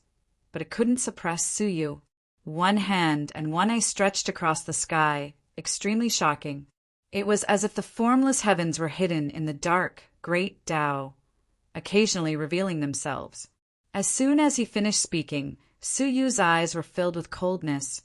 Speaker 1: but it couldn't suppress Suyu. One hand and one eye stretched across the sky, extremely shocking. It was as if the formless heavens were hidden in the dark, great Tao, occasionally revealing themselves. As soon as he finished speaking, Suyu's eyes were filled with coldness,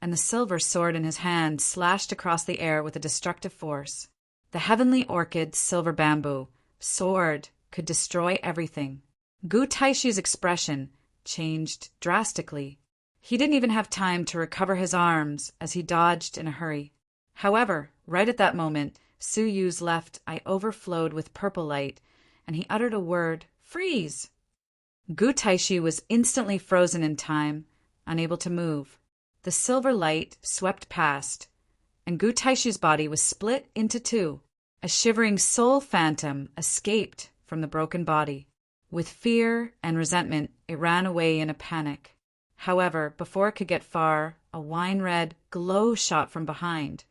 Speaker 1: and the silver sword in his hand slashed across the air with a destructive force. The heavenly orchid, silver bamboo, sword could destroy everything. Gu Taishu's expression changed drastically. He didn't even have time to recover his arms as he dodged in a hurry. However, right at that moment, Suyu's left eye overflowed with purple light, and he uttered a word, "Freeze!" Gu Taishu was instantly frozen in time, unable to move. The silver light swept past, and Gu Taishu's body was split into two. A shivering soul phantom escaped from the broken body. With fear and resentment, it ran away in a panic. However, before it could get far, a wine-red glow shot from behind,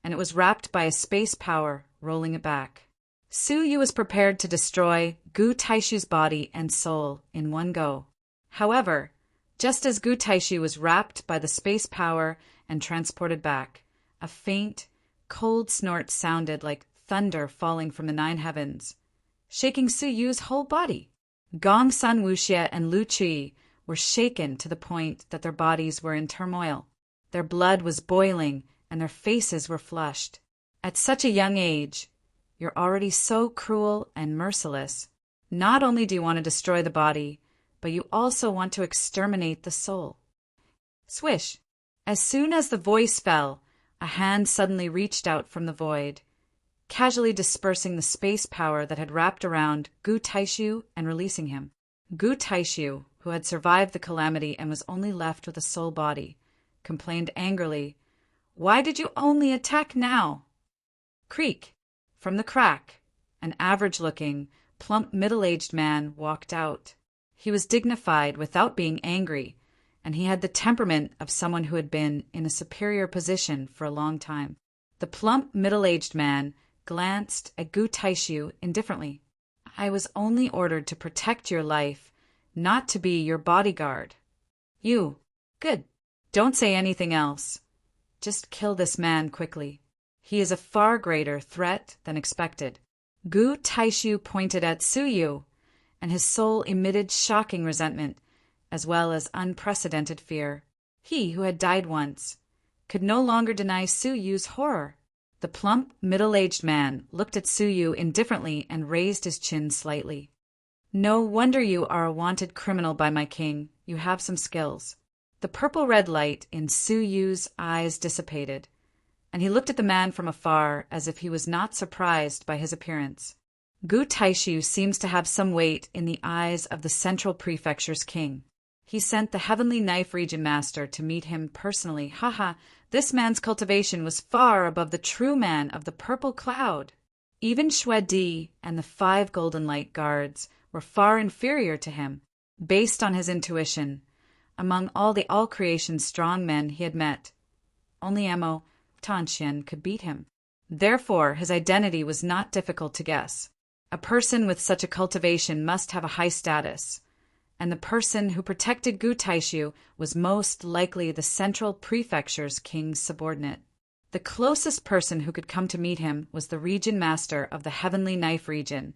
Speaker 1: and it was wrapped by a space power, rolling it back. Suyu was prepared to destroy Gu Taishu's body and soul in one go. However, just as Gu Taishu was wrapped by the space power and transported back, a faint, cold snort sounded like thunder falling from the 9 heavens, shaking Suyu's whole body. Gong San Wuxie and Lu Qi were shaken to the point that their bodies were in turmoil. Their blood was boiling and their faces were flushed. At such a young age, you're already so cruel and merciless. Not only do you want to destroy the body, but you also want to exterminate the soul. Swish! As soon as the voice fell, a hand suddenly reached out from the void, casually dispersing the space power that had wrapped around Gu Taishu and releasing him. Gu Taishu, who had survived the calamity and was only left with a soul body, complained angrily, "Why did you only attack now?" Creak! From the crack, an average-looking, plump middle-aged man walked out. He was dignified without being angry, and he had the temperament of someone who had been in a superior position for a long time. The plump middle-aged man glanced at Gu Taishu indifferently. I was only ordered to protect your life, not to be your bodyguard. You. Good. Don't say anything else. Just kill this man quickly. He is a far greater threat than expected. Gu Taishu pointed at Suyu, and his soul emitted shocking resentment, as well as unprecedented fear. He, who had died once, could no longer deny Suyu's horror. The plump, middle-aged man looked at Suyu indifferently and raised his chin slightly. No wonder you are a wanted criminal by my king. You have some skills. The purple-red light in Suyu's eyes dissipated, and he looked at the man from afar as if he was not surprised by his appearance. Gu Taishu seems to have some weight in the eyes of the Central Prefecture's king. He sent the Heavenly Knife Region Master to meet him personally. Haha, this man's cultivation was far above the true man of the Purple Cloud. Even Xue Di and the 5 Golden Light Guards were far inferior to him, based on his intuition. Among all the all-creation strong men he had met, only Emo Tanxian could beat him. Therefore, his identity was not difficult to guess. A person with such a cultivation must have a high status, and the person who protected Gu Taishu was most likely the Central Prefecture's king's subordinate. The closest person who could come to meet him was the Region Master of the Heavenly Knife Region,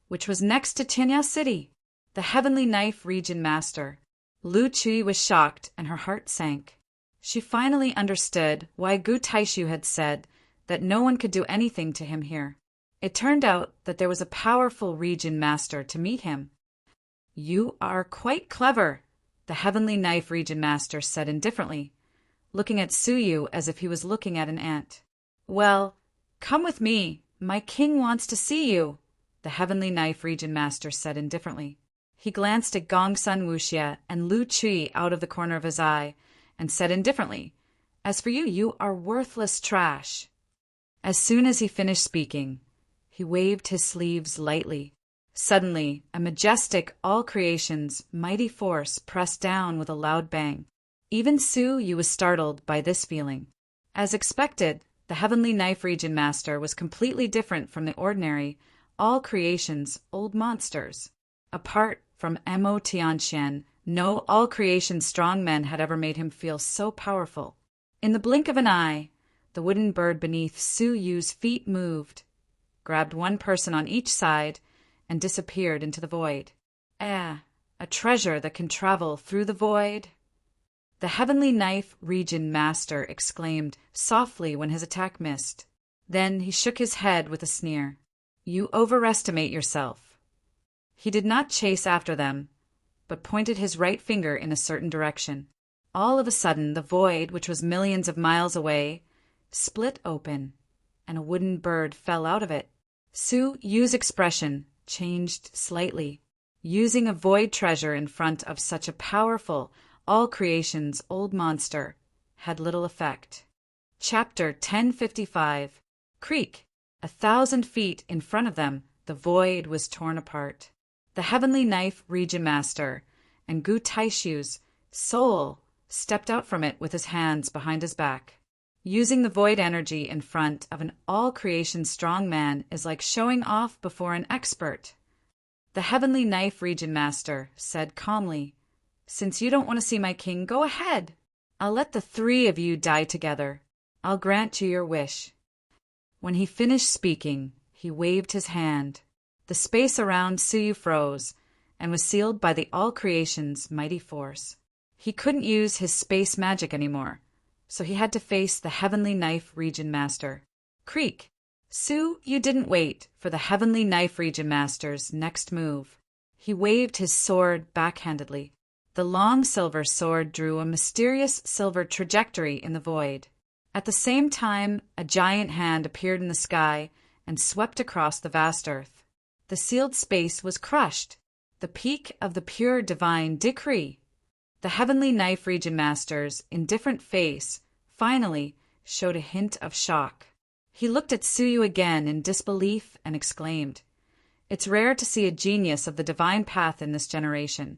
Speaker 1: which was next to Tianya City. The Heavenly Knife Region Master. Lu Chui was shocked and her heart sank. She finally understood why Gu Taishu had said that no one could do anything to him here. It turned out that there was a powerful Region Master to meet him. You are quite clever, the Heavenly Knife Region Master said indifferently, looking at Suyu as if he was looking at an ant. Well, come with me. My king wants to see you, the Heavenly Knife Region Master said indifferently. He glanced at Gongsun Wuxia and Lu Chui out of the corner of his eye and said indifferently, As for you, you are worthless trash. As soon as he finished speaking, he waved his sleeves lightly. Suddenly, a majestic all-creation's mighty force pressed down with a loud bang. Even Su-Yu was startled by this feeling. As expected, the Heavenly Knife Region Master was completely different from the ordinary all-creation's old monsters. Apart from Emo Tianxian, no all-creation strong men had ever made him feel so powerful. In the blink of an eye, the wooden bird beneath Su-Yu's feet moved, grabbed one person on each side, and disappeared into the void. A treasure that can travel through the void. The Heavenly Knife Region Master exclaimed softly when his attack missed. Then he shook his head with a sneer. You overestimate yourself. He did not chase after them, but pointed his right finger in a certain direction. All of a sudden, the void, which was millions of miles away, split open, and a wooden bird fell out of it. Su-Yu's expression changed slightly. Using a void treasure in front of such a powerful, all-creation's old monster had little effect. Chapter 1055. Creak. 1,000 feet in front of them, the void was torn apart. The Heavenly Knife Region Master and Gu Taishu's soul stepped out from it with his hands behind his back. Using the void energy in front of an all-creation strong man is like showing off before an expert. The Heavenly Knife Region Master said calmly, Since you don't want to see my king, go ahead. I'll let the 3 of you die together. I'll grant you your wish. When he finished speaking, he waved his hand. The space around Suyu froze and was sealed by the all-creation's mighty force. He couldn't use his space magic anymore, so he had to face the Heavenly Knife Region Master. Creak. Su-Yu didn't wait for the Heavenly Knife Region Master's next move. He waved his sword backhandedly. The long silver sword drew a mysterious silver trajectory in the void. At the same time, a giant hand appeared in the sky and swept across the vast earth. The sealed space was crushed. The peak of the pure divine decree. The Heavenly Knife Region Master's indifferent face finally showed a hint of shock. He looked at Suyu again in disbelief and exclaimed, It's rare to see a genius of the divine path in this generation,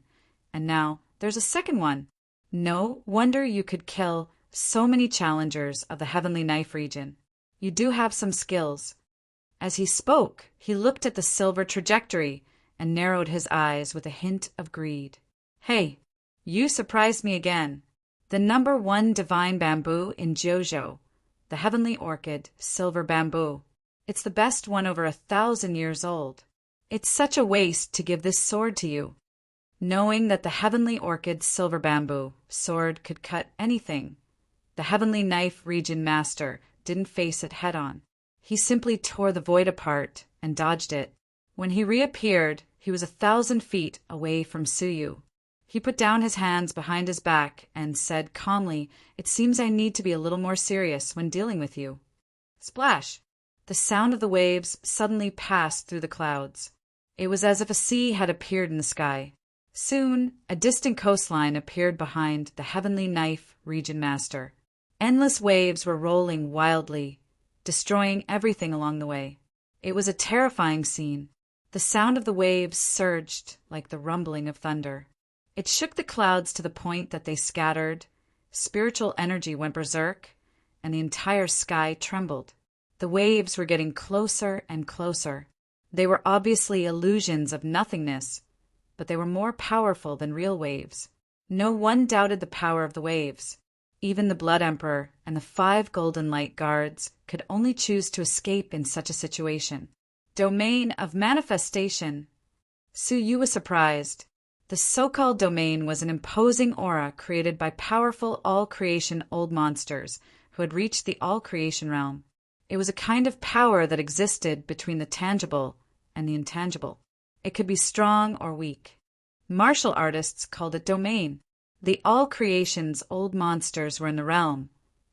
Speaker 1: and now there's a second one. No wonder you could kill so many challengers of the Heavenly Knife Region. You do have some skills. As he spoke, he looked at the silver trajectory and narrowed his eyes with a hint of greed. Hey, you surprised me again. The number one divine bamboo in Jojo, the heavenly orchid, silver bamboo. It's the best one over 1,000 years old. It's such a waste to give this sword to you. Knowing that the heavenly orchid silver bamboo sword could cut anything, the heavenly knife region master didn't face it head-on. He simply tore the void apart and dodged it. When he reappeared, he was 1,000 feet away from Suyu. He put down his hands behind his back and said calmly, "It seems I need to be a little more serious when dealing with you." Splash! The sound of the waves suddenly passed through the clouds. It was as if a sea had appeared in the sky. Soon, a distant coastline appeared behind the heavenly knife region master. Endless waves were rolling wildly, destroying everything along the way. It was a terrifying scene. The sound of the waves surged like the rumbling of thunder. It shook the clouds to the point that they scattered, spiritual energy went berserk, and the entire sky trembled. The waves were getting closer and closer. They were obviously illusions of nothingness, but they were more powerful than real waves. No one doubted the power of the waves. Even the Blood Emperor and the 5 Golden Light Guards could only choose to escape in such a situation. Domain of Manifestation. Suyu was surprised. The so-called domain was an imposing aura created by powerful all-creation old monsters who had reached the all-creation realm. It was a kind of power that existed between the tangible and the intangible. It could be strong or weak. Martial artists called it domain. The all-creation's old monsters were in the realm,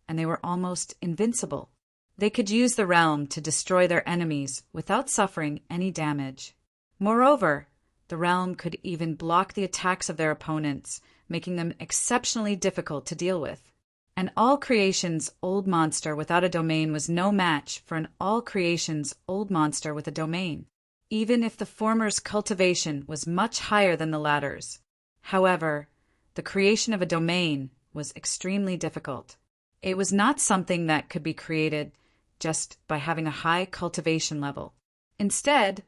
Speaker 1: and they were almost invincible. They could use the realm to destroy their enemies without suffering any damage. Moreover, the realm could even block the attacks of their opponents, making them exceptionally difficult to deal with. An all-creation's old monster without a domain was no match for an all-creation's old monster with a domain, even if the former's cultivation was much higher than the latter's. However, the creation of a domain was extremely difficult. It was not something that could be created just by having a high cultivation level. Instead,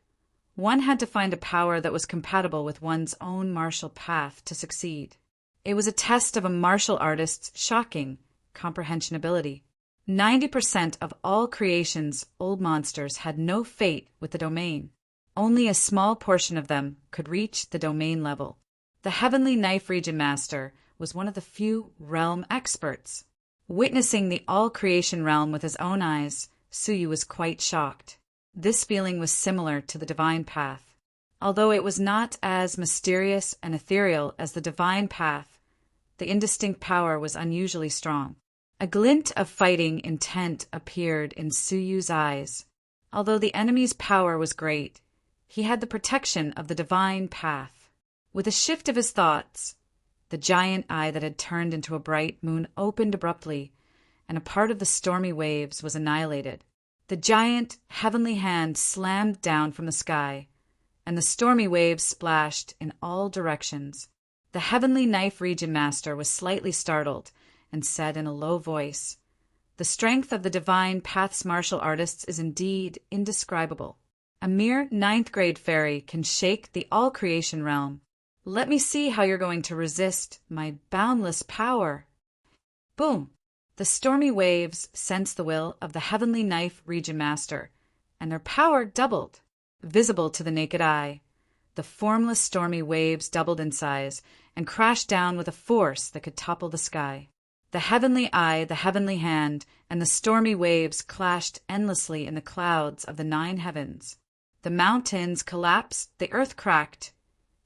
Speaker 1: one had to find a power that was compatible with one's own martial path to succeed. It was a test of a martial artist's shocking comprehension ability. 90% of all creation's old monsters had no fate with the domain. Only a small portion of them could reach the domain level. The Heavenly Knife Region Master was one of the few realm experts. Witnessing the all-creation realm with his own eyes, Suyu was quite shocked. This feeling was similar to the divine path. Although it was not as mysterious and ethereal as the divine path, the indistinct power was unusually strong. A glint of fighting intent appeared in Suyu's eyes. Although the enemy's power was great, he had the protection of the divine path. With a shift of his thoughts, the giant eye that had turned into a bright moon opened abruptly, and a part of the stormy waves was annihilated. The giant heavenly hand slammed down from the sky, and the stormy waves splashed in all directions. The Heavenly Knife Region Master was slightly startled and said in a low voice, "The strength of the divine path's martial artists is indeed indescribable. A mere 9th grade fairy can shake the all-creation realm. Let me see how you're going to resist my boundless power." Boom! The stormy waves sensed the will of the Heavenly Knife Region Master, and their power doubled. Visible to the naked eye, the formless stormy waves doubled in size and crashed down with a force that could topple the sky. The heavenly eye, the heavenly hand, and the stormy waves clashed endlessly in the clouds of the 9 heavens. The mountains collapsed, the earth cracked,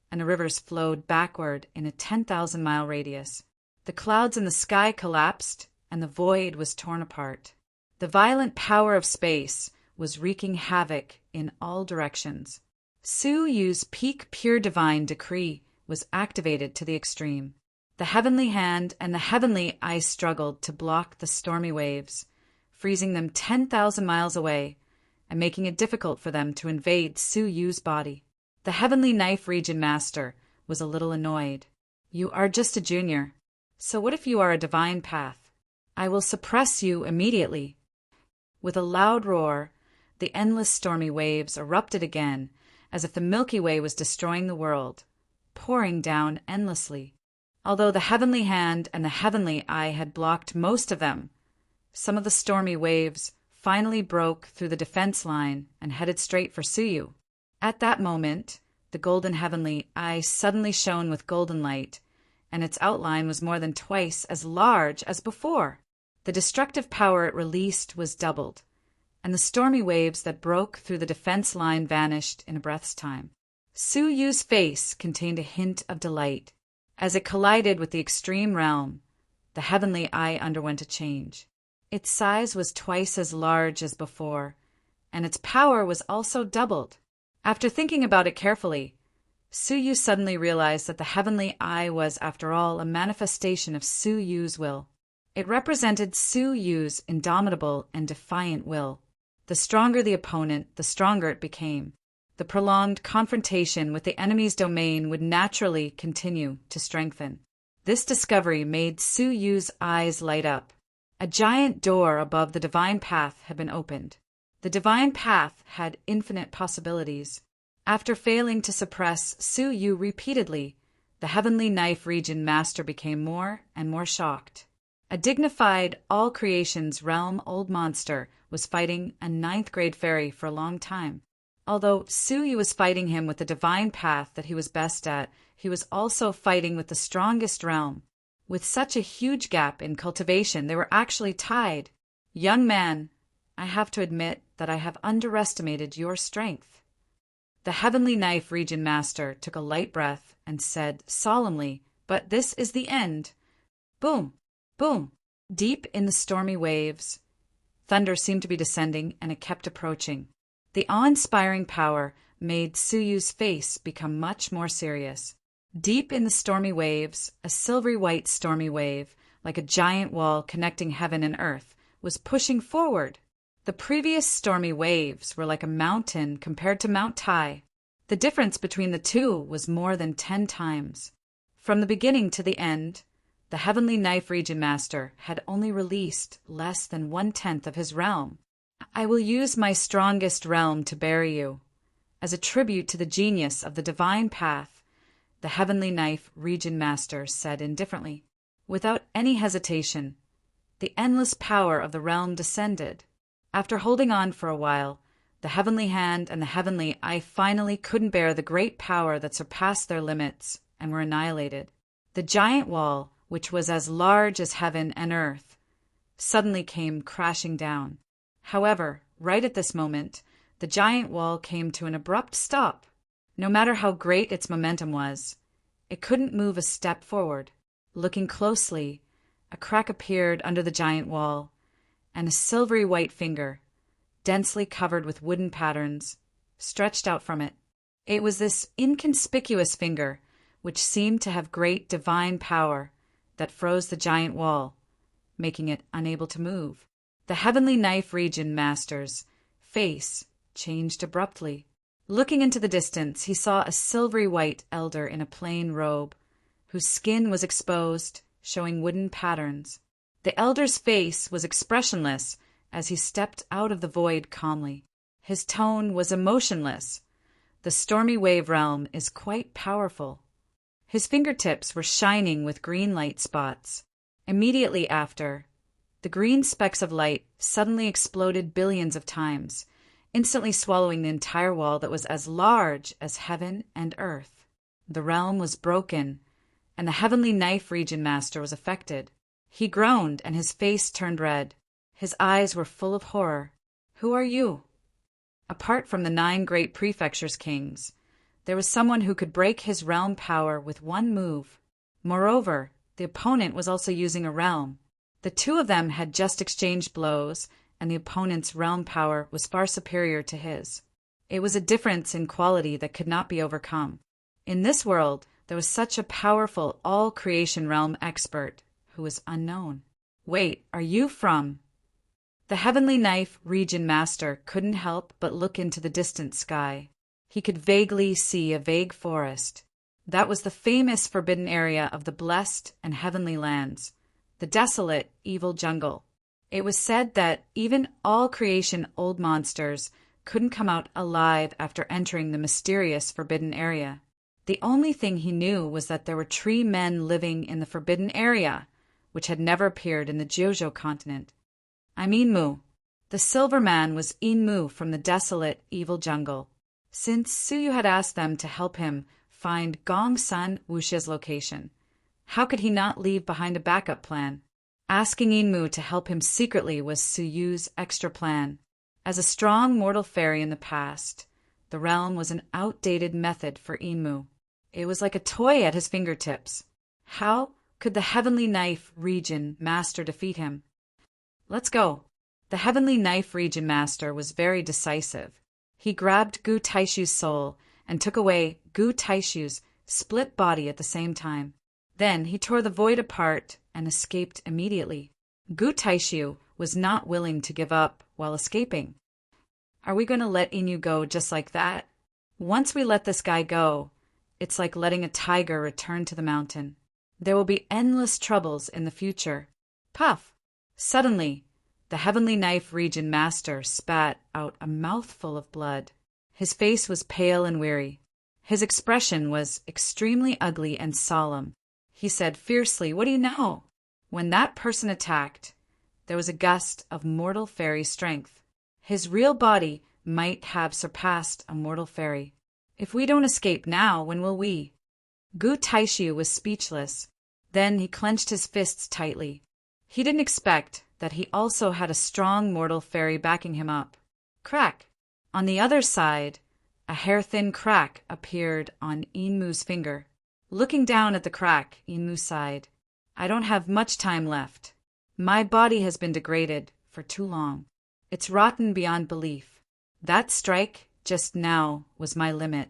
Speaker 1: and the rivers flowed backward in a 10,000-mile radius. The clouds in the sky collapsed, and the void was torn apart. The violent power of space was wreaking havoc in all directions. Suyu's peak pure divine decree was activated to the extreme. The heavenly hand and the heavenly eye struggled to block the stormy waves, freezing them 10,000 miles away and making it difficult for them to invade Suyu's body. The Heavenly Knife Region Master was a little annoyed. "You are just a junior. So what if you are a divine path? I will suppress you immediately." With a loud roar, The endless stormy waves erupted again, as if the Milky Way was destroying the world, pouring down endlessly. Although the heavenly hand and the heavenly eye had blocked most of them, some of the stormy waves finally broke through the defense line and headed straight for Suyu. At that moment, the golden heavenly eye suddenly shone with golden light, and its outline was more than twice as large as before. The destructive power it released was doubled, and the stormy waves that broke through the defense line vanished in a breath's time. Suyu's face contained a hint of delight. As it collided with the extreme realm, the heavenly eye underwent a change. Its size was twice as large as before, and its power was also doubled. After thinking about it carefully, Suyu suddenly realized that the heavenly eye was, after all, a manifestation of Suyu's will. It represented Suyu's indomitable and defiant will. The stronger the opponent, the stronger it became. The prolonged confrontation with the enemy's domain would naturally continue to strengthen. This discovery made Suyu's eyes light up. A giant door above the divine path had been opened. The divine path had infinite possibilities. After failing to suppress Suyu repeatedly, the heavenly knife region master became more and more shocked. A dignified, all-creations realm old monster was fighting a ninth-grade fairy for a long time. Although Suyu was fighting him with the divine path that he was best at, he was also fighting with the strongest realm. With such a huge gap in cultivation, they were actually tied. Young man, I have to admit that I have underestimated your strength. The heavenly knife region master took a light breath and said solemnly, but this is the end. Boom, boom. Deep in the stormy waves, thunder seemed to be descending, and it kept approaching. The awe-inspiring power made Suyu's face become much more serious. Deep in the stormy waves, a silvery white stormy wave, like a giant wall connecting heaven and earth, was pushing forward. The previous stormy waves were like a mountain compared to Mount Tai. The difference between the two was more than 10 times. From the beginning to the end, the heavenly knife region master had only released less than 1/10 of his realm. I will use my strongest realm to bury you. As a tribute to the genius of the divine path, the heavenly knife region master said indifferently. Without any hesitation, the endless power of the realm descended. After holding on for a while, the heavenly hand and the heavenly eye finally couldn't bear the great power that surpassed their limits and were annihilated. The giant wall, which was as large as heaven and earth, suddenly came crashing down. However, right at this moment, the giant wall came to an abrupt stop. No matter how great its momentum was, it couldn't move a step forward. Looking closely, a crack appeared under the giant wall, and a silvery white finger, densely covered with wooden patterns, stretched out from it. It was this inconspicuous finger, which seemed to have great divine power, that froze the giant wall, making it unable to move. The heavenly knife region master's face changed abruptly. Looking into the distance, he saw a silvery white elder in a plain robe, whose skin was exposed, showing wooden patterns. The elder's face was expressionless as he stepped out of the void calmly. His tone was emotionless. The stormy wave realm is quite powerful. His fingertips were shining with green light spots. Immediately after, the green specks of light suddenly exploded billions of times, instantly swallowing the entire wall that was as large as heaven and earth. The realm was broken, and the heavenly knife region master was affected. He groaned, and his face turned red. His eyes were full of horror. Who are you? Apart from the 9 great prefectures kings, there was someone who could break his realm power with one move. Moreover, the opponent was also using a realm. The two of them had just exchanged blows, and the opponent's realm power was far superior to his. It was a difference in quality that could not be overcome. In this world, there was such a powerful all-creation realm expert who was unknown. Wait, are you from? The heavenly knife region master couldn't help but look into the distant sky. He could vaguely see a vague forest. That was the famous forbidden area of the blessed and heavenly lands, the desolate, evil jungle. It was said that even all creation old monsters couldn't come out alive after entering the mysterious forbidden area. The only thing he knew was that there were tree men living in the forbidden area, which had never appeared in the Jojo continent. I'm Inmu. The Silver Man was Inmu from the desolate, evil jungle. Since Suyu had asked them to help him find Gongsun Wuxia's location, how could he not leave behind a backup plan? Asking Inmu to help him secretly was Suyu's extra plan. As a strong mortal fairy in the past, the realm was an outdated method for Inmu. It was like a toy at his fingertips. How could the Heavenly Knife Region Master defeat him? Let's go. The Heavenly Knife Region Master was very decisive. He grabbed Gu Taishu's soul and took away Gu Taishu's split body at the same time. Then he tore the void apart and escaped immediately. Gu Taishu was not willing to give up while escaping. Are we going to let Inu go just like that? Once we let this guy go, it's like letting a tiger return to the mountain. There will be endless troubles in the future. Puff! Suddenly, the Heavenly Knife Region Master spat out a mouthful of blood. His face was pale and weary. His expression was extremely ugly and solemn. He said fiercely, "What do you know?" When that person attacked, there was a gust of mortal fairy strength. His real body might have surpassed a mortal fairy. If we don't escape now, when will we? Gu Taishu was speechless. Then he clenched his fists tightly. He didn't expect that he also had a strong mortal fairy backing him up. Crack! On the other side, a hair-thin crack appeared on Inmu's finger. Looking down at the crack, Inmu sighed. I don't have much time left. My body has been degraded for too long. It's rotten beyond belief. That strike just now was my limit.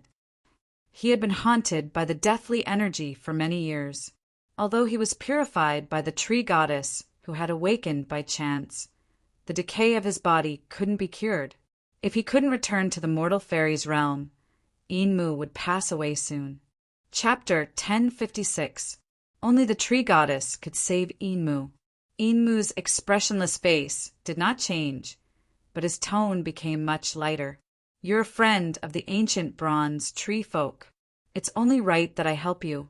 Speaker 1: He had been haunted by the deathly energy for many years. Although he was purified by the tree goddess who had awakened by chance, the decay of his body couldn't be cured. If he couldn't return to the mortal fairy's realm, Inmu would pass away soon. Chapter 1056. Only the tree goddess could save Inmu. Inmu's expressionless face did not change, but his tone became much lighter. You're a friend of the ancient bronze tree folk. It's only right that I help you.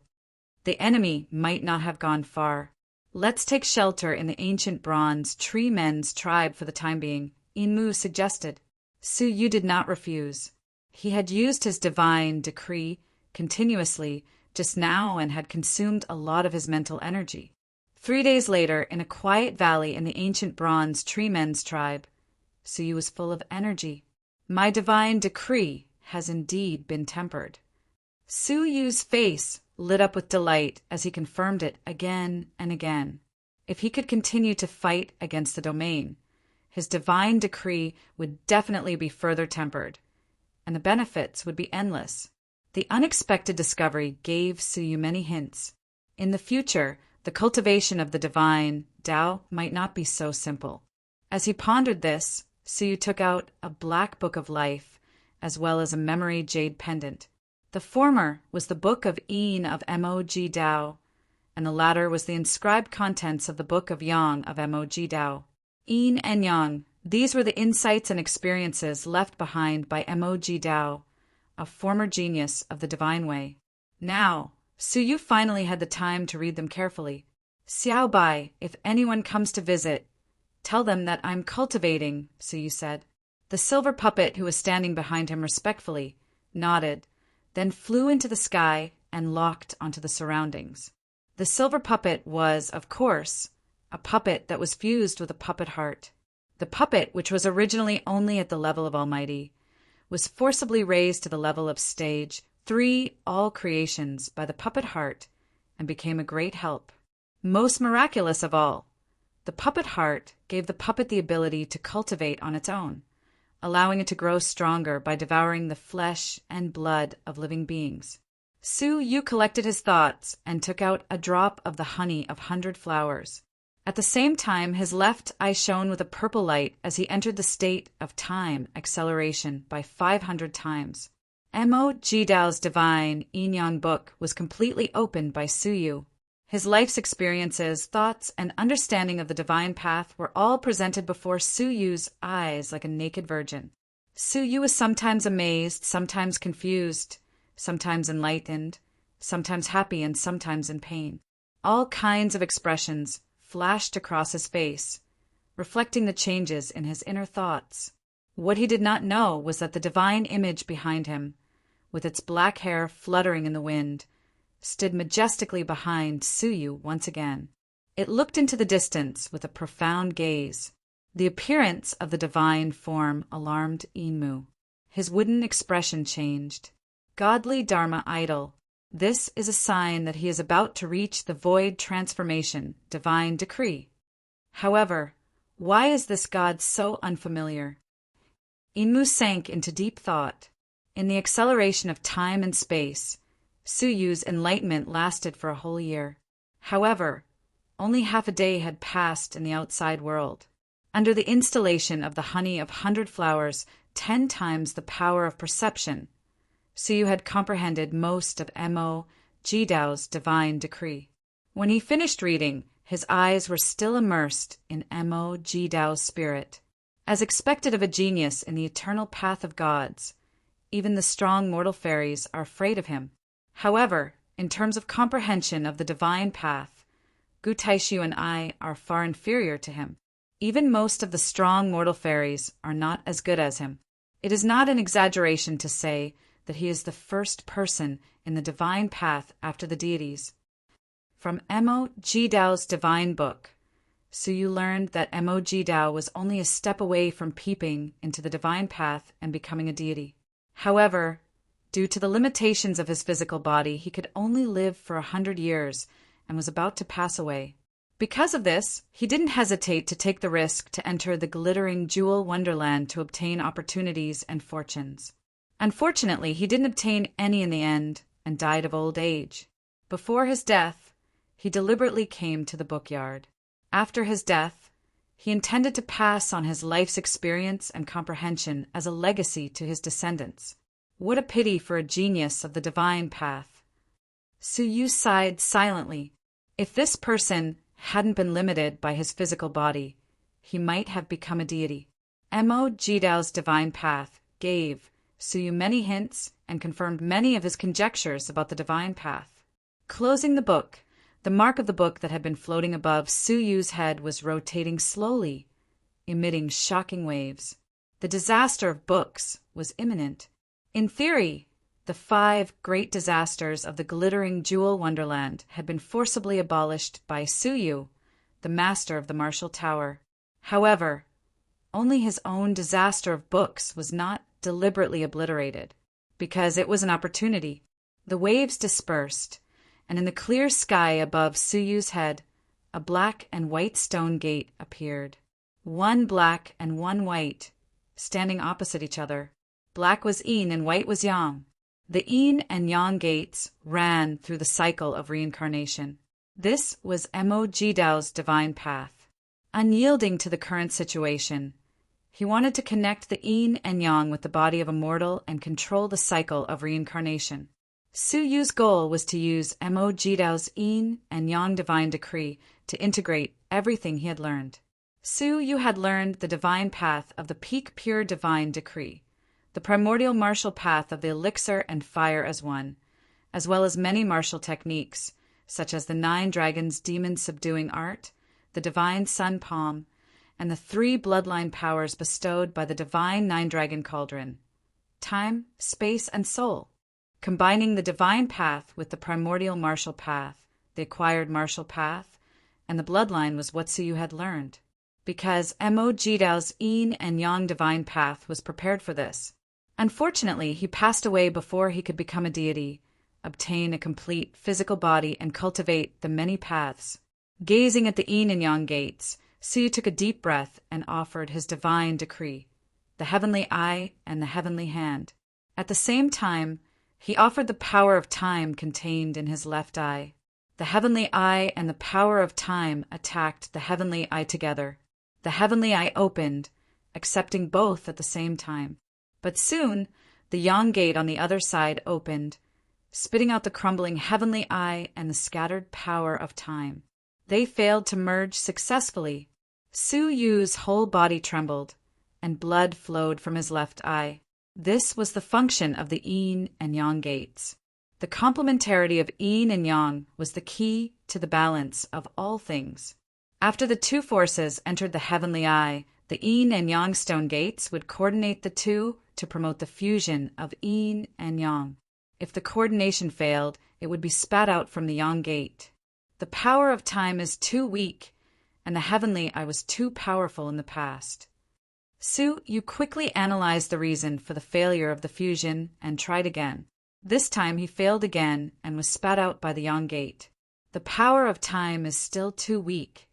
Speaker 1: The enemy might not have gone far. Let's take shelter in the ancient bronze tree men's tribe for the time being, Inmu suggested. Suyu did not refuse. He had used his divine decree continuously just now and had consumed a lot of his mental energy. 3 days later, in a quiet valley in the ancient bronze tree men's tribe, Suyu was full of energy. My divine decree has indeed been tempered. Suyu's face lit up with delight as he confirmed it again and again. If he could continue to fight against the domain, his divine decree would definitely be further tempered, and the benefits would be endless. The unexpected discovery gave Suyu many hints. In the future, the cultivation of the divine Tao might not be so simple. As he pondered this, Suyu took out a black book of life, as well as a memory jade pendant. The former was the Book of Yin of Mog Dao, and the latter was the inscribed contents of the Book of Yang of Mog Dao. Yin and Yang, these were the insights and experiences left behind by Mog Dao, a former genius of the Divine Way. Now, Suyu finally had the time to read them carefully. Xiao Bai, if anyone comes to visit, tell them that I'm cultivating, Suyu said. The silver puppet who was standing behind him respectfully nodded, then flew into the sky and locked onto the surroundings. The silver puppet was, of course, a puppet that was fused with a puppet heart. The puppet, which was originally only at the level of Almighty, was forcibly raised to the level of stage 3 all creations by the puppet heart and became a great help. Most miraculous of all, the puppet heart gave the puppet the ability to cultivate on its own, allowing it to grow stronger by devouring the flesh and blood of living beings. Suyu collected his thoughts and took out a drop of the honey of 100 flowers. At the same time, his left eye shone with a purple light as he entered the state of time acceleration by 500 times. Mog Dao's divine Yin-Yang book was completely opened by Suyu. His life's experiences, thoughts, and understanding of the divine path were all presented before Suyu's eyes like a naked virgin. Su Yu was sometimes amazed, sometimes confused, sometimes enlightened, sometimes happy and sometimes in pain. All kinds of expressions flashed across his face, reflecting the changes in his inner thoughts. What he did not know was that the divine image behind him, with its black hair fluttering in the wind, stood majestically behind Su Yu once again. It looked into the distance with a profound gaze. The appearance of the divine form alarmed Enmu. His wooden expression changed. Godly Dharma idol. This is a sign that he is about to reach the void transformation, divine decree. However, why is this god so unfamiliar? Enmu sank into deep thought. In the acceleration of time and space, Su Yu's enlightenment lasted for a whole year. However, only half a day had passed in the outside world. Under the installation of the honey of 100 flowers, 10 times the power of perception, Su Yu had comprehended most of Mo Jidao's divine decree. When he finished reading, his eyes were still immersed in Mo Jidao's spirit. As expected of a genius in the eternal path of gods, even the strong mortal fairies are afraid of him. However, in terms of comprehension of the divine path, Gu Taishu and I are far inferior to him. Even most of the strong mortal fairies are not as good as him. It is not an exaggeration to say that he is the first person in the divine path after the deities. From Mo Jidao's divine book, Su Yu learned that Mo Jidao was only a step away from peeping into the divine path and becoming a deity. However, due to the limitations of his physical body, he could only live for 100 years and was about to pass away. Because of this, he didn't hesitate to take the risk to enter the glittering jewel wonderland to obtain opportunities and fortunes. Unfortunately, he didn't obtain any in the end and died of old age. Before his death, he deliberately came to the bookyard. After his death, he intended to pass on his life's experience and comprehension as a legacy to his descendants. What a pity for a genius of the divine path. Su Yu sighed silently. If this person hadn't been limited by his physical body, he might have become a deity. Mo Jidao's divine path gave Su Yu many hints and confirmed many of his conjectures about the divine path. Closing the book, the mark of the book that had been floating above Su Yu's head was rotating slowly, emitting shocking waves. The disaster of books was imminent. In theory, the 5 great disasters of the glittering jewel wonderland had been forcibly abolished by Su Yu, the master of the martial tower. However, only his own disaster of books was not deliberately obliterated, because it was an opportunity. The waves dispersed, and in the clear sky above Su Yu's head, a black and white stone gate appeared. One black and one white, standing opposite each other. Black was yin and white was yang. The yin and yang gates ran through the cycle of reincarnation. This was Mo Jidao's divine path. Unyielding to the current situation, he wanted to connect the yin and yang with the body of a mortal and control the cycle of reincarnation. Su Yu's goal was to use Mo Jidao's yin and yang divine decree to integrate everything he had learned. Su Yu had learned the divine path of the peak pure divine decree, the primordial martial path of the elixir and fire as one, as well as many martial techniques, such as the 9 dragons demon subduing art, the divine sun palm, and the 3 bloodline powers bestowed by the divine 9-dragon cauldron: time, space, and soul. Combining the divine path with the primordial martial path, the acquired martial path, and the bloodline was what Su Yu had learned. Because Mo Jidao's yin and yang divine path was prepared for this. Unfortunately, he passed away before he could become a deity, obtain a complete physical body, and cultivate the many paths. Gazing at the yin and yang gates, Su Yu took a deep breath and offered his divine decree, the heavenly eye and the heavenly hand. At the same time, he offered the power of time contained in his left eye. The heavenly eye and the power of time attacked the heavenly eye together. The heavenly eye opened, accepting both at the same time. But soon, the yang gate on the other side opened, spitting out the crumbling heavenly eye and the scattered power of time. They failed to merge successfully. Su Yu's whole body trembled, and blood flowed from his left eye. This was the function of the yin and yang gates. The complementarity of yin and yang was the key to the balance of all things. After the two forces entered the heavenly eye, the yin and yang stone gates would coordinate the two to promote the fusion of yin and yang. If the coordination failed, it would be spat out from the yang gate. The power of time is too weak, and the heavenly eye was too powerful in the past. Su Yu quickly analyzed the reason for the failure of the fusion and tried again. This time he failed again and was spat out by the yang gate. The power of time is still too weak.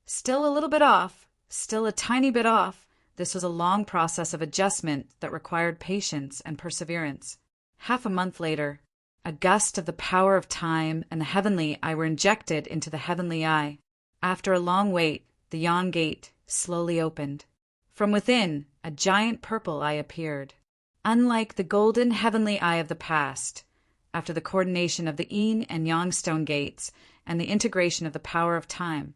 Speaker 1: Still a little bit off, still a tiny bit off. This was a long process of adjustment that required patience and perseverance. Half a month later, a gust of the power of time and the heavenly eye were injected into the heavenly eye. After a long wait, the yang gate slowly opened. From within, a giant purple eye appeared. Unlike the golden heavenly eye of the past, after the coordination of the yin and yang stone gates and the integration of the power of time,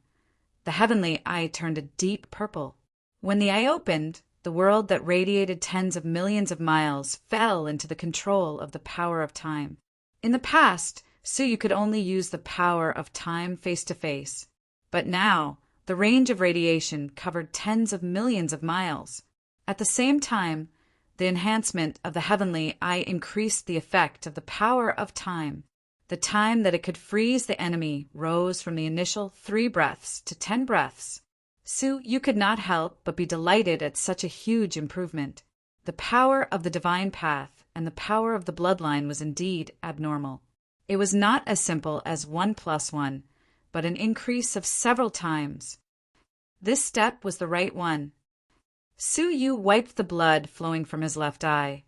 Speaker 1: the heavenly eye turned a deep purple. When the eye opened, the world that radiated tens of millions of miles fell into the control of the power of time. In the past, Su Yu could only use the power of time face to face, but now the range of radiation covered tens of millions of miles. At the same time, the enhancement of the heavenly eye increased the effect of the power of time. The time that it could freeze the enemy rose from the initial 3 breaths to 10 breaths. Su Yu could not help but be delighted at such a huge improvement. The power of the divine path and the power of the bloodline was indeed abnormal. It was not as simple as 1 + 1, but an increase of several times. This step was the right one. Su Yu wiped the blood flowing from his left eye,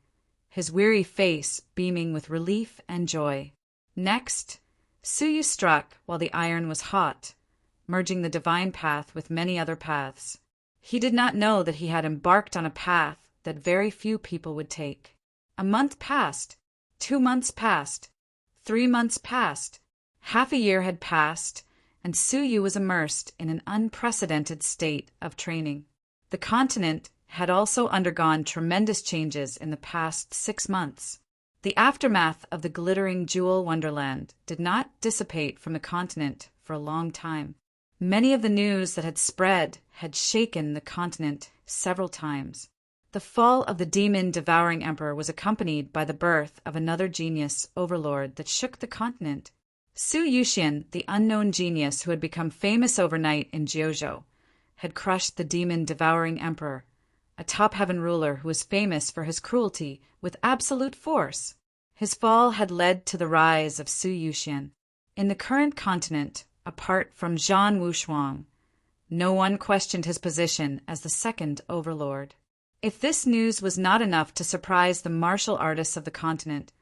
Speaker 1: his weary face beaming with relief and joy. Next, Su Yu struck while the iron was hot, merging the divine path with many other paths. He did not know that he had embarked on a path that very few people would take. A month passed, 2 months passed, 3 months passed, half a year had passed, and Su Yu was immersed in an unprecedented state of training. The continent had also undergone tremendous changes in the past 6 months. The aftermath of the glittering jewel wonderland did not dissipate from the continent for a long time. Many of the news that had spread had shaken the continent several times. The fall of the demon-devouring emperor was accompanied by the birth of another genius overlord that shook the continent. Su Yuxian, the unknown genius who had become famous overnight in Jiuzhou, had crushed the demon-devouring emperor, a top-heaven ruler who was famous for his cruelty with absolute force. His fall had led to the rise of Su Yuxian. In the current continent, apart from Zhan Wushuang, no one questioned his position as the second overlord. If this news was not enough to surprise the martial artists of the continent,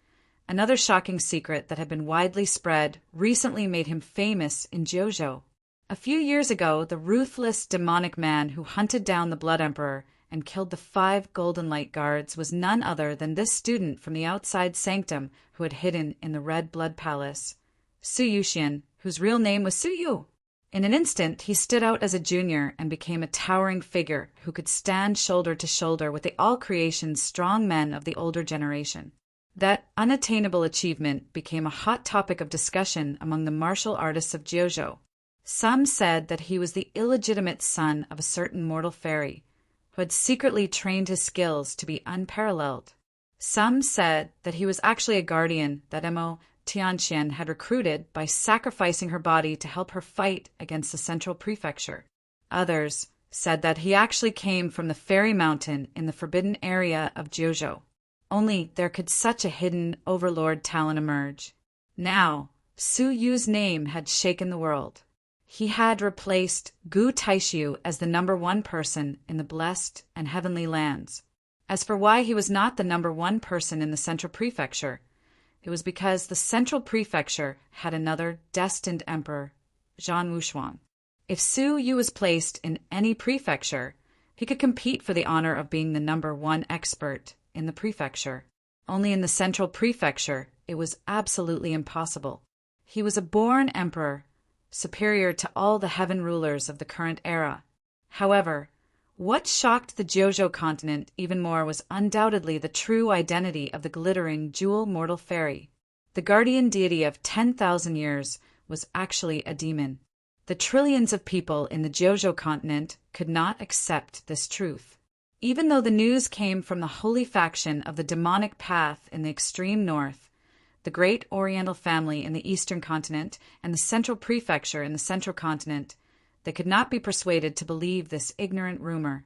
Speaker 1: another shocking secret that had been widely spread recently made him famous in Jiuzhou. A few years ago, the ruthless demonic man who hunted down the Blood Emperor and killed the 5 Golden Light Guards was none other than this student from the outside sanctum who had hidden in the Red Blood Palace, Su Yuxian, whose real name was Su Yu. In an instant, he stood out as a junior and became a towering figure who could stand shoulder to shoulder with the all-creation's strong men of the older generation. That unattainable achievement became a hot topic of discussion among the martial artists of Jiuzhou. Some said that he was the illegitimate son of a certain mortal fairy, who had secretly trained his skills to be unparalleled. Some said that he was actually a guardian that Mo Tianxian had recruited by sacrificing her body to help her fight against the central prefecture. Others said that he actually came from the Fairy Mountain in the forbidden area of Jiuzhou. Only there could such a hidden overlord talent emerge. Now, Su Yu's name had shaken the world. He had replaced Gu Taishu as the #1 person in the blessed and heavenly lands. As for why he was not the #1 person in the central prefecture, it was because the central prefecture had another destined emperor, Zhan Wushuang. If Su Yu was placed in any prefecture, he could compete for the honor of being the #1 expert in the prefecture. Only in the central prefecture, it was absolutely impossible. He was a born emperor, superior to all the heaven rulers of the current era. However, What shocked the Jojo continent even more was undoubtedly the true identity of the glittering jewel mortal fairy. The guardian deity of 10,000 years was actually a demon. The trillions of people in the Jojo continent could not accept this truth. Even though the news came from the holy faction of the demonic path in the extreme north, the great Oriental family in the eastern continent, and the central prefecture in the central continent, they could not be persuaded to believe this ignorant rumor.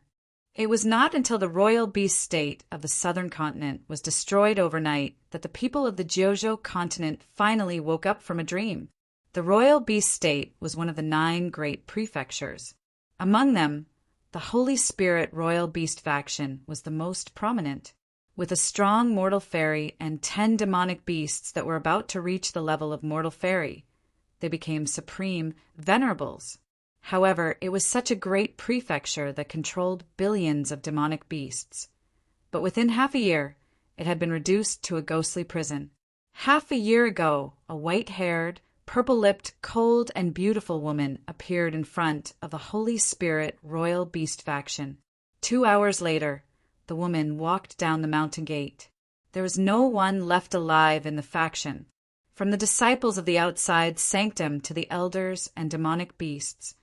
Speaker 1: It was not until the royal beast state of the southern continent was destroyed overnight that the people of the Jojo continent finally woke up from a dream. The royal beast state was one of the 9 great prefectures. Among them, the Holy Spirit royal beast faction was the most prominent. With a strong mortal fairy and 10 demonic beasts that were about to reach the level of mortal fairy, they became supreme venerables. However, it was such a great prefecture that controlled billions of demonic beasts. But within half a year, it had been reduced to a ghostly prison. Half a year ago, a white-haired, purple-lipped, cold and beautiful woman appeared in front of the Holy Spirit royal beast faction. 2 hours later, the woman walked down the mountain gate. There was no one left alive in the faction. From the disciples of the outside sanctum to the elders and demonic beasts,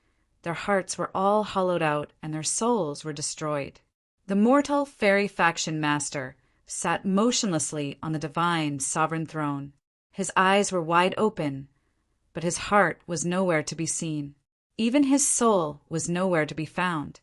Speaker 1: their hearts were all hollowed out and their souls were destroyed. The mortal fairy faction master sat motionlessly on the divine sovereign throne. His eyes were wide open, but his heart was nowhere to be seen. Even his soul was nowhere to be found.